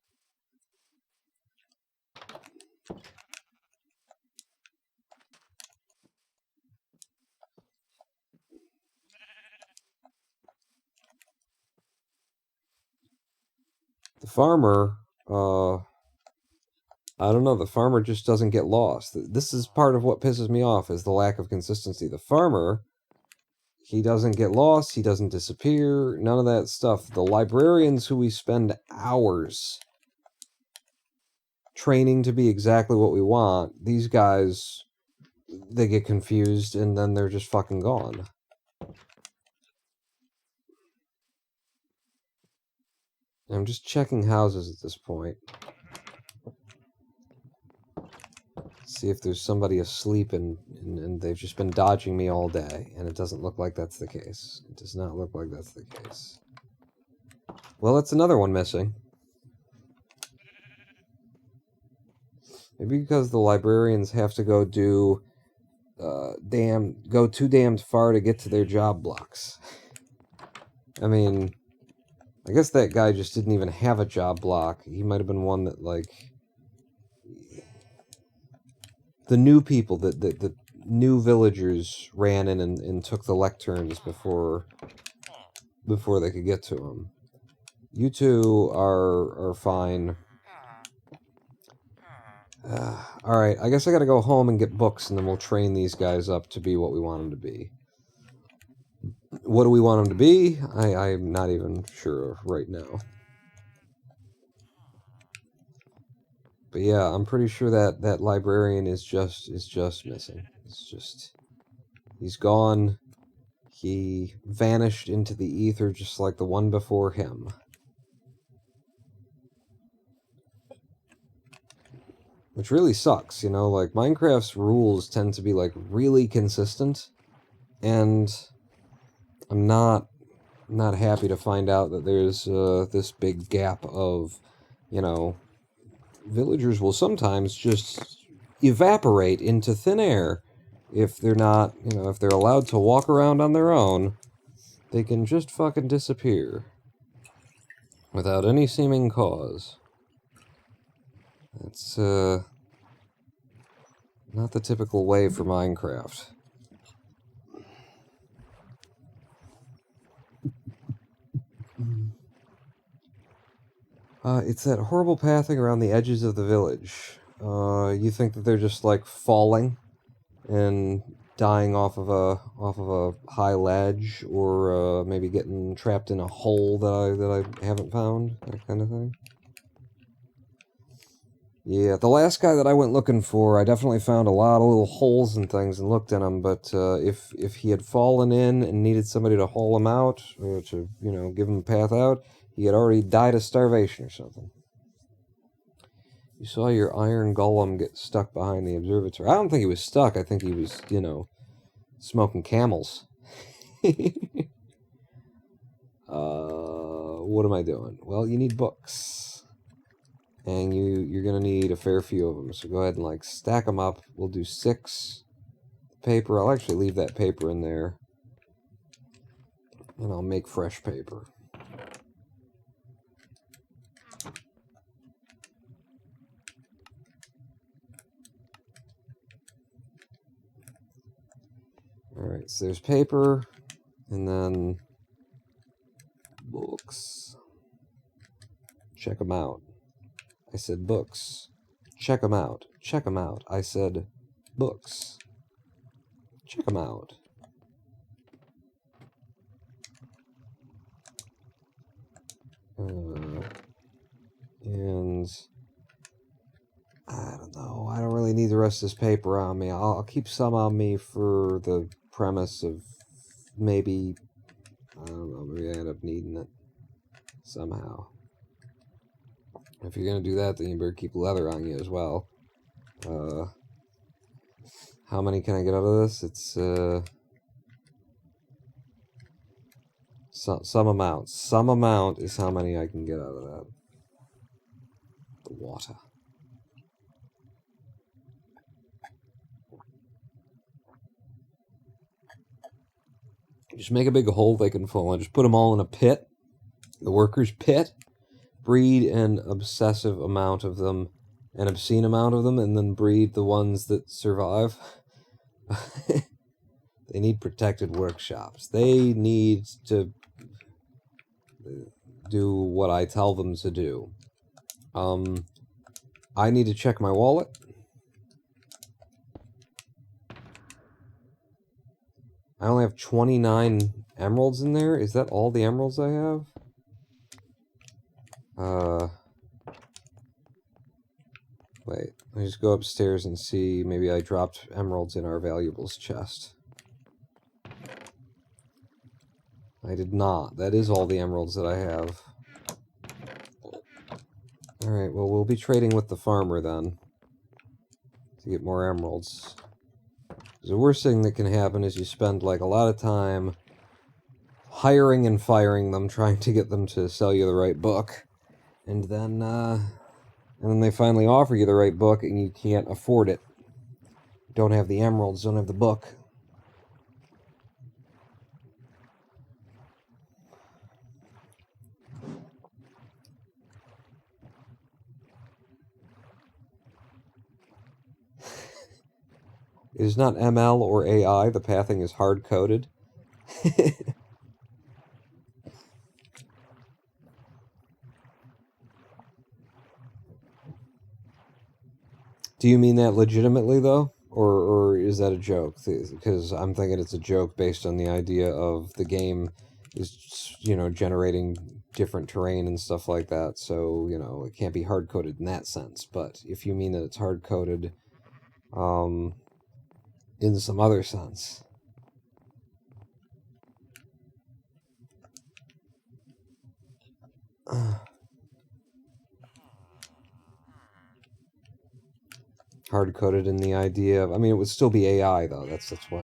The farmer, I don't know, the farmer just doesn't get lost. This is part of what pisses me off, is the lack of consistency. The farmer, he doesn't get lost, he doesn't disappear, none of that stuff. The librarians who we spend hours training to be exactly what we want, these guys, they get confused and then they're just fucking gone. I'm just checking houses at this point. See if there's somebody asleep and they've just been dodging me all day, and it doesn't look like that's the case. It does not look like that's the case. Well, it's another one missing. Maybe because the librarians have to go do go too damned far to get to their job blocks. I mean, I guess that guy just didn't even have a job block. He might have been one that, like, the new people, the new villagers ran in and took the lecterns before they could get to him. You two are fine. Alright, I guess I gotta go home and get books, and then we'll train these guys up to be what we want them to be. What do we want them to be? I'm not even sure right now. But yeah, I'm pretty sure that librarian is just missing. It's just... he's gone. He vanished into the ether just like the one before him. Which really sucks, you know, like, Minecraft's rules tend to be, like, really consistent, and I'm not happy to find out that there's this big gap of, you know, villagers will sometimes just evaporate into thin air. If they're not, you know, if they're allowed to walk around on their own, they can just fucking disappear. Without any seeming cause. That's, not the typical way for Minecraft. It's that horrible pathing around the edges of the village. You think that they're just, like, falling and dying off of a high ledge, or maybe getting trapped in a hole that I haven't found, that kind of thing. Yeah, the last guy that I went looking for, I definitely found a lot of little holes and things and looked in them, but if he had fallen in and needed somebody to haul him out, or to, you know, give him a path out, he had already died of starvation or something. You saw your iron golem get stuck behind the observatory. I don't think he was stuck, I think he was, you know, smoking camels. What am I doing? Well, you need books. And you're going to need a fair few of them. So go ahead and, like, stack them up. We'll do 6 paper. I'll actually leave that paper in there. And I'll make fresh paper. Alright, so there's paper. And then books. Check them out. I said books. Check them out. Check them out. I said books. Check them out. And I don't know. I don't really need the rest of this paper on me. I'll keep some on me for the premise of maybe, I don't know, maybe I end up needing it somehow. If you're going to do that, then you better keep leather on you as well. How many can I get out of this? It's, some amount. Some amount is how many I can get out of that. The water. Just make a big hole they can fall in. Just put them all in a pit. The workers' pit. Breed an obsessive amount of them, an obscene amount of them, and then breed the ones that survive. They need protected workshops. They need to do what I tell them to do. I need to check my wallet. I only have 29 emeralds in there. Is that all the emeralds I have? Wait, let me just go upstairs and see. Maybe I dropped emeralds in our valuables chest. I did not. That is all the emeralds that I have. Alright, well, we'll be trading with the farmer then. To get more emeralds. Because the worst thing that can happen is you spend, like, a lot of time hiring and firing them, trying to get them to sell you the right book. And then they finally offer you the right book, and you can't afford it. Don't have the emeralds, don't have the book. It is not ML or AI, the pathing is hard-coded. Do you mean that legitimately, though? Or is that a joke? Because I'm thinking it's a joke based on the idea of the game is, you know, generating different terrain and stuff like that. So, you know, it can't be hard-coded in that sense. But if you mean that it's hard-coded in some other sense, Hard-coded in the idea of... I mean, it would still be AI, though. That's what...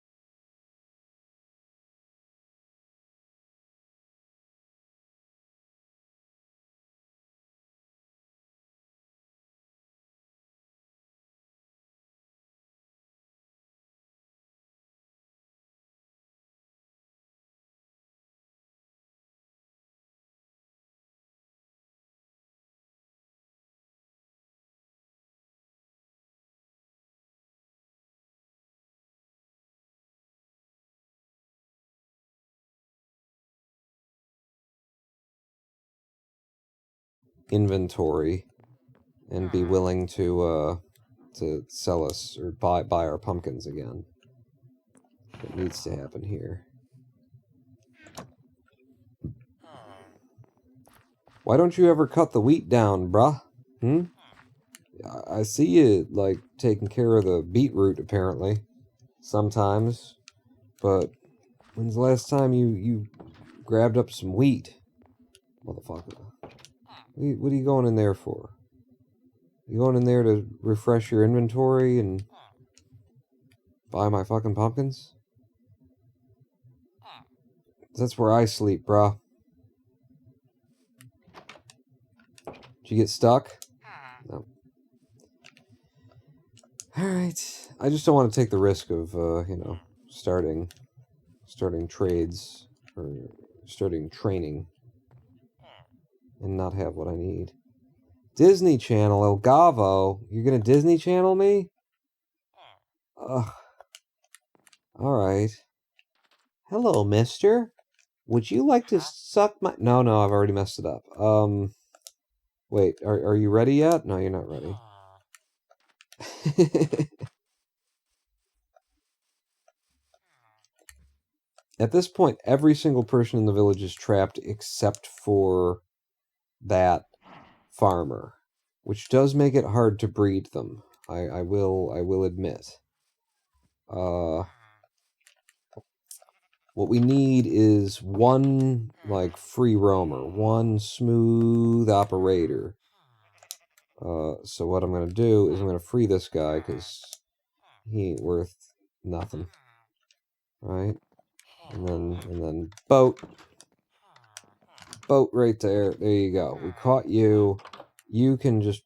inventory and be willing to sell us or buy our pumpkins again. It needs to happen here. Why don't you ever cut the wheat down, bruh? I see you, like, taking care of the beetroot, apparently. Sometimes. But when's the last time you grabbed up some wheat? Motherfucker. What are you going in there for? You going in there to refresh your inventory and buy my fucking pumpkins? That's where I sleep, bruh. Did you get stuck? No. Alright. I just don't want to take the risk of, you know, starting trades or starting training and not have what I need. Disney Channel, El Gavo. You're gonna Disney Channel me? Ugh. Alright. Hello, mister. Would you like to suck my... No, I've already messed it up. Wait, are you ready yet? No, you're not ready. At this point, every single person in the village is trapped except for that farmer, which does make it hard to breed them. I will admit. What we need is one, like, free roamer, one smooth operator. So what I'm gonna do is I'm gonna free this guy because he ain't worth nothing, right? And then boat right there. There you go. We caught you. You can just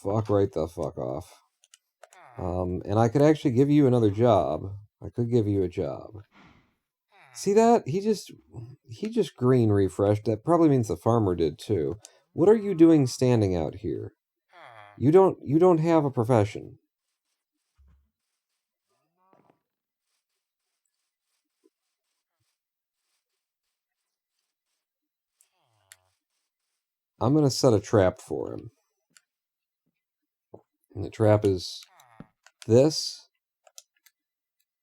fuck right the fuck off. And I could actually give you another job. I could give you a job. See that? He just green refreshed. That probably means the farmer did too. What are you doing standing out here? You don't have a profession. I'm gonna set a trap for him. And the trap is this.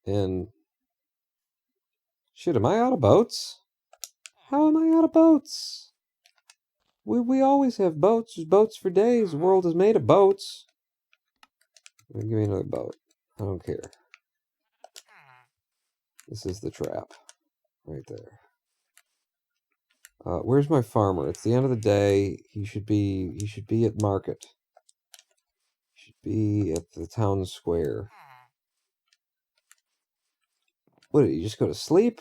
And shit, am I out of boats? How am I out of boats? We always have boats. There's boats for days. The world is made of boats. Give me another boat. I don't care. This is the trap. Right there. Where's my farmer? It's the end of the day. He should be at market. He should be at the town square. What, did you just go to sleep?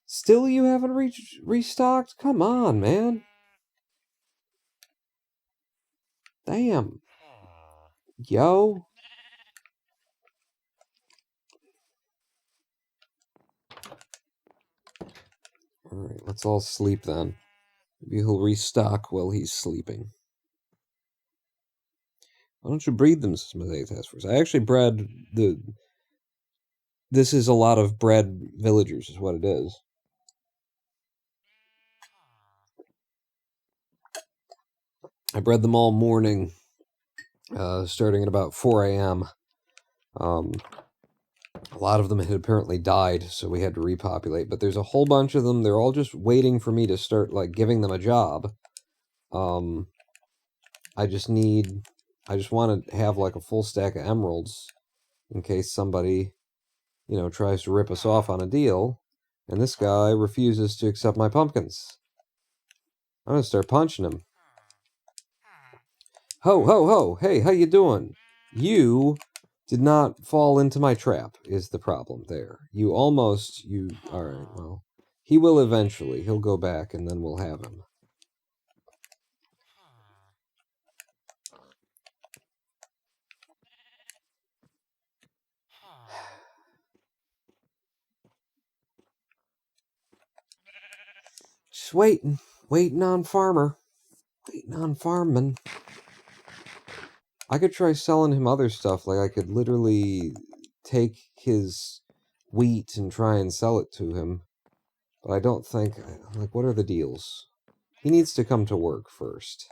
Still you haven't restocked? Come on, man. Damn. Yo. Alright, let's all sleep then. Maybe he'll restock while he's sleeping. Why don't you breed them, says Mosaic Task Force. I actually bred the... This is a lot of bred villagers, is what it is. I bred them all morning, starting at about 4 a.m. A lot of them had apparently died, so we had to repopulate. But there's a whole bunch of them. They're all just waiting for me to start, like, giving them a job. I just want to have, like, a full stack of emeralds in case somebody, you know, tries to rip us off on a deal. And this guy refuses to accept my pumpkins. I'm gonna start punching him. Ho, ho, ho! Hey, how you doing? You did not fall into my trap, is the problem there. You almost... Alright, well... He will eventually. He'll go back, and then we'll have him. Just waiting. Waiting on Farmer. Waiting on Farman. I could try selling him other stuff. Like, I could literally take his wheat and try and sell it to him. But I don't think... Like, what are the deals? He needs to come to work first.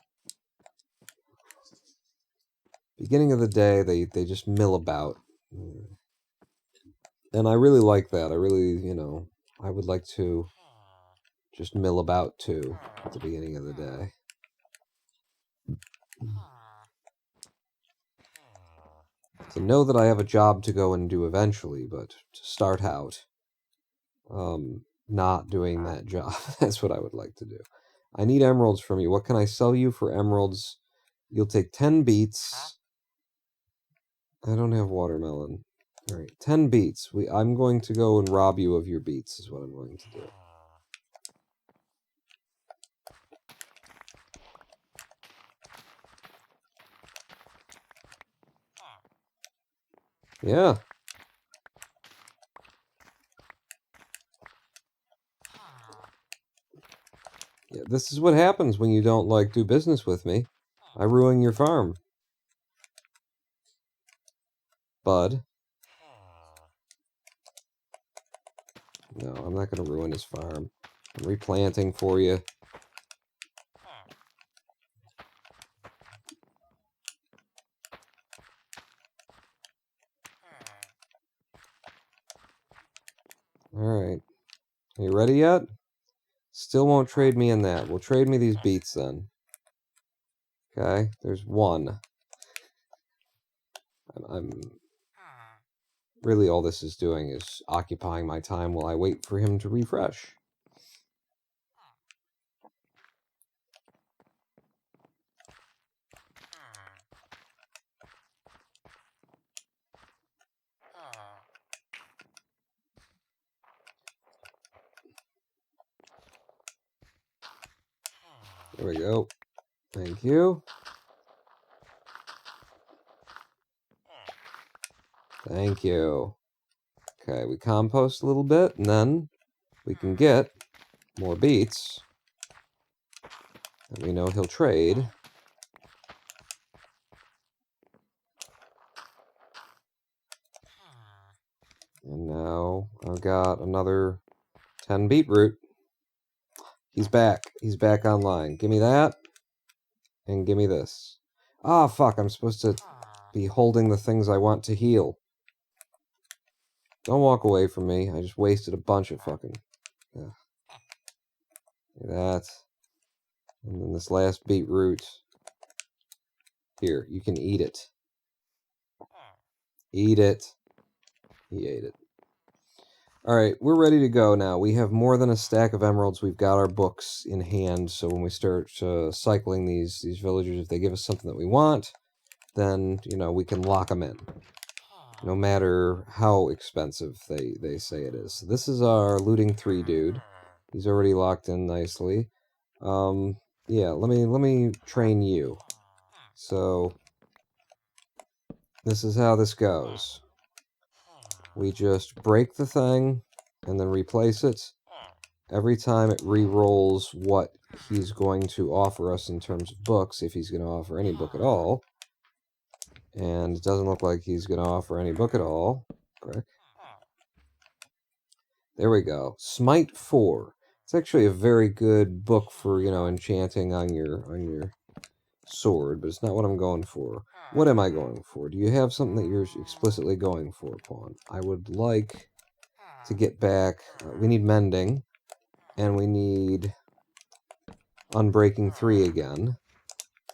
Beginning of the day, they just mill about. And I really like that. I really, you know, I would like to just mill about, too, at the beginning of the day. To know that I have a job to go and do eventually, but to start out, not doing that job. That's what I would like to do. I need emeralds from you. What can I sell you for emeralds? You'll take 10 beets. I don't have watermelon. Alright, 10 beets. I'm going to go and rob you of your beets, is what I'm going to do. Yeah. Yeah, this is what happens when you don't, like, do business with me. I ruin your farm. Bud. No, I'm not going to ruin his farm. I'm replanting for you. Alright. Are you ready yet? Still won't trade me in that. Well, trade me these beets then. Okay, there's one. I'm really, all this is doing is occupying my time while I wait for him to refresh. There we go. Thank you. Thank you. Okay, we compost a little bit, and then we can get more beets. And we know he'll trade. And now I've got another 10 beetroot. He's back. He's back online. Give me that. And give me this. Ah, fuck. I'm supposed to be holding the things I want to heal. Don't walk away from me. I just wasted a bunch of fucking... Yeah. That. And then this last beetroot. Here, you can eat it. Eat it. He ate it. Alright, we're ready to go now. We have more than a stack of emeralds. We've got our books in hand, so when we start cycling these villagers, if they give us something that we want, then, you know, we can lock them in. No matter how expensive they say it is. So this is our looting 3 dude. He's already locked in nicely. Yeah, let me train you. So, this is how this goes. We just break the thing, and then replace it. Every time it re-rolls what he's going to offer us in terms of books, if he's going to offer any book at all. And it doesn't look like he's going to offer any book at all. Correct. There we go. Smite 4. It's actually a very good book for, you know, enchanting on your sword, but it's not what I'm going for. What am I going for? Do you have something that you're explicitly going for, Pawn? I would like to get back... we need Mending, and we need Unbreaking 3 again,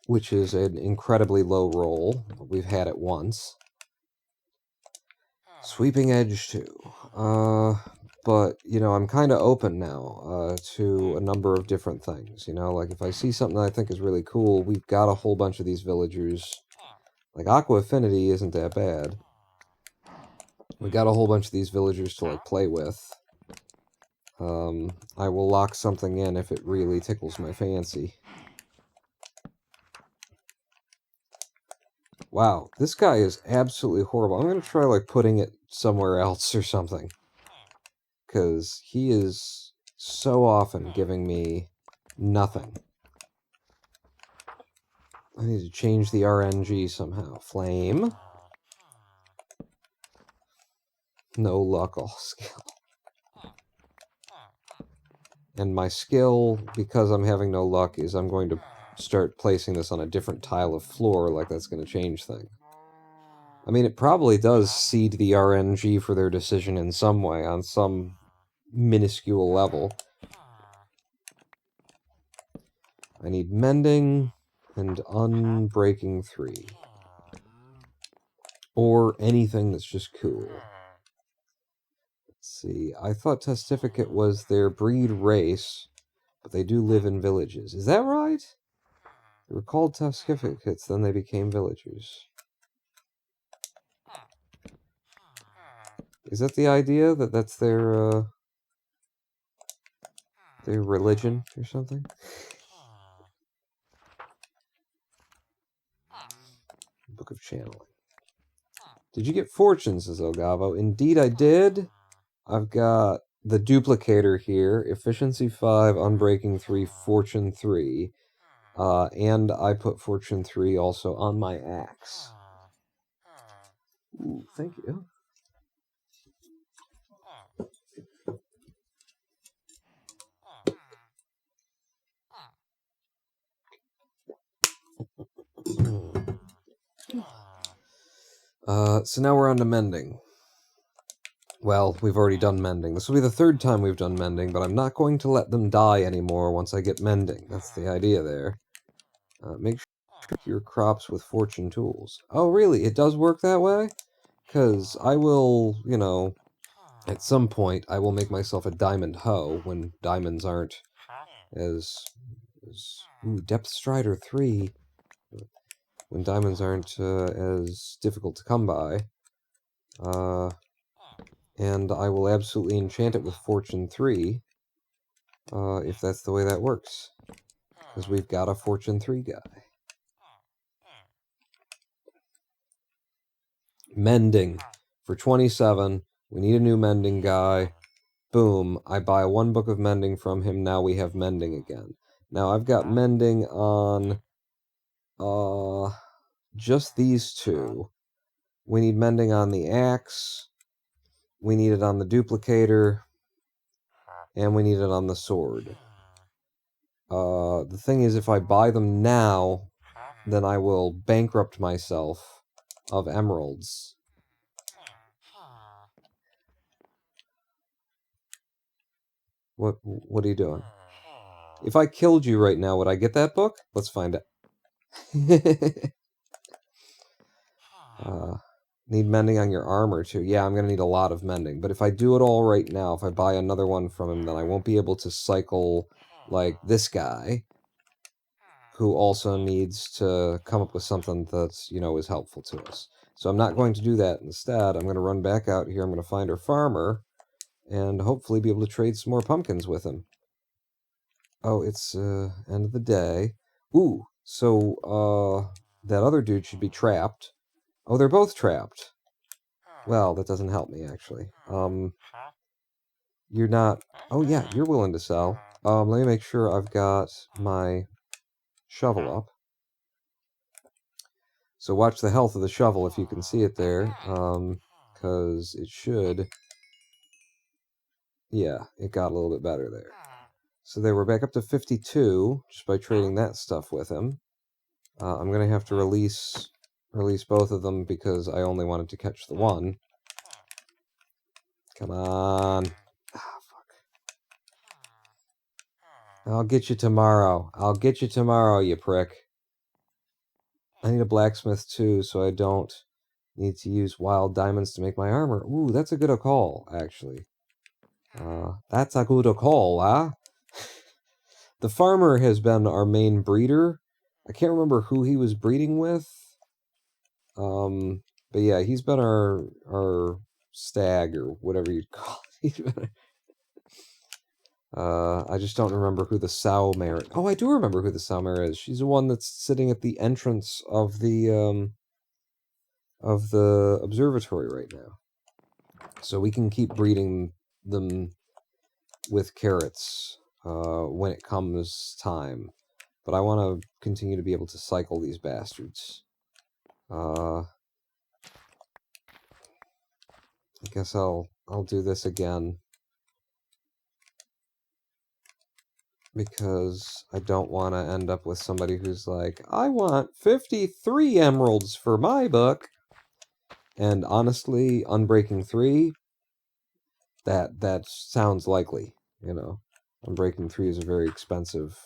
which is an incredibly low roll. We've had it once. Sweeping Edge 2. But, you know, I'm kind of open now to a number of different things. You know, like if I see something that I think is really cool, we've got a whole bunch of these villagers. Like, Aqua Affinity isn't that bad. We got a whole bunch of these villagers to, like, play with. I will lock something in if it really tickles my fancy. Wow, this guy is absolutely horrible. I'm going to try, like, putting it somewhere else or something. Because he is so often giving me nothing. I need to change the RNG somehow. Flame. No luck, all skill. And my skill, because I'm having no luck, is I'm going to start placing this on a different tile of floor, like that's going to change things. I mean, it probably does seed the RNG for their decision in some way, on some minuscule level. I need mending and unbreaking 3. Or anything that's just cool. Let's see, I thought Testificate was their breed race, but they do live in villages. Is that right? They were called Testificates, then they became villagers. Is that the idea? That that's their religion or something? Book of Channeling. Did you get fortunes, says Elgavo? Indeed I did. I've got the duplicator here. Efficiency 5, Unbreaking 3, Fortune 3. And I put Fortune 3 also on my axe. Ooh, thank you. So now we're on to mending. Well, we've already done mending. This will be the 3rd time we've done mending, but I'm not going to let them die anymore once I get mending. That's the idea there. Make sure you trick your crops with fortune tools. Oh, really? It does work that way? Because I will, you know, at some point, I will make myself a diamond hoe when diamonds aren't as ooh, Depth Strider 3. When diamonds aren't as difficult to come by. And I will absolutely enchant it with Fortune 3, if that's the way that works. Because we've got a Fortune 3 guy. Mending. For 27, we need a new mending guy. Boom, I buy 1 book of mending from him, now we have mending again. Now I've got mending on just these 2. We need mending on the axe. We need it on the duplicator. And we need it on the sword. The thing is, if I buy them now, then I will bankrupt myself of emeralds. What are you doing? If I killed you right now, would I get that book? Let's find out. Need mending on your armor, too. Yeah, I'm going to need a lot of mending. But if I do it all right now, if I buy another one from him, then I won't be able to cycle, like, this guy, who also needs to come up with something that's, you know, is helpful to us. So I'm not going to do that. Instead, I'm going to run back out here. I'm going to find our farmer, and hopefully be able to trade some more pumpkins with him. Oh, it's end of the day. Ooh, so that other dude should be trapped. Oh, they're both trapped. Well, that doesn't help me, actually. You're not... Oh, yeah, you're willing to sell. Let me make sure I've got my shovel up. So watch the health of the shovel if you can see it there. Because it should... Yeah, it got a little bit better there. So they were back up to 52, just by trading that stuff with him. I'm going to have to release both of them because I only wanted to catch the one. Come on. Ah, fuck. I'll get you tomorrow. I'll get you tomorrow, you prick. I need a blacksmith too, so I don't need to use wild diamonds to make my armor. Ooh, that's a good call, actually. That's a good call, huh? The farmer has been our main breeder. I can't remember who he was breeding with. But yeah, he's been our stag or whatever you'd call it. I just don't remember who the sow mare. Oh, I do remember who the sow mare is. She's the one that's sitting at the entrance of the observatory right now. So we can keep breeding them with carrots when it comes time. But I want to continue to be able to cycle these bastards. I guess I'll do this again. Because I don't want to end up with somebody who's like, I want 53 emeralds for my book. And honestly, Unbreaking 3, that sounds likely, you know. Unbreaking 3 is a very expensive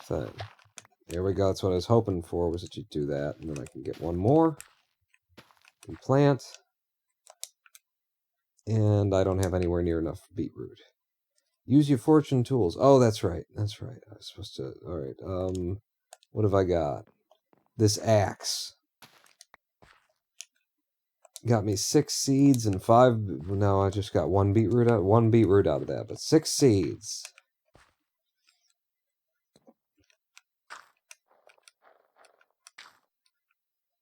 thing. There we go, that's what I was hoping for, was that you'd do that. And then I can get one more. And plant. And I don't have anywhere near enough beetroot. Use your fortune tools. Oh, that's right. That's right. I was supposed to... Alright, what have I got? This axe. Got me 6 seeds and 5... No, I just got one beetroot out of that, but 6 seeds.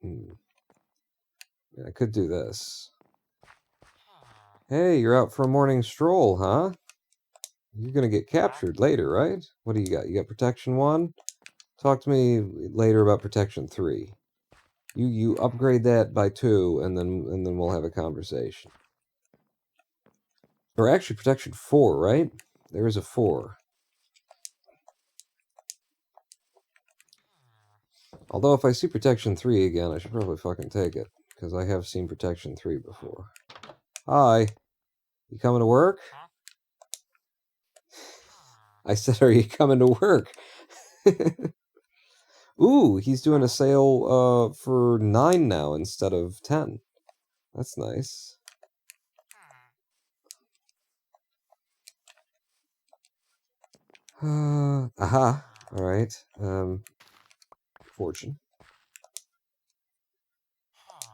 Yeah, I could do this. Hey, you're out for a morning stroll, huh? You're gonna get captured later, right? What do you got? You got protection 1? Talk to me later about protection 3. You upgrade that by 2, and then we'll have a conversation. Or actually, protection 4, right? There is a 4. Although if I see protection 3 again, I should probably fucking take it. Because I have seen protection 3 before. Hi. You coming to work? I said, are you coming to work? Ooh, he's doing a sale for 9 now instead of 10. That's nice. Aha. Alright. Fortune.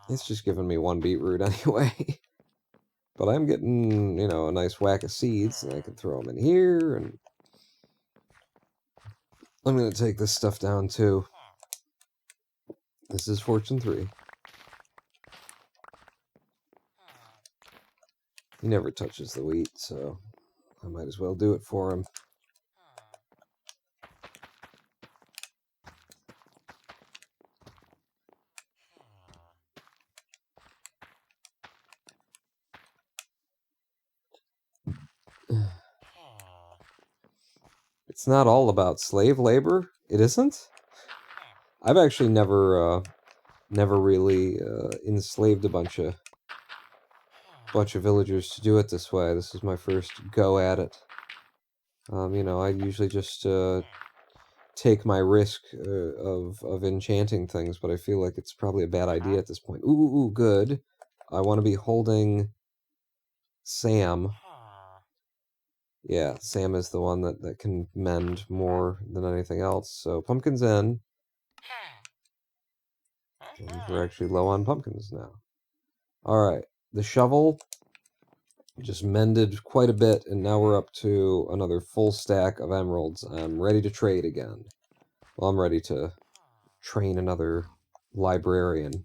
It's just giving me 1 beetroot anyway. But I'm getting, you know, a nice whack of seeds, and I can throw them in here, and I'm going to take this stuff down, too. This is Fortune 3. He never touches the wheat, so I might as well do it for him. It's not all about slave labor. It isn't? I've actually never really enslaved a bunch of villagers to do it this way. This is my first go at it. You know, I usually just take my risk of enchanting things, but I feel like it's probably a bad idea at this point. Ooh, good. I want to be holding Sam. Yeah, Sam is the one that can mend more than anything else. So pumpkins in. And we're actually low on pumpkins now. Alright, the shovel just mended quite a bit, and now we're up to another full stack of emeralds. I'm ready to trade again. Well, I'm ready to train another librarian.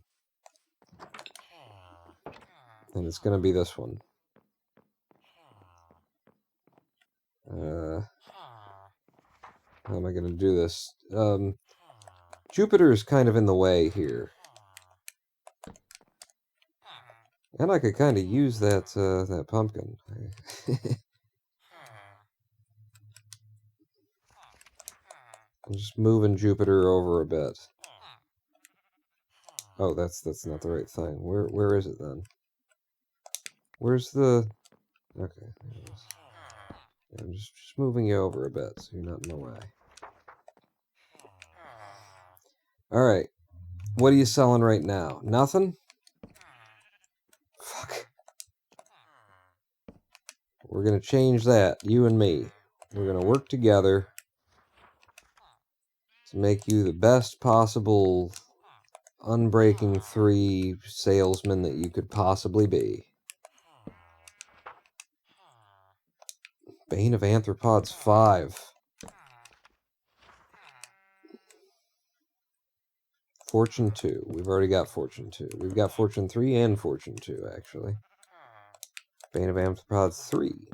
And it's going to be this one. How am I going to do this? Jupiter is kind of in the way here. And I could kind of use that pumpkin. I'm just moving Jupiter over a bit. Oh, that's not the right thing. Where is it then? Where's the... Okay, there it is. Yeah, I'm just moving you over a bit so you're not in the way. Alright. What are you selling right now? Nothing? Fuck. We're gonna change that, you and me. We're gonna work together to make you the best possible Unbreaking 3 salesman that you could possibly be. Bane of Arthropods 5. Fortune 2. We've already got Fortune 2. We've got Fortune 3 and Fortune 2, actually. Bane of Arthropods 3.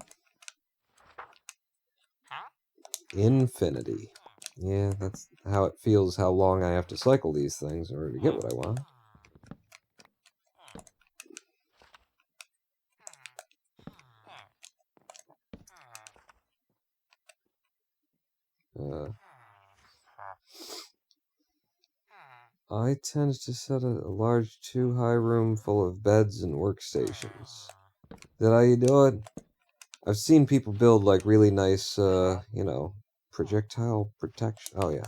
Infinity. Yeah, that's how it feels, how long I have to cycle these things in order to get what I want. I tend to set a large 2-high room full of beds and workstations. Is that how you do it? I've seen people build like really nice, you know, projectile protection. Oh yeah,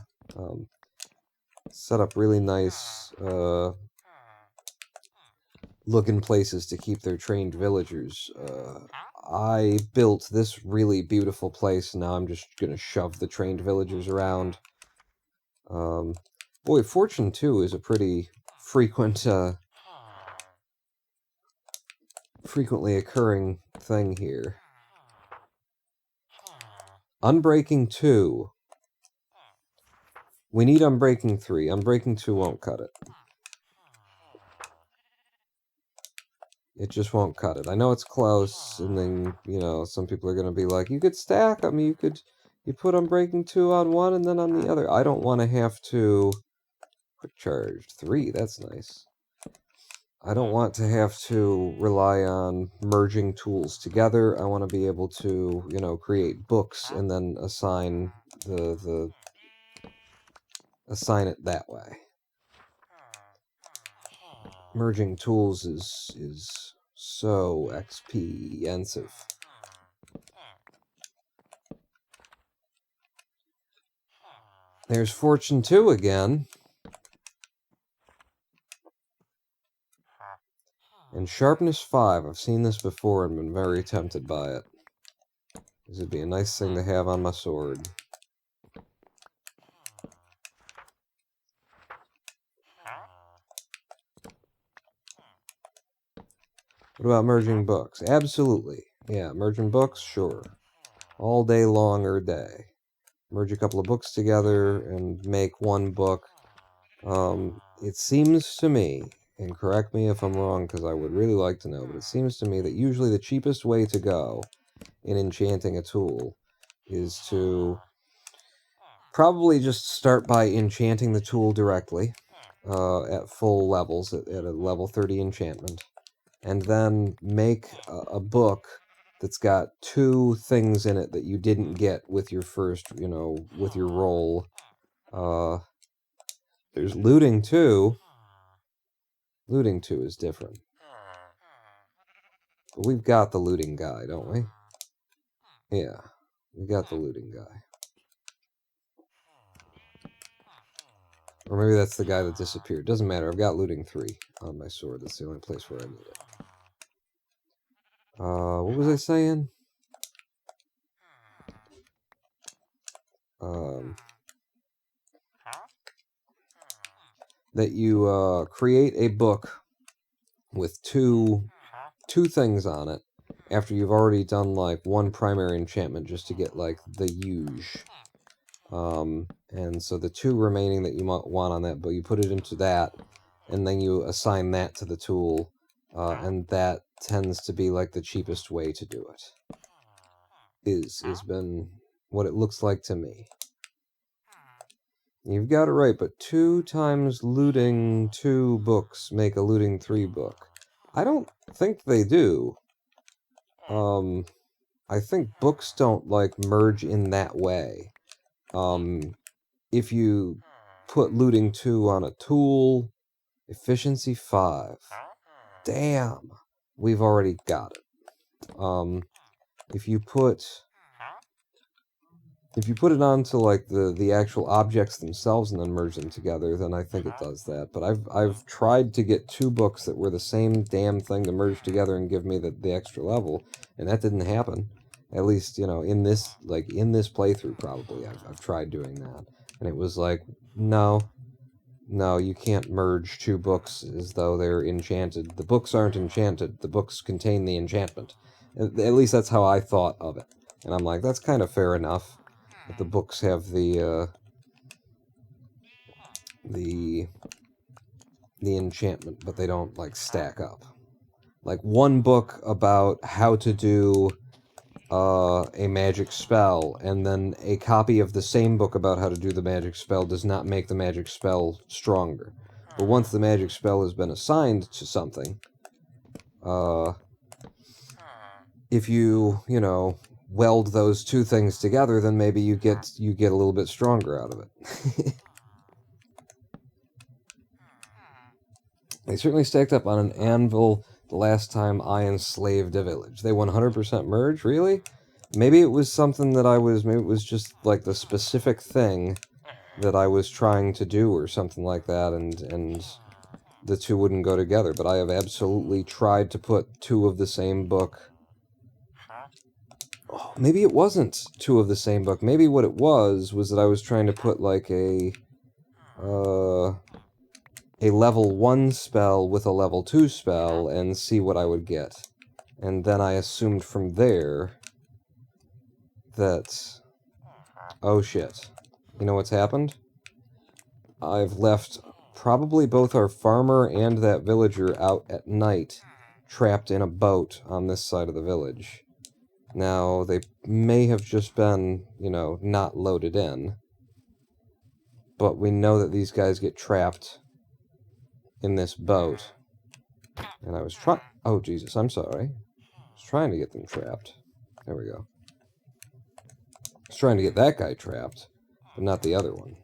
set up really nice, looking places to keep their trained villagers. I built this really beautiful place. And now I'm just gonna shove the trained villagers around. Boy, Fortune 2 is a pretty frequent, frequently occurring thing here. Unbreaking 2. We need Unbreaking 3. Unbreaking 2 won't cut it. It just won't cut it. I know it's close, and then, you know, some people are going to be like, you could stack them. You put Unbreaking 2 on one and then on the other. I don't want to have to... Quick charge 3, that's nice. I don't want to have to rely on merging tools together. I want to be able to, you know, create books and then assign assign it that way. Merging tools is so expensive. There's Fortune 2 again. And Sharpness 5. I've seen this before and been very tempted by it. This would be a nice thing to have on my sword. What about merging books? Absolutely. Yeah, merging books, sure. All day long or day. Merge a couple of books together and make one book. It seems to me, and correct me if I'm wrong because I would really like to know, but it seems to me that usually the cheapest way to go in enchanting a tool is to probably just start by enchanting the tool directly at full levels, at a level 30 enchantment, and then make a book that's got 2 things in it that you didn't get with your first, you know, with your roll. There's looting 2. Looting 2 is different. But we've got the looting guy, don't we? Yeah, we got the looting guy. Or maybe that's the guy that disappeared. Doesn't matter. I've got looting 3 on my sword. That's the only place where I need it. What was I saying? That you create a book with two things on it after you've already done like one primary enchantment just to get like the huge. And so the 2 remaining that you might want on that, but you put it into that, and then you assign that to the tool, and that tends to be like the cheapest way to do it. Has been what it looks like to me. You've got it right, but 2 times looting 2 books make a looting 3 book. I don't think they do. I think books don't like merge in that way. If you put looting 2 on a tool, efficiency 5. Damn, we've already got it. If you put If you put it onto like the actual objects themselves and then merge them together, then I think it does that. But I've tried to get 2 books that were the same damn thing to merge together and give me the extra level, and that didn't happen. At least, you know, in this playthrough probably I've tried doing that. And it was like, no, you can't merge 2 books as though they're enchanted. The books aren't enchanted. The books contain the enchantment. At least that's how I thought of it. And I'm like, that's kind of fair enough. That the books have the enchantment, but they don't, like, stack up. Like, one book about how to do a magic spell, and then a copy of the same book about how to do the magic spell does not make the magic spell stronger. But once the magic spell has been assigned to something, if you know, weld those 2 things together, then maybe you get a little bit stronger out of it. They certainly stacked up on an anvil the last time I enslaved a village. They 100% merge? Really? Maybe it was something that maybe it was just like the specific thing that I was trying to do or something like that, and the 2 wouldn't go together. But I have absolutely tried to put 2 of the same book. Oh, maybe it wasn't 2 of the same book. Maybe what it was that I was trying to put like a level 1 spell with a level 2 spell and see what I would get. And then I assumed from there that, oh shit, you know what's happened? I've left probably both our farmer and that villager out at night, trapped in a boat on this side of the village. Now, they may have just been, you know, not loaded in, but we know that these guys get trapped in this boat. And I was trying... Oh, Jesus, I'm sorry. I was trying to get them trapped. There we go. I was trying to get that guy trapped, but not the other one.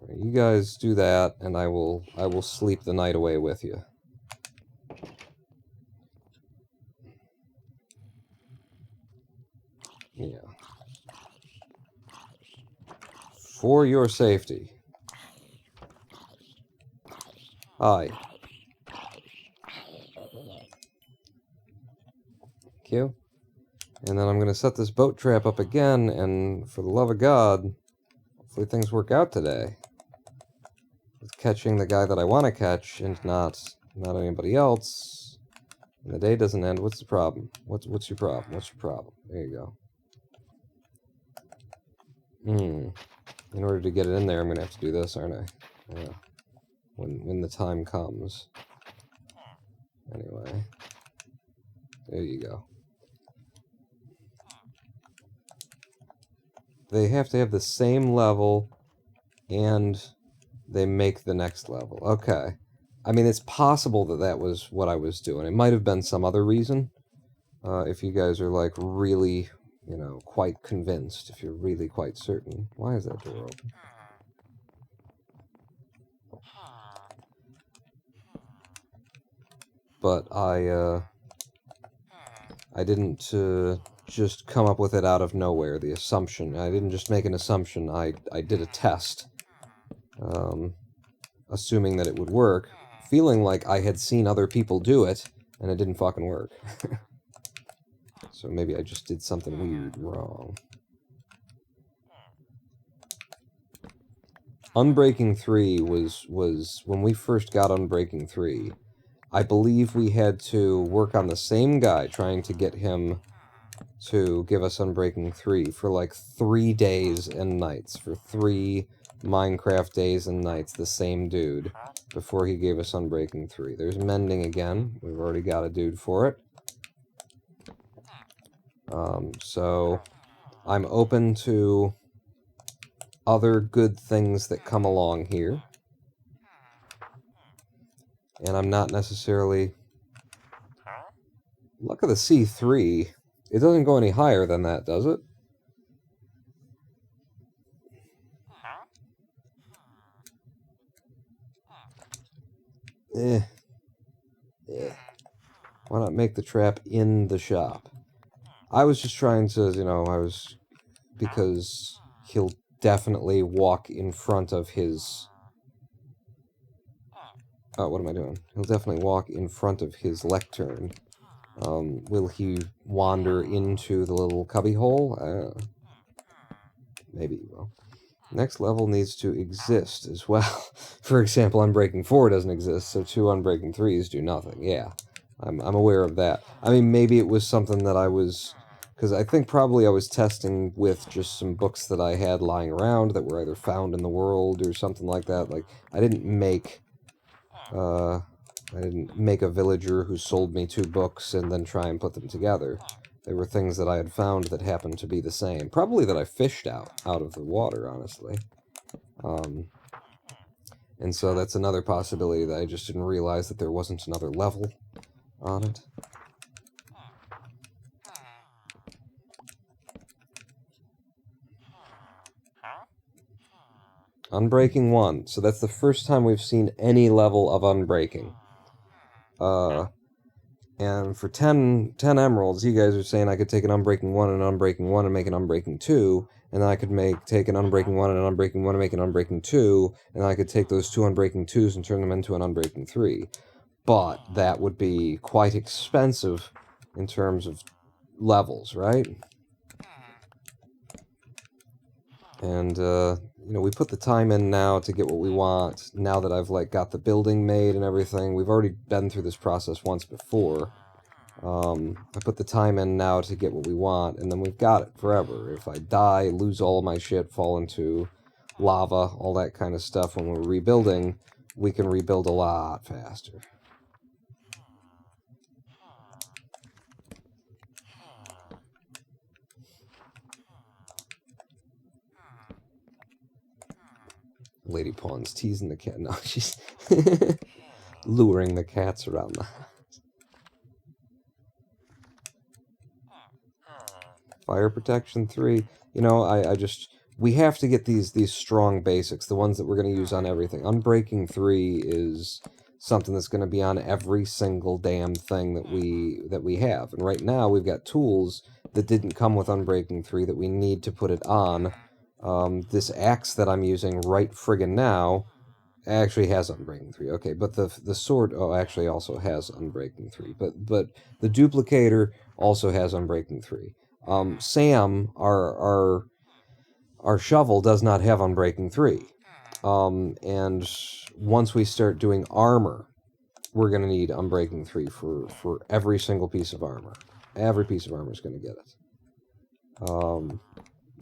Right, you guys do that, and I will sleep the night away with you. Yeah. For your safety. Hi. Thank you. And then I'm going to set this boat trap up again, and for the love of God, hopefully things work out today. With catching the guy that I want to catch, and not anybody else. And the day doesn't end. What's the problem? What's your problem? What's your problem? There you go. In order to get it in there, I'm going to have to do this, aren't I? Yeah. When the time comes. Anyway. There you go. They have to have the same level, and they make the next level. Okay. I mean, it's possible that that was what I was doing. It might have been some other reason. If you guys are, like, really, you know, quite convinced. If you're really quite certain. Why is that door open? But I didn't just come up with it out of nowhere, the assumption. I didn't just make an assumption. I did a test. Assuming that it would work. Feeling like I had seen other people do it, and it didn't fucking work. So maybe I just did something weird wrong. Unbreaking 3 was when we first got Unbreaking 3, I believe we had to work on the same guy, trying to get him to give us Unbreaking 3 for like 3 days and nights, for 3 Minecraft days and nights, the same dude, before he gave us Unbreaking 3. There's Mending again. We've already got a dude for it. So I'm open to other good things that come along here. And I'm not necessarily... Look at the C3. It doesn't go any higher than that, does it? Why not make the trap in the shop? I was just trying to, you know, I was because he'll definitely walk in front of his... Oh, what am I doing? He'll definitely walk in front of his lectern. Will he wander into the little cubby hole? Maybe he will. Next level needs to exist as well. For example, Unbreaking 4 doesn't exist, so 2 Unbreaking 3s do nothing. Yeah, I'm aware of that. I mean, maybe it was something that I was... Because I think probably I was testing with just some books that I had lying around that were either found in the world or something like that. Like, I didn't make a villager who sold me 2 books and then try and put them together. They were things that I had found that happened to be the same. Probably that I fished out of the water, honestly. And so that's another possibility that I just didn't realize that there wasn't another level on it. Unbreaking 1. So that's the first time we've seen any level of Unbreaking. And for 10 emeralds, you guys are saying I could take an Unbreaking 1 and an Unbreaking 1 and make an Unbreaking 2, and then I could take an Unbreaking 1 and an Unbreaking 1 and make an Unbreaking 2, and then I could take those 2 Unbreaking 2s and turn them into an Unbreaking 3. But that would be quite expensive in terms of levels, right? And, you know, we put the time in now to get what we want. Now that I've, like, got the building made and everything. We've already been through this process once before. I put the time in now to get what we want, and then we've got it forever. If I die, lose all of my shit, fall into lava, all that kind of stuff, when we're rebuilding, we can rebuild a lot faster. Lady Pawn's teasing the cat. No, she's luring the cats around the house. Fire Protection 3. You know, I just... We have to get these strong basics, the ones that we're going to use on everything. Unbreaking 3 is something that's going to be on every single damn thing that we have. And right now, we've got tools that didn't come with Unbreaking 3 that we need to put it on. This axe that I'm using right friggin' now actually has Unbreaking 3. Okay, but the sword actually also has Unbreaking 3. But the duplicator also has Unbreaking 3. Sam, our shovel, does not have Unbreaking 3. And once we start doing armor, we're going to need Unbreaking 3 for every single piece of armor. Every piece of armor is going to get it.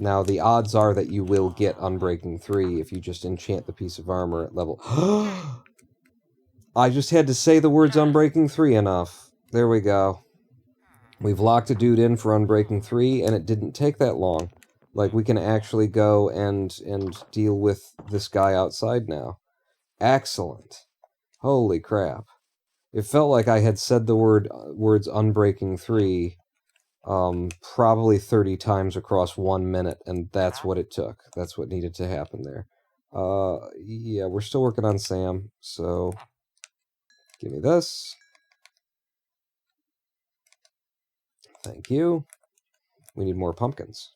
Now, the odds are that you will get Unbreaking 3 if you just enchant the piece of armor at level... I just had to say the words Unbreaking 3 enough. There we go. We've locked a dude in for Unbreaking 3, and it didn't take that long. Like, we can actually go and deal with this guy outside now. Excellent. Holy crap. It felt like I had said the words Unbreaking 3... probably 30 times across 1 minute, and that's what it took. That's what needed to happen there. Yeah, we're still working on Sam, so give me this. Thank you. We need more pumpkins.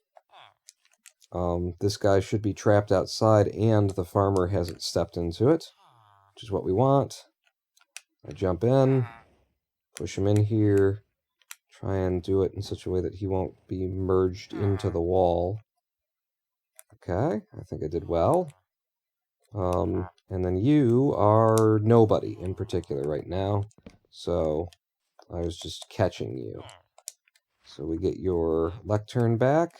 This guy should be trapped outside, and the farmer hasn't stepped into it, which is what we want. I jump in, push him in here, try and do it in such a way that he won't be merged into the wall. Okay, I think I did well. And then you are nobody in particular right now, so I was just catching you. So we get your lectern back.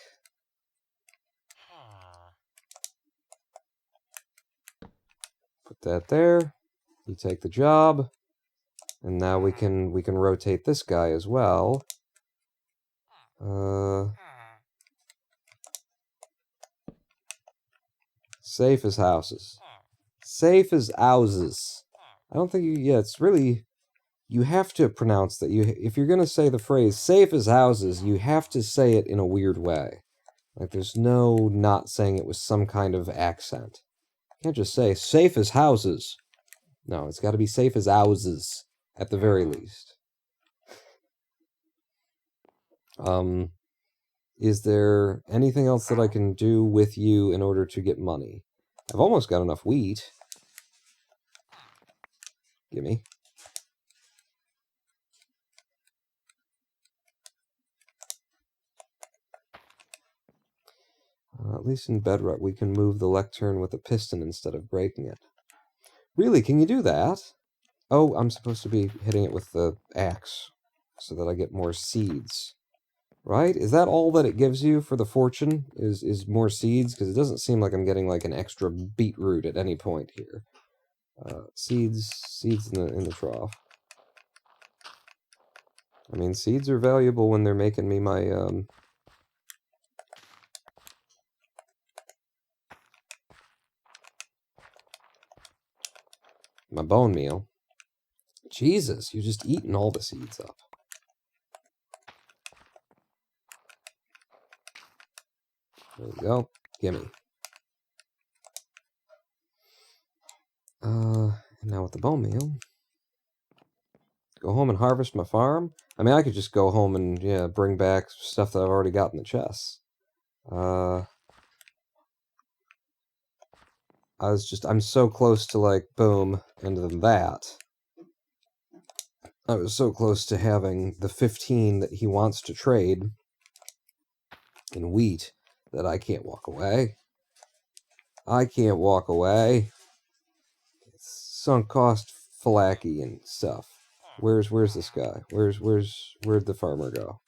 Put that there. You take the job. And now we can rotate this guy as well. Safe as houses. Safe as houses. I don't think it's really... You have to pronounce that. If you're going to say the phrase safe as houses, you have to say it in a weird way. Like, there's no not saying it with some kind of accent. You can't just say safe as houses. No, it's got to be safe as houses, at the very least. Is there anything else that I can do with you in order to get money? I've almost got enough wheat. Gimme. At least in Bedrock, we can move the lectern with a piston instead of breaking it. Really, can you do that? Oh, I'm supposed to be hitting it with the axe so that I get more seeds. Right? Is that all that it gives you for the fortune? Is more seeds? Because it doesn't seem like I'm getting like an extra beetroot at any point here. Seeds in the trough. I mean, seeds are valuable when they're making me my bone meal. Jesus, you're just eating all the seeds up. There you go. Gimme. And now with the bone meal, go home and harvest my farm. I mean, I could just go home and, yeah, bring back stuff that I've already got in the chests. I'm so close to, like, boom, and then that. I was so close to having the 15 that he wants to trade in wheat that I can't walk away. I can't walk away. It's sunk cost Falaki and stuff. Where's this guy? Where'd the farmer go?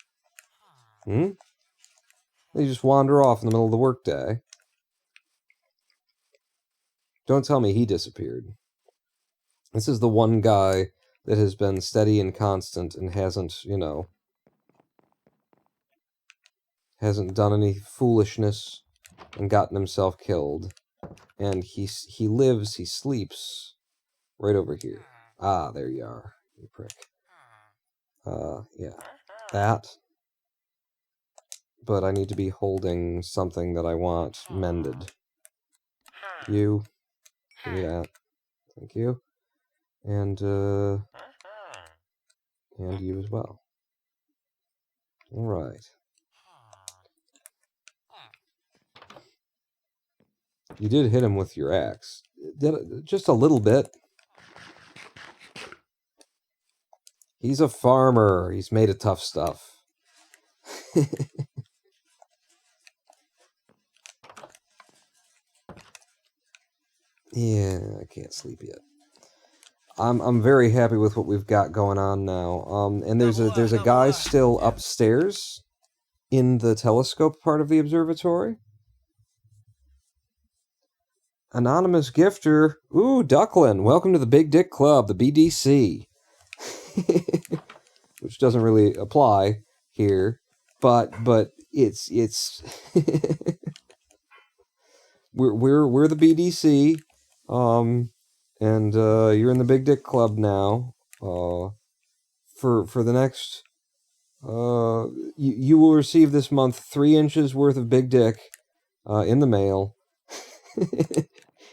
They just wander off in the middle of the workday. Don't tell me he disappeared. This is the one guy that has been steady and constant and hasn't, you know, hasn't done any foolishness and gotten himself killed. And he sleeps right over here. Ah, there you are, you prick. Yeah, that. But I need to be holding something that I want mended. You, give me that. Thank you. And you as well. All right. You did hit him with your axe. Just a little bit. He's a farmer. He's made of tough stuff. Yeah, I can't sleep yet. I'm very happy with what we've got going on now. And there's a guy still upstairs in the telescope part of the observatory. Anonymous gifter. Ooh, Ducklin. Welcome to the Big Dick Club, the BDC. Which doesn't really apply here, but it's we're the BDC, and you're in the Big Dick Club now. For the next, you will receive this month 3 inches worth of big dick, in the mail.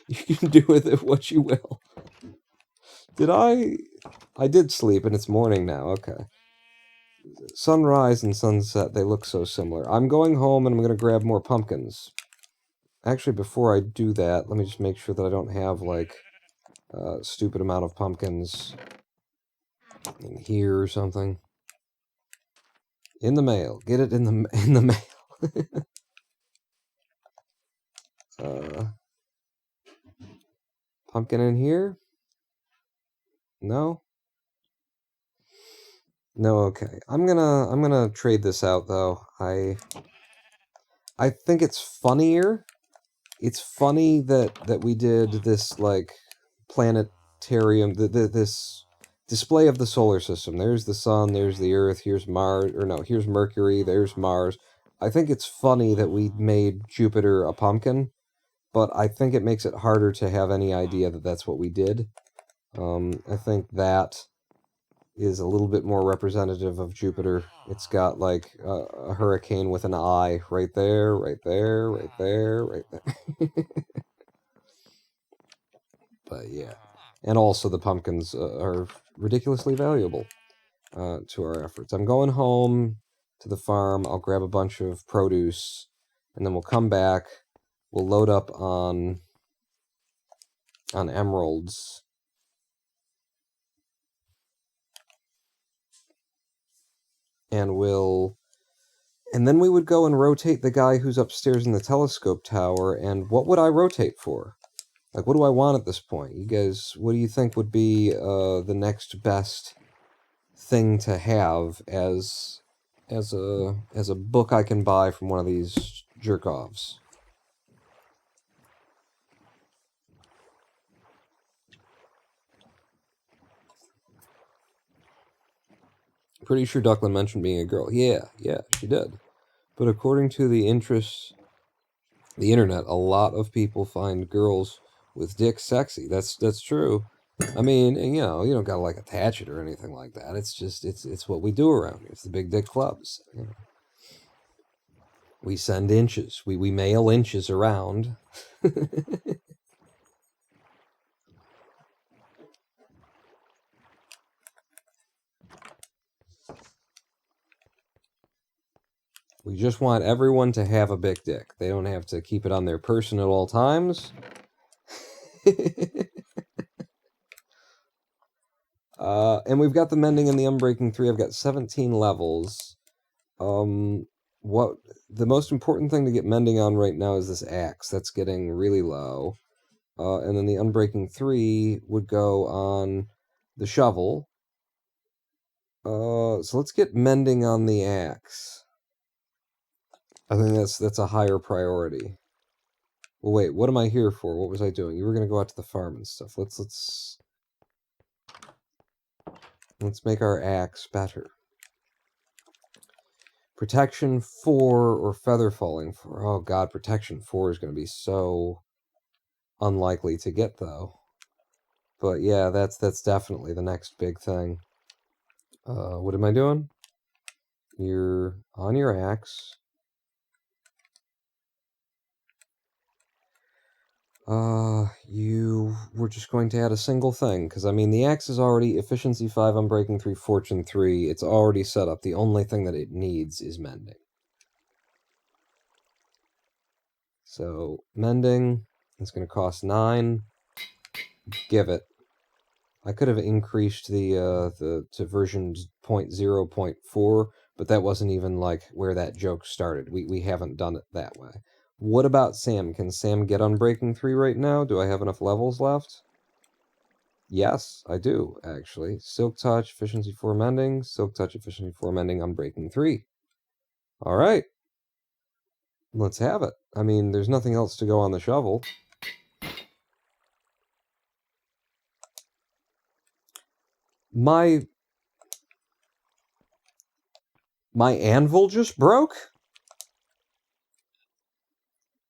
You can do with it what you will. I did sleep, and it's morning now. Okay. Sunrise and sunset, they look so similar. I'm going home, and I'm going to grab more pumpkins. Actually, before I do that, let me just make sure that I don't have, like, a stupid amount of pumpkins in here or something. In the mail. Get it in the mail. Pumpkin in here? No? No, okay. I'm gonna trade this out, though. I think it's funnier. It's funny that we did this, like, planetarium, this display of the solar system. There's the sun, there's the Earth, here's Mars, or no, here's Mercury, there's Mars. I think it's funny that we made Jupiter a pumpkin, but I think it makes it harder to have any idea that that's what we did. I think that is a little bit more representative of Jupiter. It's got, like, a hurricane with an eye right there, right there, right there, right there. But, yeah. And also the pumpkins are ridiculously valuable to our efforts. I'm going home to the farm. I'll grab a bunch of produce, and then we'll come back. We'll load up on emeralds. And then we would go and rotate the guy who's upstairs in the telescope tower, and what would I rotate for? Like, what do I want at this point? You guys, what do you think would be the next best thing to have as a book I can buy from one of these jerk-offs? Pretty sure Duckland mentioned being a girl. Yeah, she did. But according to the internet, a lot of people find girls with dicks sexy. That's true. I mean, you know, you don't gotta like attach it or anything like that. It's just it's what we do around here. It's the big dick clubs. You know. We send inches. We mail inches around. We just want everyone to have a big dick. They don't have to keep it on their person at all times. And we've got the Mending and the Unbreaking 3. I've got 17 levels. What the most important thing to get Mending on right now is this axe. That's getting really low. And then the Unbreaking 3 would go on the shovel. So let's get Mending on the axe. I think that's a higher priority. Well, wait, what am I here for? What was I doing? You were gonna go out to the farm and stuff. Let's make our axe better. Protection 4 or feather falling 4. Oh god, protection 4 is gonna be so unlikely to get though. But yeah, that's definitely the next big thing. What am I doing? You're on your axe. We're just going to add a single thing, because, I mean, the axe is already Efficiency 5, Unbreaking 3, Fortune 3. It's already set up. The only thing that it needs is Mending. So, Mending is going to cost 9. Give it. I could have increased to version 0.0.4, but that wasn't even, like, where that joke started. We haven't done it that way. What about Sam? Can Sam get Unbreaking 3 right now? Do I have enough levels left? Yes, I do, actually. Silk Touch, Efficiency 4 Mending. Silk Touch, Efficiency 4 Mending, Unbreaking 3. Alright. Let's have it. I mean, there's nothing else to go on the shovel. My anvil just broke?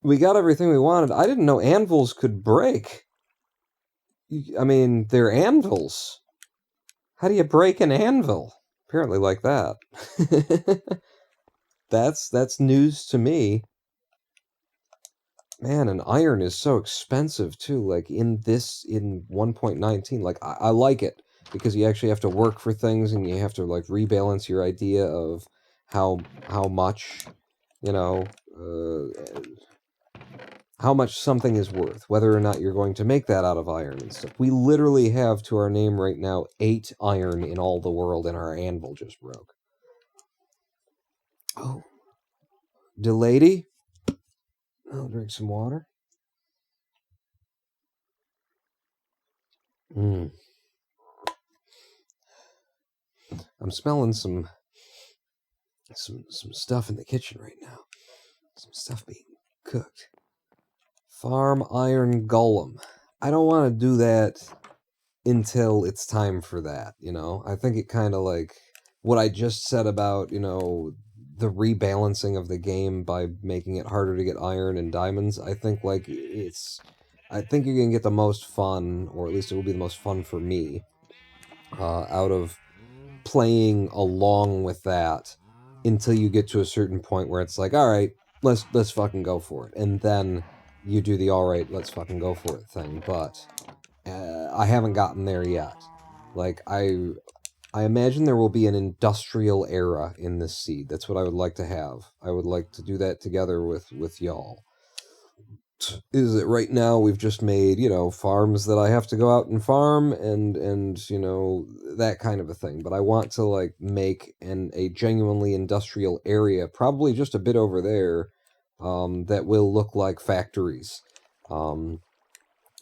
We got everything we wanted. I didn't know anvils could break. I mean, they're anvils. How do you break an anvil? Apparently like that. That's news to me. Man, and iron is so expensive too. Like in 1.19, like I like it because you actually have to work for things and you have to like rebalance your idea of how much, you know, how much something is worth, whether or not you're going to make that out of iron and stuff. We literally have to our name right now 8 iron in all the world, and our anvil just broke. Oh. Delady? I'll drink some water. I'm smelling some stuff in the kitchen right now. Some stuff being cooked. Farm Iron Golem. I don't want to do that until it's time for that, you know? I think it kind of like what I just said about, you know, the rebalancing of the game by making it harder to get iron and diamonds. I think like I think you're going to get the most fun, or at least it will be the most fun for me, out of playing along with that until you get to a certain point where it's like, all right, let's fucking go for it. And then you do the all right, let's fucking go for it thing. But I haven't gotten there yet. Like, I imagine there will be an industrial era in this seed. That's what I would like to have. I would like to do that together with y'all. Is that right now we've just made, farms that I have to go out and farm and that kind of a thing. But I want to like make a genuinely industrial area, probably just a bit over there, that will look like factories, and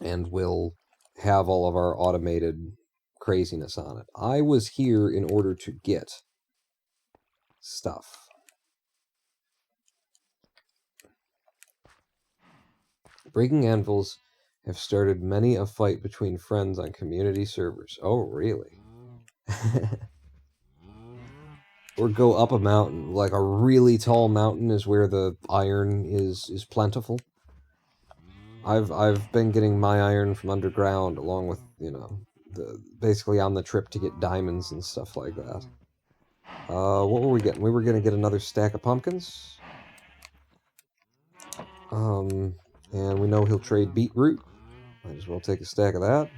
will have all of our automated craziness on it. I was here in order to get stuff. Breaking anvils have started many a fight between friends on community servers. Oh, really? Or go up a mountain. Like a really tall mountain is where the iron is plentiful. I've been getting my iron from underground along with, basically on the trip to get diamonds and stuff like that. What were we getting? We were going to get another stack of pumpkins. And we know he'll trade beetroot. Might as well take a stack of that.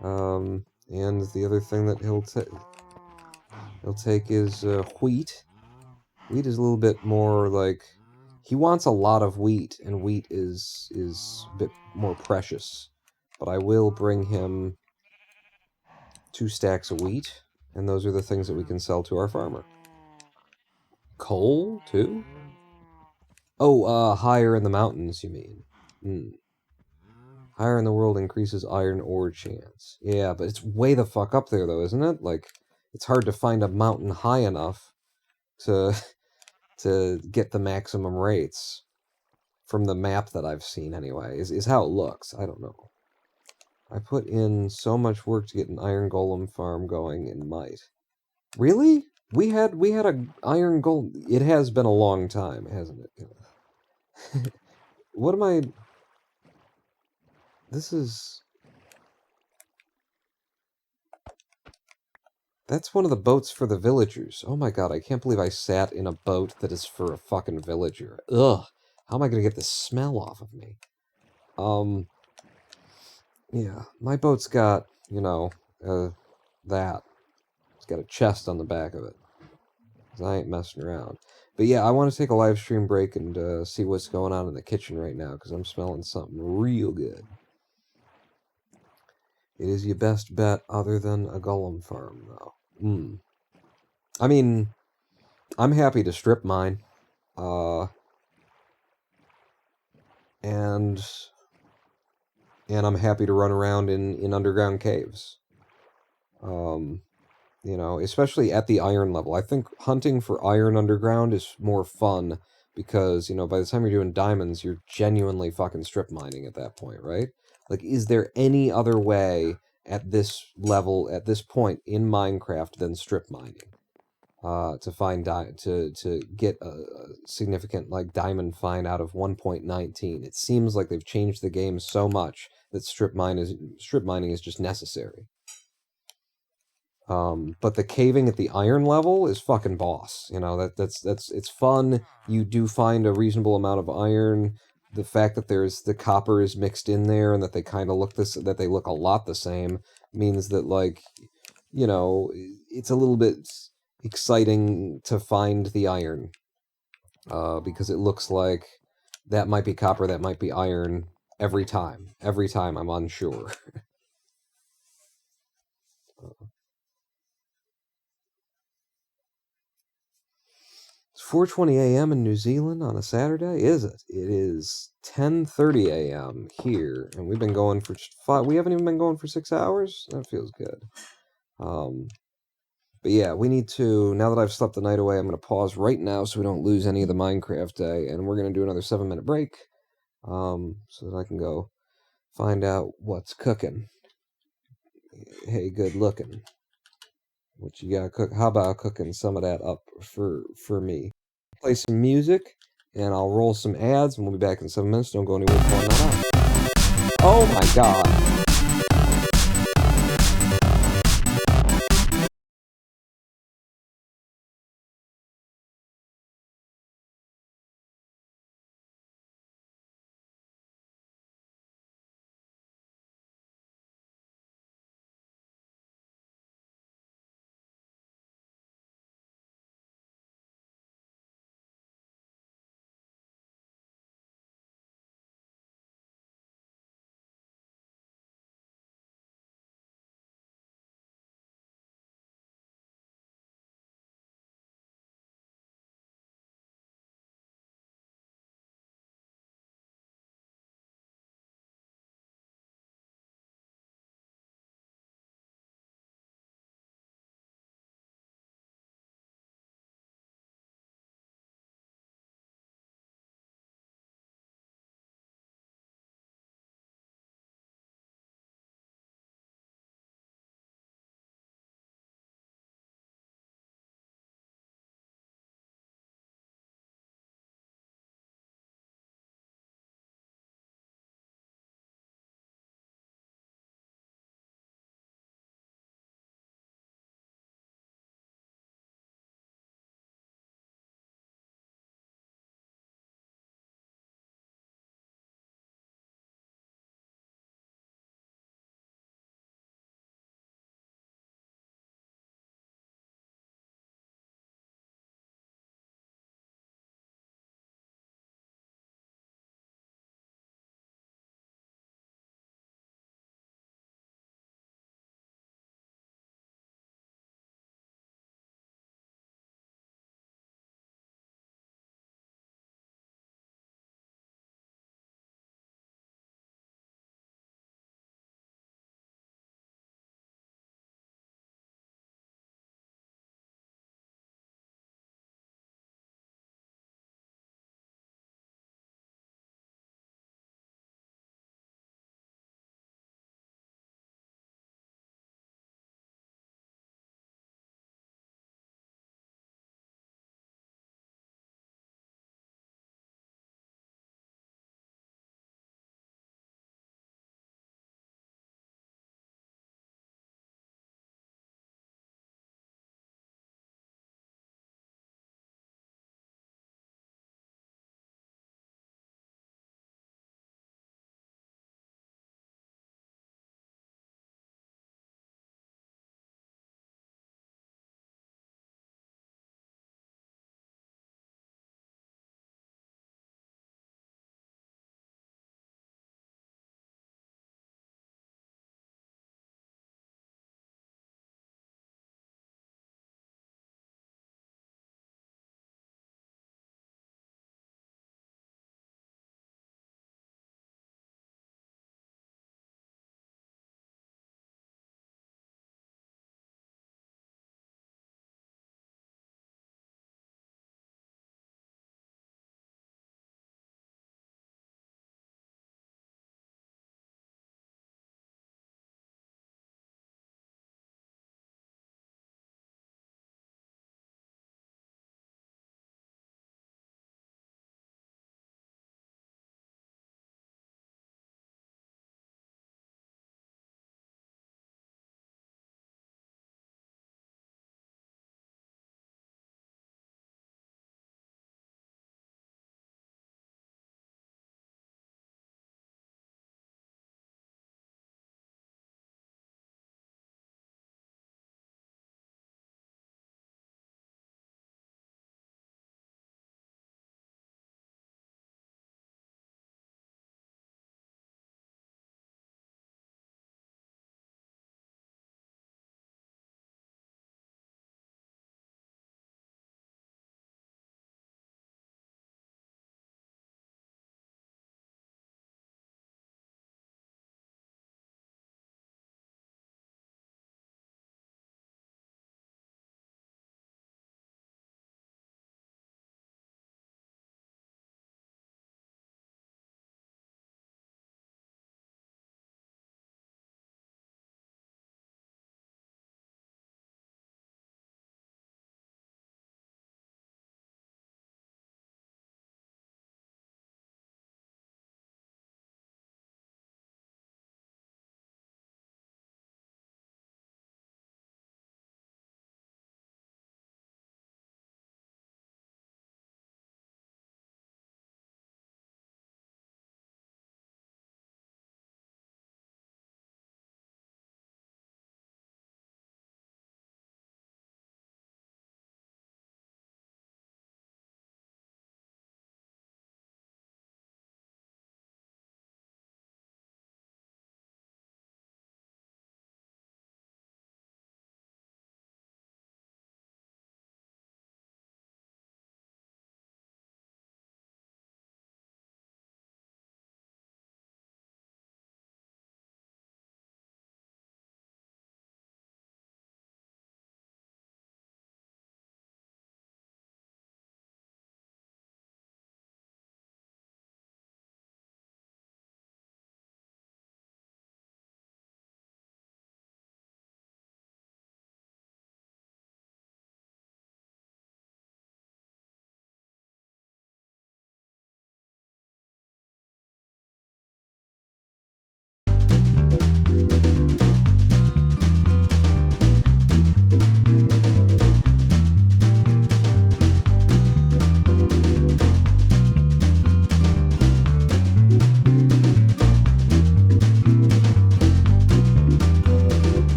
And the other thing that he'll take is wheat. Wheat is a little bit more like he wants a lot of wheat, and wheat is a bit more precious. But I will bring him 2 stacks of wheat, and those are the things that we can sell to our farmer. Coal too? Oh, higher in the mountains, you mean? Higher in the world increases iron ore chance. Yeah, but it's way the fuck up there, though, isn't it? Like, it's hard to find a mountain high enough to to get the maximum rates from the map that I've seen, anyway, is how it looks. I don't know. I put in so much work to get an iron golem farm going in Might. Really? We had a iron golem. It has been a long time, hasn't it? What am I... This is... That's one of the boats for the villagers. Oh my god, I can't believe I sat in a boat that is for a fucking villager. Ugh. How am I gonna get the smell off of me? Yeah. My boat's got, that. It's got a chest on the back of it. 'Cause I ain't messing around. But yeah, I want to take a live stream break and see what's going on in the kitchen right now, because I'm smelling something real good. It is your best bet other than a golem farm, though. I mean, I'm happy to strip mine. And I'm happy to run around in underground caves. Especially at the iron level. I think hunting for iron underground is more fun because, by the time you're doing diamonds, you're genuinely fucking strip mining at that point, right? Like, is there any other way at this level, at this point in Minecraft than strip mining? To find to get a significant like diamond find out of 1.19. It seems like they've changed the game so much that strip mining is just necessary. But the caving at the iron level is fucking boss. That's it's fun. You do find a reasonable amount of iron. The fact that the copper is mixed in there and that they kind of that they look a lot the same means that, like, it's a little bit exciting to find the iron, because it looks like that might be copper, that might be iron every time. Every time I'm unsure. It's 4:20 a.m. in New Zealand on a Saturday, is it? It is 10:30 a.m. here, and we've been going for 5. We haven't even been going for 6 hours. That feels good. But yeah, we need to, now that I've slept the night away, I'm going to pause right now so we don't lose any of the Minecraft day, and we're going to do another 7-minute break, so that I can go find out what's cooking. Hey, good looking. What you got cook? How about cooking some of that up for me? Play some music, and I'll roll some ads, and we'll be back in 7 minutes. Don't go anywhere. Oh my god.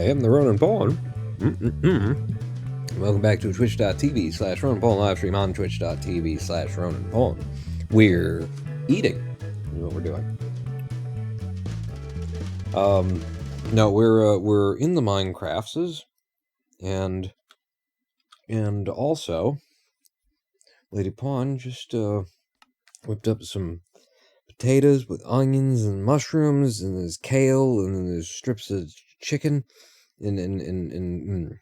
am the Ronan Pawn. Welcome back to twitch.tv/Ronan Pawn live stream on twitch.tv/Ronan Pawn. We're eating is what we're doing. No, we're in the Minecraftses, and also Lady Pawn just whipped up some potatoes with onions and mushrooms, and there's kale, and then there's strips of chicken, and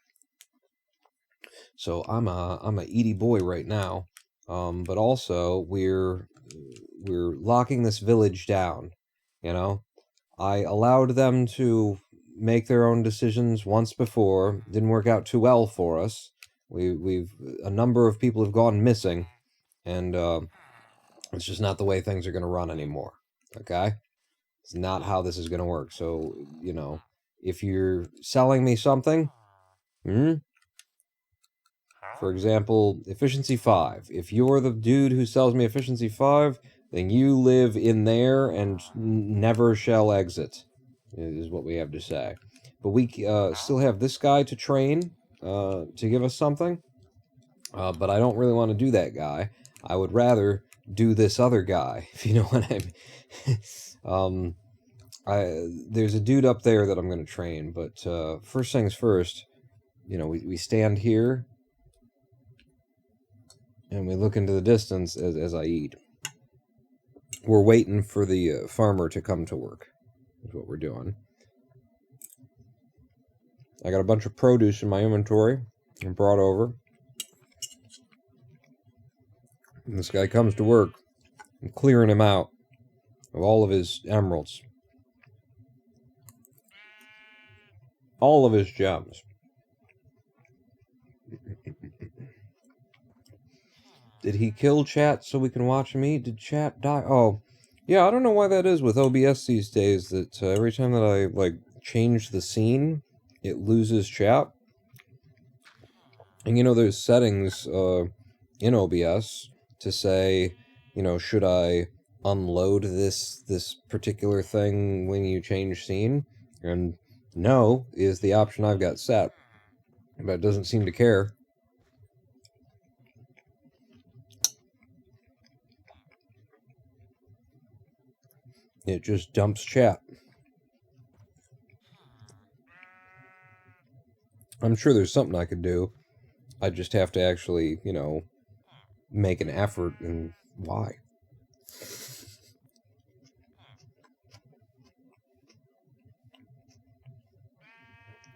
so I'm a eaty boy right now. But also we're locking this village down. You know, I allowed them to make their own decisions once before. Didn't work out too well for us. We've a number of people have gone missing, and it's just not the way things are going to run anymore. Okay? It's not how this is going to work. So, you know, if you're selling me something, for example, efficiency 5. If you're the dude who sells me efficiency 5, then you live in there and never shall exit, is what we have to say. But we still have this guy to train to give us something. But I don't really want to do that guy. I would rather do this other guy, if you know what I mean. There's a dude up there that I'm going to train, but first things first, you know, we stand here, and we look into the distance as I eat. We're waiting for the farmer to come to work, is what we're doing. I got a bunch of produce in my inventory and brought over. And this guy comes to work. I'm clearing him out of all of his emeralds. All of his gems. Did he kill chat so we can watch him eat? Did chat die? Oh, yeah, I don't know why that is with OBS these days, that every time that I, like, change the scene, it loses chat. And, you know, there's settings in OBS to say, you know, should I unload this particular thing when you change scene? And no is the option I've got set. But it doesn't seem to care. It just dumps chat. I'm sure there's something I could do. I just have to actually, you know, make an effort, and why?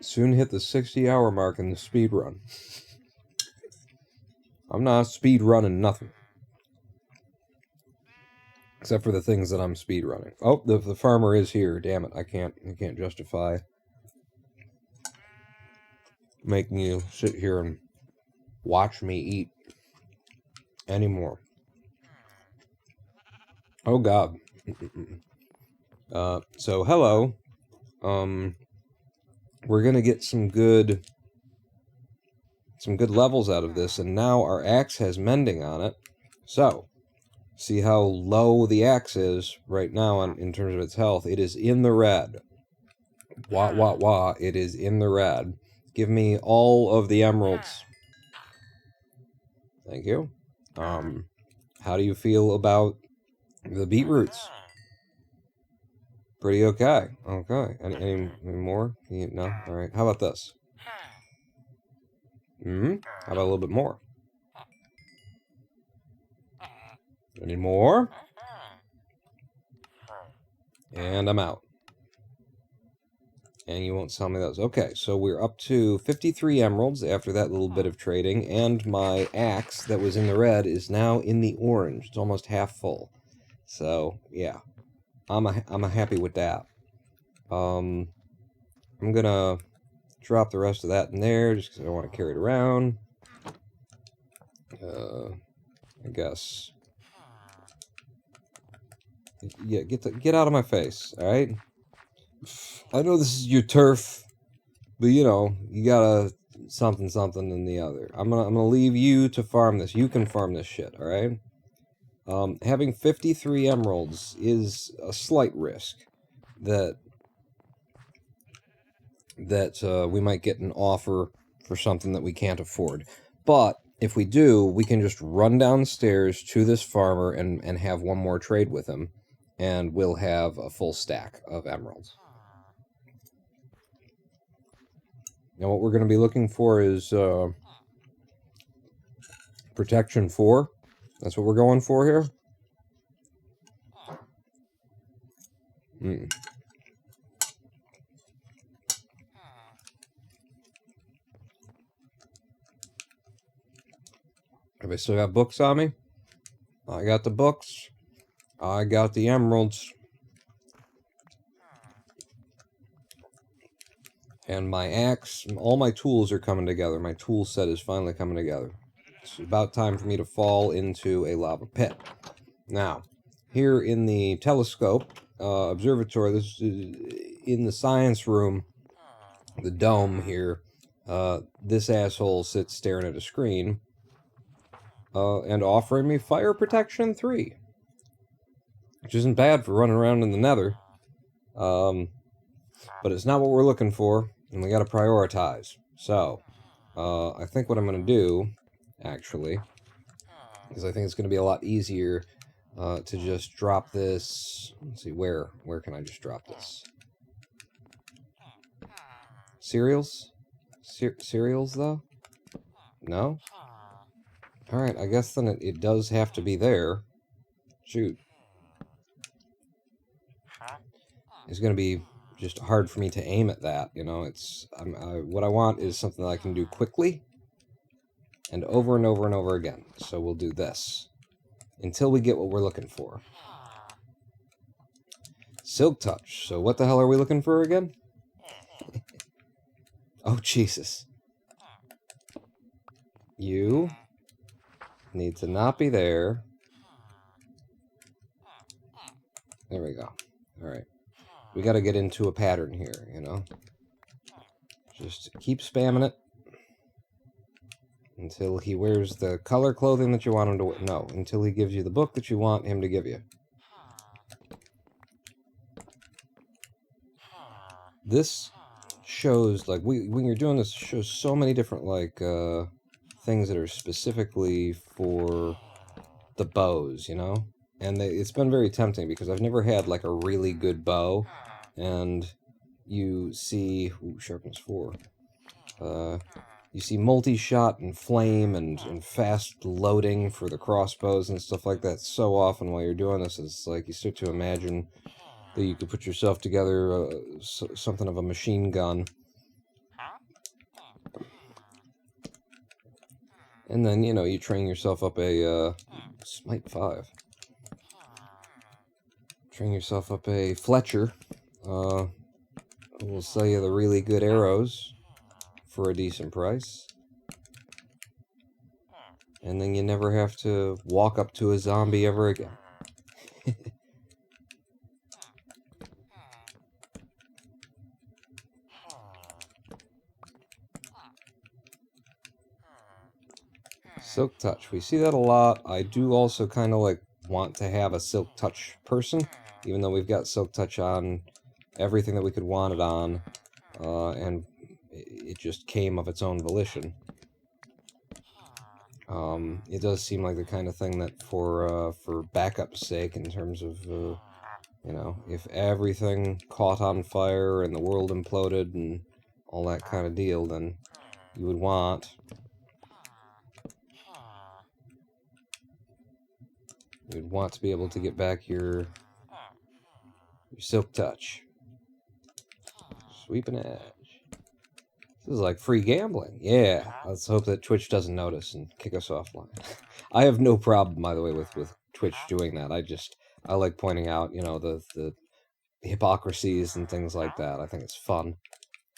Soon hit the 60-hour mark in the speed run. I'm not speed running nothing. Except for the things that I'm speed running. Oh, the farmer is here. Damn it! I can't justify making you sit here and watch me eat anymore. Oh God. So hello. We're gonna get some good levels out of this, and now our axe has mending on it. So, see how low the axe is right now in terms of its health. It is in the red. Wah, wah, wah. It is in the red. Give me all of the emeralds. Thank you. How do you feel about the beetroots? Pretty okay. Okay. Any more? No? Alright. How about this? How about a little bit more? Any more? And I'm out. And you won't sell me those. Okay, so we're up to 53 emeralds after that little bit of trading, and my axe that was in the red is now in the orange. It's almost half full. So, yeah. I'm happy with that. I'm gonna drop the rest of that in there, just because I don't want to carry it around. I guess. Yeah, get out of my face, alright? I know this is your turf, but you know, you gotta something and the other. I'm gonna leave you to farm this. You can farm this shit, alright? Having 53 emeralds is a slight risk that that we might get an offer for something that we can't afford. But if we do, we can just run downstairs to this farmer and have one more trade with him, and we'll have a full stack of emeralds. Now what we're going to be looking for is protection 4. That's what we're going for here. Have I still got books on me? I got the books. I got the emeralds. And my axe, all my tools are coming together. My tool set is finally coming together. It's about time for me to fall into a lava pit. Now, here in the telescope observatory, this is in the science room, the dome here, this asshole sits staring at a screen and offering me fire protection 3. Which isn't bad for running around in the nether. But it's not what we're looking for, and we gotta prioritize. So, I think what I'm gonna do, actually, is I think it's gonna be a lot easier to just drop this. Let's see, where can I just drop this? Cereals? Cereals, though? No? Alright, I guess then it does have to be there. Shoot. It's gonna be just hard for me to aim at that, you know. What I want is something that I can do quickly and over and over and over again. So we'll do this until we get what we're looking for. Silk touch. So what the hell are we looking for again? Oh, Jesus. You need to not be there. There we go. Alright. We gotta get into a pattern here, you know? Just keep spamming it until he wears the color clothing that you want him to wear. No, until he gives you the book that you want him to give you. This shows, like, when you're doing this, it shows so many different, like, things that are specifically for the bows, you know? And it's been very tempting because I've never had, like, a really good bow. And you see... Ooh, sharpness 4. You see multi-shot and flame and fast loading for the crossbows and stuff like that so often while you're doing this. It's like you start to imagine that you could put yourself together something of a machine gun. And then, you know, you train yourself up a... Smite 5. Train yourself up a Fletcher. We'll sell you the really good arrows for a decent price. And then you never have to walk up to a zombie ever again. Silk touch. We see that a lot. I do also kind of like want to have a silk touch person, even though we've got silk touch on everything that we could want it on, and it just came of its own volition. It does seem like the kind of thing that for backup's sake, in terms of, you know, if everything caught on fire and the world imploded and all that kind of deal, then you would want... You'd want to be able to get back your silk touch. Sweeping edge. This is like free gambling. Yeah, let's hope that Twitch doesn't notice and kick us offline. I have no problem, by the way, with Twitch doing that. I like pointing out, you know, the hypocrisies and things like that. I think it's fun.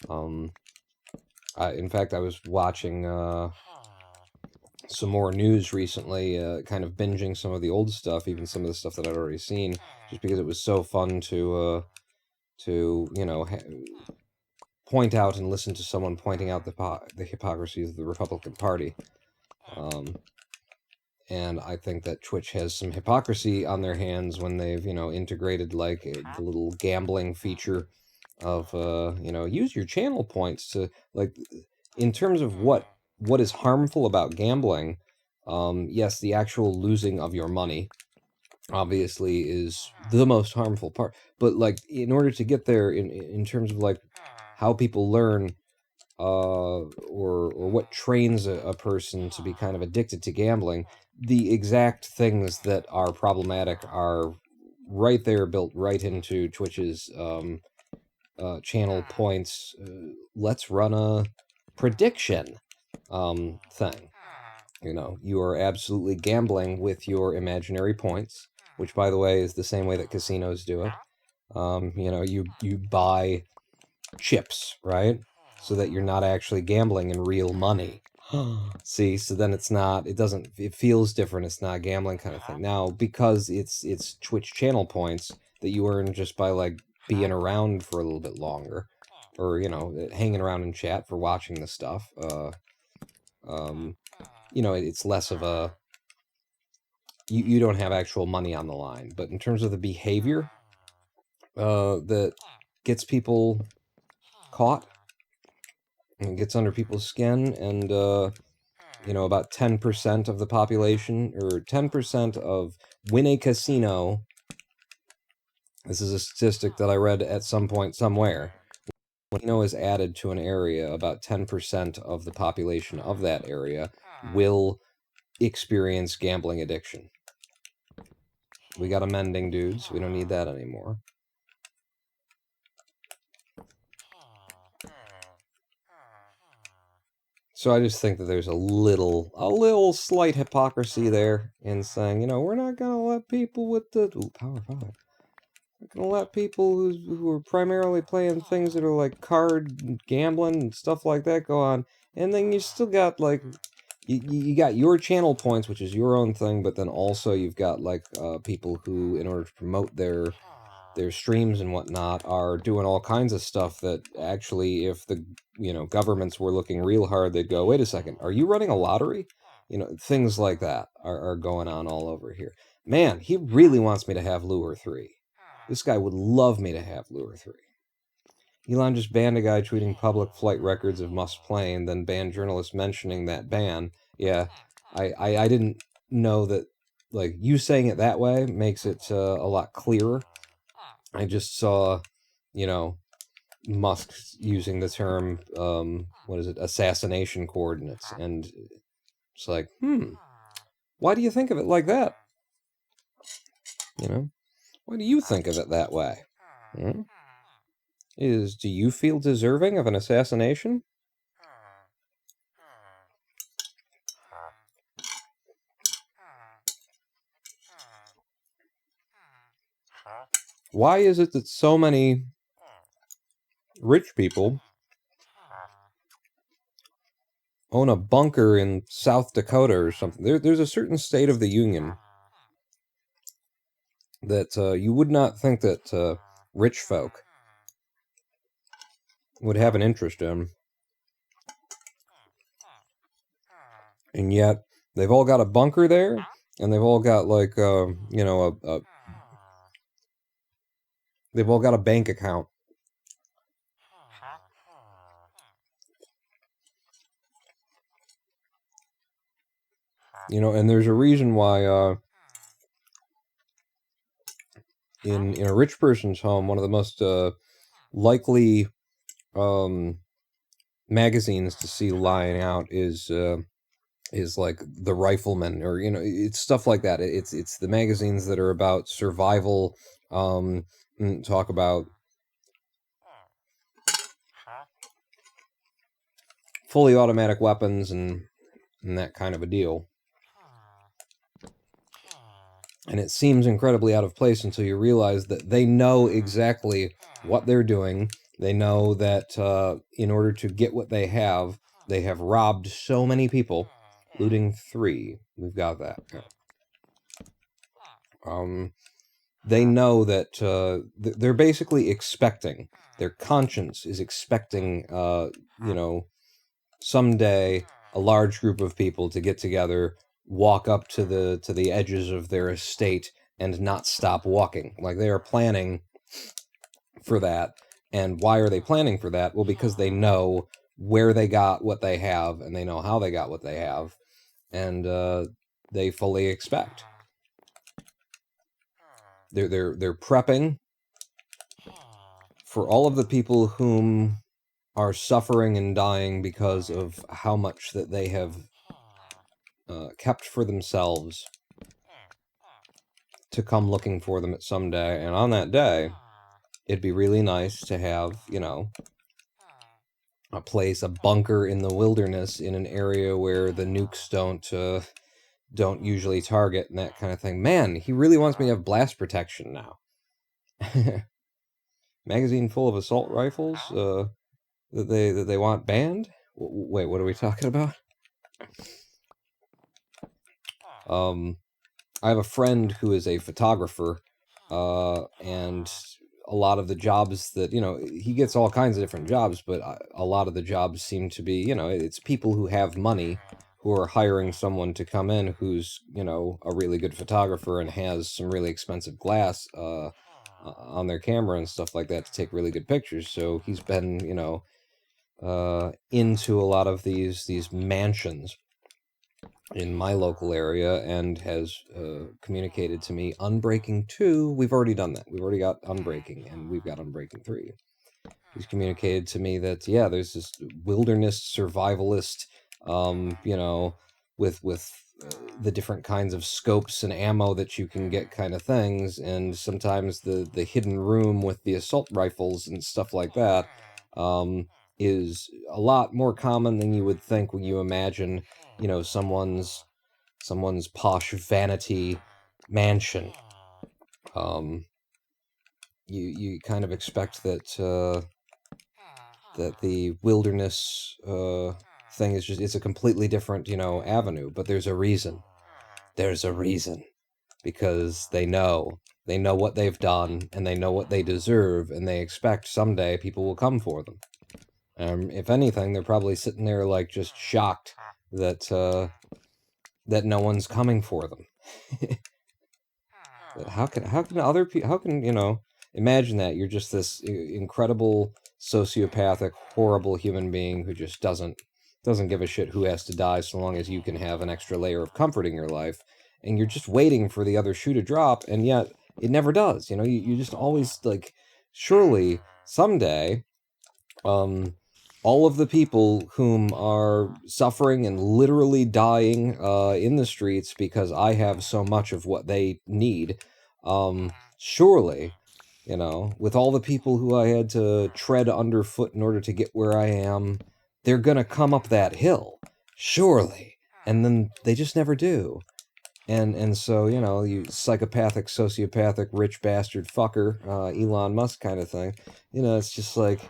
In fact, I was watching some more news recently, kind of binging some of the old stuff, even some of the stuff that I'd already seen, just because it was so fun to you know, point out and listen to someone pointing out the hypocrisies of the Republican Party. And I think that Twitch has some hypocrisy on their hands when they've, you know, integrated, like, the little gambling feature of, you know, use your channel points to, like, in terms of what is harmful about gambling, yes, the actual losing of your money obviously is the most harmful part. But, like, in order to get there, in terms of, like, how people learn, or what trains a person to be kind of addicted to gambling, the exact things that are problematic are right there, built right into Twitch's channel points. Let's run a prediction thing. You know, you are absolutely gambling with your imaginary points, which, by the way, is the same way that casinos do it. You know, you buy chips, right? So that you're not actually gambling in real money. See, so then it feels different. It's not a gambling kind of thing. Now, because it's Twitch channel points that you earn just by, like, being around for a little bit longer, or, you know, hanging around in chat for watching the stuff, you know, it's less of a, you don't have actual money on the line. But in terms of the behavior that gets people caught and gets under people's skin, and you know, about 10% of the population, or 10% of when a casino, this is a statistic that I read at some point somewhere, when a casino is added to an area, about 10% of the population of that area will experience gambling addiction. We got a mending, dudes. We don't need that anymore. So I just think that there's a little slight hypocrisy there in saying, you know, we're not gonna let people with the power 5. We're gonna let people who are primarily playing things that are like card gambling and stuff like that go on, and then you still got, like, you got your channel points, which is your own thing, but then also you've got, like, people who, in order to promote their streams and whatnot, are doing all kinds of stuff that actually, if the, you know, governments were looking real hard, they'd go, wait a second, are you running a lottery? You know, things like that are going on all over here. Man, he really wants me to have Lure 3. This guy would love me to have Lure 3. Elon just banned a guy tweeting public flight records of Musk plane, then banned journalists mentioning that ban. Yeah, I didn't know that, like, you saying it that way makes it a lot clearer. I just saw, you know, Musk using the term, what is it, assassination coordinates, and it's like, why do you think of it like that? You know, why do you think of it that way? Do you feel deserving of an assassination? Why is it that so many rich people own a bunker in South Dakota or something? There's a certain state of the union that you would not think that rich folk would have an interest in. And yet, they've all got a bunker there, and they've all got, like, you know, they've all got a bank account. You know, and there's a reason why, in a rich person's home, one of the most likely magazines to see lying out is like The Rifleman, or, you know, it's stuff like that. It's the magazines that are about survival, talk about fully automatic weapons and that kind of a deal. And it seems incredibly out of place until you realize that they know exactly what they're doing. They know that in order to get what they have robbed so many people, looting 3. We've got that. They know that they're basically expecting, their conscience is expecting, you know, someday a large group of people to get together, walk up to the edges of their estate, and not stop walking. Like, they are planning for that, And why are they planning for that? Well, because they know where they got what they have, and they know how they got what they have, and they fully expect. They're prepping for all of the people whom are suffering and dying because of how much that they have kept for themselves to come looking for them at some day. And on that day, it'd be really nice to have, you know, a place, a bunker in the wilderness in an area where the nukes don't usually target and that kind of thing. Man, he really wants me to have blast protection now. Magazine full of assault rifles that they want banned? Wait, what are we talking about? I have a friend who is a photographer, and a lot of the jobs that, you know, he gets all kinds of different jobs, but a lot of the jobs seem to be, you know, it's people who have money who are hiring someone to come in who's, you know, a really good photographer and has some really expensive glass on their camera and stuff like that to take really good pictures. So he's been, you know, into a lot of these mansions in my local area and has communicated to me Unbreaking 2. We've already done that. We've already got Unbreaking, and we've got Unbreaking 3. He's communicated to me that, yeah, there's this wilderness survivalist, you know, with the different kinds of scopes and ammo that you can get kind of things, and sometimes the hidden room with the assault rifles and stuff like that is a lot more common than you would think when you imagine, you know, someone's posh vanity mansion. You kind of expect that that the wilderness thing is just, it's a completely different, you know, avenue, but there's a reason. There's a reason, because they know what they've done, and they know what they deserve, and they expect someday people will come for them. If anything, they're probably sitting there like just shocked that that no one's coming for them. How can other people, how can, you know, imagine that you're just this incredible sociopathic, horrible human being who just doesn't give a shit who has to die so long as you can have an extra layer of comfort in your life, and you're just waiting for the other shoe to drop, and yet it never does. You know, you just always like, surely someday all of the people whom are suffering and literally dying in the streets because I have so much of what they need, surely, you know, with all the people who I had to tread underfoot in order to get where I am, they're gonna come up that hill, surely. And then they just never do. And so, you know, you psychopathic, sociopathic, rich bastard fucker, Elon Musk kind of thing, you know, it's just like,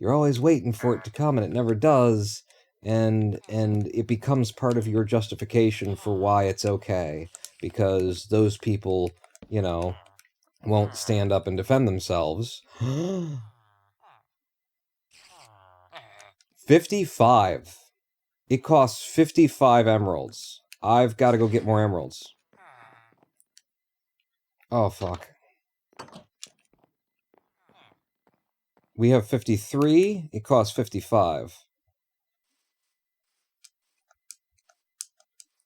you're always waiting for it to come, and it never does, and it becomes part of your justification for why it's okay, because those people, you know, won't stand up and defend themselves. 55. It costs 55 emeralds. I've got to go get more emeralds. Oh, fuck. We have 53. It costs 55.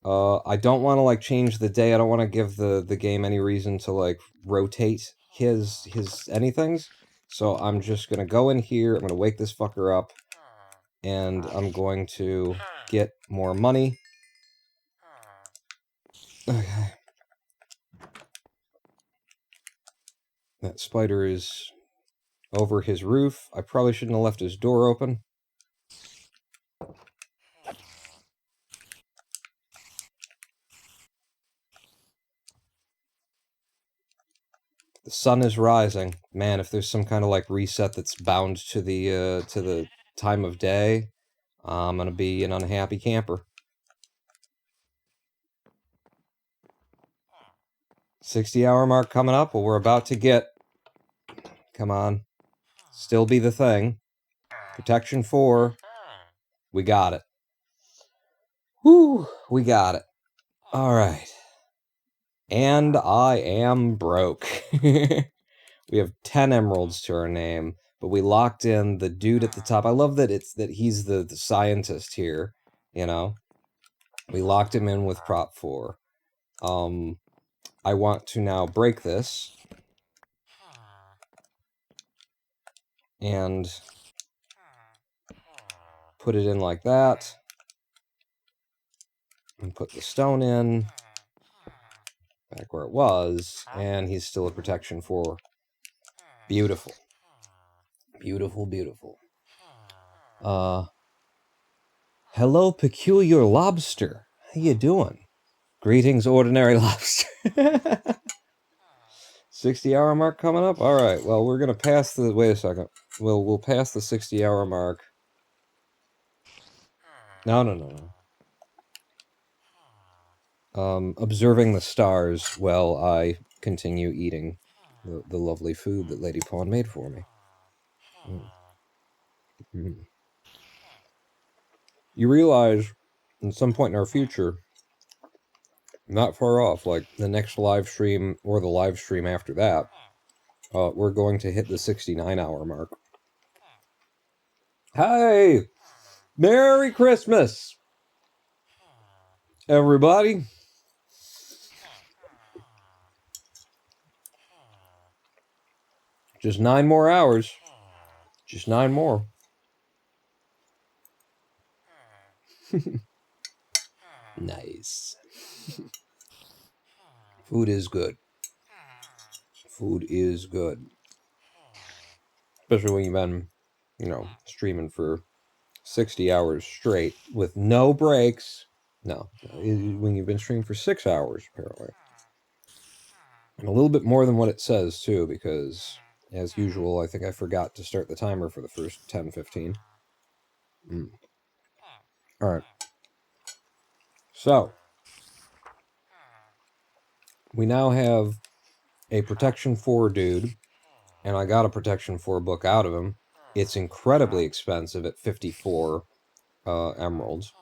I don't want to, like, change the day. I don't want to give the game any reason to, like, rotate his anythings. So I'm just going to go in here. I'm going to wake this fucker up. And I'm going to get more money. Okay. That spider is over his roof. I probably shouldn't have left his door open. The sun is rising. Man, if there's some kind of like reset that's bound to the time of day, I'm gonna be an unhappy camper. 60-hour mark coming up. Well, we're about to get. Come on. Still be the thing. Protection 4. We got it. Whew, we got it. All right. And I am broke. We have 10 emeralds to our name, but we locked in the dude at the top. I love that he's the scientist here, you know. We locked him in with prop 4. I want to now break this and put it in like that, and put the stone in back where it was, and he's still a protection 4. Beautiful. Beautiful, beautiful. Hello, peculiar lobster. How you doing? Greetings, ordinary lobster. 60-hour mark coming up? Alright, well, we're gonna pass the... Wait a second. We'll pass the 60-hour mark. No. Observing the stars while I continue eating the lovely food that Lady Pawn made for me. You realize, at some point in our future, not far off, like the next live stream or the live stream after that, we're going to hit the 69-hour mark. Hey! Merry Christmas! Everybody! Just 9 more hours. Just 9 more. Nice. Food is good. Food is good. Especially when you've been, you know, streaming for 60 hours straight with no breaks. No, when you've been streaming for 6 hours, apparently. And a little bit more than what it says, too, because, as usual, I think I forgot to start the timer for the first 10-15. Alright. So, we now have a Protection 4 dude, and I got a Protection 4 book out of him. It's incredibly expensive at 54 emeralds.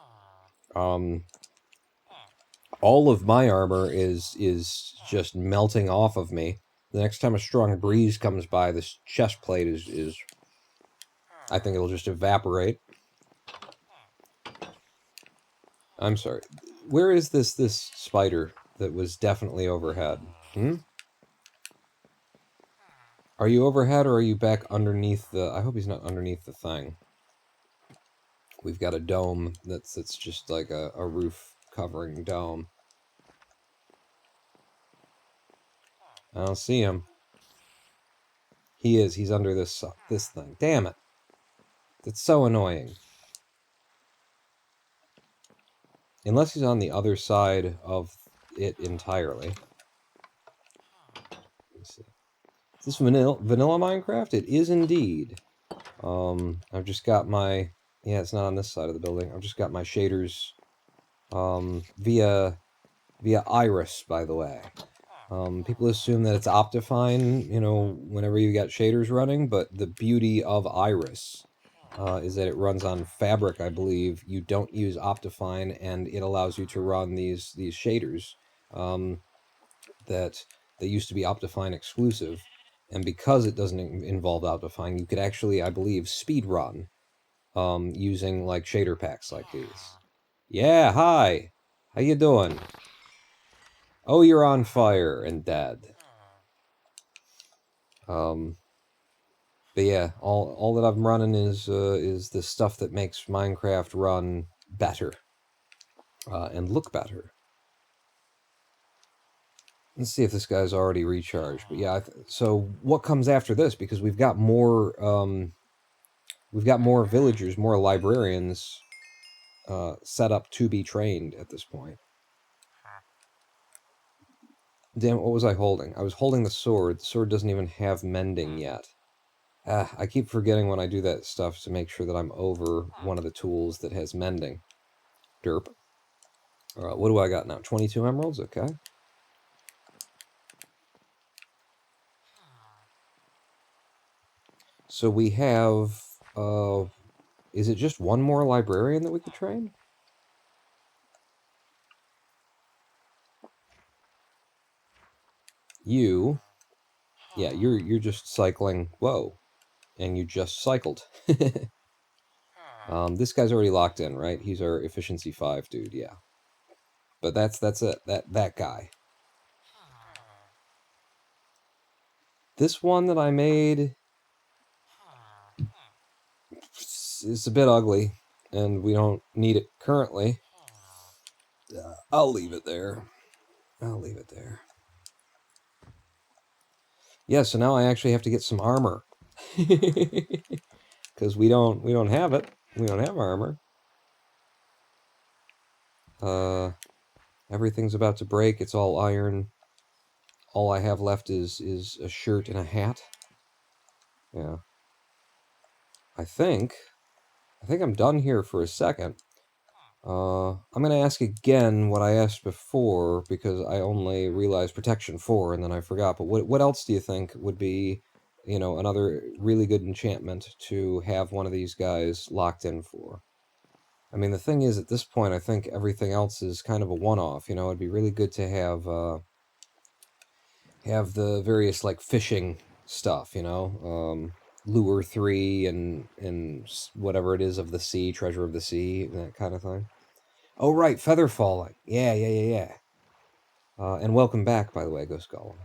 All of my armor is just melting off of me. The next time a strong breeze comes by, this chest plate is I think it'll just evaporate. I'm sorry. Where is this spider that was definitely overhead? Are you overhead or are you back underneath the... I hope he's not underneath the thing. We've got a dome that's just like a roof covering dome. I don't see him. He is. He's under this thing. Damn it. It's so annoying. Unless he's on the other side of it entirely. Let's see. Is this vanilla Minecraft? It is indeed. I've just got my... Yeah, it's not on this side of the building. I've just got my shaders via Iris, by the way. People assume that it's Optifine, you know, whenever you got shaders running, but the beauty of Iris is that it runs on Fabric, I believe. You don't use Optifine, and it allows you to run these shaders that they used to be Optifine exclusive. And because it doesn't involve Optifine, you could actually, I believe, speed run using like shader packs like these. Yeah, hi. How you doing? Oh, you're on fire and dead. But yeah, all that I'm running is the stuff that makes Minecraft run better and look better. Let's see if this guy's already recharged. But yeah, so what comes after this? Because we've got more villagers, more librarians set up to be trained at this point. Damn, what was I holding? I was holding the sword. The sword doesn't even have mending yet. I keep forgetting when I do that stuff to make sure that I'm over one of the tools that has mending. Derp. Alright, what do I got now? 22 emeralds? Okay. So we have... is it just one more librarian that we could train? You... Yeah, you're just cycling... Whoa. and you just cycled. This guy's already locked in, right? He's our efficiency 5 dude, yeah. But that's it. That guy. This one that I made is a bit ugly, and we don't need it currently. I'll leave it there. I'll leave it there. Yeah, so now I actually have to get some armor. Because we don't have it. We don't have armor. Everything's about to break. It's all iron. All I have left is a shirt and a hat. Yeah. I think I'm done here for a second. I'm going to ask again what I asked before, because I only realized protection 4, and then I forgot. But what else do you think would be, you know, another really good enchantment to have one of these guys locked in for? I mean, the thing is, at this point, I think everything else is kind of a one-off. You know, it'd be really good to have the various, like, fishing stuff, you know? Lure 3 and whatever it is of the sea, treasure of the sea, that kind of thing. Oh, right, feather falling. Yeah. And welcome back, by the way, Ghost Golem.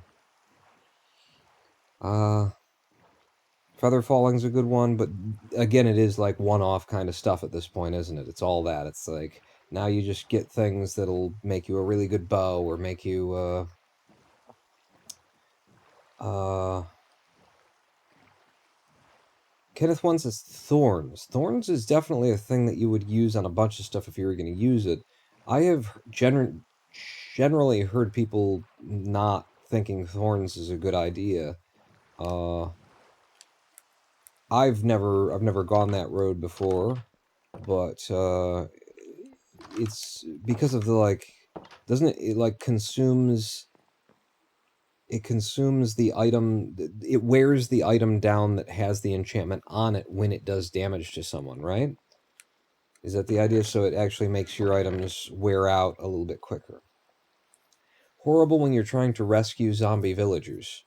Feather falling's a good one, but again, it is like one-off kind of stuff at this point, isn't it? It's all that. It's like, now you just get things that'll make you a really good bow, or make you, Kenneth one says thorns. Thorns is definitely a thing that you would use on a bunch of stuff if you were going to use it. I have generally heard people not thinking thorns is a good idea. I've never gone that road before, but it's because of the, like, doesn't it like consumes the item, it wears the item down that has the enchantment on it when it does damage to someone, right? Is that the idea? So it actually makes your items wear out a little bit quicker. Horrible when you're trying to rescue zombie villagers.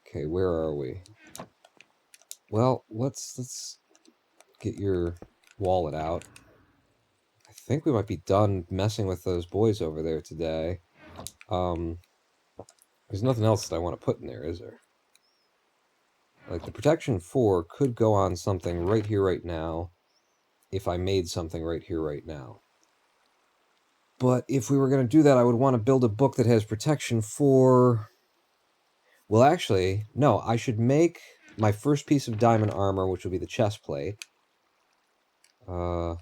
Okay, where are we? Well, let's get your wallet out. I think we might be done messing with those boys over there today. There's nothing else that I want to put in there, is there? Like, the protection 4 could go on something right here, right now, if I made something right here, right now. But if we were going to do that, I would want to build a book that has protection 4. Well, actually, no, I should make my first piece of diamond armor, which will be the chest plate. Oh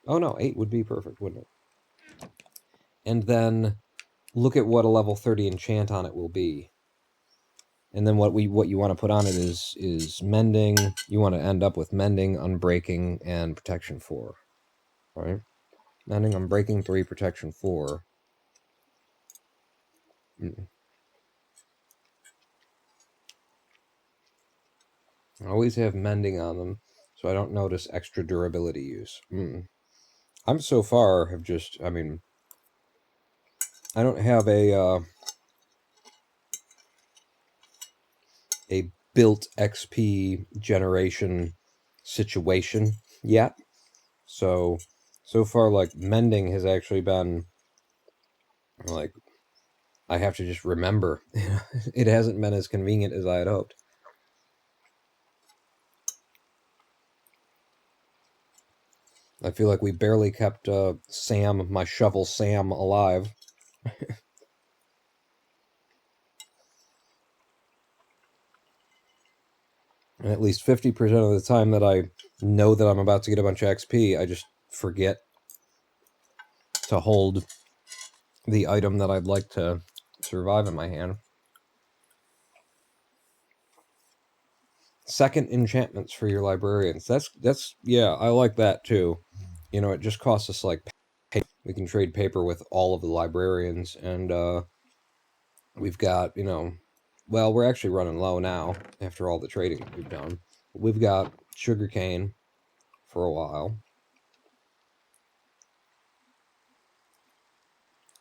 no, 8 would be perfect, wouldn't it? And then look at what a level 30 enchant on it will be. And then what you want to put on it is mending. You want to end up with mending, unbreaking, and protection 4. Right? Mending, unbreaking 3, protection 4. I always have mending on them, so I don't notice extra durability use. I'm so far have just, I mean, I don't have a built XP generation situation yet. So far, like, mending has actually been, like, I have to just remember. It hasn't been as convenient as I had hoped. I feel like we barely kept my shovel Sam, alive. And at least 50% of the time that I know that I'm about to get a bunch of XP, I just forget to hold the item that I'd like to survive in my hand. Second enchantments for your librarians. That's yeah, I like that too. You know, it just costs us, like, paper. We can trade paper with all of the librarians, and we've got, you know, well, we're actually running low now after all the trading we've done. We've got sugarcane for a while.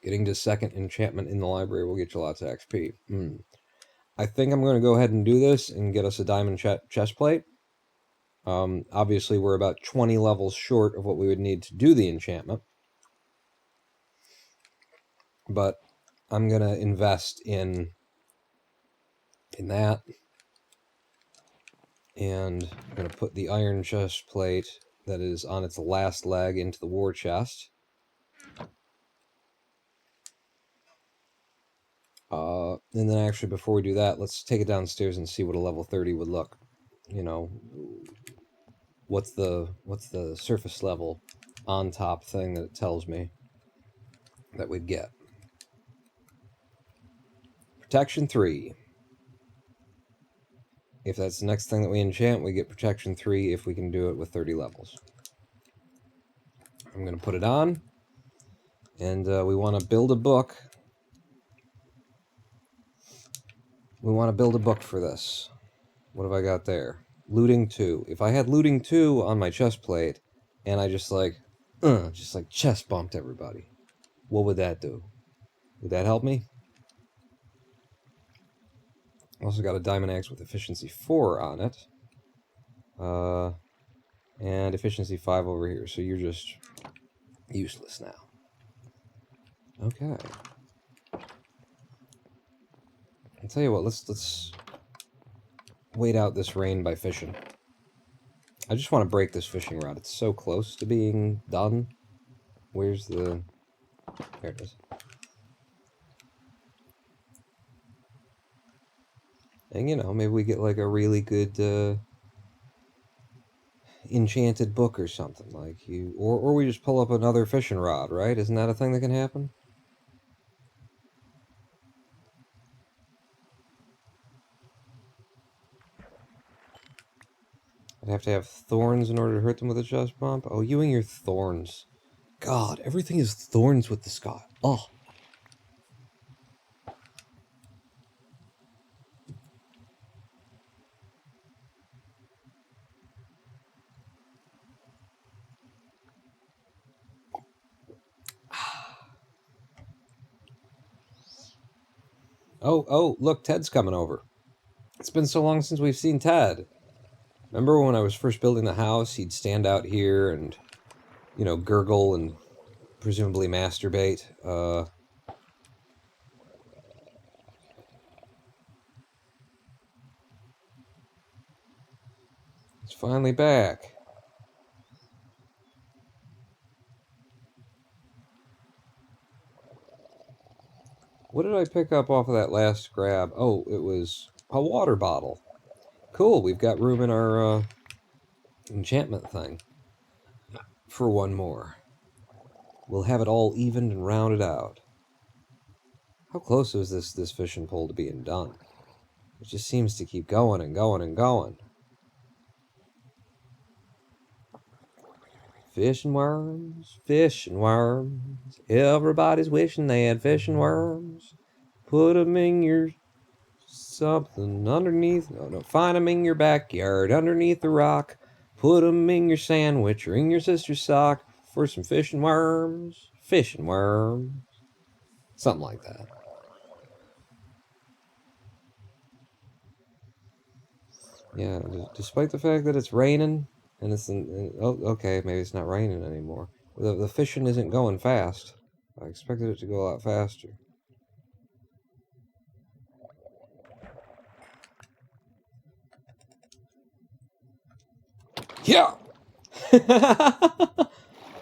Getting to second enchantment in the library will get you lots of XP. I think I'm going to go ahead and do this and get us a diamond chest plate. Obviously, we're about 20 levels short of what we would need to do the enchantment. But I'm going to invest in that. And I'm going to put the iron chest plate that is on its last leg into the war chest. And then actually, before we do that, let's take it downstairs and see what a level 30 would look. You know, what's the surface level on top thing that it tells me that we'd get. Protection 3. If that's the next thing that we enchant, we get protection 3 if we can do it with 30 levels. I'm going to put it on, and we want to build a book. We want to build a book for this. What have I got there? Looting 2. If I had looting 2 on my chest plate, and I just like chest bumped everybody, what would that do? Would that help me? Also got a diamond axe with efficiency 4 on it. And efficiency 5 over here, so you're just useless now. Okay. I'll tell you what, let's wait out this rain by fishing. I just want to break this fishing rod. It's so close to being done. Where's the... There it is. And, you know, maybe we get, like, a really good, enchanted book or something. Like, you... Or we just pull up another fishing rod, right? Isn't that a thing that can happen? I'd have to have thorns in order to hurt them with a chest bump. Oh, you and your thorns. God, everything is thorns with the Scott. Oh. Oh, look, Ted's coming over. It's been so long since we've seen Ted. Remember when I was first building the house, he'd stand out here and, you know, gurgle and presumably masturbate. He's finally back. What did I pick up off of that last grab? Oh, it was a water bottle. Cool, we've got room in our enchantment thing for one more. We'll have it all evened and rounded out. How close is this fishing pole to being done? It just seems to keep going and going and going. Fish and worms, fish and worms. Everybody's wishing they had fish and worms. Put them in your something underneath. No, find them in your backyard underneath the rock. Put them in your sandwich or in your sister's sock for some fish and worms. Fish and worms. Something like that. Yeah, despite the fact that it's raining, and it's oh, okay, maybe it's not raining anymore. The fishing isn't going fast. I expected it to go a lot faster. Yeah.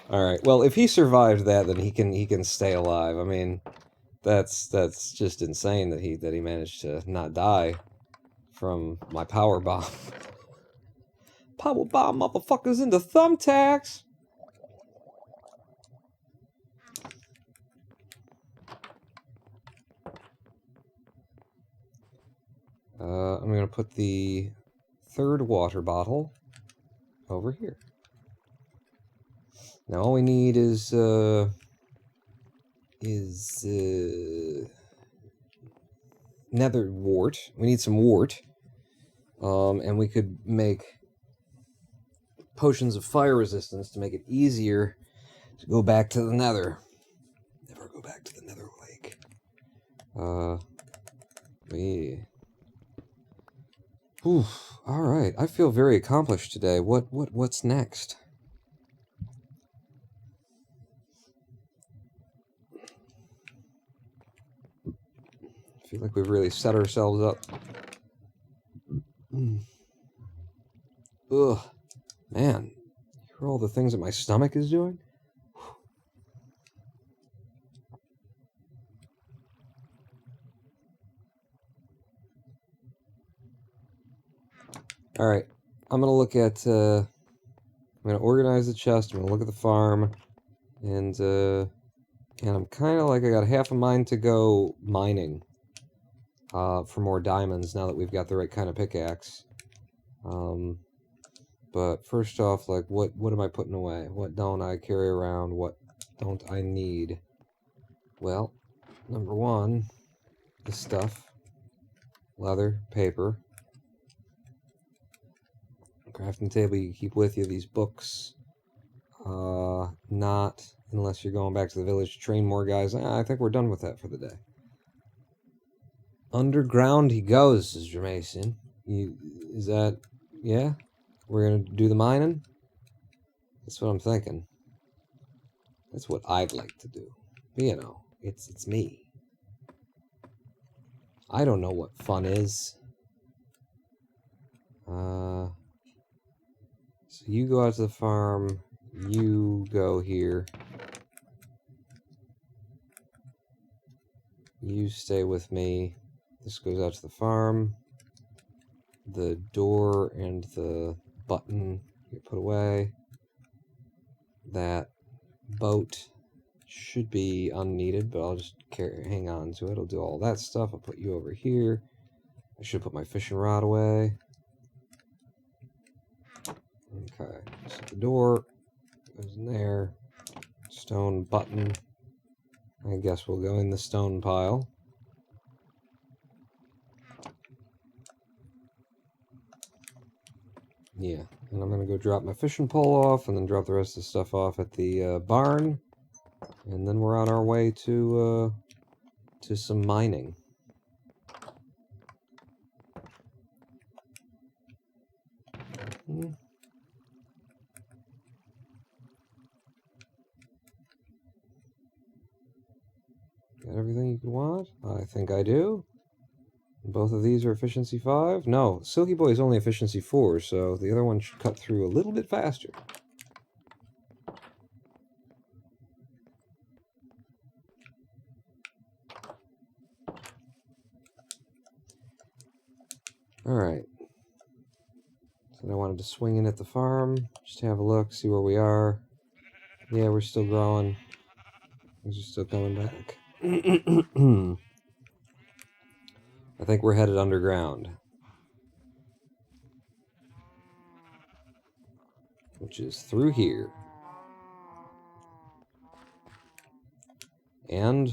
All right. Well, if he survived that, then he can stay alive. I mean, that's just insane that he managed to not die from my power bomb. Power bomb motherfuckers into thumbtacks. I'm gonna put the third water bottle over here. Now all we need is nether wart. We need some wart. And we could make potions of fire resistance to make it easier to go back to the nether. Never go back to the Nether Lake. Yeah. Oof. All right. I feel very accomplished today. What's next? I feel like we've really set ourselves up. Ugh. Man. You hear all the things that my stomach is doing? Alright. I'm gonna look at, I'm gonna organize the chest, I'm gonna look at the farm, and I'm kinda like I got half a mind to go mining. For more diamonds now that we've got the right kind of pickaxe. But first off, like, what am I putting away? What don't I carry around? What don't I need? Well, number one, this stuff. Leather, paper. Crafting table you keep with you. These books. Not unless you're going back to the village to train more guys. I think we're done with that for the day. Underground he goes, says Jermason. Is that... yeah? We're gonna do the mining? That's what I'm thinking. That's what I'd like to do. But, you know, it's me. I don't know what fun is. So you go out to the farm. You go here. You stay with me. This goes out to the farm. The door and the button get put away. That boat should be unneeded, but I'll just hang on to it. I'll do all that stuff. I'll put you over here. I should put my fishing rod away. Okay, so the door goes in there. Stone button. I guess we'll go in the stone pile. Yeah, and I'm gonna go drop my fishing pole off, and then drop the rest of the stuff off at the barn, and then we're on our way to some mining. Got everything you could want? I think I do. Both of these are efficiency 5. No, Silky Boy is only efficiency 4, so the other one should cut through a little bit faster. Alright. So I wanted to swing in at the farm, just have a look, see where we are. Yeah, we're still growing. Things are still coming back. I think we're headed underground. Which is through here. And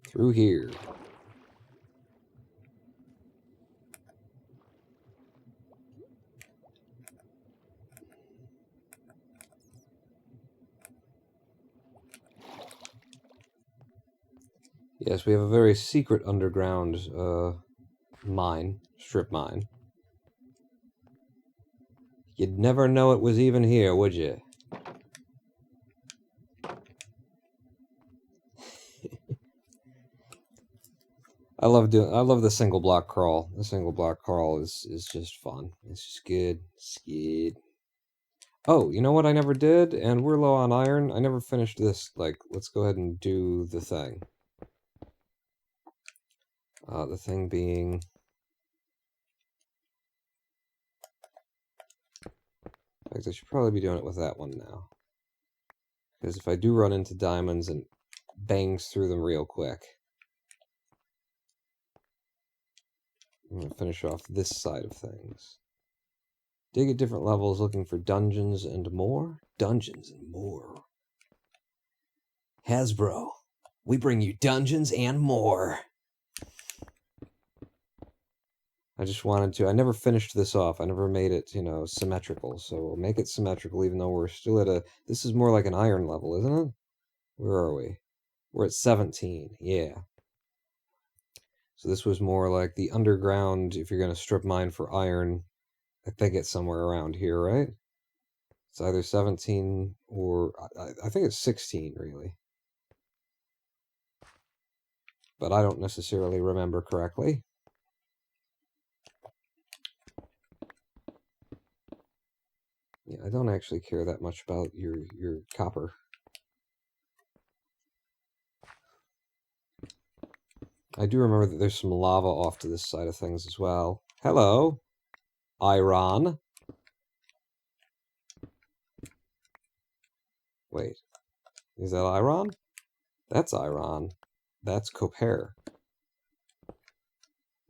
through here. Yes, we have a very secret underground strip mine. You'd never know it was even here, would you? I love the single block crawl. The single block crawl is just fun. It's just good. It's good. Oh, you know what I never did? And we're low on iron. I never finished this. Like, let's go ahead and do the thing. The thing being... in fact, I should probably be doing it with that one now. Because if I do run into diamonds and bangs through them real quick, I'm going to finish off this side of things. Dig at different levels looking for dungeons and more. Dungeons and more. Hasbro, we bring you dungeons and more. I just wanted to. I never finished this off. I never made it, you know, symmetrical. So we'll make it symmetrical, even though we're still at a... This is more like an iron level, isn't it? Where are we? We're at 17. Yeah. So this was more like the underground, if you're going to strip mine for iron. I think it's somewhere around here, right? It's either 17 or... I think it's 16, really. But I don't necessarily remember correctly. Yeah, I don't actually care that much about your copper. I do remember that there's some lava off to this side of things as well. Hello, iron. Wait, is that iron? That's iron. That's copper.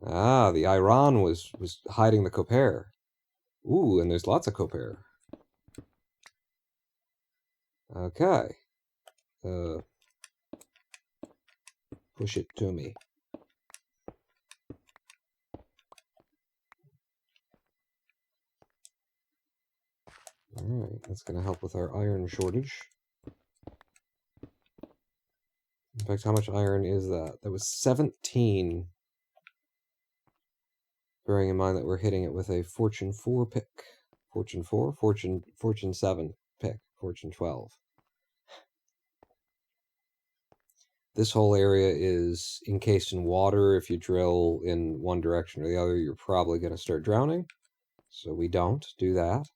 Ah, the iron was hiding the copper. Ooh, and there's lots of copper. Okay. Push it to me. Alright, that's going to help with our iron shortage. In fact, how much iron is that? That was 17. Bearing in mind that we're hitting it with a Fortune 4 pick. Fortune 4? Fortune 7 pick. Fortune 12. This whole area is encased in water. If you drill in one direction or the other, you're probably going to start drowning. So we don't do that.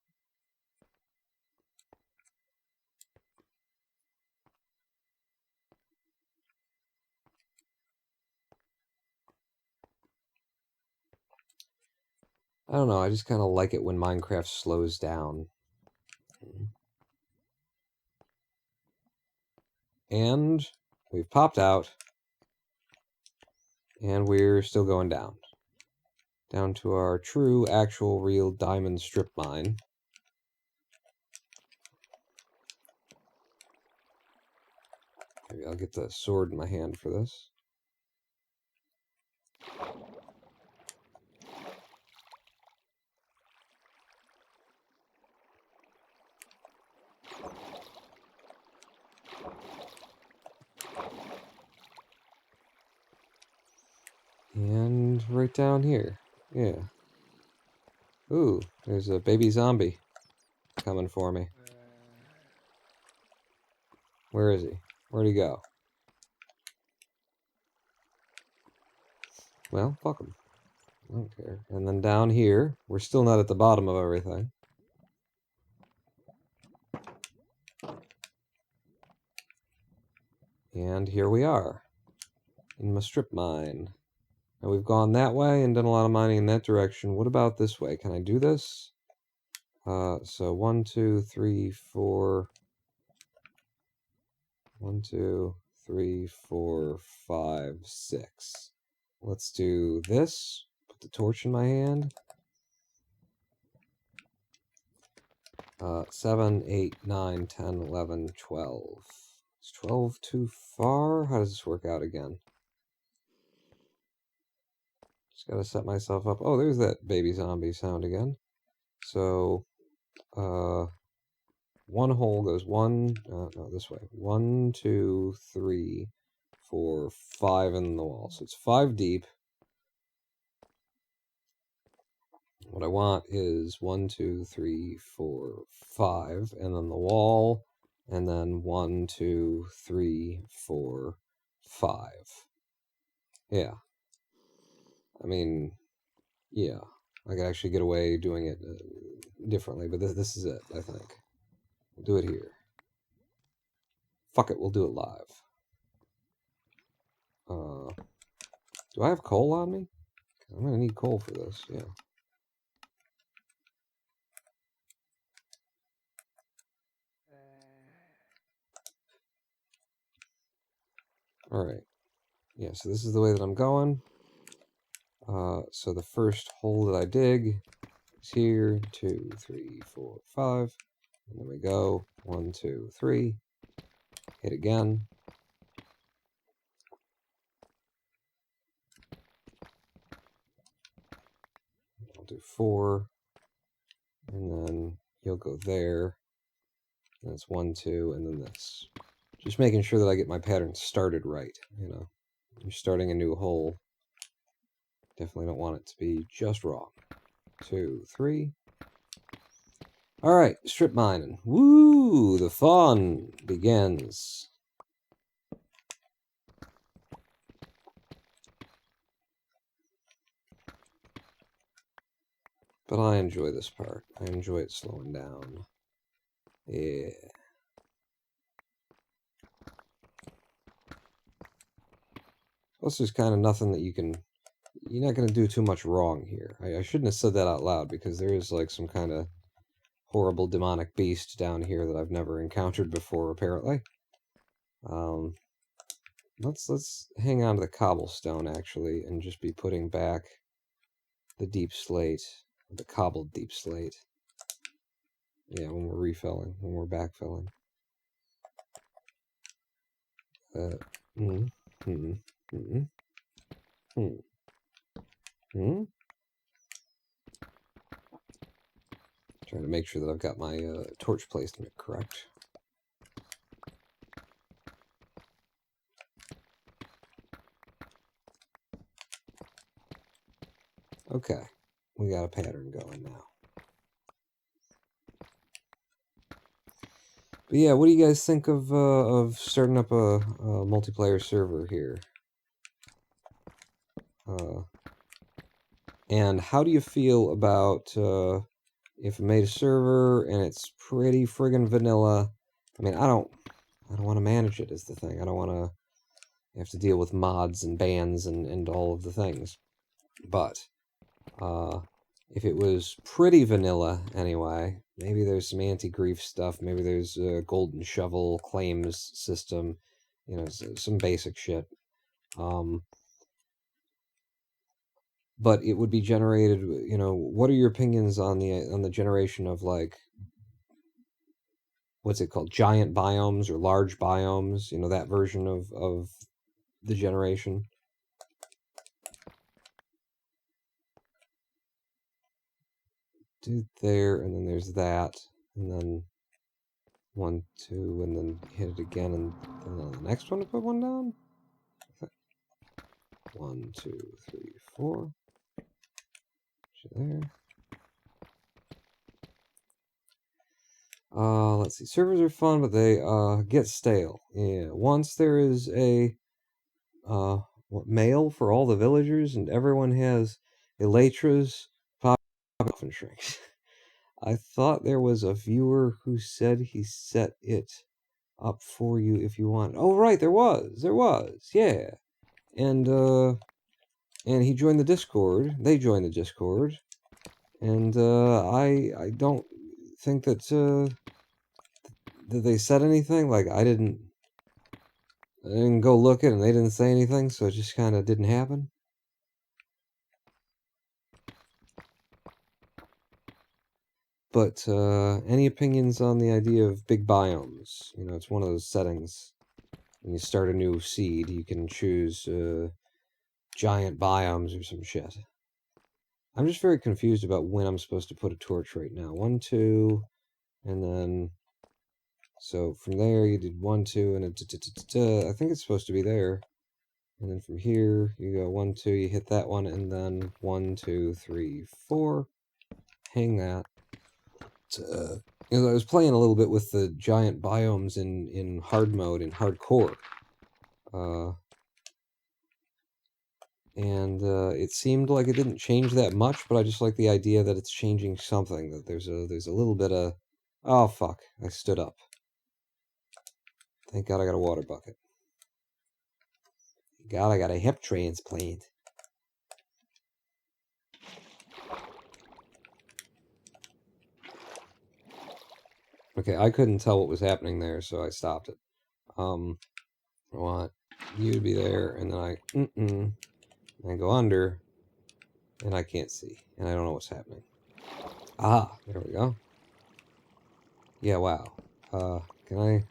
I don't know, I just kind of like it when Minecraft slows down. And we've popped out. And we're still going down. Down to our true, actual, real diamond strip mine. Maybe I'll get the sword in my hand for this. And right down here. Yeah. Ooh, there's a baby zombie coming for me. Where is he? Where'd he go? Well, fuck him. I don't care. And then down here, we're still not at the bottom of everything. And here we are. In my strip mine. Now we've gone that way and done a lot of mining in that direction. What about this way? Can I do this? So 1, 2, 3, 4... 1, 2, 3, 4, 5, 6. Let's do this. Put the torch in my hand. 7, 8, 9, 10, 11, 12. Is 12 too far? How does this work out again? Just gotta set myself up. Oh, there's that baby zombie sound again. So, one hole goes no, this way. 1, 2, 3, 4, 5 in the wall. So it's 5 deep. What I want is 1, 2, 3, 4, 5, and then the wall, and then 1, 2, 3, 4, 5. Yeah. I mean, yeah. I could actually get away doing it differently, but this is it, I think. We'll do it here. Fuck it, we'll do it live. Do I have coal on me? I'm gonna need coal for this, yeah. Alright. Yeah, so this is the way that I'm going. So the first hole that I dig is here. 2, 3, 4, 5. And then we go. 1, 2, 3. Hit again. do 4. And then you'll go there. And it's 1, 2, and then this. Just making sure that I get my pattern started right, you know. You're starting a new hole. Definitely don't want it to be just wrong. 2, 3. Alright, strip mining. Woo! The fun begins. But I enjoy this part. I enjoy it slowing down. Yeah. Plus, there's kind of nothing that you can... You're not going to do too much wrong here. I shouldn't have said that out loud, because there is, like, some kind of horrible demonic beast down here that I've never encountered before, apparently. Let's hang on to the cobblestone, actually, and just be putting back the deep slate, the cobbled deep slate. Yeah, when we're refilling, when we're backfilling. Trying to make sure that I've got my torch placement correct. Okay, we got a pattern going now. But yeah, what do you guys think of starting up a multiplayer server here? And how do you feel about if I made a server and it's pretty friggin' vanilla? I mean, I don't want to manage it is the thing. I don't want to have to deal with mods and bans and all of the things. But if it was pretty vanilla anyway, maybe there's some anti-grief stuff. Maybe there's a golden shovel claims system. You know, some basic shit. But it would be generated, you know, what are your opinions on the generation of, like, what's it called, giant biomes or large biomes, you know, that version of the generation? Do there, and then there's that, and then 1, 2, and then hit it again, and then on the next one to put one down? 1, 2, 3, 4. There. Let's see. Servers are fun, but they get stale. Yeah. Once there is a mail for all the villagers, and everyone has elytras, pop and shrinks. I thought there was a viewer who said he set it up for you if you want. Oh, right, there was, yeah. And he joined the Discord. They joined the Discord, and I don't think that they said anything. Like, I didn't go look it, and they didn't say anything, so it just kind of didn't happen. But any opinions on the idea of big biomes? You know, it's one of those settings. When you start a new seed, you can choose giant biomes or some shit. I'm just very confused about when I'm supposed to put a torch right now. 1, 2, and then... So from there, you did 1, 2, and I think it's supposed to be there. And then from here, you go 1, 2, you hit that one, and then 1, 2, 3, 4. Hang that. You know, I was playing a little bit with the giant biomes in hard mode, in hardcore. And it seemed like it didn't change that much, but I just like the idea that it's changing something, that there's a little bit of... Oh, fuck. I stood up. Thank God I got a water bucket. Thank God I got a hip transplant. Okay, I couldn't tell what was happening there, so I stopped it. I want you to be there, and then I go under, and I can't see, and I don't know what's happening. Ah, there we go. Yeah, wow. Can I...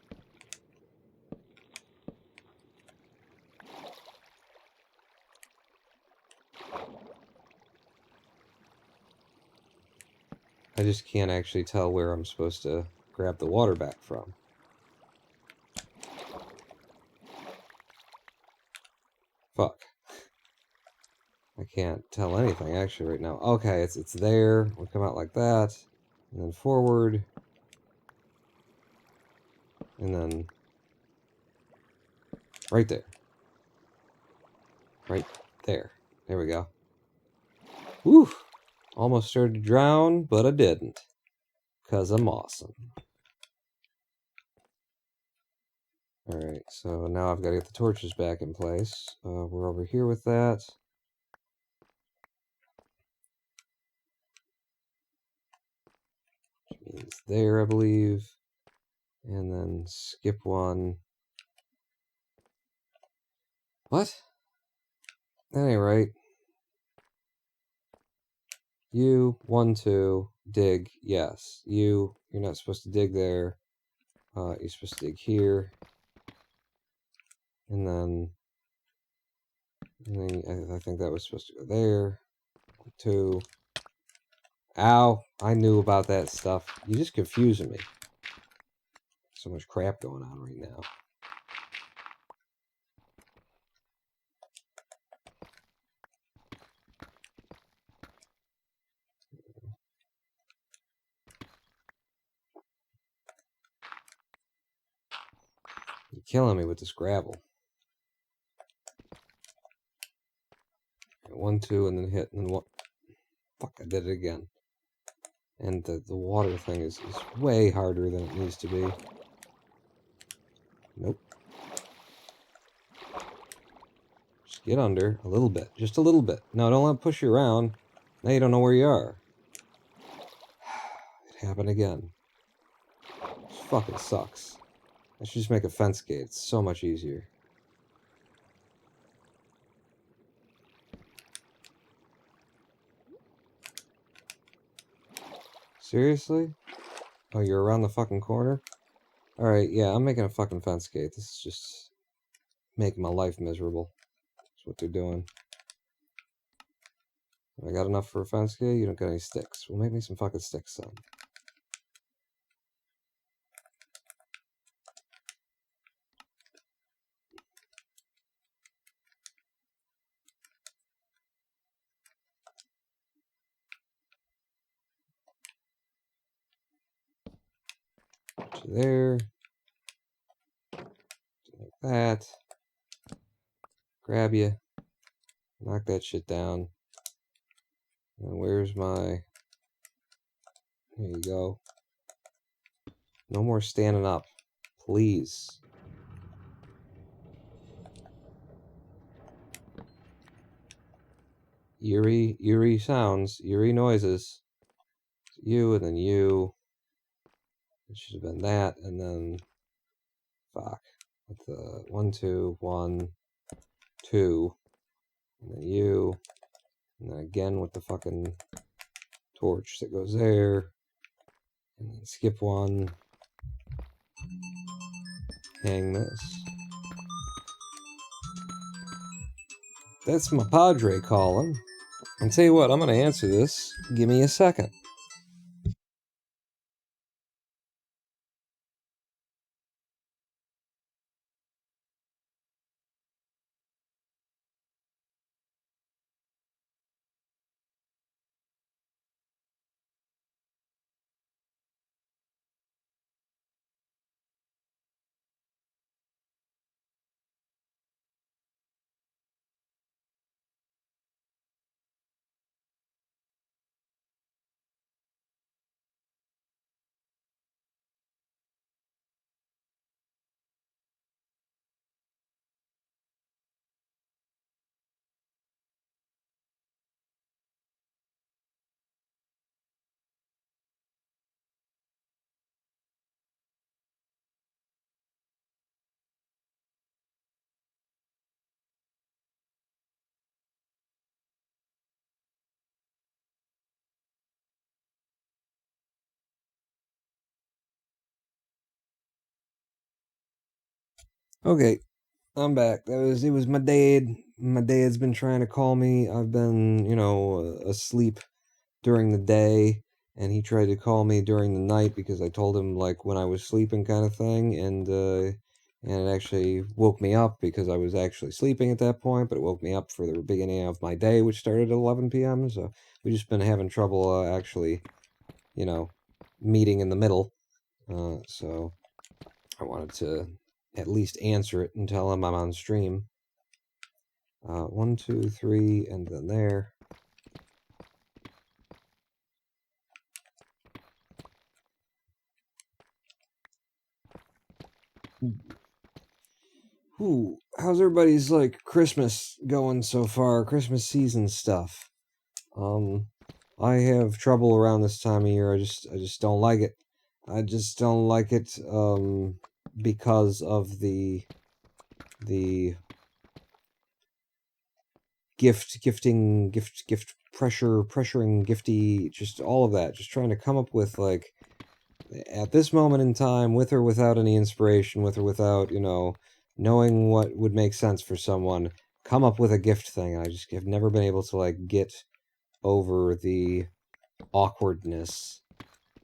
I just can't actually tell where I'm supposed to grab the water back from. Fuck. I can't tell anything actually right now. Okay, it's there. We'll come out like that. And then forward. And then right there. Right there. There we go. Woo! Almost started to drown, but I didn't. 'Cause I'm awesome. Alright, so now I've got to get the torches back in place. We're over here with that. Which means there, I believe. And then skip one. What? That ain't right. You, 1, 2, dig, yes. You're not supposed to dig there. You're supposed to dig here. And then I think that was supposed to go there. 1, 2. Ow! I knew about that stuff. You're just confusing me. So much crap going on right now. You're killing me with this gravel. 1, 2, and then hit, and then what? Fuck, I did it again. And the water thing is way harder than it needs to be. Nope. Just get under a little bit. Just a little bit. No, don't let it push you around. Now you don't know where you are. It happened again. This fucking sucks. I should just make a fence gate. It's so much easier. Seriously? Oh, you're around the fucking corner? Alright, yeah, I'm making a fucking fence gate. This is just making my life miserable. That's what they're doing. I got enough for a fence gate? You don't got any sticks. Well, make me some fucking sticks, son. There. Like that. Grab you. Knock that shit down. And where's my... Here you go. No more standing up. Please. Eerie sounds. Eerie noises. You, and then you. It should have been that, and then... Fuck. With the 1, 2, 1, 2. And then you. And then again with the fucking torch that goes there. And then skip one. Hang this. That's my padre calling. And tell you what, I'm going to answer this. Give me a second. Okay, I'm back. It was my dad. My dad's been trying to call me. I've been, asleep during the day, and he tried to call me during the night because I told him, like, when I was sleeping kind of thing, and it actually woke me up because I was actually sleeping at that point, but it woke me up for the beginning of my day, which started at 11 p.m., so we've just been having trouble, actually, you know, meeting in the middle, so I wanted to at least answer it and tell him I'm on stream. 1, 2, 3, and then there. Ooh, how's everybody's, like, Christmas going so far? Christmas season stuff. I have trouble around this time of year. I just don't like it. I just don't like it, because of the gift pressuring gifty, just all of that. Just trying to come up with, like, at this moment in time, with or without any inspiration, with or without, you know, knowing what would make sense for someone, come up with a gift thing. I just have never been able to, like, get over the awkwardness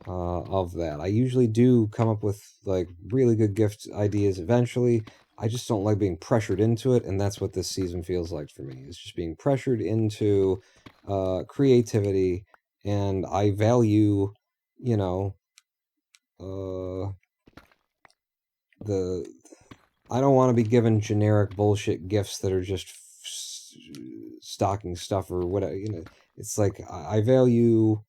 of that. I usually do come up with, like, really good gift ideas eventually. I just don't like being pressured into it, and that's what this season feels like for me. It's just being pressured into creativity, and I value, you know, I don't want to be given generic bullshit gifts that are just stocking stuff or whatever, you know. It's like, I value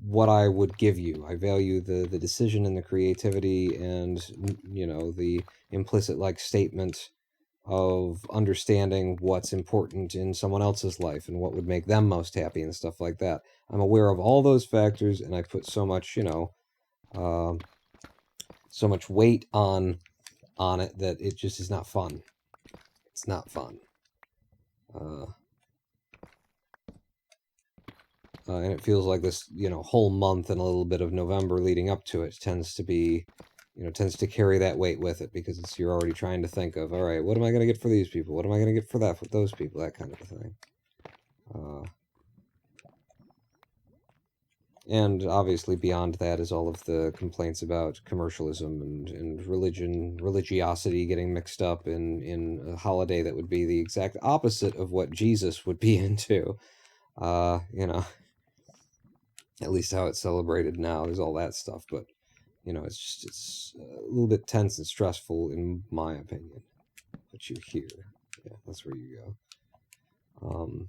what I would give you. I value the decision and the creativity and, you know, the implicit, like, statement of understanding what's important in someone else's life and what would make them most happy and stuff like that. I'm aware of all those factors, and I put so much, you know, so much weight on it that it just is not fun. It's not fun. And it feels like this, you know, whole month and a little bit of November leading up to it tends to be, you know, tends to carry that weight with it, because it's, you're already trying to think of, all right, what am I going to get for these people? What am I going to get for that, for those people? That kind of a thing. And obviously beyond that is all of the complaints about commercialism and religiosity getting mixed up in a holiday that would be the exact opposite of what Jesus would be into. You know, at least how it's celebrated now. There's all that stuff, but, you know, it's just, it's a little bit tense and stressful, in my opinion. Put you here. Yeah, that's where you go.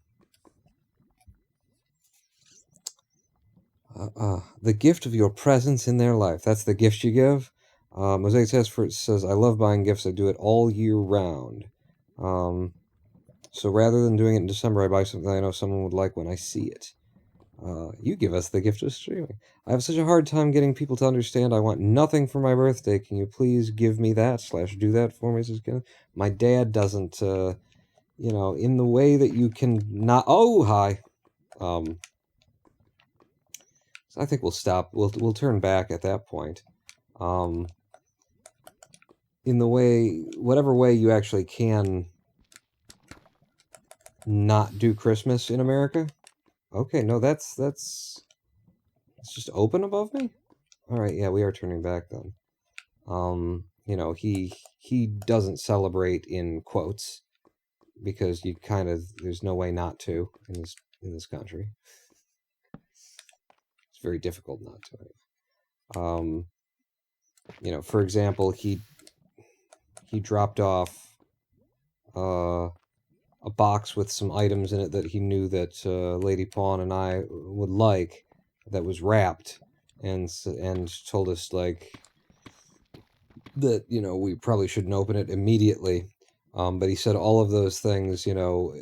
The gift of your presence in their life. That's the gift you give. Mosaic Test for it says, I love buying gifts. I do it all year round. So rather than doing it in December, I buy something I know someone would like when I see it. You give us the gift of streaming. I have such a hard time getting people to understand I want nothing for my birthday. Can you please give me that / do that for me? Says Kenneth. My dad doesn't, you know, in the way that you can not... Oh, hi. So I think we'll stop. We'll turn back at that point. In the way, whatever way you actually can not do Christmas in America. Okay, no, that's it's just open above me. All right, yeah, we are turning back then. You know, he doesn't celebrate in quotes because you kind of, there's no way not to in this country. It's very difficult not to. You know, for example, he dropped off a box with some items in it that he knew that Lady Pawn and I would like, that was wrapped, and told us, like, that, you know, we probably shouldn't open it immediately. But he said all of those things, you know,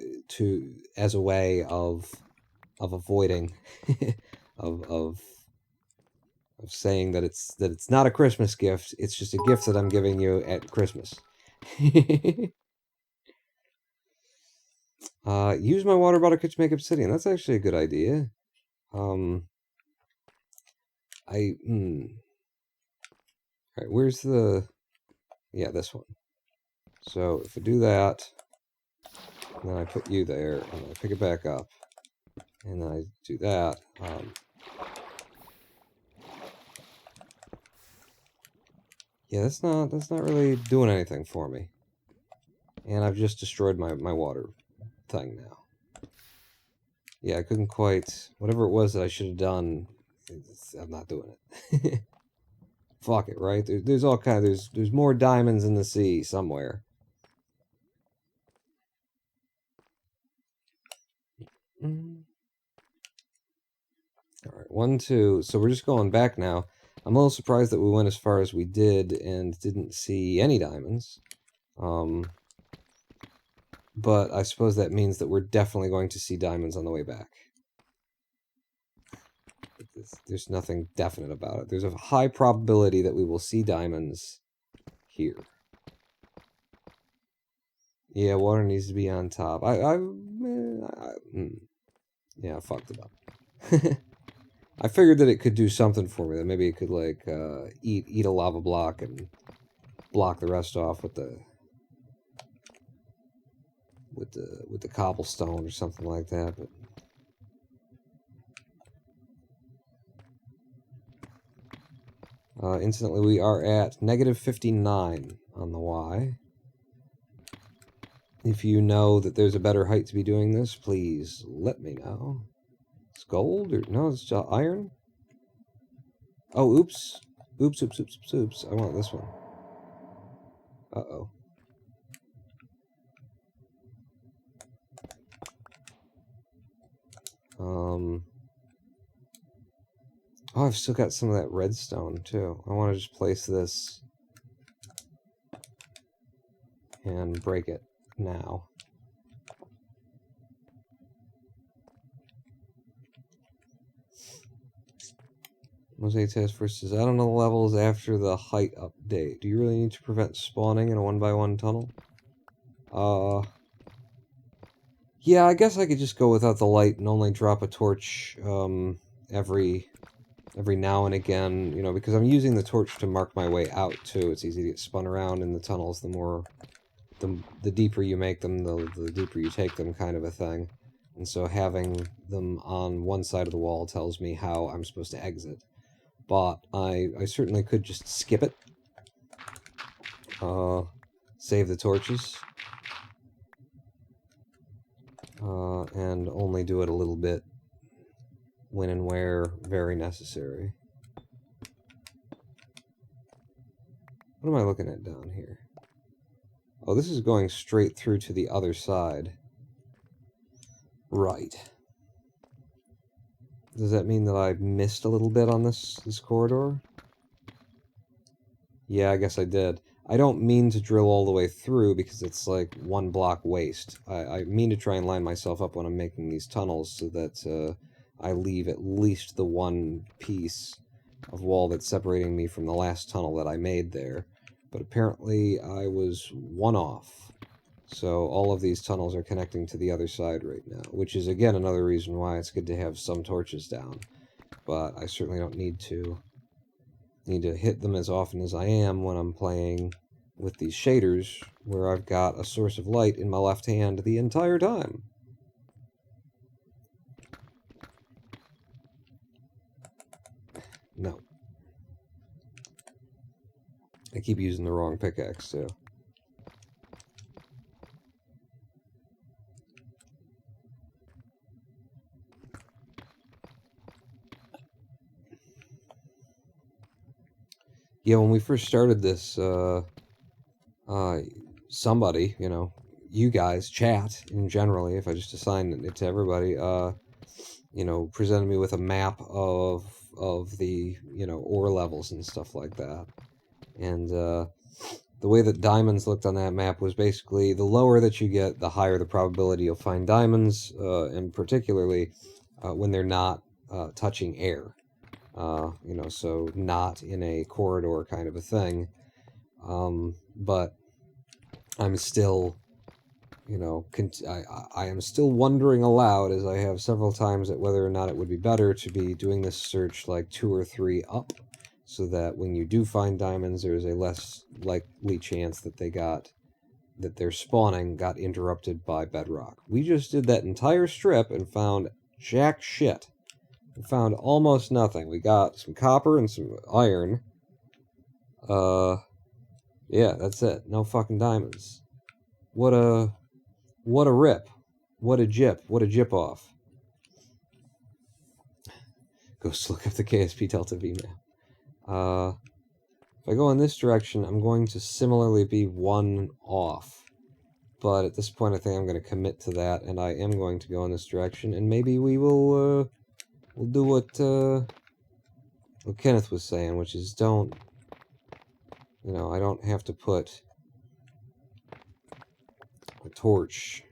as a way of avoiding of saying that it's not a Christmas gift. It's just a gift that I'm giving you at Christmas. Use my water bottle to make obsidian. That's actually a good idea. Alright, where's the... Yeah, this one. So, if I do that, and then I put you there, and I pick it back up, and then I do that, Yeah, that's not really doing anything for me. And I've just destroyed my water thing now. Yeah, I couldn't quite... Whatever it was that I should have done, I'm not doing it. Fuck it, right? There's all kind of... There's more diamonds in the sea somewhere. Alright, 1, 2... So we're just going back now. I'm a little surprised that we went as far as we did and didn't see any diamonds. But I suppose that means that we're definitely going to see diamonds on the way back. There's nothing definite about it. There's a high probability that we will see diamonds here. Yeah, water needs to be on top. Yeah, I fucked it up. I figured that it could do something for me. That maybe it could, like, eat a lava block and block the rest off with the cobblestone or something like that. But incidentally, we are at -59 on the Y. If you know that there's a better height to be doing this, please let me know. It's gold? Or no, it's iron? Oh, oops. Oops. I want this one. Uh-oh. Oh, I've still got some of that redstone, too. I want to just place this and break it now. Mosaic Task Force says, I don't know the levels after the height update. Do you really need to prevent spawning in a 1x1 tunnel? Yeah, I guess I could just go without the light and only drop a torch, every now and again, you know, because I'm using the torch to mark my way out, too. It's easy to get spun around in the tunnels. The deeper you make them, the deeper you take them, kind of a thing. And so having them on one side of the wall tells me how I'm supposed to exit. But I certainly could just skip it. Save the torches. And only do it a little bit when and where very necessary. What am I looking at down here? Oh, this is going straight through to the other side. Right. Does that mean that I missed a little bit on this corridor? Yeah, I guess I did. I don't mean to drill all the way through because it's like one block waste. I mean to try and line myself up when I'm making these tunnels so that I leave at least the one piece of wall that's separating me from the last tunnel that I made there. But apparently I was one off. So all of these tunnels are connecting to the other side right now, which is again another reason why it's good to have some torches down. But I certainly don't need to hit them as often as I am when I'm playing with these shaders, where I've got a source of light in my left hand the entire time. No. I keep using the wrong pickaxe, too. Yeah, when we first started this, somebody, you know, you guys, chat, in generally, if I just assign it to everybody, you know, presented me with a map of the, you know, ore levels and stuff like that. And, the way that diamonds looked on that map was basically the lower that you get, the higher the probability you'll find diamonds, and particularly when they're not touching air. You know, so not in a corridor kind of a thing. But I'm still, you know, I am still wondering aloud, as I have several times, at whether or not it would be better to be doing this search like 2 or 3 up, so that when you do find diamonds, there's a less likely chance that their spawning got interrupted by bedrock. We just did that entire strip and found jack shit. We found almost nothing. We got some copper and some iron. Yeah, that's it. No fucking diamonds. What a rip. What a jip off. Go look up the KSP Delta V map. If I go in this direction, I'm going to similarly be 1 off. But at this point, I think I'm going to commit to that, and I am going to go in this direction, and maybe we will, we'll do what Kenneth was saying, which is don't, you know, I don't have to put a torch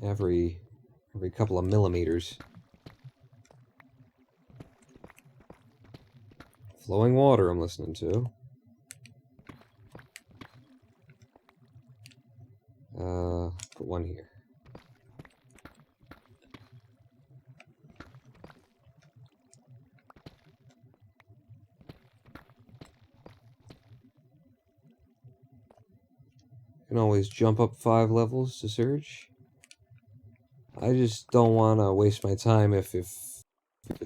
every couple of millimeters. Flowing water I'm listening to. Put one here. Can always jump up 5 levels to search. I just don't want to waste my time if it's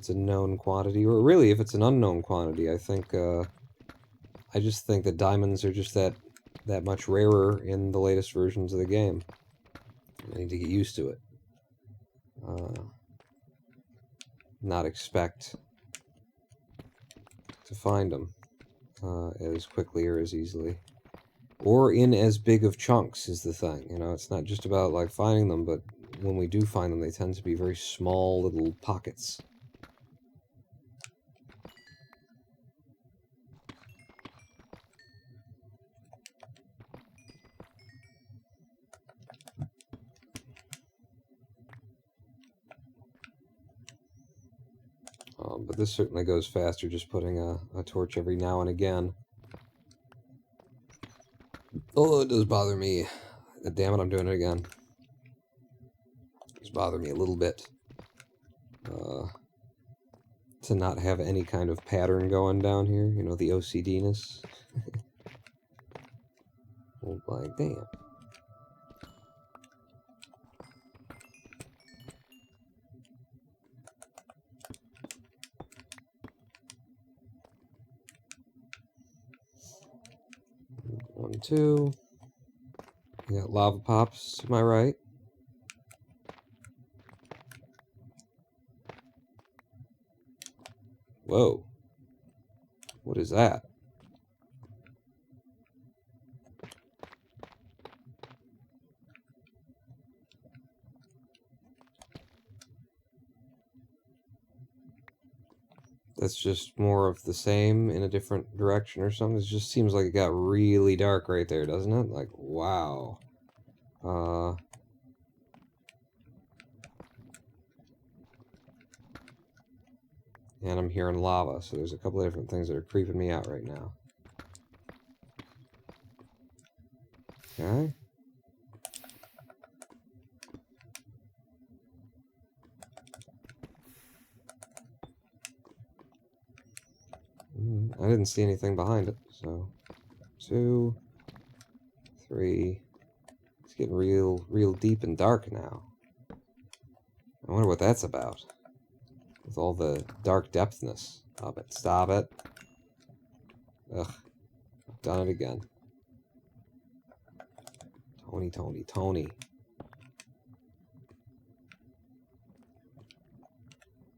a known quantity, or really if it's an unknown quantity. I think I just think that diamonds are just that much rarer in the latest versions of the game. I need to get used to it. Not expect to find them as quickly or as easily. Or in as big of chunks is the thing. You know, it's not just about like finding them, but when we do find them, they tend to be very small little pockets. But this certainly goes faster, just putting a torch every now and again. Although it does bother me. Damn it, I'm doing it again. It does bother me a little bit. To not have any kind of pattern going down here. You know, the OCD-ness. Oh my damn. One, two. We got lava pops to my right. Whoa. What is that? That's just more of the same in a different direction or something. It just seems like it got really dark right there, doesn't it? Like, wow. And I'm hearing lava, so there's a couple of different things that are creeping me out right now. Okay. I didn't see anything behind it, so 2, 3. It's getting real deep and dark now. I wonder what that's about. With all the dark depthness of it. Stop it. Ugh. I've done it again. Tony.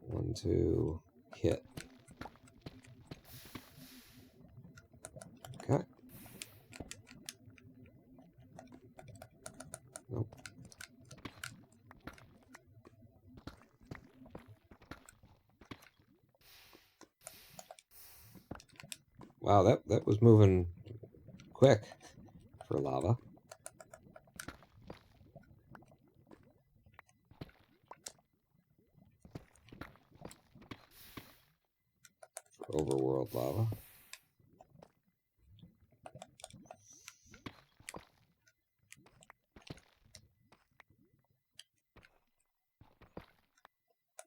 1, 2, hit. Okay. Nope. Wow, that was moving quick for lava. For overworld lava.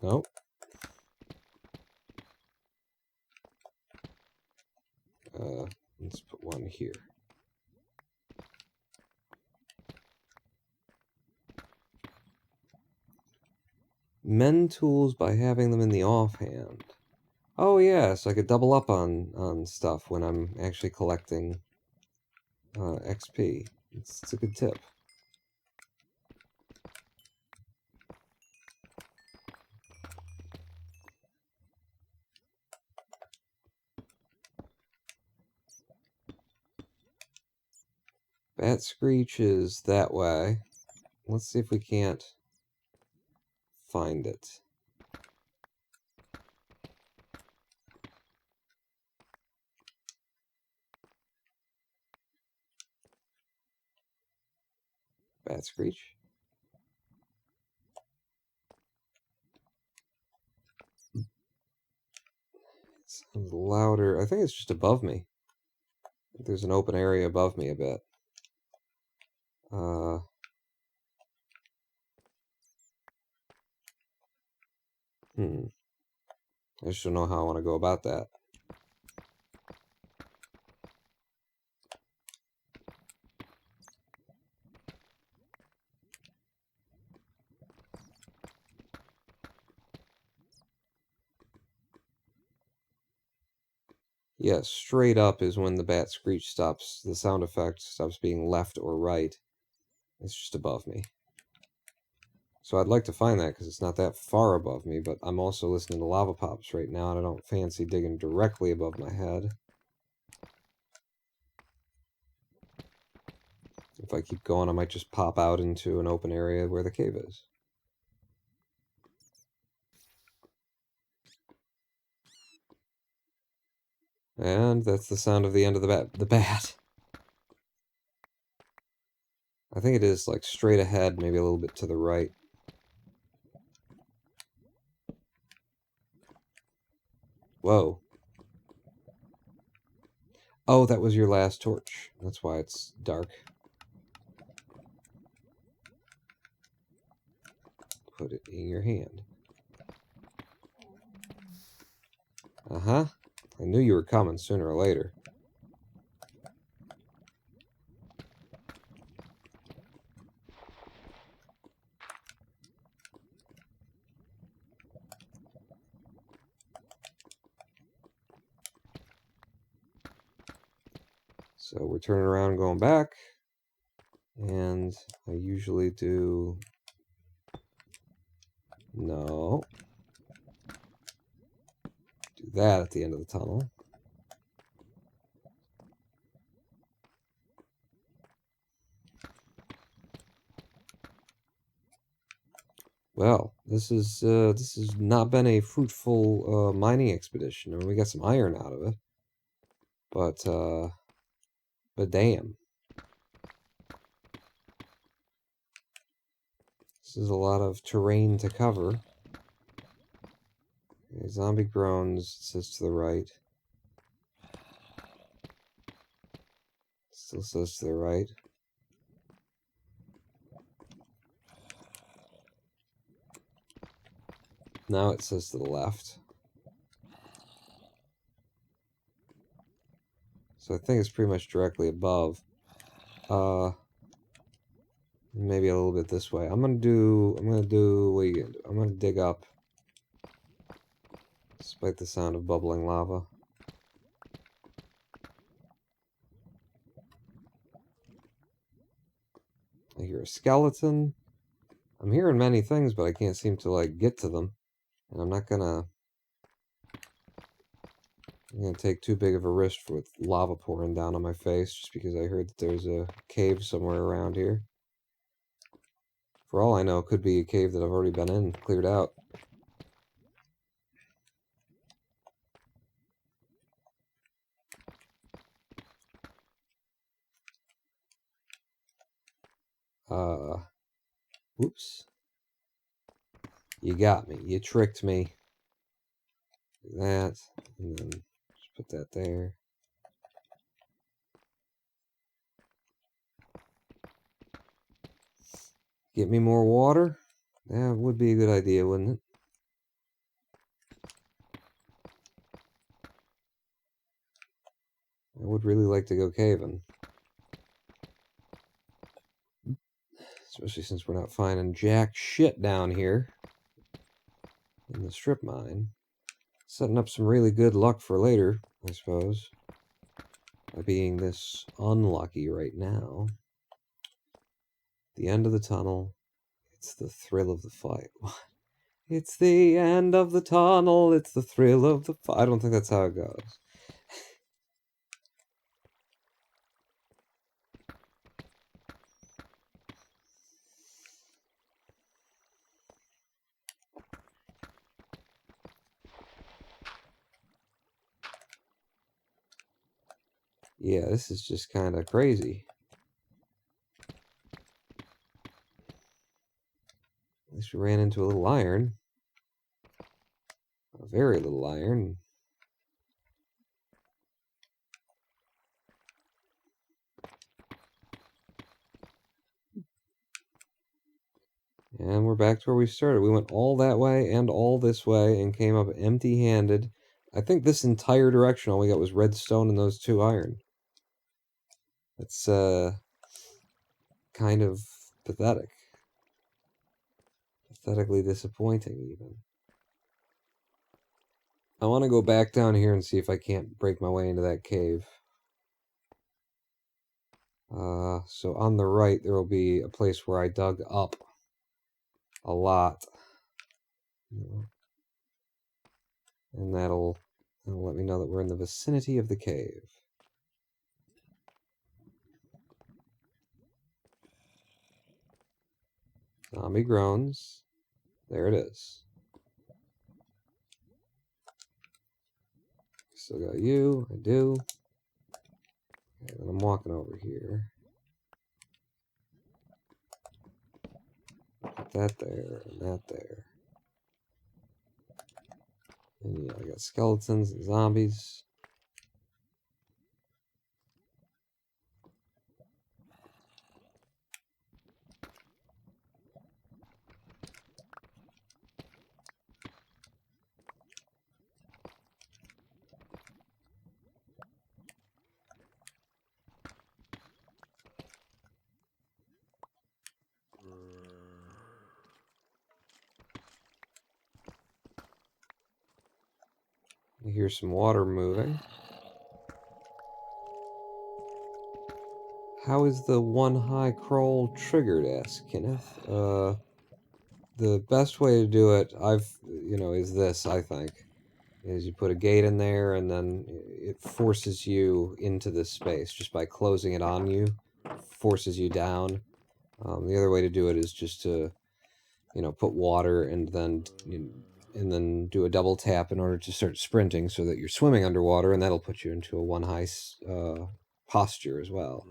Nope. Let's put one here. Mend tools by having them in the offhand. Oh yeah, so I could double up on stuff when I'm actually collecting XP. It's a good tip. Bat Screech is that way. Let's see if we can't find it. Bat Screech. It sounds louder. I think it's just above me. There's an open area above me a bit. I just don't know how I want to go about that. Yes, straight up is when the bat screech stops, the sound effect stops being left or right. It's just above me. So I'd like to find that because it's not that far above me, but I'm also listening to lava pops right now, and I don't fancy digging directly above my head. If I keep going, I might just pop out into an open area where the cave is. And that's the sound of the end of the bat. I think it is like straight ahead, maybe a little bit to the right. Whoa. Oh, that was your last torch. That's why it's dark. Put it in your hand. Uh-huh. I knew you were coming sooner or later. So we're turning around and going back. And I usually do... No. Do that at the end of the tunnel. Well, this has not been a fruitful mining expedition. I mean, we got some iron out of it, but damn, this is a lot of terrain to cover. Okay, zombie groans, it says to the right. Still says to the right. Now it says to the left. So I think it's pretty much directly above. Maybe a little bit this way. I'm gonna do, what are you gonna do? I'm gonna dig up. Despite the sound of bubbling lava. I hear a skeleton. I'm hearing many things, but I can't seem to, like, get to them. And I'm gonna take too big of a risk with lava pouring down on my face, just because I heard that there's a cave somewhere around here. For all I know, it could be a cave that I've already been in, cleared out. Oops. You got me. You tricked me. Do that, and then just put that there. Get me more water? That would be a good idea, wouldn't it? I would really like to go caving. Especially since we're not finding jack shit down here in the strip mine. Setting up some really good luck for later, I suppose. By being this unlucky right now. The end of the tunnel. It's the thrill of the fight. It's the end of the tunnel. It's the thrill of the fight. I don't think that's how it goes. Yeah, this is just kind of crazy. At least we ran into a little iron. A very little iron. And we're back to where we started. We went all that way and all this way and came up empty-handed. I think this entire direction all we got was redstone and those 2 iron. It's, kind of pathetic. Pathetically disappointing, even. I want to go back down here and see if I can't break my way into that cave. So on the right, there will be a place where I dug up a lot. And that'll let me know that we're in the vicinity of the cave. Zombie groans. There it is. Still got you. I do. Okay, then I'm walking over here. Put that there and that there. And yeah, I got skeletons and zombies. You hear some water moving. How is the one high crawl triggered, asks Kenneth. The best way to do it, is this, I think. Is you put a gate in there and then it forces you into this space just by closing it on you. Forces you down. The other way to do it is just to, put water and then do a double tap in order to start sprinting so that you're swimming underwater, and that'll put you into a one high posture as well.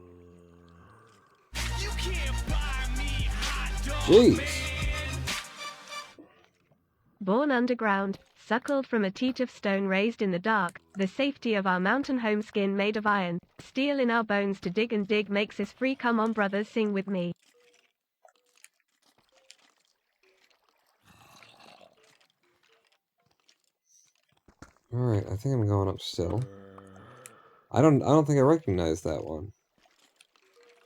You can't buy me hot dog, Jeez. man. Born underground, suckled from a teat of stone raised in the dark, the safety of our mountain home skin made of iron, steel in our bones to dig and dig makes us free. Come on brothers, sing with me. Alright, I think I'm going up still. I don't think I recognize that one.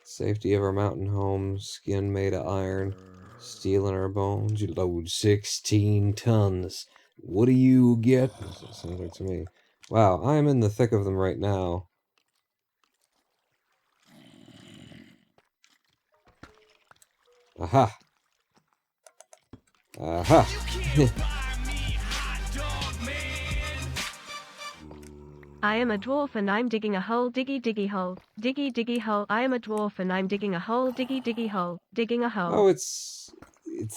Safety of our mountain home, skin made of iron, steel in our bones. You load 16 tons. What do you get? That sounds like to me. Wow, I am in the thick of them right now. Aha! Aha! You can't buy me hot dog, man. I am a dwarf and I'm digging a hole, diggy diggy hole, diggy diggy hole. I am a dwarf and I'm digging a hole, diggy diggy hole, digging a hole. Oh, it's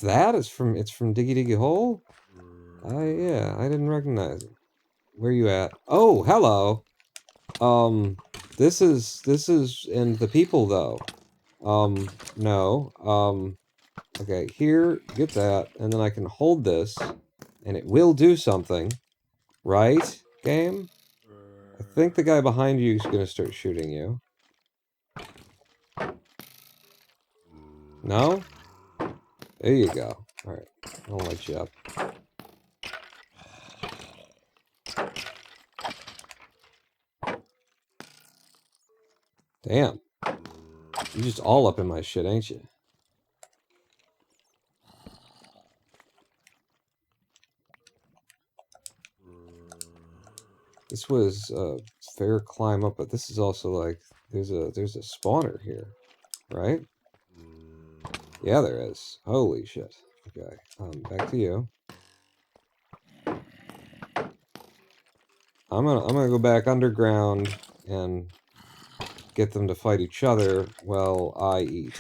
that? It's from Diggy Diggy Hole? Yeah, I didn't recognize it. Where you at? Oh, hello! This is, and the people, though. No. Okay, here, get that, and then I can hold this, and it will do something. Right, game? I think the guy behind you is gonna start shooting you. No? There you go. Alright, I'll light you up. Damn. You're just all up in my shit, ain't you? This was a fair climb up, but this is also like there's a spawner here, right? Yeah, there is. Holy shit. Okay, back to you. I'm gonna go back underground and get them to fight each other while I eat.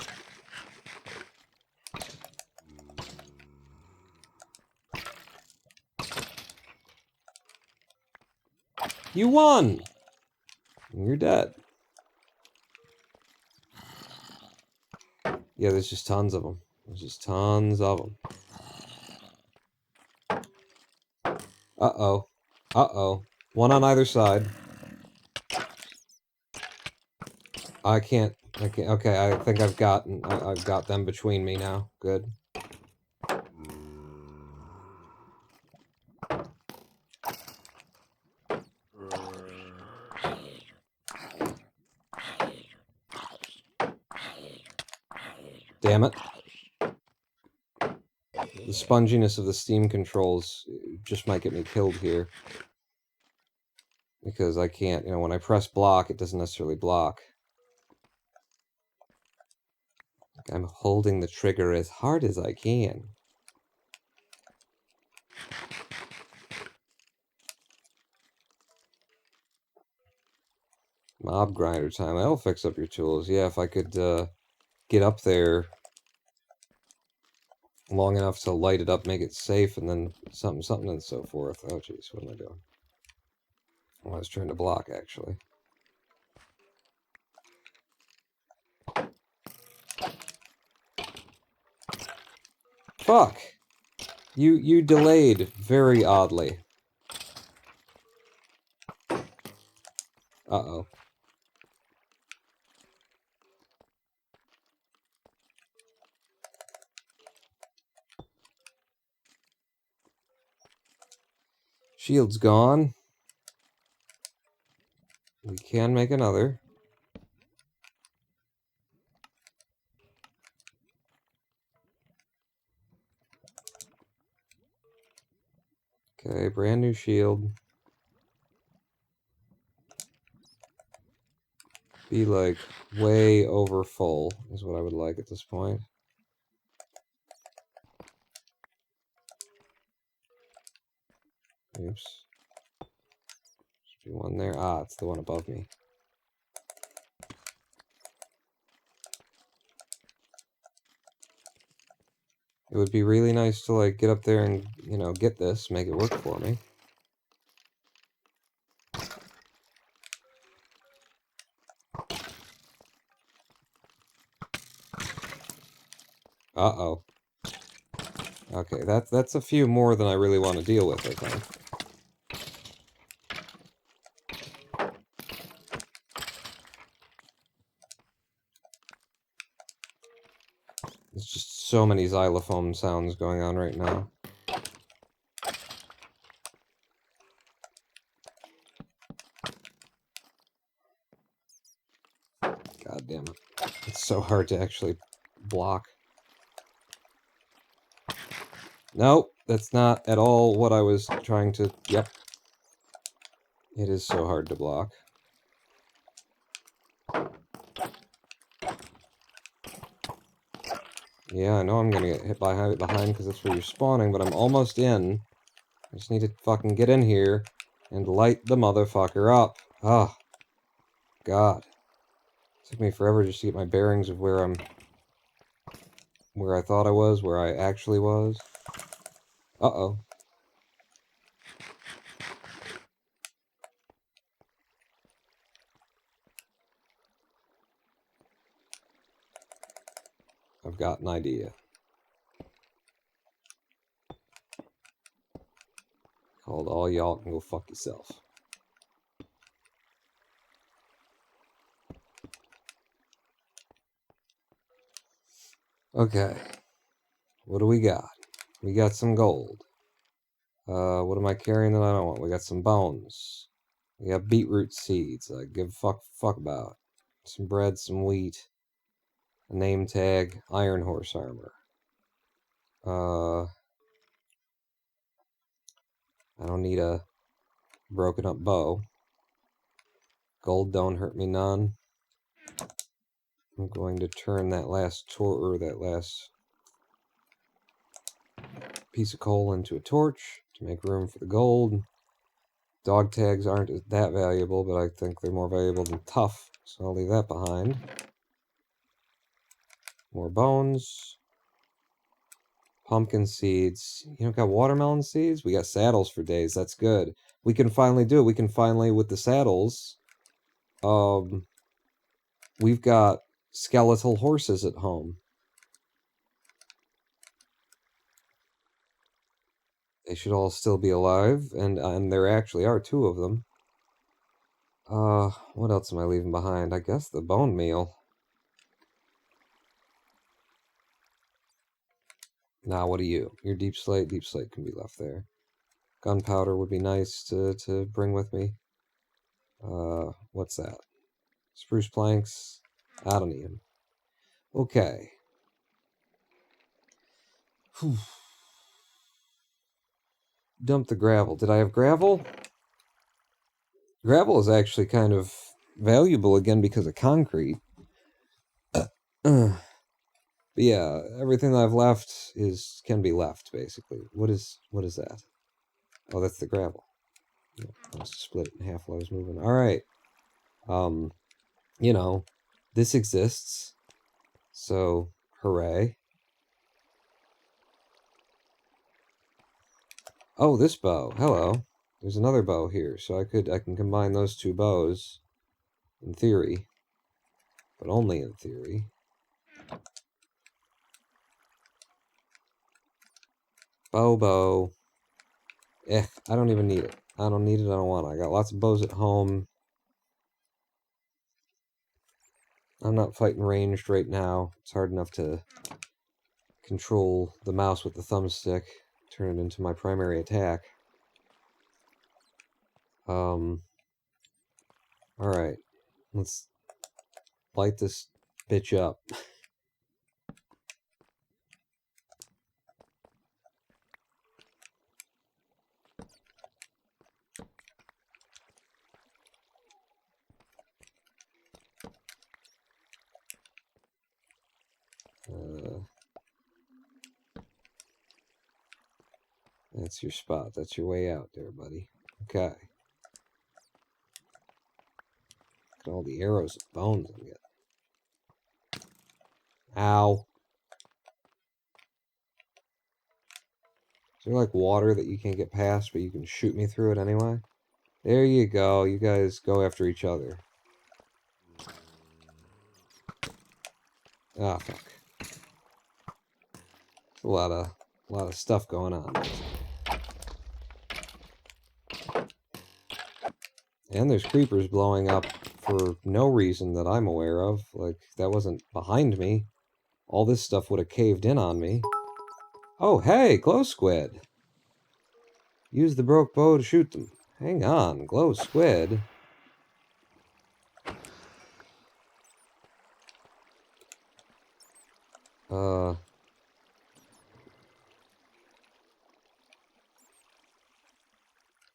You won! You're dead. Yeah, there's just tons of them. There's just tons of them. Uh-oh. Uh-oh. One on either side. I can't. Okay, I think I've got them between me now. Good. Damn it. The sponginess of the Steam controls just might get me killed here. Because I can't, when I press block, it doesn't necessarily block. I'm holding the trigger as hard as I can. Mob grinder time. That'll fix up your tools. Yeah, if I could get up there long enough to light it up, make it safe, and then something, and so forth. Oh, jeez, what am I doing? Oh, I was trying to block, actually. Fuck! You delayed very oddly. Uh-oh. Shield's gone. We can make another. Okay, brand new shield. Be like way over full is what I would like at this point. Oops. Should be one there. Ah, it's the one above me. It would be really nice to, like, get up there and, get this, make it work for me. Uh-oh. Okay, that's a few more than I really want to deal with, I think. There's just so many xylophone sounds going on right now. God damn it. It's so hard to actually block. Nope, that's not at all what I was trying to... Yep. It is so hard to block. Yeah, I know I'm gonna get hit behind because that's where you're spawning, but I'm almost in. I just need to fucking get in here and light the motherfucker up. Ah. God. It took me forever just to get my bearings of where I thought I was, where I actually was. Uh-oh. I've got an idea. Called all y'all can go fuck yourself. Okay. What do we got? We got some gold. What am I carrying that I don't want? We got some bones. We got beetroot seeds. I give a fuck about. Some bread, some wheat. A name tag. Iron horse armor. I don't need a broken up bow. Gold don't hurt me none. I'm going to turn that last piece of coal into a torch to make room for the gold. Dog tags aren't that valuable, but I think they're more valuable than tough, so I'll leave that behind. More bones. Pumpkin seeds. You don't got watermelon seeds? We got saddles for days. That's good. We can finally do it. We can finally, with the saddles, we've got skeletal horses at home. They should all still be alive, and there actually are 2 of them. What else am I leaving behind? I guess the bone meal. Now, what are you? Your deep slate? Deep slate can be left there. Gunpowder would be nice to bring with me. What's that? Spruce planks. I don't need them. Okay. Whew. Dump the gravel. Did I have gravel? Gravel is actually kind of valuable again because of concrete. But yeah, everything that I've left can be left, basically. What is that? Oh, that's the gravel. Yeah, I must have split it in half while I was moving. Alright. You know, this exists. So, hooray. Oh, this bow. Hello. There's another bow here, so I can combine those 2 bows, in theory. But only in theory. Bow. I don't even need it. I don't need it, I don't want it. I got lots of bows at home. I'm not fighting ranged right now. It's hard enough to control the mouse with the thumbstick. Turn it into my primary attack. Alright. Let's light this bitch up. That's your spot. That's your way out there, buddy. Okay. Look at all the arrows and bones I'm getting. Ow. Is there like water that you can't get past, but you can shoot me through it anyway? There you go. You guys go after each other. Ah, fuck. There's a lot of stuff going on. And there's creepers blowing up for no reason that I'm aware of. Like, that wasn't behind me. All this stuff would have caved in on me. Oh, hey, glow squid. Use the broke bow to shoot them. Hang on, glow squid.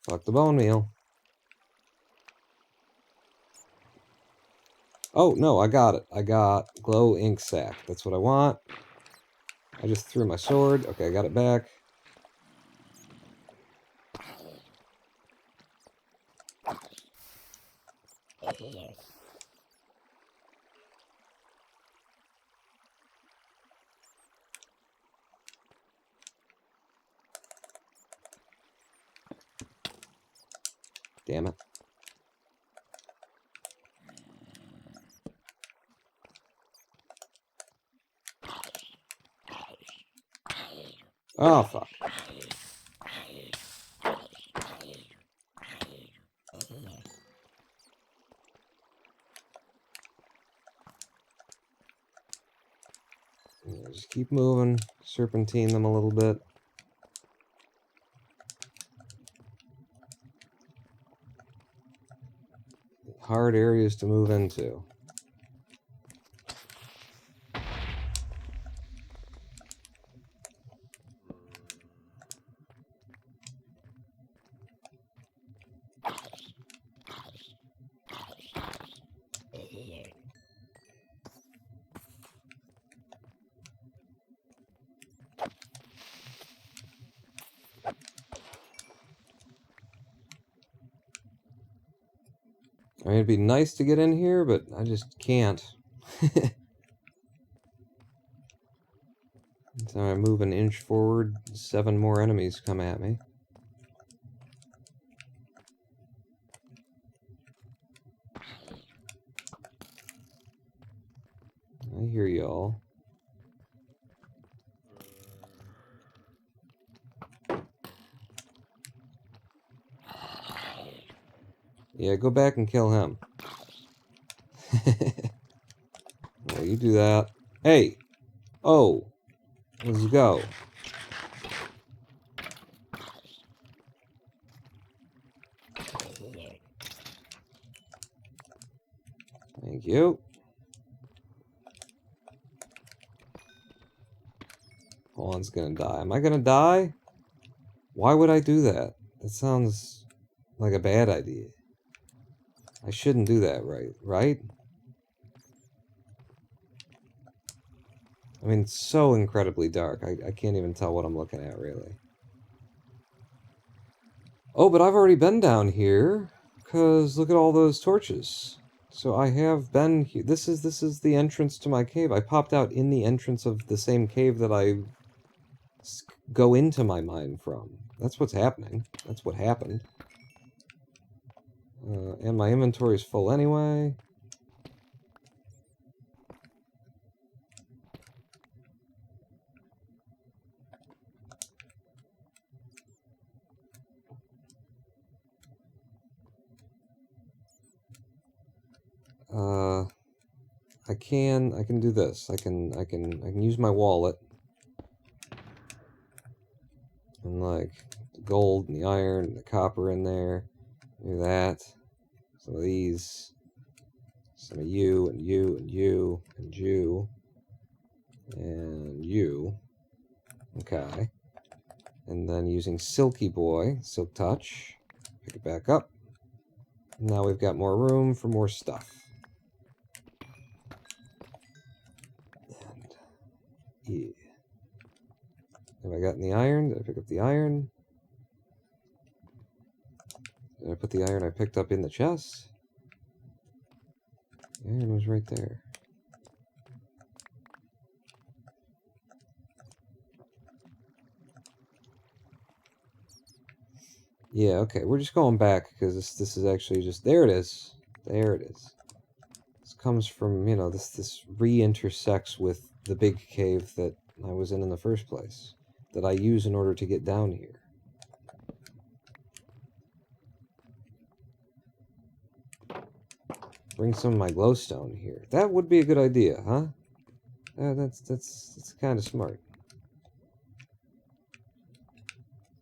Fuck the bone meal. Oh, no, I got it. I got glow ink sac. That's what I want. I just threw my sword. Okay, I got it back. Damn it. Oh, fuck. Yeah, just keep moving. Serpentine them a little bit. Hard areas to move into. mean, it'd be nice to get in here, but I just can't. So I move an inch forward, 7 more enemies come at me. I hear y'all. Yeah, go back and kill him. Well, you do that. Hey! Oh! Let's go. Thank you. Juan's gonna die. Am I gonna die? Why would I do that? That sounds like a bad idea. I shouldn't do that, right? I mean, it's so incredibly dark. I can't even tell what I'm looking at, really. Oh, but I've already been down here, because look at all those torches. So I have been here. This is the entrance to my cave. I popped out in the entrance of the same cave that I go into my mine from. That's what's happening. That's what happened. And my inventory is full anyway. I can do this. I can use my wallet. And like the gold and the iron and the copper in there. Do that. Some of these. Some of you and you and you and you. And you. Okay. And then using Silky Boy, Silk Touch. Pick it back up. Now we've got more room for more stuff. And yeah. Have I gotten the iron? Did I pick up the iron? Did I put the iron I picked up in the chest? The iron was right there. Yeah, okay, we're just going back because this is actually just there it is. There it is. This comes from, you know, this re-intersects with the big cave that I was in the first place, that I use in order to get down here. Bring some of my glowstone here. That would be a good idea, huh? That's kind of smart.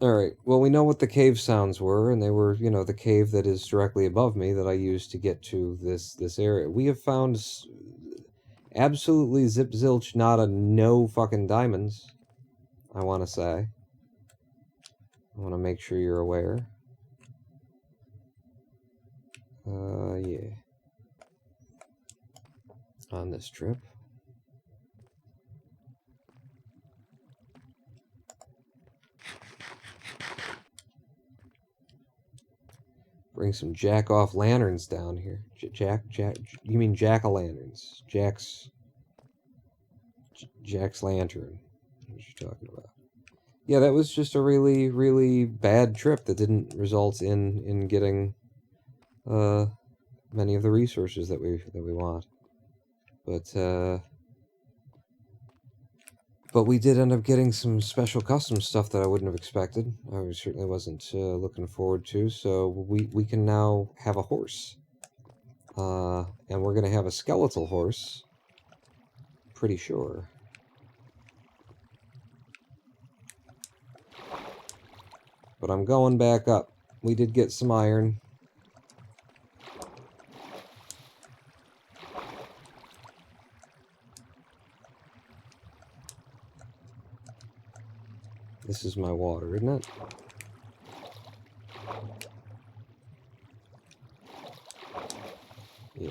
Alright, well, we know what the cave sounds were, and they were, you know, the cave that is directly above me that I used to get to this area. We have found absolutely zip-zilch nada no fucking diamonds, I want to say. I want to make sure you're aware. Yeah. On this trip. Bring some jack-off lanterns down here. You mean jack-o'-lanterns. Jack's lantern. What you talking about? Yeah, that was just a really, really bad trip that didn't result in getting many of the resources that we want. But we did end up getting some special custom stuff that I wouldn't have expected. I certainly wasn't looking forward to. So we can now have a horse. And we're going to have a skeletal horse. Pretty sure. But I'm going back up. We did get some iron. This is my water, isn't it? Yeah.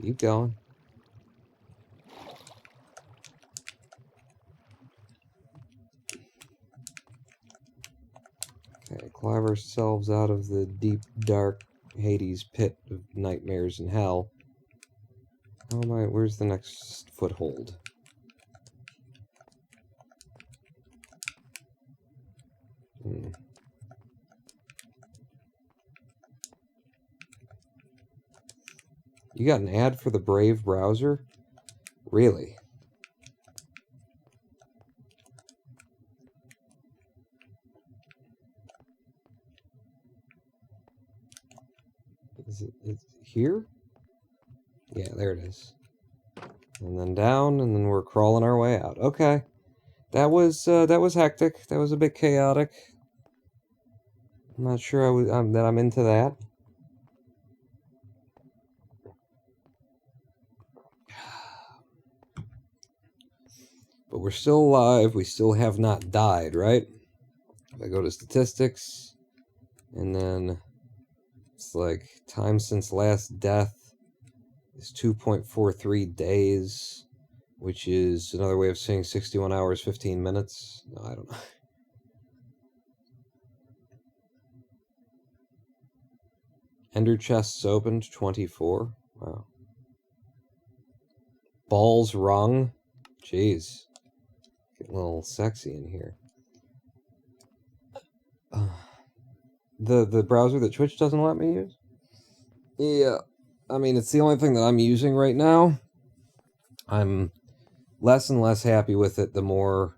Keep going. Okay, clav ourselves out of the deep, dark Hades pit of nightmares and hell. How am I? Where's the next foothold? You got an ad for the Brave browser? Really? Is it here? Yeah, there it is. And then down, and then we're crawling our way out. Okay. That was hectic. That was a bit chaotic. I'm not sure that I'm into that. But we're still alive. We still have not died, right? If I go to statistics, and then it's like time since last death is 2.43 days, which is another way of saying 61 hours, 15 minutes. No, I don't know. Ender chests opened, 24. Wow. Balls rung. Jeez. Getting a little sexy in here. The browser that Twitch doesn't let me use? Yeah. I mean, it's the only thing that I'm using right now. I'm less and less happy with it the more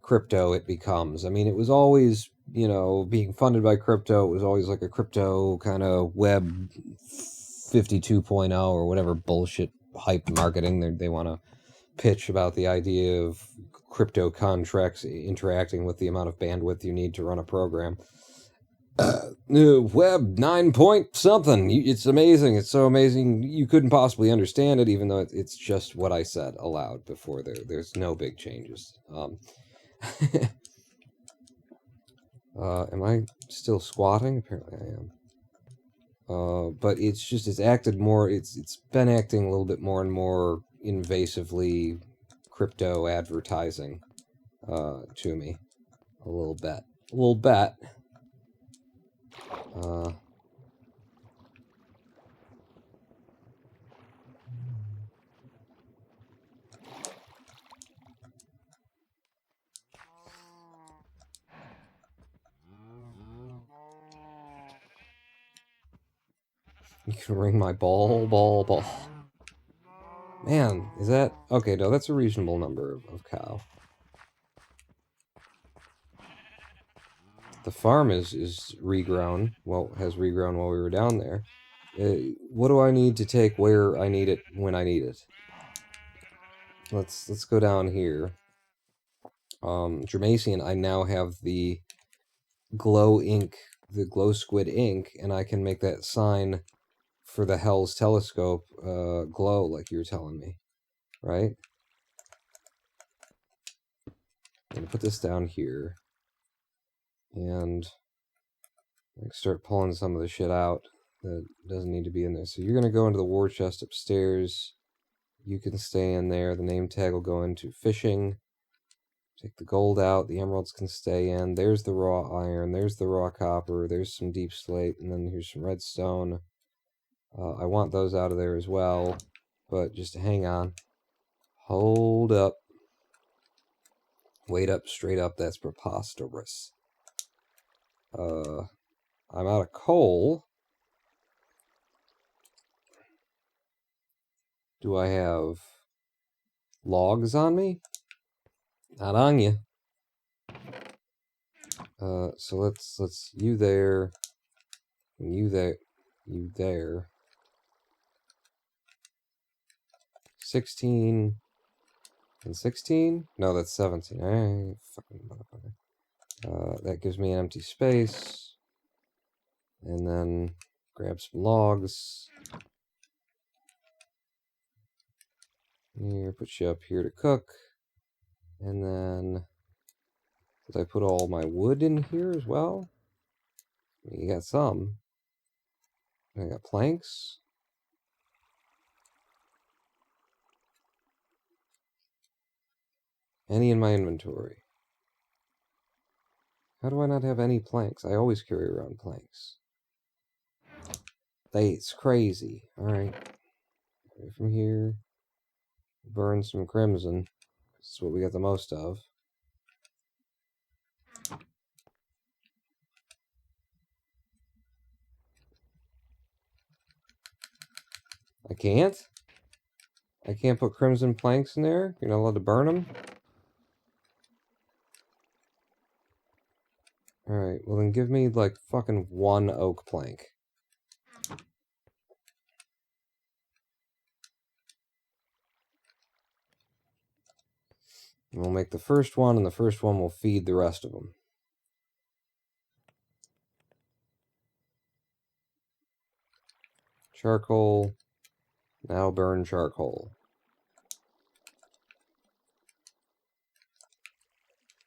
crypto it becomes. I mean, it was always, you know, being funded by crypto. It was always like a crypto kind of web 52.0 or whatever bullshit hype marketing they want to pitch about the idea of crypto contracts interacting with the amount of bandwidth you need to run a program. Web 9 point something. It's amazing. It's so amazing. You couldn't possibly understand it, even though it's just what I said aloud before. There's no big changes. Am I still squatting? Apparently I am. But it's acted more, it's been acting a little bit more and more invasively crypto advertising, to me. A little bit. A little bit. You can ring my ball. Man, is that... Okay, no, that's a reasonable number of cow. The farm is regrown. Well, has regrown while we were down there. What do I need to take where I need it when I need it? Let's go down here. Germasian, I now have the glow ink, the glow squid ink, and I can make that sign for the Hell's telescope glow like you were telling me, right? I'm gonna put this down here, and start pulling some of the shit out that doesn't need to be in there. So you're gonna go into the war chest upstairs. You can stay in there. The name tag will go into fishing. Take the gold out. The emeralds can stay in. There's the raw iron. There's the raw copper. There's some deep slate. And then here's some redstone. I want those out of there as well. But just hang on. Hold up. Wait up, straight up. That's preposterous. I'm out of coal. Do I have logs on me? Not on you. So let's you there, you there, you there. 16 and 16? No, that's 17. Alright, fucking motherfucker. That gives me an empty space. And then grab some logs. Here, put you up here to cook. And then did I put all my wood in here as well? You got some. I got planks. Any in my inventory? How do I not have any planks? I always carry around planks. It's crazy. Alright. Right from here. Burn some crimson. That's what we got the most of. I can't? I can't put crimson planks in there? You're not allowed to burn them? Alright, well then give me, like, fucking one oak plank. And we'll make the first one, and the first one will feed the rest of them. Charcoal. Now burn charcoal.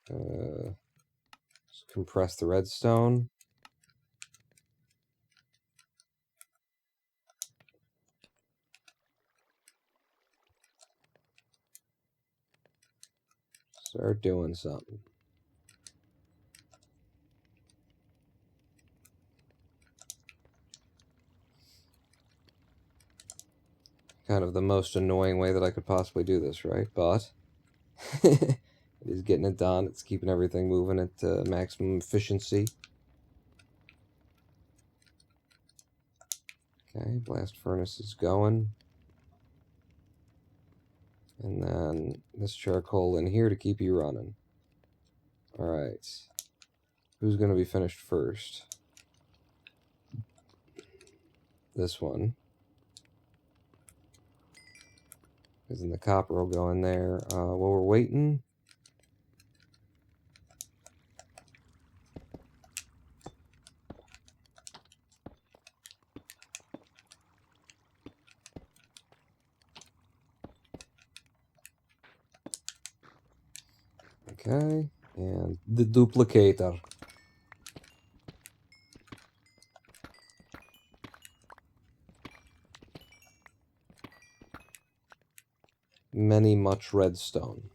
Just compress the redstone. Start doing something. Kind of the most annoying way that I could possibly do this, right? But it is getting it done. It's keeping everything moving at maximum efficiency. Okay, blast furnace is going. And then this charcoal in here to keep you running. Alright. Who's going to be finished first? This one. Because then the copper will go in there. While we're waiting. Okay. And the duplicator. Much redstone.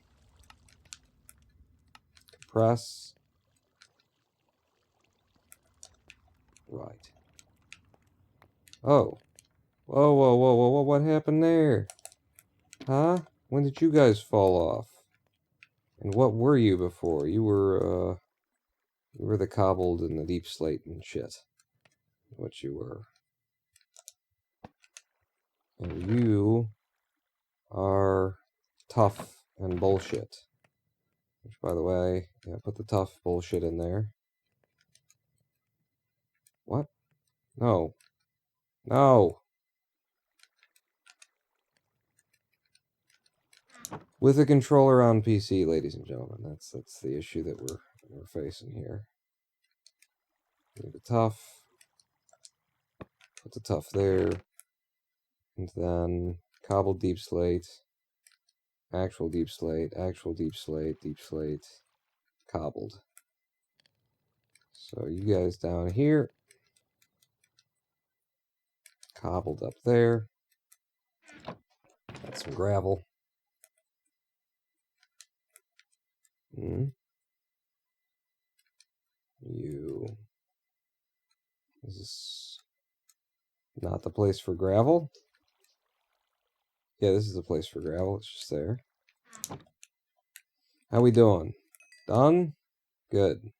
Compress. Right. Oh. Whoa, whoa, whoa, whoa, whoa, what happened there? Huh? When did you guys fall off? And what were you before? You were the cobbled and the deep slate and shit. What you were. And you are tough and bullshit. Which, by the way, yeah, put the tough bullshit in there. What? No. No! With a controller on PC, ladies and gentlemen. That's the issue that we're facing here. Need the tough. Put the tough there. And then cobbled deep slate. Actual deep slate, deep slate, cobbled. So you guys down here. Cobbled up there. Got some gravel. You. Is this not the place for gravel? Yeah, this is the place for gravel. It's just there. How we doing? Done? Good.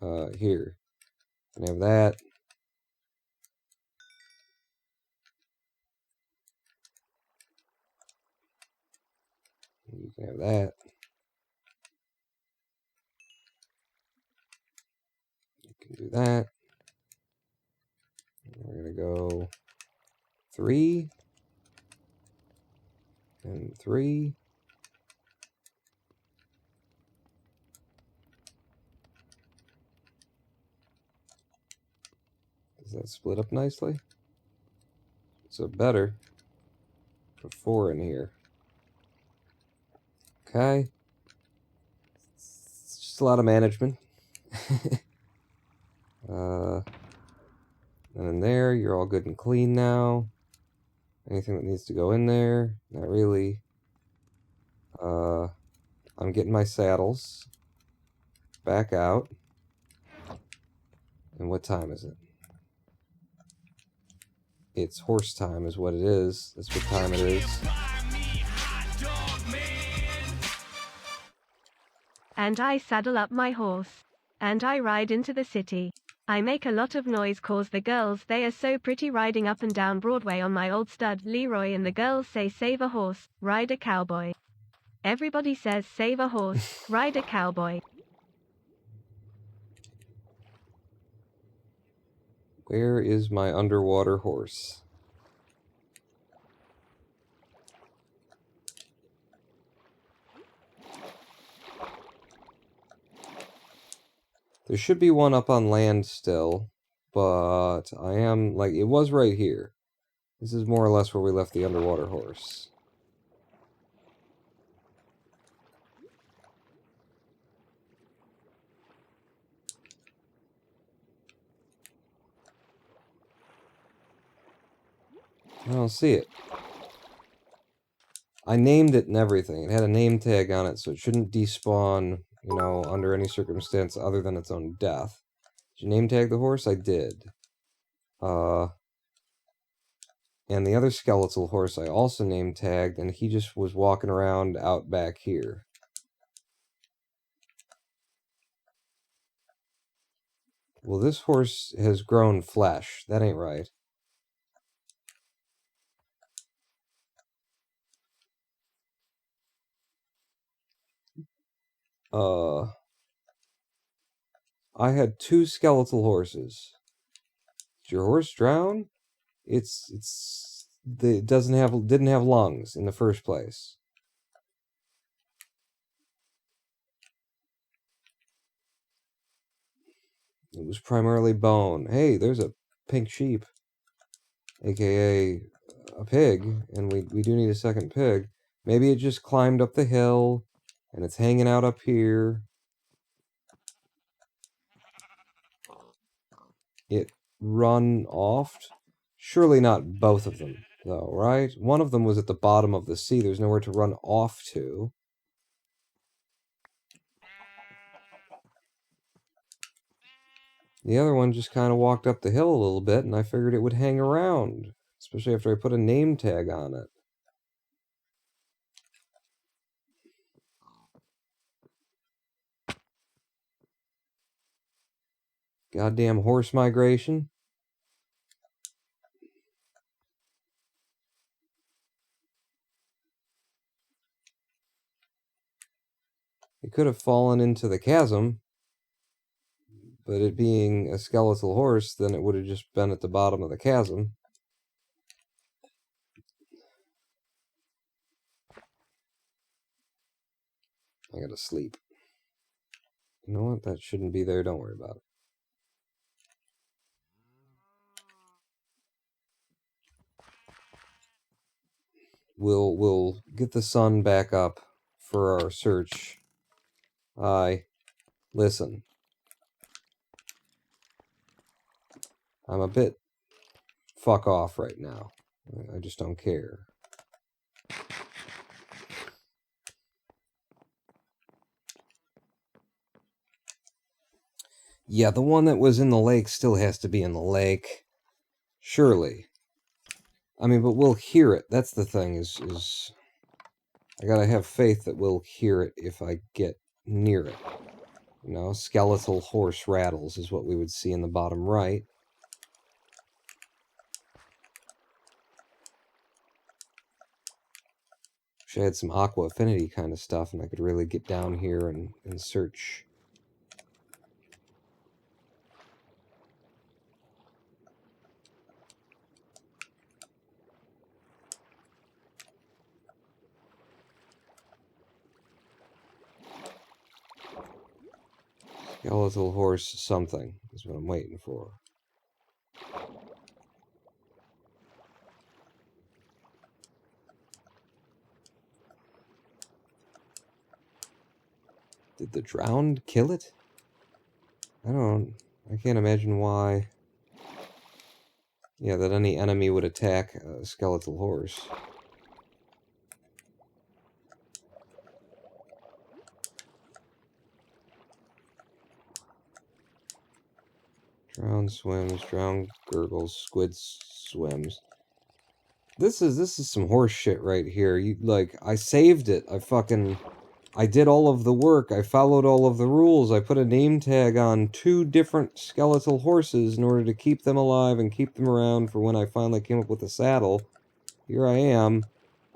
Here. Can have that. You can have that. You can do that. We're gonna go 3 and 3. Does that split up nicely? So better. Put 4 in here. Okay. It's just a lot of management. And in there, you're all good and clean now. Anything that needs to go in there? Not really. I'm getting my saddles back out. And what time is it? It's horse time is what it is. That's what time it is. And I saddle up my horse. And I ride into the city. I make a lot of noise cause the girls they are so pretty riding up and down Broadway on my old stud Leroy, and the girls say save a horse, ride a cowboy. Everybody says save a horse, ride a cowboy. Where is my underwater horse? There should be one up on land still, but I am, like, it was right here. This is more or less where we left the underwater horse. I don't see it. I named it and everything. It had a name tag on it, so it shouldn't despawn, you know, under any circumstance other than its own death. Did you name tag the horse? I did. And the other skeletal horse I also name tagged, and he just was walking around out back here. Well, this horse has grown flesh. That ain't right. I had 2 skeletal horses. Did your horse drown? It didn't have lungs in the first place. It was primarily bone. Hey, there's a pink sheep, aka a pig, and we do need a second pig. Maybe it just climbed up the hill and it's hanging out up here. It run off? Surely not both of them, though, right? One of them was at the bottom of the sea. There's nowhere to run off to. The other one just kind of walked up the hill a little bit, and I figured it would hang around, especially after I put a name tag on it. Goddamn horse migration. It could have fallen into the chasm, but it being a skeletal horse, then it would have just been at the bottom of the chasm. I gotta sleep. You know what? That shouldn't be there. Don't worry about it. We'll get the sun back up for our search. Listen. I'm a bit fuck off right now. I just don't care. Yeah, the one that was in the lake still has to be in the lake. Surely. I mean, but we'll hear it. That's the thing, is I gotta have faith that we'll hear it if I get near it. You know, skeletal horse rattles is what we would see in the bottom right. Wish I had some aqua affinity kind of stuff and I could really get down here and search. Skeletal horse something is what I'm waiting for. Did the drowned kill it? I can't imagine why. Yeah, that any enemy would attack a skeletal horse. Drown swims, drown gurgles, squid swims. This is some horse shit right here. I saved it. I did all of the work. I followed all of the rules. I put a name tag on 2 different skeletal horses in order to keep them alive and keep them around for when I finally came up with a saddle. Here I am.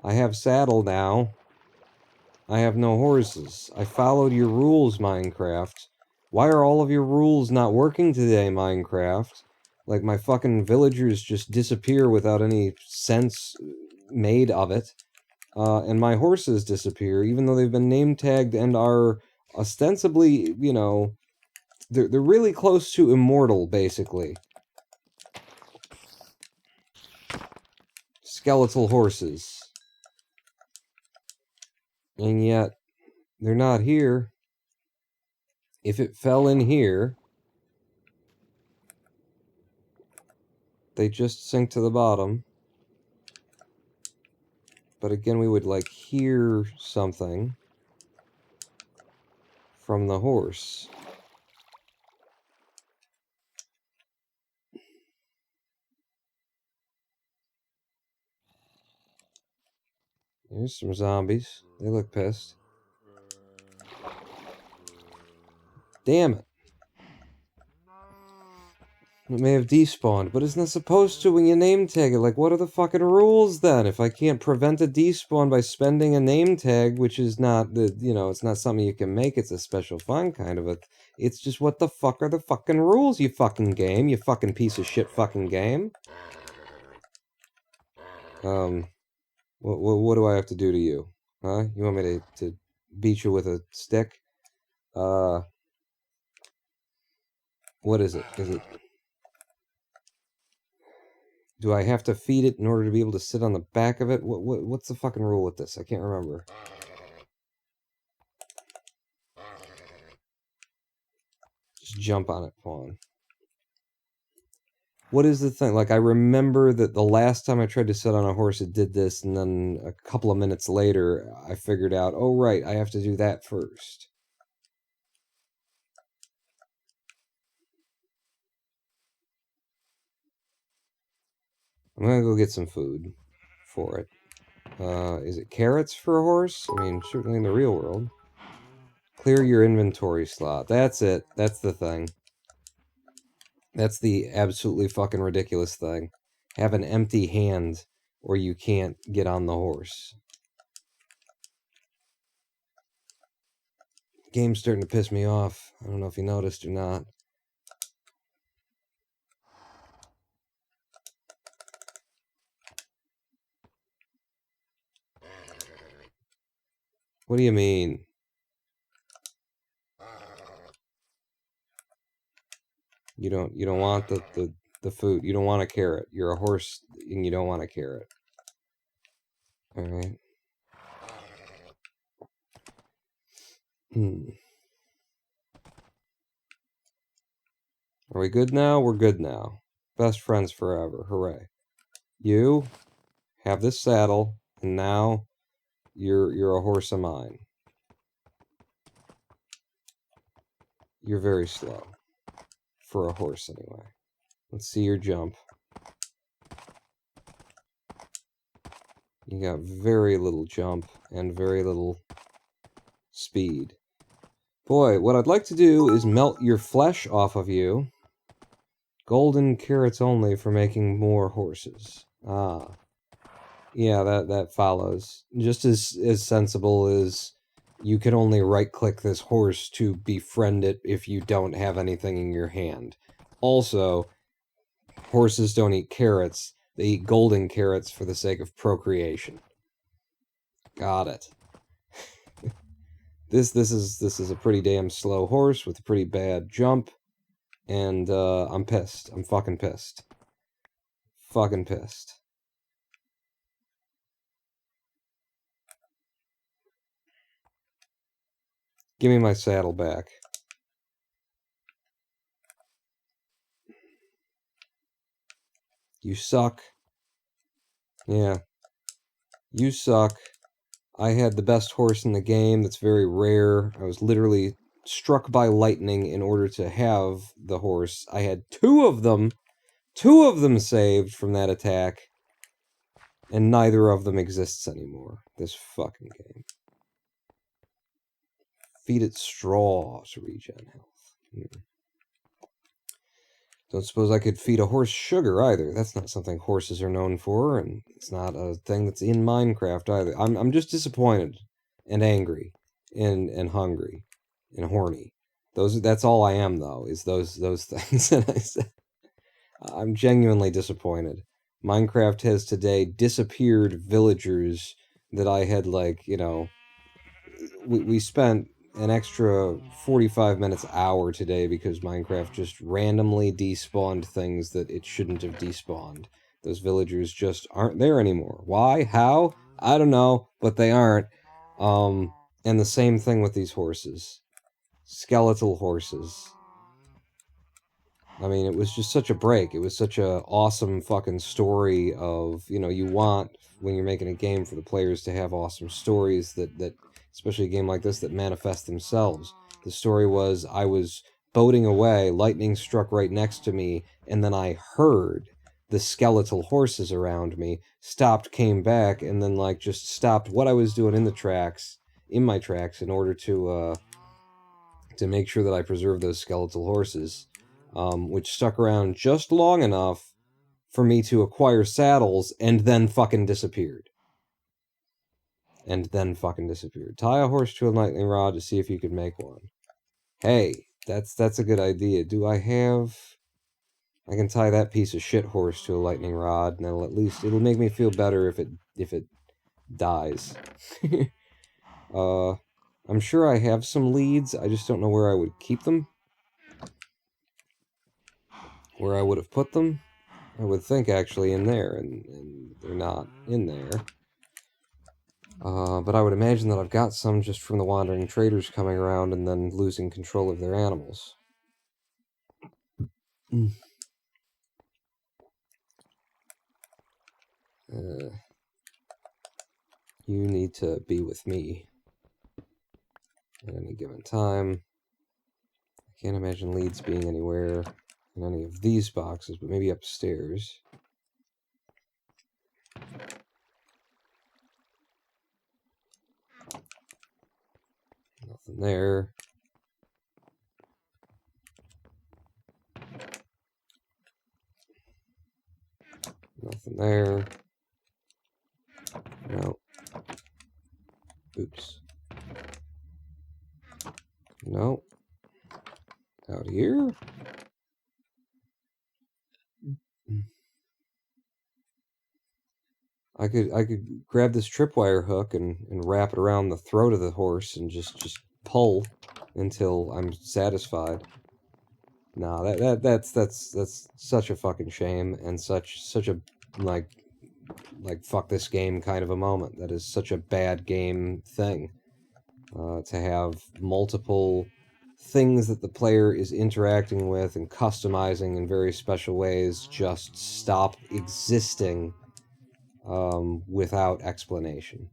I have saddle now. I have no horses. I followed your rules, Minecraft. Why are all of your rules not working today, Minecraft? Like, my fucking villagers just disappear without any sense made of it. And my horses disappear, even though they've been name tagged and are ostensibly, you know, they're really close to immortal, basically. Skeletal horses. And yet, they're not here. If it fell in here, they just sink to the bottom. But again, we would, like, hear something from the horse. There's some zombies. They look pissed. Damn it. It may have despawned, but isn't it supposed to when you name tag it? Like, what are the fucking rules then? If I can't prevent a despawn by spending a name tag, which is not it's not something you can make, it's a special fun kind of a... It's just, what the fuck are the fucking rules, you fucking game? You fucking piece of shit fucking game? What do I have to do to you? Huh? You want me to beat you with a stick? What is it? Is it... Do I have to feed it in order to be able to sit on the back of it? What's the fucking rule with this? I can't remember. Just jump on it, Fawn. What is the thing? Like, I remember that the last time I tried to sit on a horse, it did this, and then a couple of minutes later, I figured out, oh, right, I have to do that first. I'm gonna go get some food for it. Is it carrots for a horse? I mean, certainly in the real world. Clear your inventory slot. That's it. That's the thing. That's the absolutely fucking ridiculous thing. Have an empty hand, or you can't get on the horse. Game's starting to piss me off. I don't know if you noticed or not. What do you mean? You don't want the food. You don't want a carrot. You're a horse and you don't want a carrot. Alright. Are we good now? We're good now. Best friends forever. Hooray. You have this saddle, and now you're a horse of mine. You're very slow. For a horse, anyway. Let's see your jump. You got very little jump and very little speed. Boy, what I'd like to do is melt your flesh off of you. Golden carrots only for making more horses. Ah. Yeah, that follows. Just as sensible as you can only right-click this horse to befriend it if you don't have anything in your hand. Also, horses don't eat carrots. They eat golden carrots for the sake of procreation. Got it. This is a pretty damn slow horse with a pretty bad jump. And, I'm pissed. I'm fucking pissed. Fucking pissed. Give me my saddle back. You suck. Yeah. You suck. I had the best horse in the game that's very rare. I was literally struck by lightning in order to have the horse. I had two of them saved from that attack, and neither of them exists anymore. This fucking game. Feed it straw to regen health. Don't suppose I could feed a horse sugar either. That's not something horses are known for, and it's not a thing that's in Minecraft either. I'm just disappointed and angry and hungry and horny. That's all I am though, is those things that I said. I'm genuinely disappointed. Minecraft has today disappeared villagers that I had, like, you know, we spent an extra 45 minutes hour today because Minecraft just randomly despawned things that it shouldn't have despawned. Those villagers just aren't there anymore. Why? How? I don't know, but they aren't. And the same thing with these horses. Skeletal horses. I mean, it was just such a break. It was such a awesome fucking story of, you know, you want, when you're making a game, for the players to have awesome stories that especially a game like this, that manifest themselves. The story was, I was boating away, lightning struck right next to me, and then I heard the skeletal horses around me, stopped, came back, and then, like, just stopped what I was doing in my tracks, in order to make sure that I preserve those skeletal horses. Which stuck around just long enough for me to acquire saddles, and then fucking disappeared. Tie a horse to a lightning rod to see if you could make one. Hey, that's a good idea. Do I have... I can tie that piece of shit horse to a lightning rod, and it'll make me feel better if it dies. I'm sure I have some leads, I just don't know where I would keep them. Where I would have put them? I would think actually in there, and they're not in there. But I would imagine that I've got some just from the wandering traders coming around and then losing control of their animals. You need to be with me at any given time. I can't imagine leads being anywhere in any of these boxes, but maybe upstairs. Nothing there. Nothing there. No. Oops. No. Out here? I could grab this tripwire hook and wrap it around the throat of the horse and just pull until I'm satisfied. Nah, that's such a fucking shame, and such a like fuck this game kind of a moment. That is such a bad game thing. To have multiple things that the player is interacting with and customizing in very special ways just stop existing without explanation.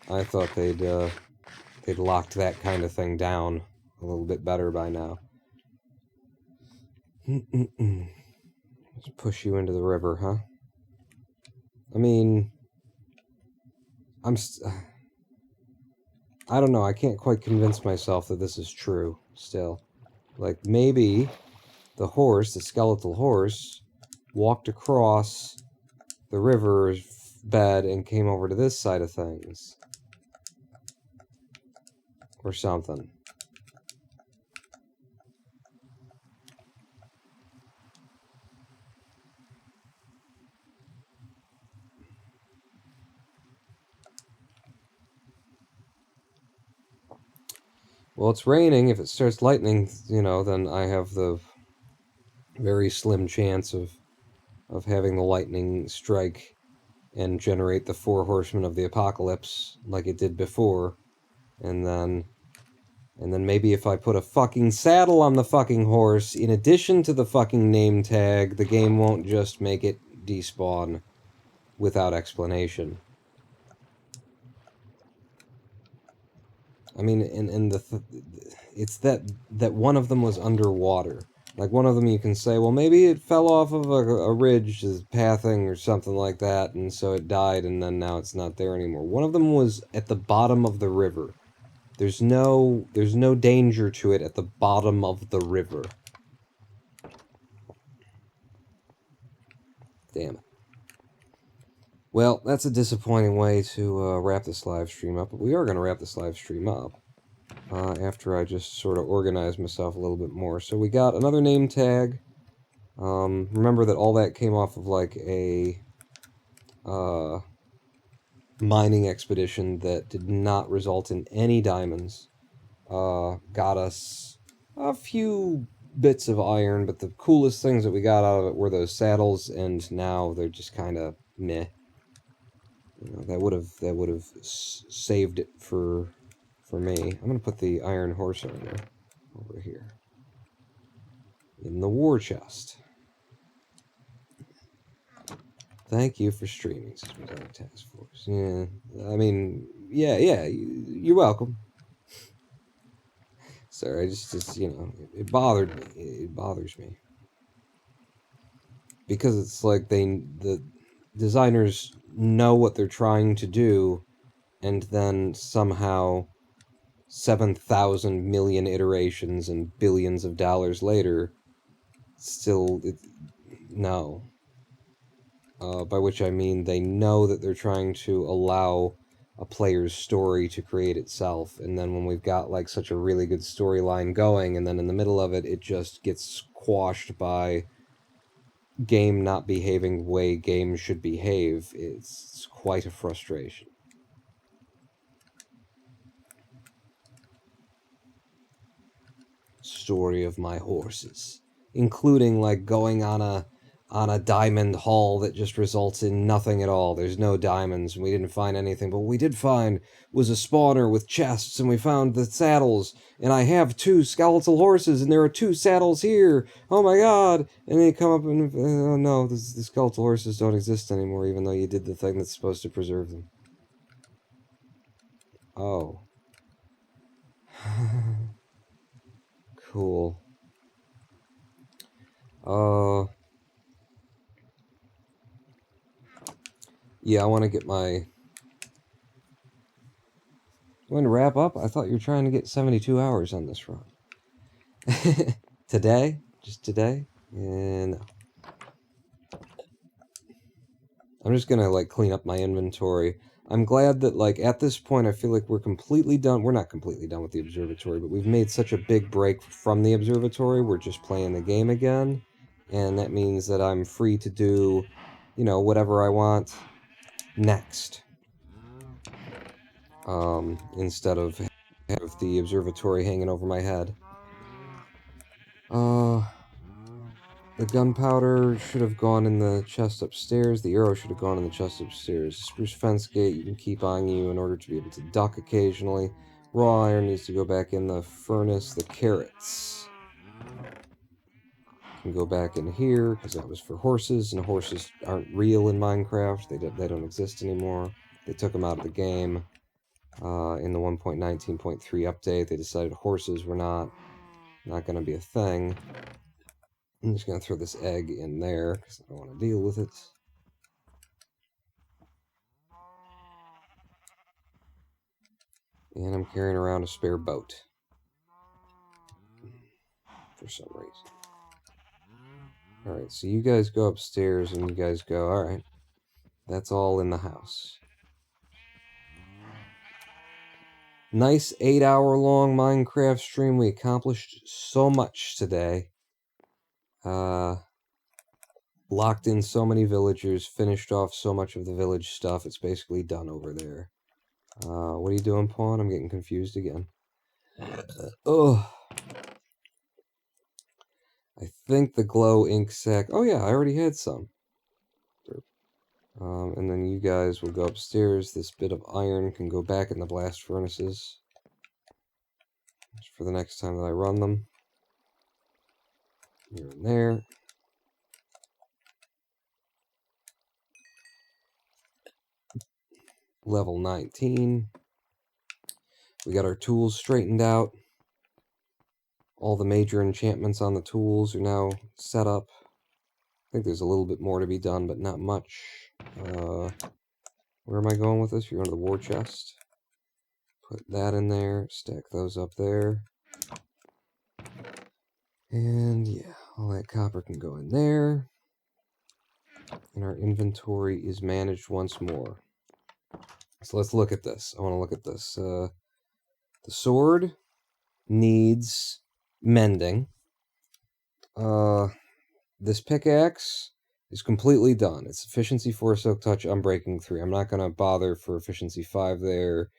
I thought they'd locked that kind of thing down a little bit better by now. Let's push you into the river, huh? I mean, I don't know, I can't quite convince myself that this is true, still. Like, maybe the horse, the skeletal horse, walked across the river's bed and came over to this side of things. Or something. Well, it's raining. If it starts lightning, you know, then I have the very slim chance of having the lightning strike and generate the 4 horsemen of the apocalypse like it did before. And then maybe if I put a fucking saddle on the fucking horse, in addition to the fucking name tag, the game won't just make it despawn without explanation. I mean, and it's that one of them was underwater. Like, one of them you can say, well, maybe it fell off of a ridge, pathing or something like that, and so it died, and then now it's not there anymore. One of them was at the bottom of the river. There's no danger to it at the bottom of the river. Damn it. Well, that's a disappointing way to wrap this live stream up, but we are going to wrap this live stream up. After I just sort of organize myself a little bit more. So we got another name tag. Remember that all that came off of like a mining expedition that did not result in any diamonds. Got us a few bits of iron, but the coolest things that we got out of it were those saddles, and now they're just kind of meh. You know, that would have saved it for me. I'm gonna put the iron horse armor over here in the war chest. Thank you for streaming, Task Force. Yeah, I mean, yeah, you're welcome. Sorry, I just you know, it bothered me. It bothers me because it's like the designers know what they're trying to do, and then somehow 7,000 million iterations and billions of dollars later, still no. By which I mean they know that they're trying to allow a player's story to create itself, and then when we've got like such a really good storyline going, and then in the middle of it, it just gets quashed by game not behaving the way games should behave, it's quite a frustration. Story of my horses, including like going on a diamond haul that just results in nothing at all. There's no diamonds, and we didn't find anything, but what we did find was a spawner with chests, and we found the saddles, and I have 2 skeletal horses, and there are 2 saddles here. Oh my god. And they come up and oh no, the skeletal horses don't exist anymore, even though you did the thing that's supposed to preserve them. Oh. Cool. Yeah, I want to get my... Going to wrap up? I thought you were trying to get 72 hours on this run. Today? Just today? And I'm just gonna like clean up my inventory. I'm glad that like at this point I feel like we're completely done. We're not completely done with the observatory, but we've made such a big break from the observatory. We're just playing the game again, and that means that I'm free to do, you know, whatever I want next. Instead of have the observatory hanging over my head. The gunpowder should have gone in the chest upstairs. The arrow should have gone in the chest upstairs. Spruce fence gate you can keep on you in order to be able to duck occasionally. Raw iron needs to go back in the furnace. The carrots can go back in here because that was for horses, and horses aren't real in Minecraft. They don't exist anymore. They took them out of the game. In the 1.19.3 update, they decided horses were not going to be a thing. I'm just going to throw this egg in there because I don't want to deal with it. And I'm carrying around a spare boat. For some reason. Alright, so you guys go upstairs and you guys go, alright. That's all in the house. Nice 8-hour-long Minecraft stream. We accomplished so much today. Locked in so many villagers, finished off so much of the village stuff. It's basically done over there. What are you doing, Pawn? I'm getting confused again. Ugh. I think the glow ink sac... Oh yeah, I already had some. And then you guys will go upstairs. This bit of iron can go back in the blast furnaces. Just for the next time that I run them. Here and there. Level 19. We got our tools straightened out. All the major enchantments on the tools are now set up. I think there's a little bit more to be done, but not much. Where am I going with this? You're going to the war chest. Put that in there. Stack those up there. And yeah, all that copper can go in there. And our inventory is managed once more. So let's look at this. I want to look at this. The sword needs mending. This pickaxe is completely done. It's efficiency 4, silk touch, unbreaking 3. I'm not going to bother for efficiency 5 there.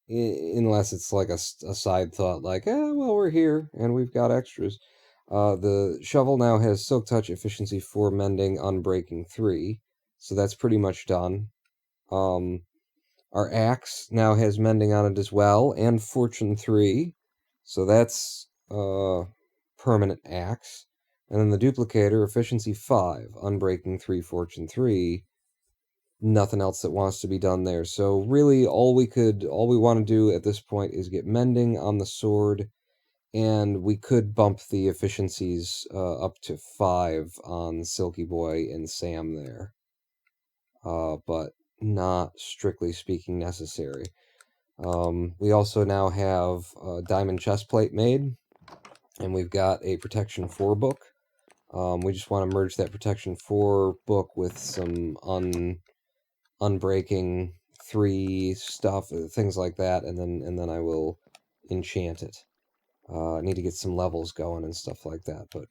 Unless it's like a side thought, like, well, we're here, and we've got extras. The shovel now has silk touch, efficiency 4, mending, unbreaking 3. So that's pretty much done. Our axe now has mending on it as well, and fortune 3. So that's permanent axe. And then the duplicator, efficiency 5, unbreaking 3, fortune 3. Nothing else that wants to be done there. So really, all we want to do at this point is get mending on the sword, and we could bump the efficiencies up to 5 on Silky Boy and Sam there. But not strictly speaking necessary. We also now have a diamond chestplate made, and we've got a protection 4 book. We just want to merge that protection 4 book with some unbreaking 3 stuff, things like that, and then I will enchant it. I need to get some levels going and stuff like that, but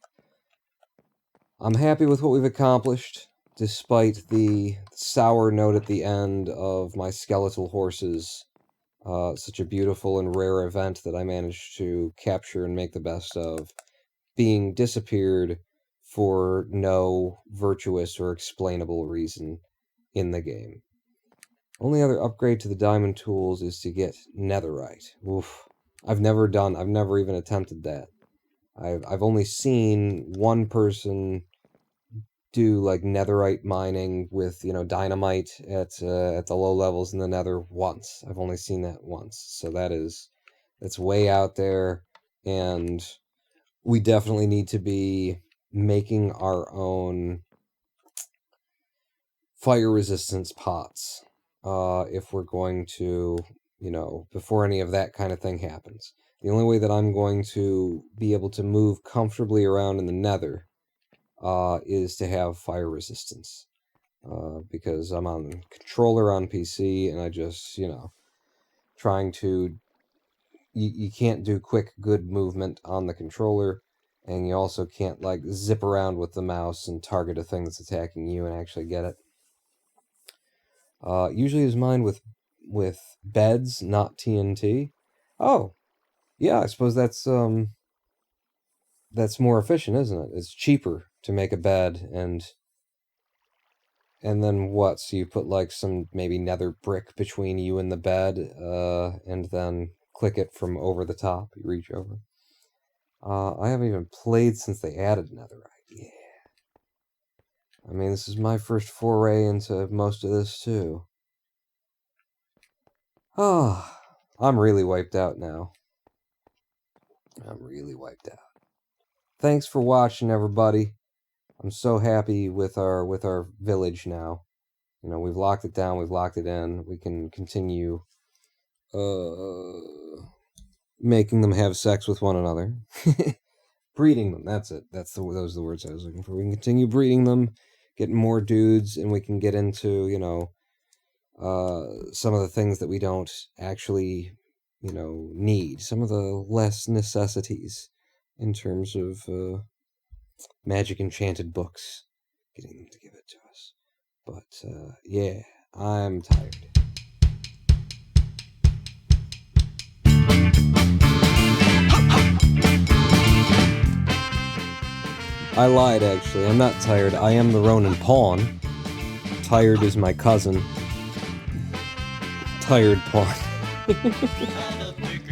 I'm happy with what we've accomplished, despite the sour note at the end of my skeletal horses. Such a beautiful and rare event that I managed to capture and make the best of, being disappeared for no virtuous or explainable reason in the game. Only other upgrade to the diamond tools is to get netherite. Oof. I've never even attempted that. I've only seen one person do like netherite mining with, dynamite at the low levels in the nether once. I've only seen that once. So that's way out there, and we definitely need to be making our own fire resistance pots if we're going to, before any of that kind of thing happens. The only way that I'm going to be able to move comfortably around in the nether is to have fire resistance, because I'm on controller on PC, and I just, trying to, you can't do quick, good movement on the controller, and you also can't, like, zip around with the mouse and target a thing that's attacking you and actually get it. Usually is mined with beds, not TNT. Oh, yeah, I suppose that's more efficient, isn't it? It's cheaper to make a bed, and then what? So you put like some maybe nether brick between you and the bed, and then click it from over the top. You reach over. I haven't even played since they added netherite. Yeah. I mean, this is my first foray into most of this too. Oh, I'm really wiped out now. I'm really wiped out. Thanks for watching, everybody. I'm so happy with our village now. We've locked it down, we've locked it in. We can continue making them have sex with one another. Breeding them, that's it. Those are the words I was looking for. We can continue breeding them, getting more dudes, and we can get into, some of the things that we don't actually, need. Some of the less necessities in terms of magic enchanted books, getting them to give it to us. But yeah, I'm tired. I lied, actually. I'm not tired. I am the Ronin Pawn. Tired is my cousin. Tired Pawn.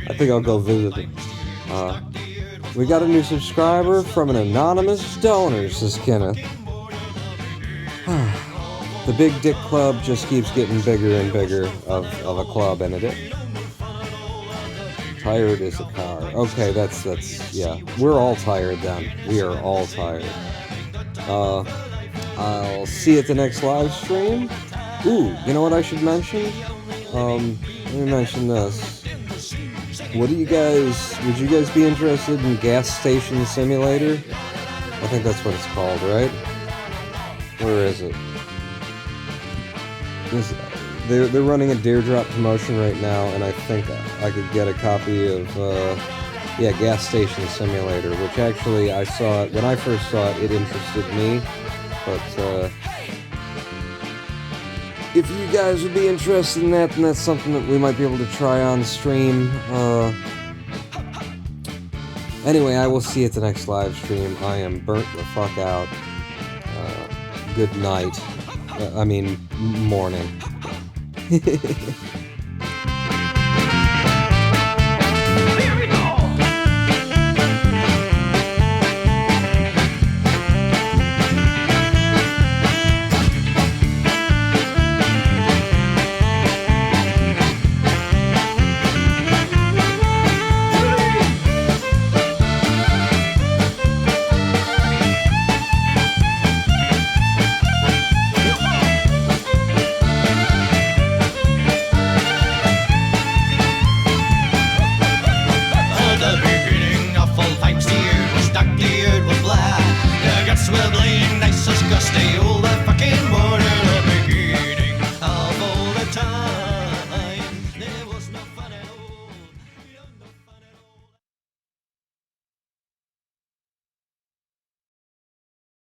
I think I'll go visit him. We got a new subscriber from an anonymous donor, says Kenneth. The Big Dick Club just keeps getting bigger and bigger of a club, and it is. Tired as a car. Okay, that's, yeah. We're all tired then. We are all tired. I'll see you at the next live stream. Ooh, you know what I should mention? Let me mention this. Would you guys be interested in Gas Station Simulator? I think that's what it's called, right? Where is it? They're running a Deirdrop promotion right now, and I think I could get a copy of, yeah, Gas Station Simulator, which actually I saw it, when I first saw it, it interested me, but, if you guys would be interested in that, then that's something that we might be able to try on stream. Anyway, I will see you at the next live stream. I am burnt the fuck out. Good night. I mean, morning.